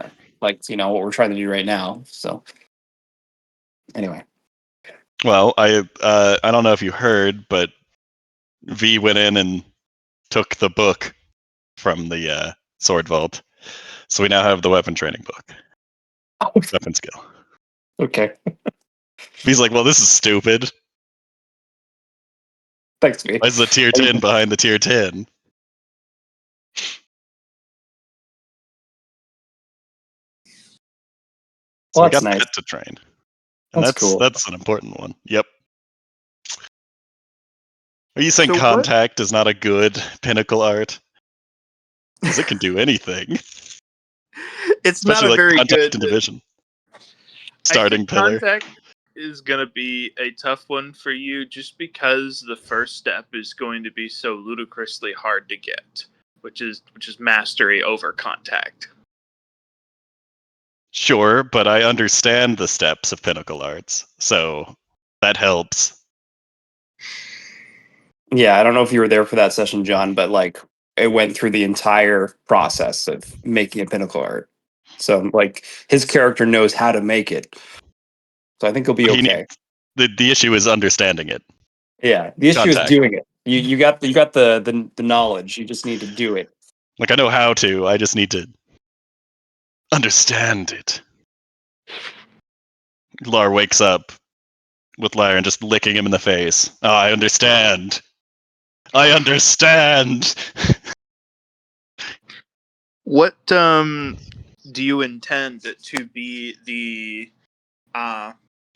like what we're trying to do right now. So anyway. Well, I don't know if you heard, but V went in and took the book from the sword vault, so we now have the weapon training book, weapon skill. Okay. V's like, well, this is stupid. Thanks, me. Why is the tier 10 behind the tier 10? So we that's got nice. that to train, and That's cool. that's an important one. Yep. Are you saying So what- contact is not a good Pinnacle Art? Because it can do anything, It's not especially a like very contact good and division. I Starting think pillar. contact is going to be a tough one for you just because the first step is going to be so ludicrously hard to get, which is mastery over contact. Sure, but I understand the steps of Pinnacle Arts, so that helps. Yeah, I don't know if you were there for that session, John, but like it went through the entire process of making a Pinnacle Art. So like his character knows how to make it. So I think he'll be okay. The issue is understanding it. Yeah, the issue is Contact. doing it. You got the knowledge. You just need to do it. Like, I know how to, I just need to understand it. Lar wakes up with Liron just licking him in the face. Oh, I understand. I understand. What do you intend to be the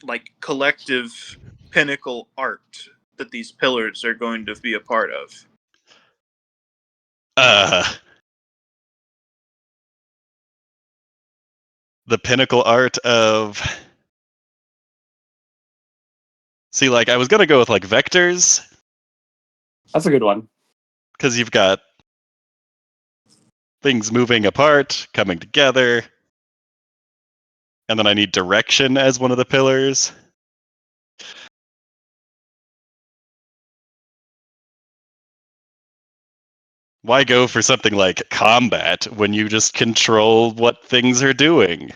like collective pinnacle art that these pillars are going to be a part of? The Pinnacle Art of... See, like, I was gonna go with, like, vectors, That's a good one. because you've got things moving apart, coming together, and then I need direction as one of the pillars. Why go for something like combat when you just control what things are doing?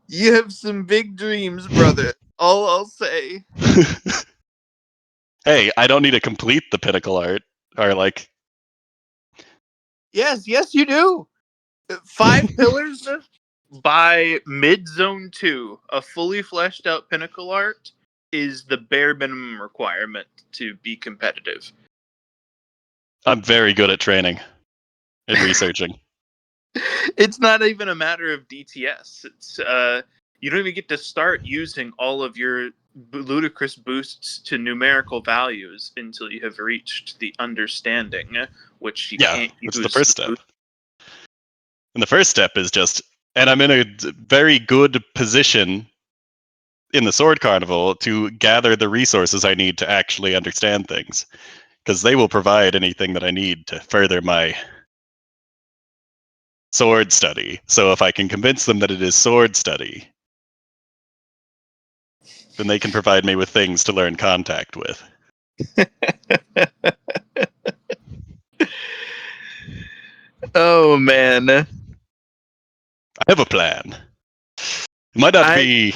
You have some big dreams, brother. All I'll say. Hey, I don't need to complete the Pinnacle Art, or like... Yes, you do. 5 pillars by mid zone 2. A fully fleshed out pinnacle art is the bare minimum requirement to be competitive. I'm very good at training and researching. It's not even a matter of DTS. It's you don't even get to start using all of your ludicrous boosts to numerical values until you have reached the understanding, which you can't use. Which is the first step. And the first step is just, and I'm in a very good position in the Sword Carnival to gather the resources I need to actually understand things, because they will provide anything that I need to further my sword study. So if I can convince them that it is sword study, then they can provide me with things to learn contact with. Oh man, I have a plan. It might not be.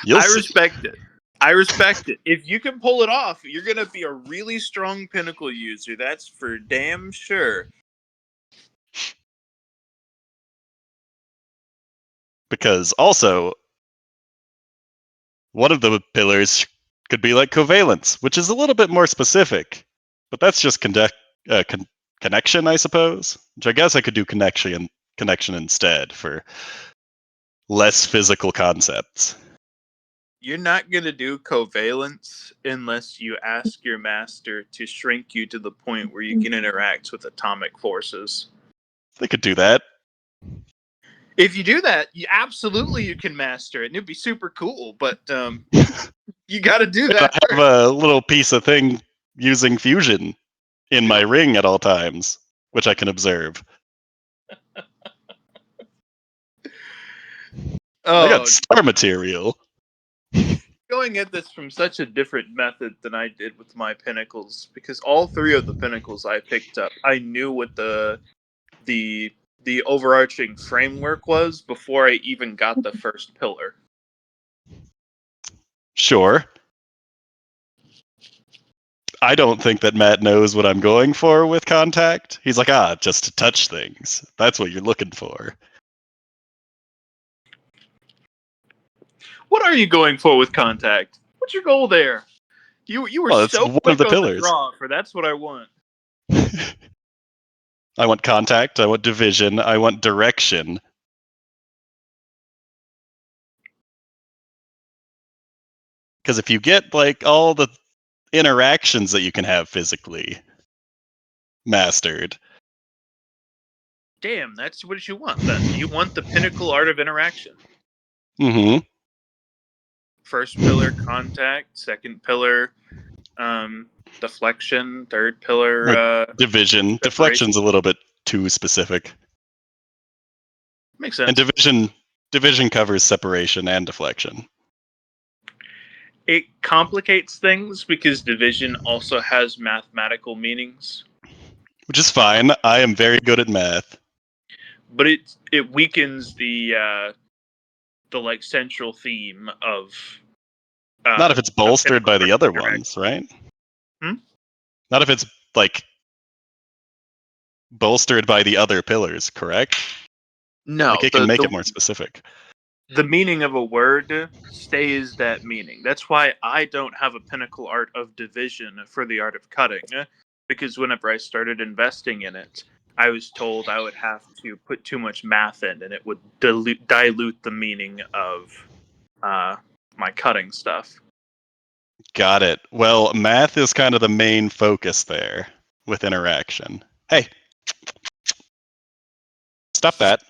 You'll I see. respect it. I respect it. If you can pull it off, you're gonna be a really strong Pinnacle user. That's for damn sure. Because also, one of the pillars could be like covalence, which is a little bit more specific. But that's just connection, I suppose. Which I guess I could do connection instead for less physical concepts. You're not gonna do covalence unless you ask your master to shrink you to the point where you can interact with atomic forces. They could do that. If you do that, you can master it, and it'd be super cool. But you got to do I that have first. a little piece of thing using fusion in my ring at all times, which I can observe. I got star material. Going at this from such a different method than I did with my pinnacles, because all three of the pinnacles I picked up, I knew what the overarching framework was before I even got the first pillar. Sure. I don't think that Matt knows what I'm going for with contact. He's like, just to touch things. That's what you're looking for. What are you going for with contact? What's your goal there? You were Well, it's so one quick of the on pillars. the draw for that's what I want. I want contact, I want division, I want direction. Because if you get like all the interactions that you can have physically mastered. Damn, that's what you want then. You want the Pinnacle Art of Interaction. Mm-hmm. First pillar, contact. Second pillar, deflection. Third pillar, division. separation. Deflection's a little bit too specific. Makes sense. And division covers separation and deflection. It complicates things because division also has mathematical meanings. Which is fine. I am very good at math. But it weakens the like central theme of not if it's bolstered by the other ones, right? Not if it's like bolstered by the other pillars, correct? No, like it can make it more specific. The meaning of a word stays that meaning. That's why I don't have a Pinnacle Art of Division for the art of cutting, because whenever I started investing in it, I was told I would have to put too much math in, and it would dilute the meaning of my cutting stuff. Got it. Well, math is kind of the main focus there with interaction. Hey, stop that.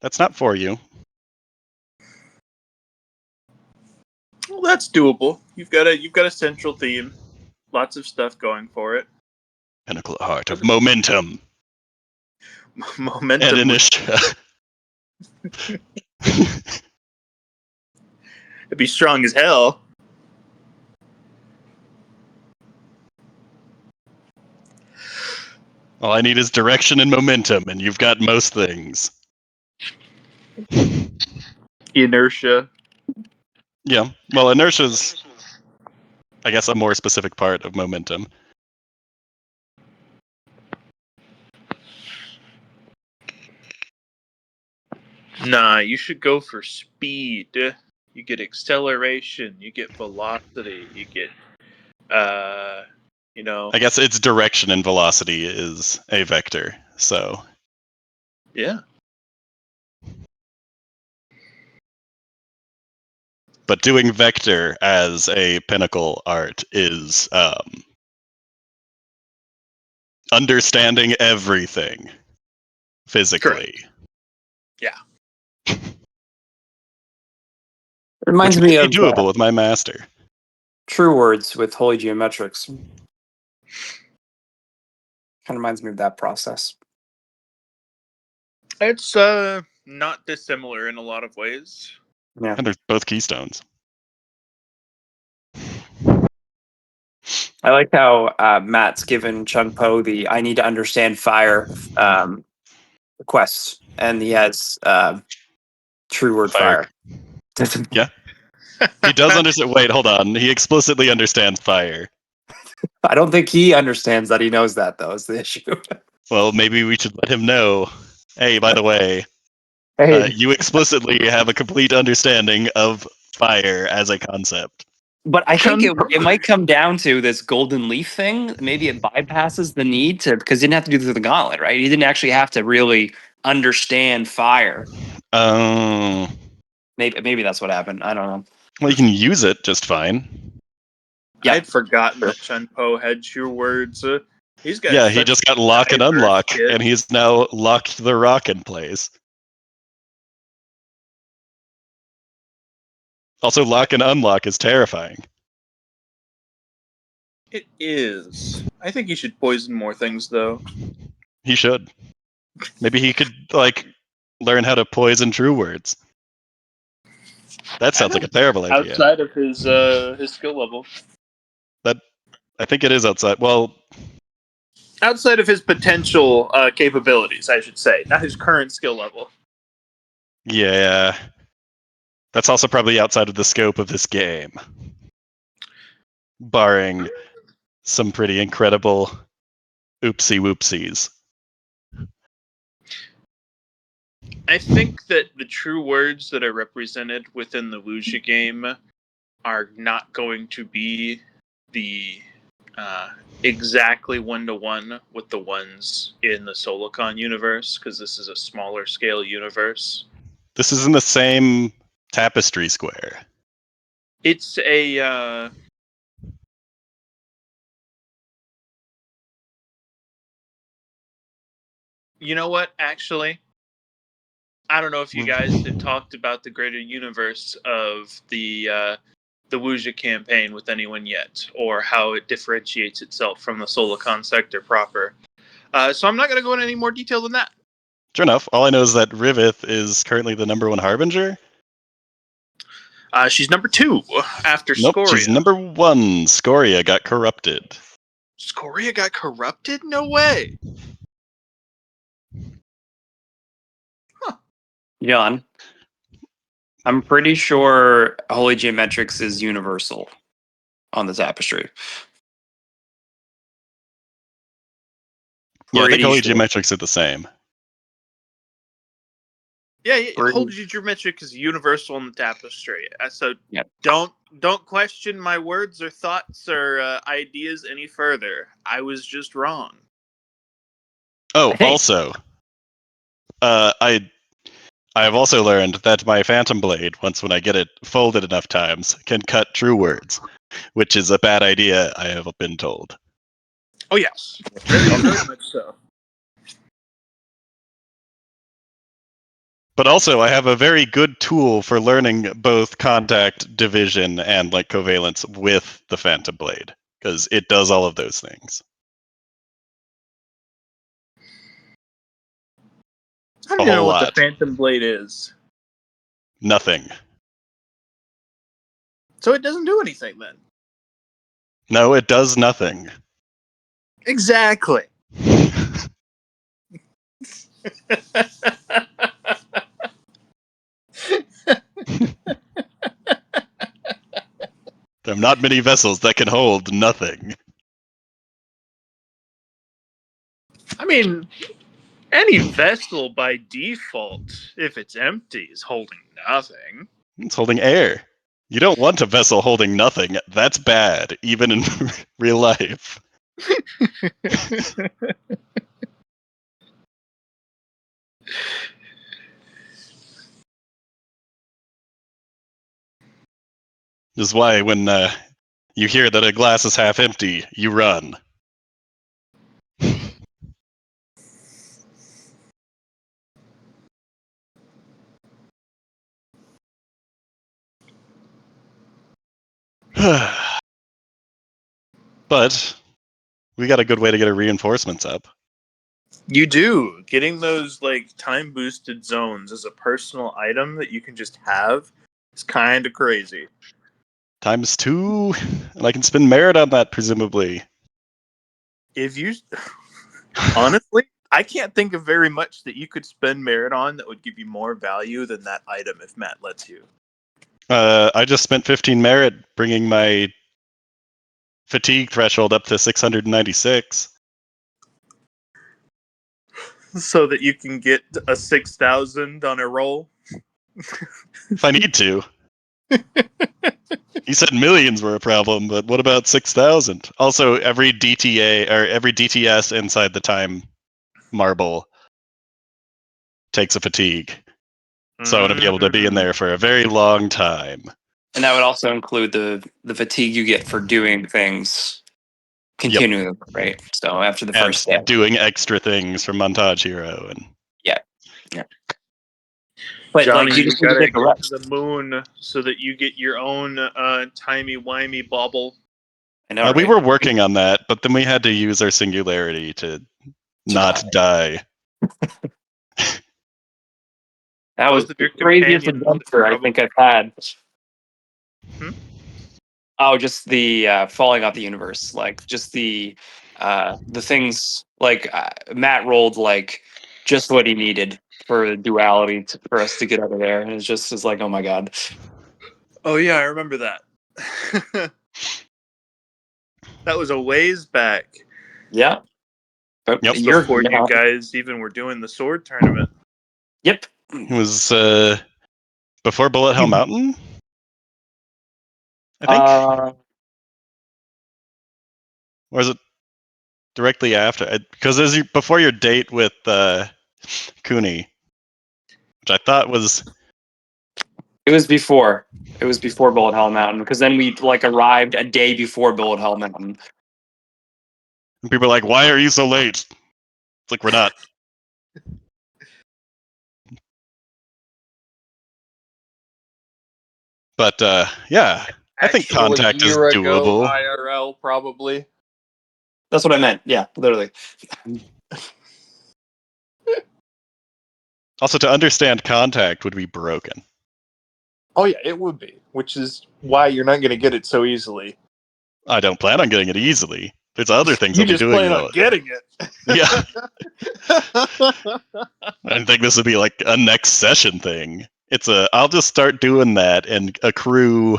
That's not for you. Well, that's doable. You've got a central theme, lots of stuff going for it. Pinnacle Art of momentum. Momentum. And inertia. It'd be strong as hell. All I need is direction and momentum, and you've got most things. Inertia. Yeah. Well, inertia's, I guess, a more specific part of momentum. Nah, you should go for speed. you get acceleration, you get velocity, you get I guess its direction and velocity is a vector. So yeah. but doing vector as a Pinnacle art is understanding everything physically. Yeah. Which Reminds may me be of doable with my master. True Words with Holy Geometrics. Kind of reminds me of that process. It's not dissimilar in a lot of ways. Yeah. And they're both keystones. I like how Matt's given Chun Po the "I need to understand fire" quest, and he has True Word Fire. Fire. Yeah. He does understand. Wait, hold on. He explicitly understands fire. I don't think he understands that he knows that, though, is the issue. Well, maybe we should let him know. Hey, by the way, Hey, you explicitly have a complete understanding of fire as a concept. but I think Chun Po. it might come down to this golden leaf thing. Maybe it bypasses the need to, because he didn't have to do through the gauntlet, right? He didn't actually have to really understand fire. Oh. Maybe that's what happened. I don't know. Well, you can use it just fine. Yeah. I'd forgotten that Chun Po had True Words. He's got Yeah, he such just got lock and diverse unlock, kit. and he's now locked the rock in place. Also, lock and unlock is terrifying. It is. I think he should poison more things, though. He should. Maybe he could, like, learn how to poison True Words. That sounds like a terrible idea. Outside of his skill level. I think it is outside. Well, Outside of his potential capabilities, I should say, not his current skill level. yeah. That's also probably outside of the scope of this game. Barring some pretty incredible oopsie whoopsies. I think that the True Words that are represented within the Wuxia game are not going to be the exactly 1-to-1 with the ones in the Solocon universe, because this is a smaller scale universe. This is in the same tapestry square. It's a you know what, actually, I don't know if you guys have talked about the greater universe of the Wuxia campaign with anyone yet, or how it differentiates itself from the Solocon sector proper. So I'm not going to go into any more detail than that. Sure enough, all I know is that Riveth is currently the #1 Harbinger. She's number 2 after Nope, Scoria. she's #1. Scoria got corrupted. Scoria got corrupted? No way. John, I'm pretty sure Holy Geometrics is universal on the tapestry. Yeah, I think Pretty Holy sure. Geometrics are the same. Yeah, Pretty- Holy Geometric is universal in the tapestry. So Yep. don't question my words or thoughts or ideas any further. I was just wrong. Oh, I think. also, I have also learned that my Phantom Blade, once when I get it folded enough times, can cut True Words, which is a bad idea, I have been told. Oh yes, very much so. But also, I have a very good tool for learning both contact, division, and like covalence with the Phantom Blade, because it does all of those things. How do A you know whole what the lot. Phantom Blade is? Nothing. So it doesn't do anything then. No, it does nothing. Exactly. There are not many vessels that can hold nothing. I mean, any vessel by default, if it's empty, is holding nothing. It's holding air. You don't want a vessel holding nothing. That's bad, even in real life. This is why when you hear that a glass is half empty, you run. But we got a good way to get our reinforcements up. You do. Getting those like time boosted zones as a personal item that you can just have is kind of crazy. Times 2, and I can spend merit on that, presumably. If you honestly, I can't think of very much that you could spend merit on that would give you more value than that item if Matt lets you. I just spent 15 merit bringing my fatigue threshold up to 696. So that you can get a 6,000 on a roll. If I need to. He said millions were a problem, but what about 6,000? Also, every DTA or every DTS inside the time marble takes a fatigue. So I want to be able to be in there for a very long time. And that would also include the fatigue you get for doing things continuing, right? So after the And first day. doing extra things for Montage Hero. And Yeah. But Johnny, like you you just need to gotta get the get rest. to the moon so that you get your own timey-wimey bauble. I know, we right? were working on that, but then we had to use our singularity to not die. That was Both of the your craziest companions adventure I probably. think I've had. Hmm? Oh, just the falling out the universe, like just the things like Matt rolled like just what he needed for duality for us to get out of there, and it's just is like, oh my god. Oh yeah, I remember that. That was a ways back. Yeah. But Yep. you're Before you guys even were doing the sword tournament. Yep. It was before Bullet Hell Mountain, I think. Or is it directly after? Because as before your date with Cooney, which I thought was. It was before. It was before Bullet Hell Mountain, because then we like arrived a day before Bullet Hell Mountain. And people are like, "Why are you so late?" It's like, we're not. But yeah, I think contact is doable. IRL probably. That's what I meant. Yeah, literally. Also, to understand contact would be broken. Oh yeah, it would be, which is why you're not going to get it so easily. I don't plan on getting it easily. There's other things You I'll be just doing plan though. on getting it. Yeah. I think this would be like a next session thing. I'll just start doing that and accrue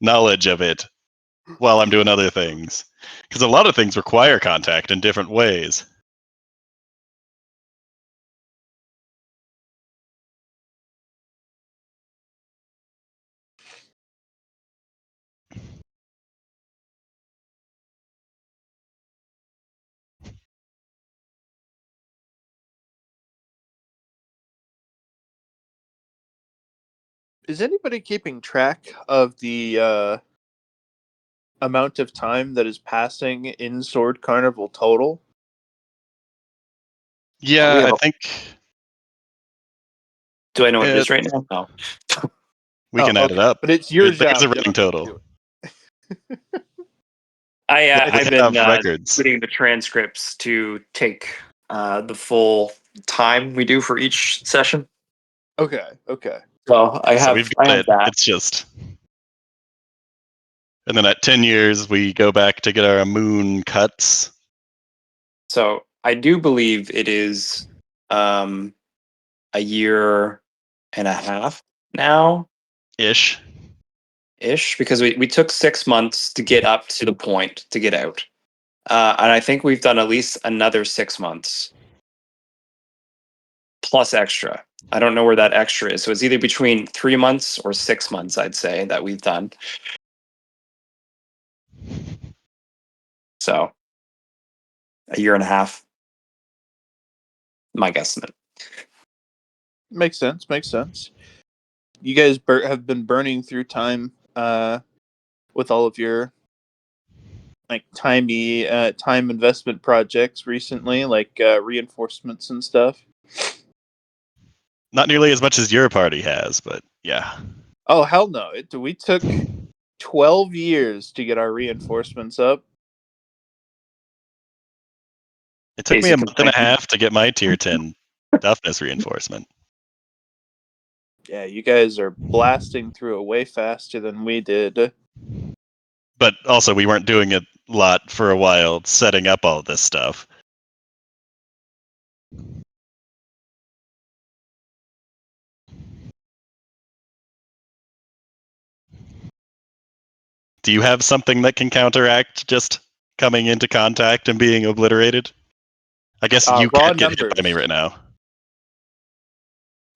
knowledge of it while I'm doing other things. Because a lot of things require contact in different ways. Is anybody keeping track of the amount of time that is passing in Sword Carnival total? Yeah, I think Do I know what it is right now? No. we can add it up. But it's your There's job. a running total. I've been have records. reading the transcripts to take the full time we do for each session. Okay. So I have we've got it. that. It's just. And then at 10 years, we go back to get our moon cuts. So I do believe it is a year and a half now. Ish. Because we took 6 months to get up to the point to get out. And I think we've done at least another 6 months. Plus extra. I don't know where that extra is. So it's either between 3 months or 6 months, I'd say, that we've done. So a year and a half, my guesstimate. Makes sense. Makes sense. You guys have been burning through time with all of your like time investment projects recently, like reinforcements and stuff. Not nearly as much as your party has, but yeah. Oh hell no! We took 12 years to get our reinforcements up. It took me Casey a month and a complained. half to get my tier 10 toughness reinforcement. Yeah, you guys are blasting through it way faster than we did. But also, we weren't doing a lot for a while, setting up all this stuff. Do you have something that can counteract just coming into contact and being obliterated? I guess you Raw can't get hit by numbers. me right now.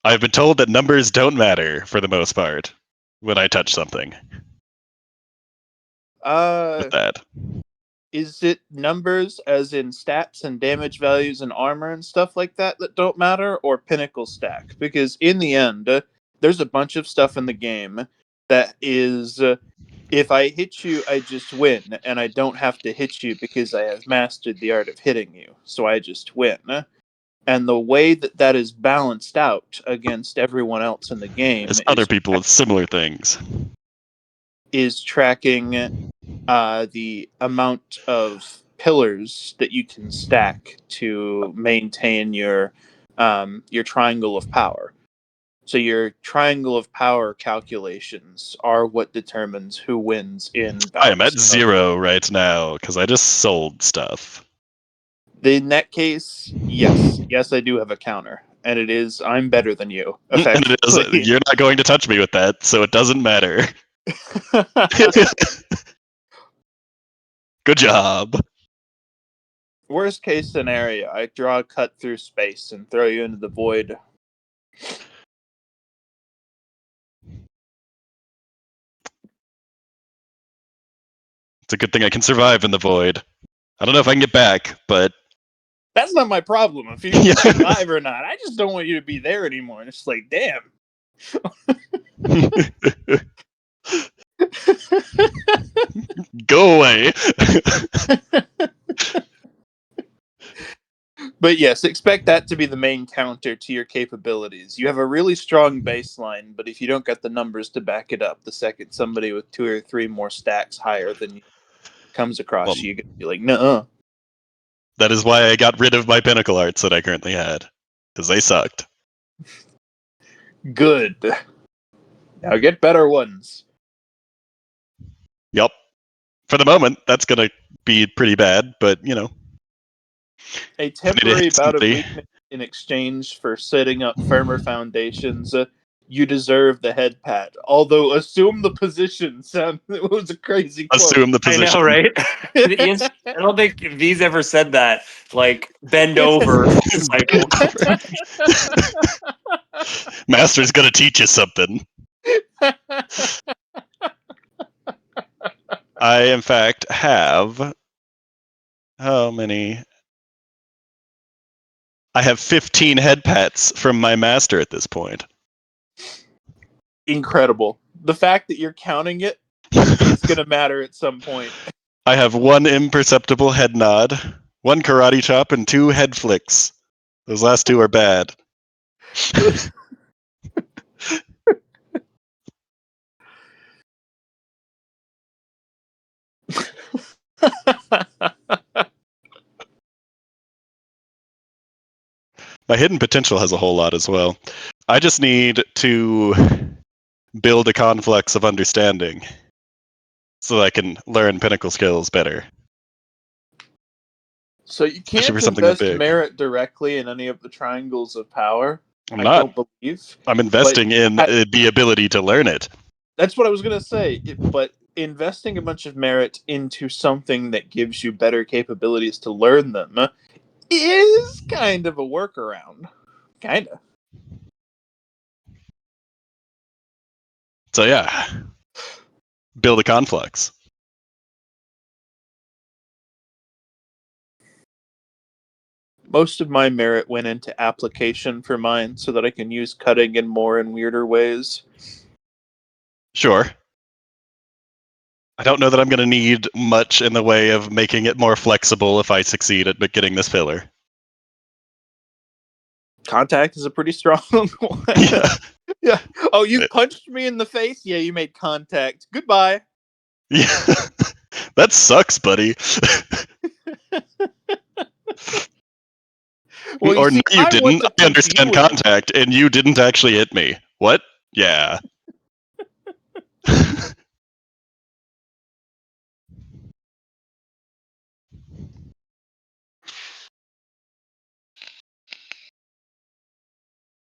I've been told that numbers don't matter for the most part when I touch something. With that. Is it numbers as in stats and damage values and armor and stuff like that don't matter, or pinnacle stack? Because in the end, there's a bunch of stuff in the game that is, if I hit you, I just win, and I don't have to hit you because I have mastered the art of hitting you, so I just win. And the way that that is balanced out against everyone else in the game There's other people with similar things. is tracking the amount of pillars that you can stack to maintain your triangle of power. So your triangle of power calculations are what determines who wins in bouts. I am at 0 right now because I just sold stuff. In that case, yes, I do have a counter, and it is I'm better than you. And it is, you're not going to touch me with that, so it doesn't matter. Good job. Worst case scenario, I draw a cut through space and throw you into the void. It's a good thing I can survive in the void. I don't know if I can get back, but That's not my problem. If you Yeah. survive or not, I just don't want you to be there anymore. And it's like, damn. go away. But yes, expect that to be the main counter to your capabilities. You have a really strong baseline, but if you don't get the numbers to back it up, the second somebody with 2 or 3 more stacks higher than you comes across Well, you, you're gonna be like, nuh-uh. That is why I got rid of my Pinnacle Arts that I currently had, because they sucked. Good. Now get better ones. Yup. For the moment, that's going to be pretty bad, but, you know. A temporary hit bout of somebody. weakness in exchange for setting up firmer foundations. You deserve the head pat. Although, assume the position. It was a crazy quote. Assume the I position. know, right? I don't think V's ever said that. Like, bend over. Cycle. Master's going to teach you something. I, in fact, have... How many? I have 15 head pats from my master at this point. Incredible. The fact that you're counting it, it's going to matter at some point. I have 1 imperceptible head nod, 1 karate chop, and 2 head flicks. Those last 2 are bad. My hidden potential has a whole lot as well. I just need to build a conflux of understanding so that I can learn pinnacle skills better. So you can't for something that invest big. merit directly in any of the triangles of power. I'm I not. don't believe. I'm investing in the ability to learn it. That's what I was going to say. But investing a bunch of merit into something that gives you better capabilities to learn them is kind of a workaround. Kind of. So yeah, build a conflux. Most of my merit went into application for mine so that I can use cutting in more and weirder ways. Sure. I don't know that I'm going to need much in the way of making it more flexible if I succeed at getting this pillar. Contact is a pretty strong one. Yeah. Yeah. Oh, you punched me in the face? Yeah, you made contact. Goodbye. Yeah. That sucks, buddy. Well, you Or no, see, you I want didn't. to I punch understand you in the contact, and you didn't actually hit me. What? Yeah.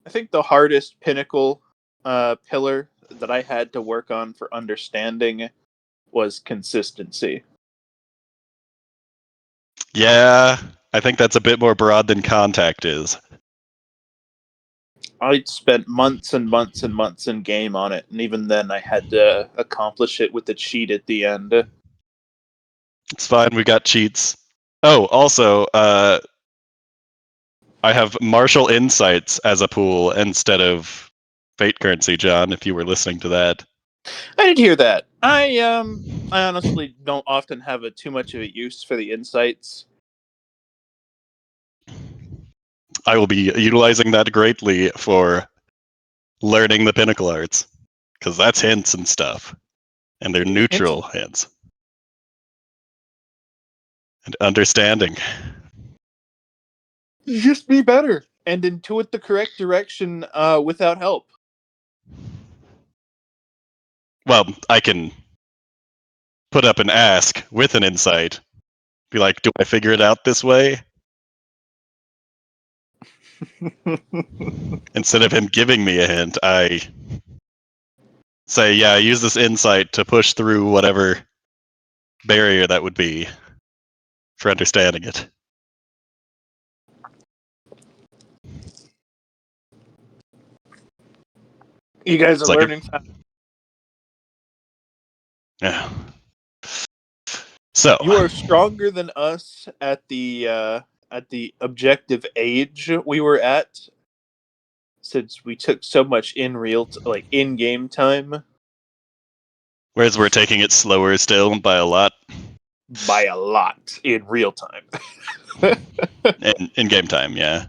I think the hardest pinnacle pillar that I had to work on for understanding was consistency. Yeah, I think that's a bit more broad than contact is. I spent months and months and months in game on it, and even then I had to accomplish it with the cheat at the end. It's fine, we got cheats. Oh, also, I have martial insights as a pool instead of fate currency, John, if you were listening to that. I did hear that. I honestly don't often have too much of a use for the insights. I will be utilizing that greatly for learning the Pinnacle Arts, because that's hints and stuff, and they're neutral hints. And understanding. Just be better and intuit the correct direction without help. Well, I can put up an ask with an insight. Be like, do I figure it out this way? Instead of him giving me a hint, I say, yeah, use this insight to push through whatever barrier that would be for understanding it. You guys are It's like learning fast. yeah. So You are stronger than us at the objective age we were at, since we took so much in game time whereas we're taking it slower still by a lot by a lot in real time. in game time, yeah.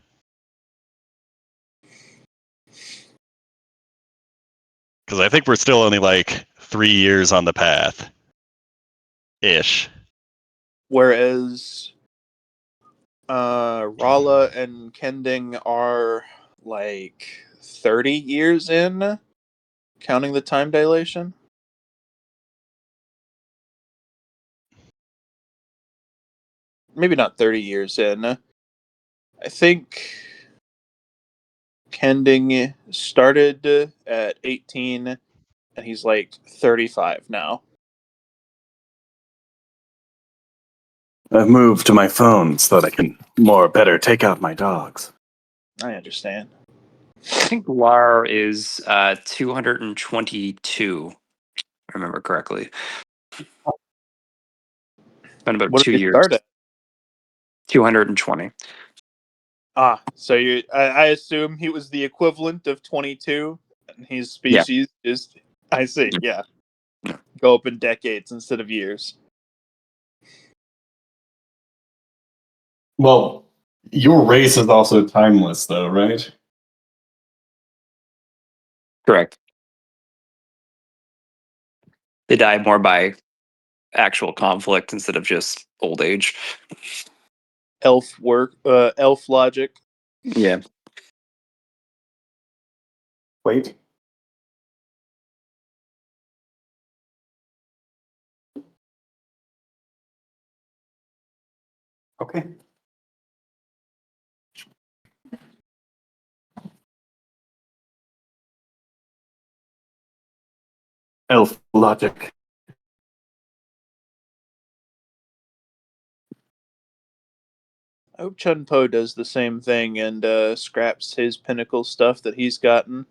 Because I think we're still only like 3 years on the path. Ish. Whereas Rala and Kending are like 30 years in, counting the time dilation. Maybe not 30 years in. I think Kending started at 18 and he's like 35 now. I've moved to my phone so that I can better take out my dogs. I understand. I think Lar is 222, if I remember correctly. It's been about What 2 did he years. start at? 220. So I assume he was the equivalent of 22, and his species is. I see. Yeah, Yeah. go up in decades instead of years. Well, your race is also timeless, though, right? Correct. They die more by actual conflict instead of just old age. Elf logic. Yeah. Wait. Okay. Elf logic. I hope Chun Po does the same thing and scraps his pinnacle stuff that he's gotten.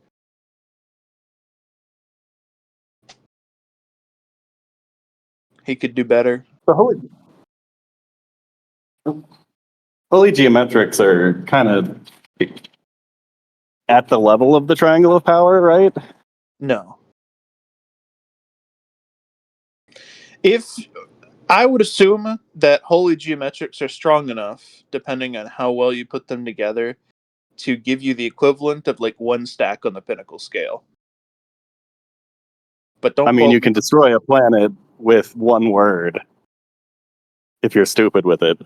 He could do better. The holy geometrics are kind of at the level of the triangle of power, right? No. If I would assume that holy geometrics are strong enough, depending on how well you put them together, to give you the equivalent of like one stack on the pinnacle scale. But don't I mean, quote you me. can destroy a planet with one word if you're stupid with it.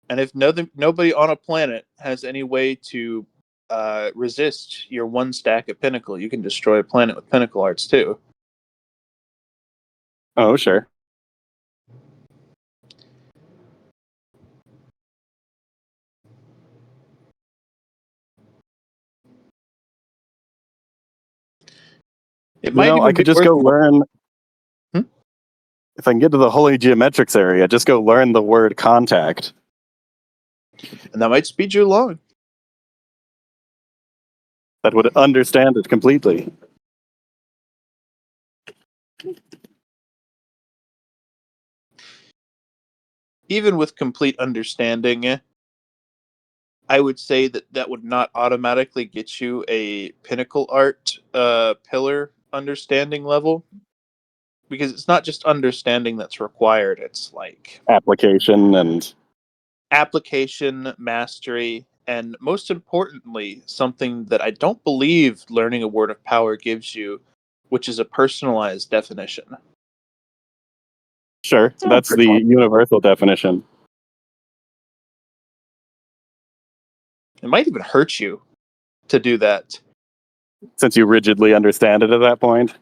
And if nobody on a planet has any way to resist your one stack at Pinnacle, you can destroy a planet with Pinnacle Arts too. Oh, sure. It might even I be could just worth go learn. Hmm? If I can get to the holy geometrics area, just go learn the word contact. and that might speed you along. That would understand it completely. Even with complete understanding, I would say that would not automatically get you a Pinnacle Art pillar understanding level. Because it's not just understanding that's required, it's like Application and application, mastery, and most importantly, something that I don't believe learning a word of power gives you, which is a personalized definition. sure, that's the universal definition. It might even hurt you to do that. Since you rigidly understand it at that point.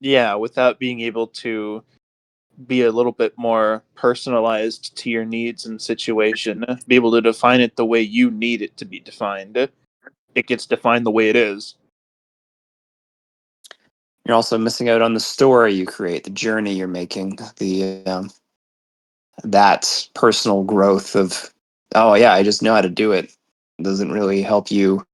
Yeah, without being able to be a little bit more personalized to your needs and situation, be able to define it the way you need it to be defined. It gets defined the way it is. You're also missing out on the story you create, the journey you're making, that personal growth of, oh yeah, I just know how to do it. It doesn't really help you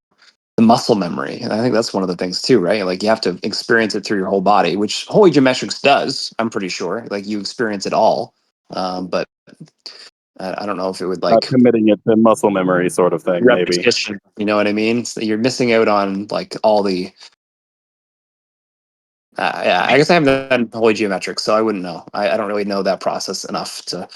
the muscle memory. And I think that's one of the things too, right? Like you have to experience it through your whole body, which Holy Geometrics does, I'm pretty sure. Like you experience it all. But I don't know if it would like Committing it to muscle memory sort of thing, maybe. repetition, you know what I mean? So you're missing out on like all the yeah, I guess I haven't done Holy Geometrics, so I wouldn't know. I don't really know that process enough to.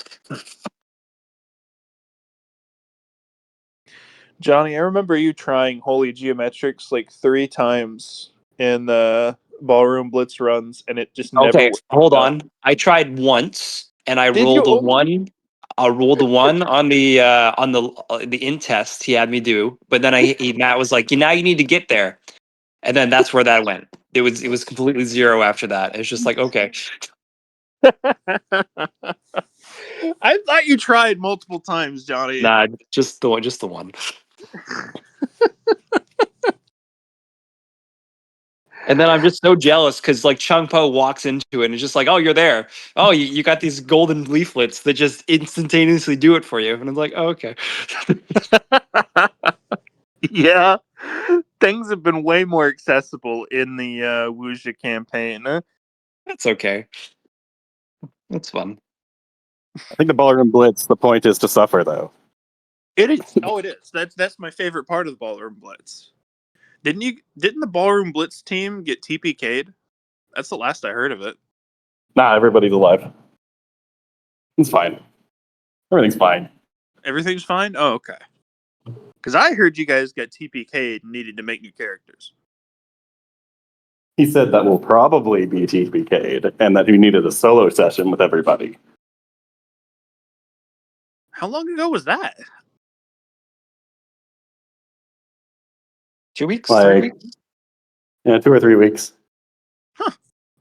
Johnny, I remember you trying Holy Geometrics like 3 times in the Ballroom Blitz runs, and it just never Okay, worked hold out. on. I tried once, and I Did you? rolled a one. I rolled a one on the in test he had me do, but then Matt was like, "Now you need to get there," and then that's where that went. It was completely zero after that. It's just like, okay, I thought you tried multiple times, Johnny. nah, just the one. And then I'm just so jealous because like Chun Po walks into it and it's just like, oh, you're there. Oh, you got these golden leaflets that just instantaneously do it for you. And I'm like, oh, okay. Yeah, things have been way more accessible in the Wuxia campaign. That's okay. That's fun. I think the ballroom blitz, the point is to suffer, though. It is. Oh, it is. That's my favorite part of the Ballroom Blitz. Didn't the Ballroom Blitz team get TPK'd? That's the last I heard of it. Nah, everybody's alive. It's fine. Everything's fine. Everything's fine? Oh, okay. Because I heard you guys got TPK'd and needed to make new characters. He said that will probably be TPK'd and that he needed a solo session with everybody. How long ago was that? 2 weeks, Like, 3 weeks. yeah, 2 or 3 weeks. Huh.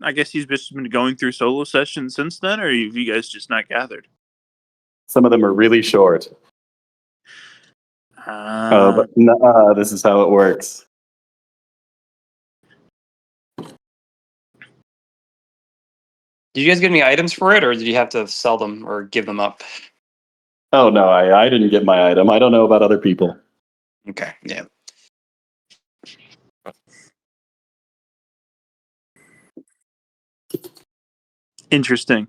I guess he's just been going through solo sessions since then, or have you guys just not gathered? Some of them are really short. But this is how it works. Did you guys get any items for it, or did you have to sell them or give them up? Oh, no, I didn't get my item. I don't know about other people. Okay, yeah. Interesting.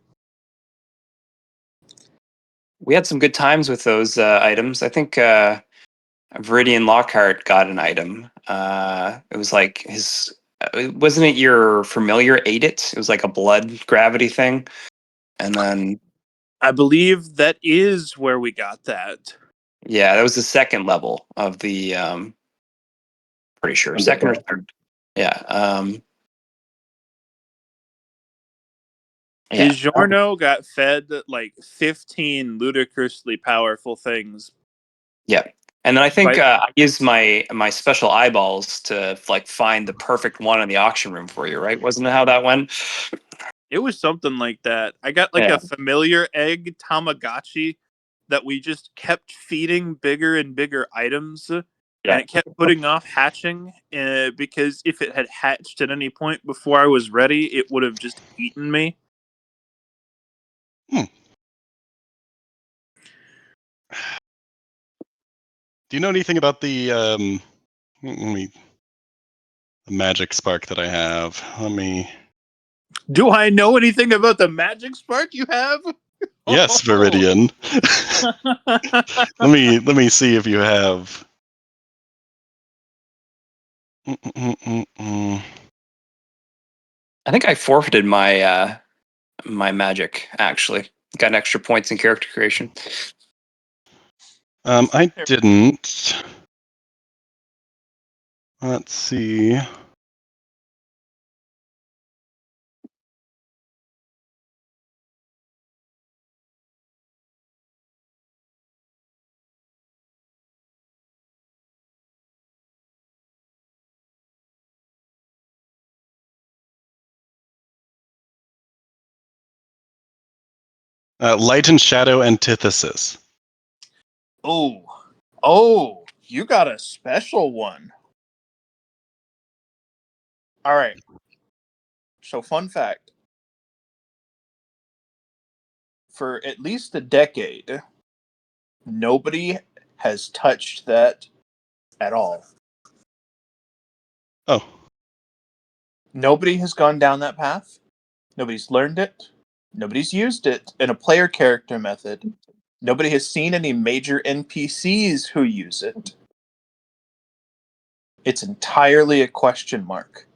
We had some good times with those items. I think Viridian Lockhart got an item. It was like his. Wasn't it your familiar ate it? It was like a blood gravity thing, and then I believe that is where we got that. yeah, that was the second level of the. Pretty sure second or third. Yeah. Yeah. His Giorno got fed like 15 ludicrously powerful things. Yeah. And then I think Right. I used my special eyeballs to like find the perfect one in the auction room for you, right? Wasn't it how that went? It was something like that. I got like Yeah. a familiar egg Tamagotchi that we just kept feeding bigger and bigger items. And Yeah. it kept putting off hatching because if it had hatched at any point before I was ready, it would have just eaten me. Do you know anything about the magic spark that I have? Let me. Do I know anything about the magic spark you have? Yes, Viridian. let me see if you have. I think I forfeited my my magic actually. Got extra points in character creation. I didn't. Let's see. Light and shadow antithesis. Oh, you got a special one. All right. So, fun fact, for at least a decade, nobody has touched that at all. Oh, Nobody has gone down that path. Nobody's learned it. Nobody's used it in a player character method. Nobody has seen any major NPCs who use it. It's entirely a question mark.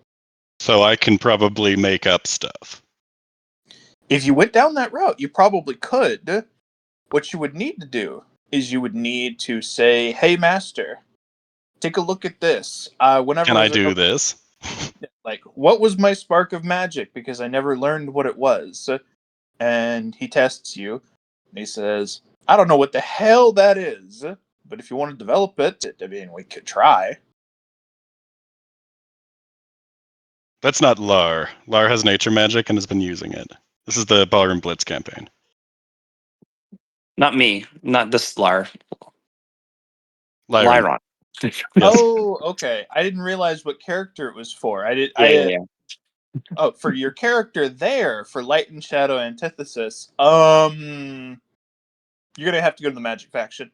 so I can probably make up stuff. If you went down that route, you probably could. What you would need to do is you would need to say, "Hey, master, take a look at this." Whenever Can I was it- do this? like, what was my spark of magic? Because I never learned what it was. And he tests you, and he says, "I don't know what the hell that is, but if you want to develop it, I mean, we could try." That's not Lar. Lar has nature magic and has been using it. This is the Ballroom Blitz campaign. Not me. Not this Liron. Liron. Liron. Yes. Oh, okay. I didn't realize what character it was for. Yeah. Oh, for your character there, for Light and Shadow Antithesis, you're gonna have to go to the Magic faction,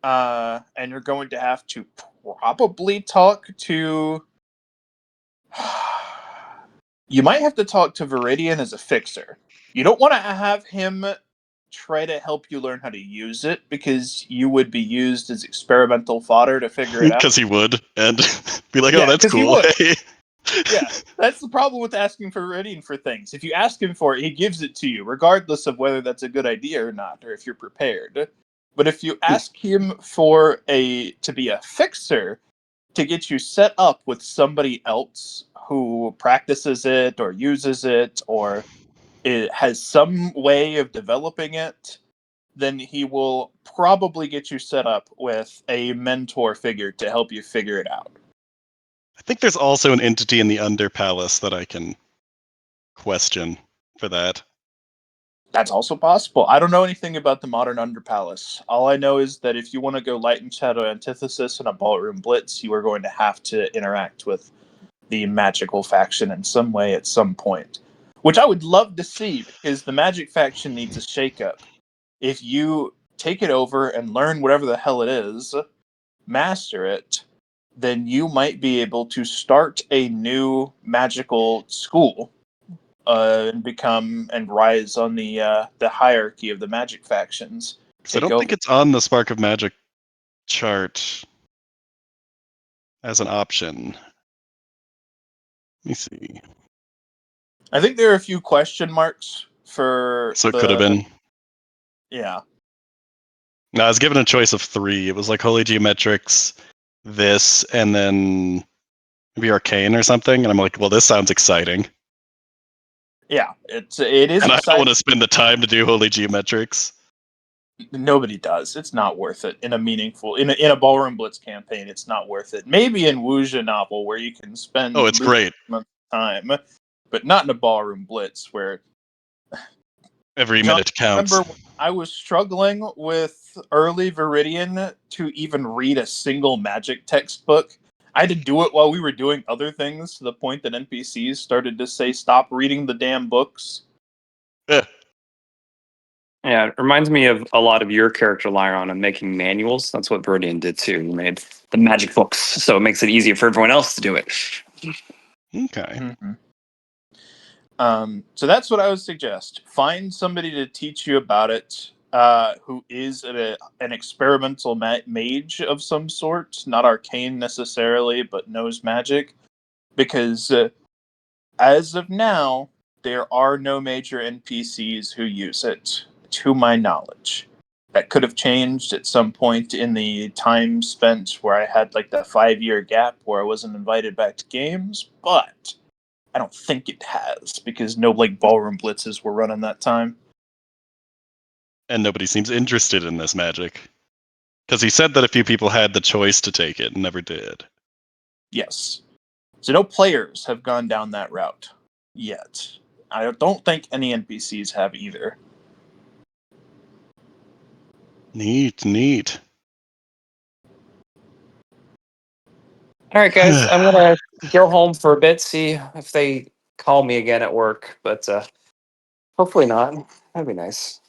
and you're going to have to probably talk to. You might have to talk to Viridian as a fixer. You don't want to have him try to help you learn how to use it because you would be used as experimental fodder to figure it out. Because he would, and be like, Yeah, oh, that's 'cause he cool. would. Hey. Yeah, that's the problem with asking for Viridian for things. If you ask him for it, he gives it to you, regardless of whether that's a good idea or not, or if you're prepared. But if you ask him to be a fixer, to get you set up with somebody else who practices it or uses it or it has some way of developing it, then he will probably get you set up with a mentor figure to help you figure it out. I think there's also an entity in the Under Palace that I can question for that. That's also possible. I don't know anything about the modern Underpalace. All I know is that if you want to go Light and Shadow Antithesis in a Ballroom Blitz, you are going to have to interact with the magical faction in some way at some point. Which I would love to see, because the magic faction needs a shakeup. If you take it over and learn whatever the hell it is, master it, then you might be able to start a new magical school and become and rise on the hierarchy of the magic factions. So I don't think it's on the Spark of Magic chart as an option. Let me see. I think there are a few question marks for. So it could have been. Yeah. No, I was given a choice of 3. It was like Holy Geometrics, this, and then maybe Arcane or something. And I'm like, well, this sounds exciting. Yeah, it is And I don't exciting. want to spend the time to do Holy Geometrics. Nobody does. It's not worth it in a meaningful in a Ballroom Blitz campaign. It's not worth it. Maybe in Wuxia novel where you can spend Oh, it's great. time, but not in a Ballroom Blitz where Every John, minute counts. remember I was struggling with early Viridian to even read a single magic textbook. I had to do it while we were doing other things to the point that NPCs started to say, "Stop reading the damn books." Yeah. Yeah, it reminds me of a lot of your character, Liron, and making manuals. That's what Viridian did too. He made the magic books, so it makes it easier for everyone else to do it. Okay. Mm-hmm. So that's what I would suggest. Find somebody to teach you about it, who is an experimental mage of some sort, not arcane necessarily, but knows magic. Because as of now, there are no major NPCs who use it, to my knowledge. That could have changed at some point in the time spent where I had like that 5-year gap where I wasn't invited back to games, but I don't think it has because no like ballroom blitzes were running that time. And nobody seems interested in this magic. Because he said that a few people had the choice to take it and never did. Yes. So no players have gone down that route yet. I don't think any NPCs have either. Neat. All right, guys, I'm gonna go home for a bit, see if they call me again at work, but hopefully not. That'd be nice.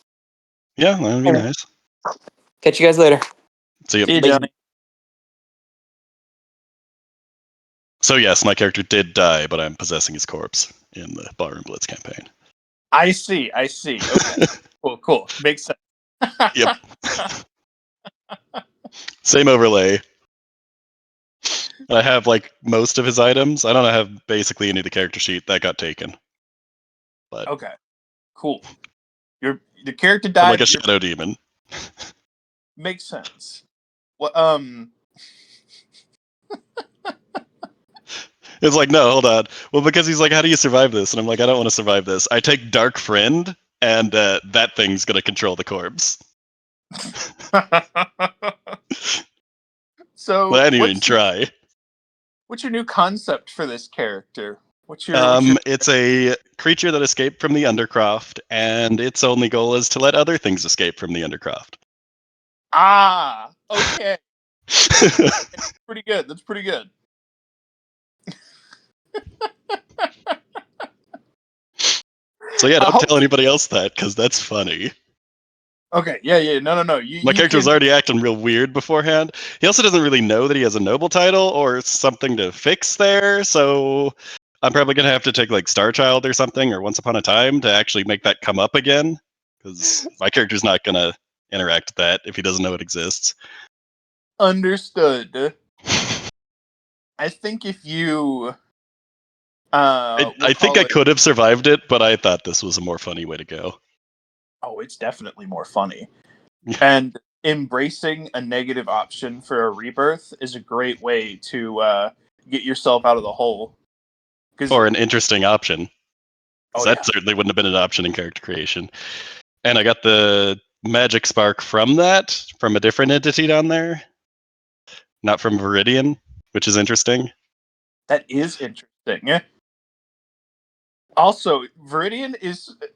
Yeah, that'd be Okay. nice. Catch you guys later. See ya. See you, Later. Johnny. So yes, my character did die, but I'm possessing his corpse in the Ballroom Blitz campaign. I see. Okay. Cool. Makes sense. Yep. Same overlay. I have like most of his items. I don't have basically any of the character sheet that got taken. But Okay. Cool. The character I'm died. like a shadow demon. Makes sense. What It's like, no, hold on. Well, because he's like, how do you survive this? And I'm like, I don't want to survive this. I take Dark Friend, and that thing's gonna control the corpse. So Well, I didn't even try. what's your new concept for this character? What's your It's a creature that escaped from the Undercroft, and its only goal is to let other things escape from the Undercroft. Okay. Pretty good. That's pretty good. So yeah, don't tell anybody else that, because that's funny. Okay, yeah. No. My character was already acting real weird beforehand. He also doesn't really know that he has a noble title or something to fix there, so I'm probably gonna have to take like Star Child or something, or Once Upon a Time, to actually make that come up again, because my character's not gonna interact with that if he doesn't know it exists. Understood. I think if you I think I could have survived it, but I thought this was a more funny way to go. Oh, it's definitely more funny. And embracing a negative option for a rebirth is a great way to get yourself out of the hole. Or an interesting option. Oh, That certainly wouldn't have been an option in character creation. And I got the magic spark from that, from a different entity down there. Not from Viridian, which is interesting. That is interesting. Also, Viridian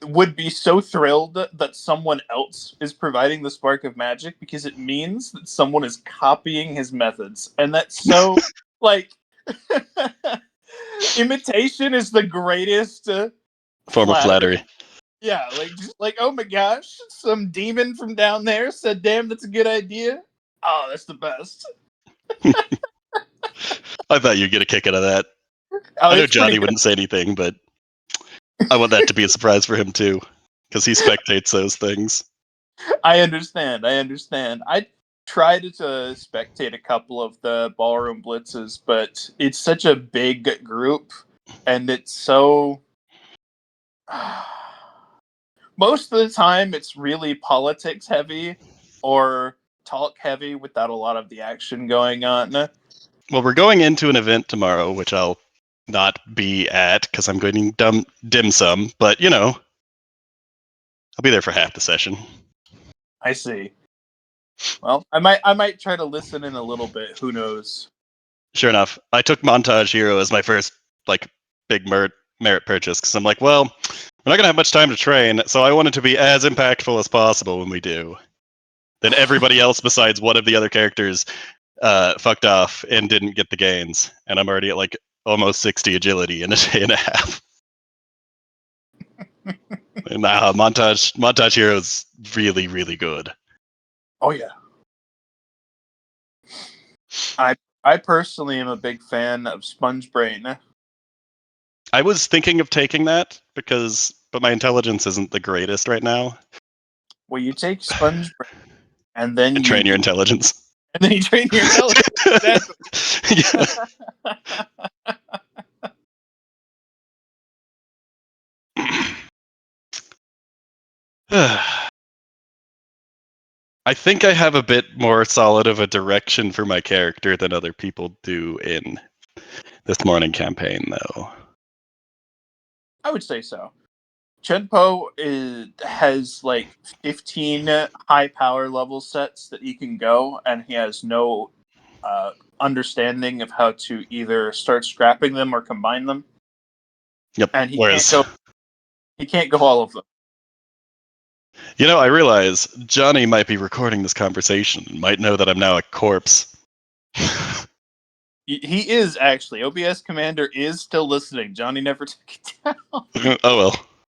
would be so thrilled that someone else is providing the spark of magic because it means that someone is copying his methods. And that's so like imitation is the greatest form of flattery. Yeah, just oh my gosh, some demon from down there said, "Damn, that's a good idea." Oh, that's the best. I thought you'd get a kick out of that. Oh, I know it's pretty Johnny good. wouldn't say anything, but I want that to be a surprise for him too, because he spectates those things. I understand. I tried to spectate a couple of the ballroom blitzes, but it's such a big group, and it's so. Most of the time, it's really politics heavy or talk heavy without a lot of the action going on. Well, we're going into an event tomorrow, which I'll not be at because I'm going to dim sum, but I'll be there for half the session. I see. Well, I might try to listen in a little bit. Who knows? Sure enough, I took Montage Hero as my first big merit purchase because I'm like, well, we're not gonna have much time to train, so I want it to be as impactful as possible when we do. Then everybody else besides one of the other characters fucked off and didn't get the gains, and I'm already at almost 60 agility in a day and a half. And Montage Hero is really, really good. Oh yeah. I personally am a big fan of Sponge Brain. I was thinking of taking that but my intelligence isn't the greatest right now. Well, you take Sponge Brain and then And train your intelligence. And then you train your intelligence. Exactly. I think I have a bit more solid of a direction for my character than other people do in this morning campaign, though. I would say so. Chun Po has 15 high power level sets that he can go, and he has no understanding of how to either start scrapping them or combine them. Yep. And he can't go all of them. I realize Johnny might be recording this conversation and might know that I'm now a corpse. He is actually. OBS Commander is still listening. Johnny never took it down. Oh well.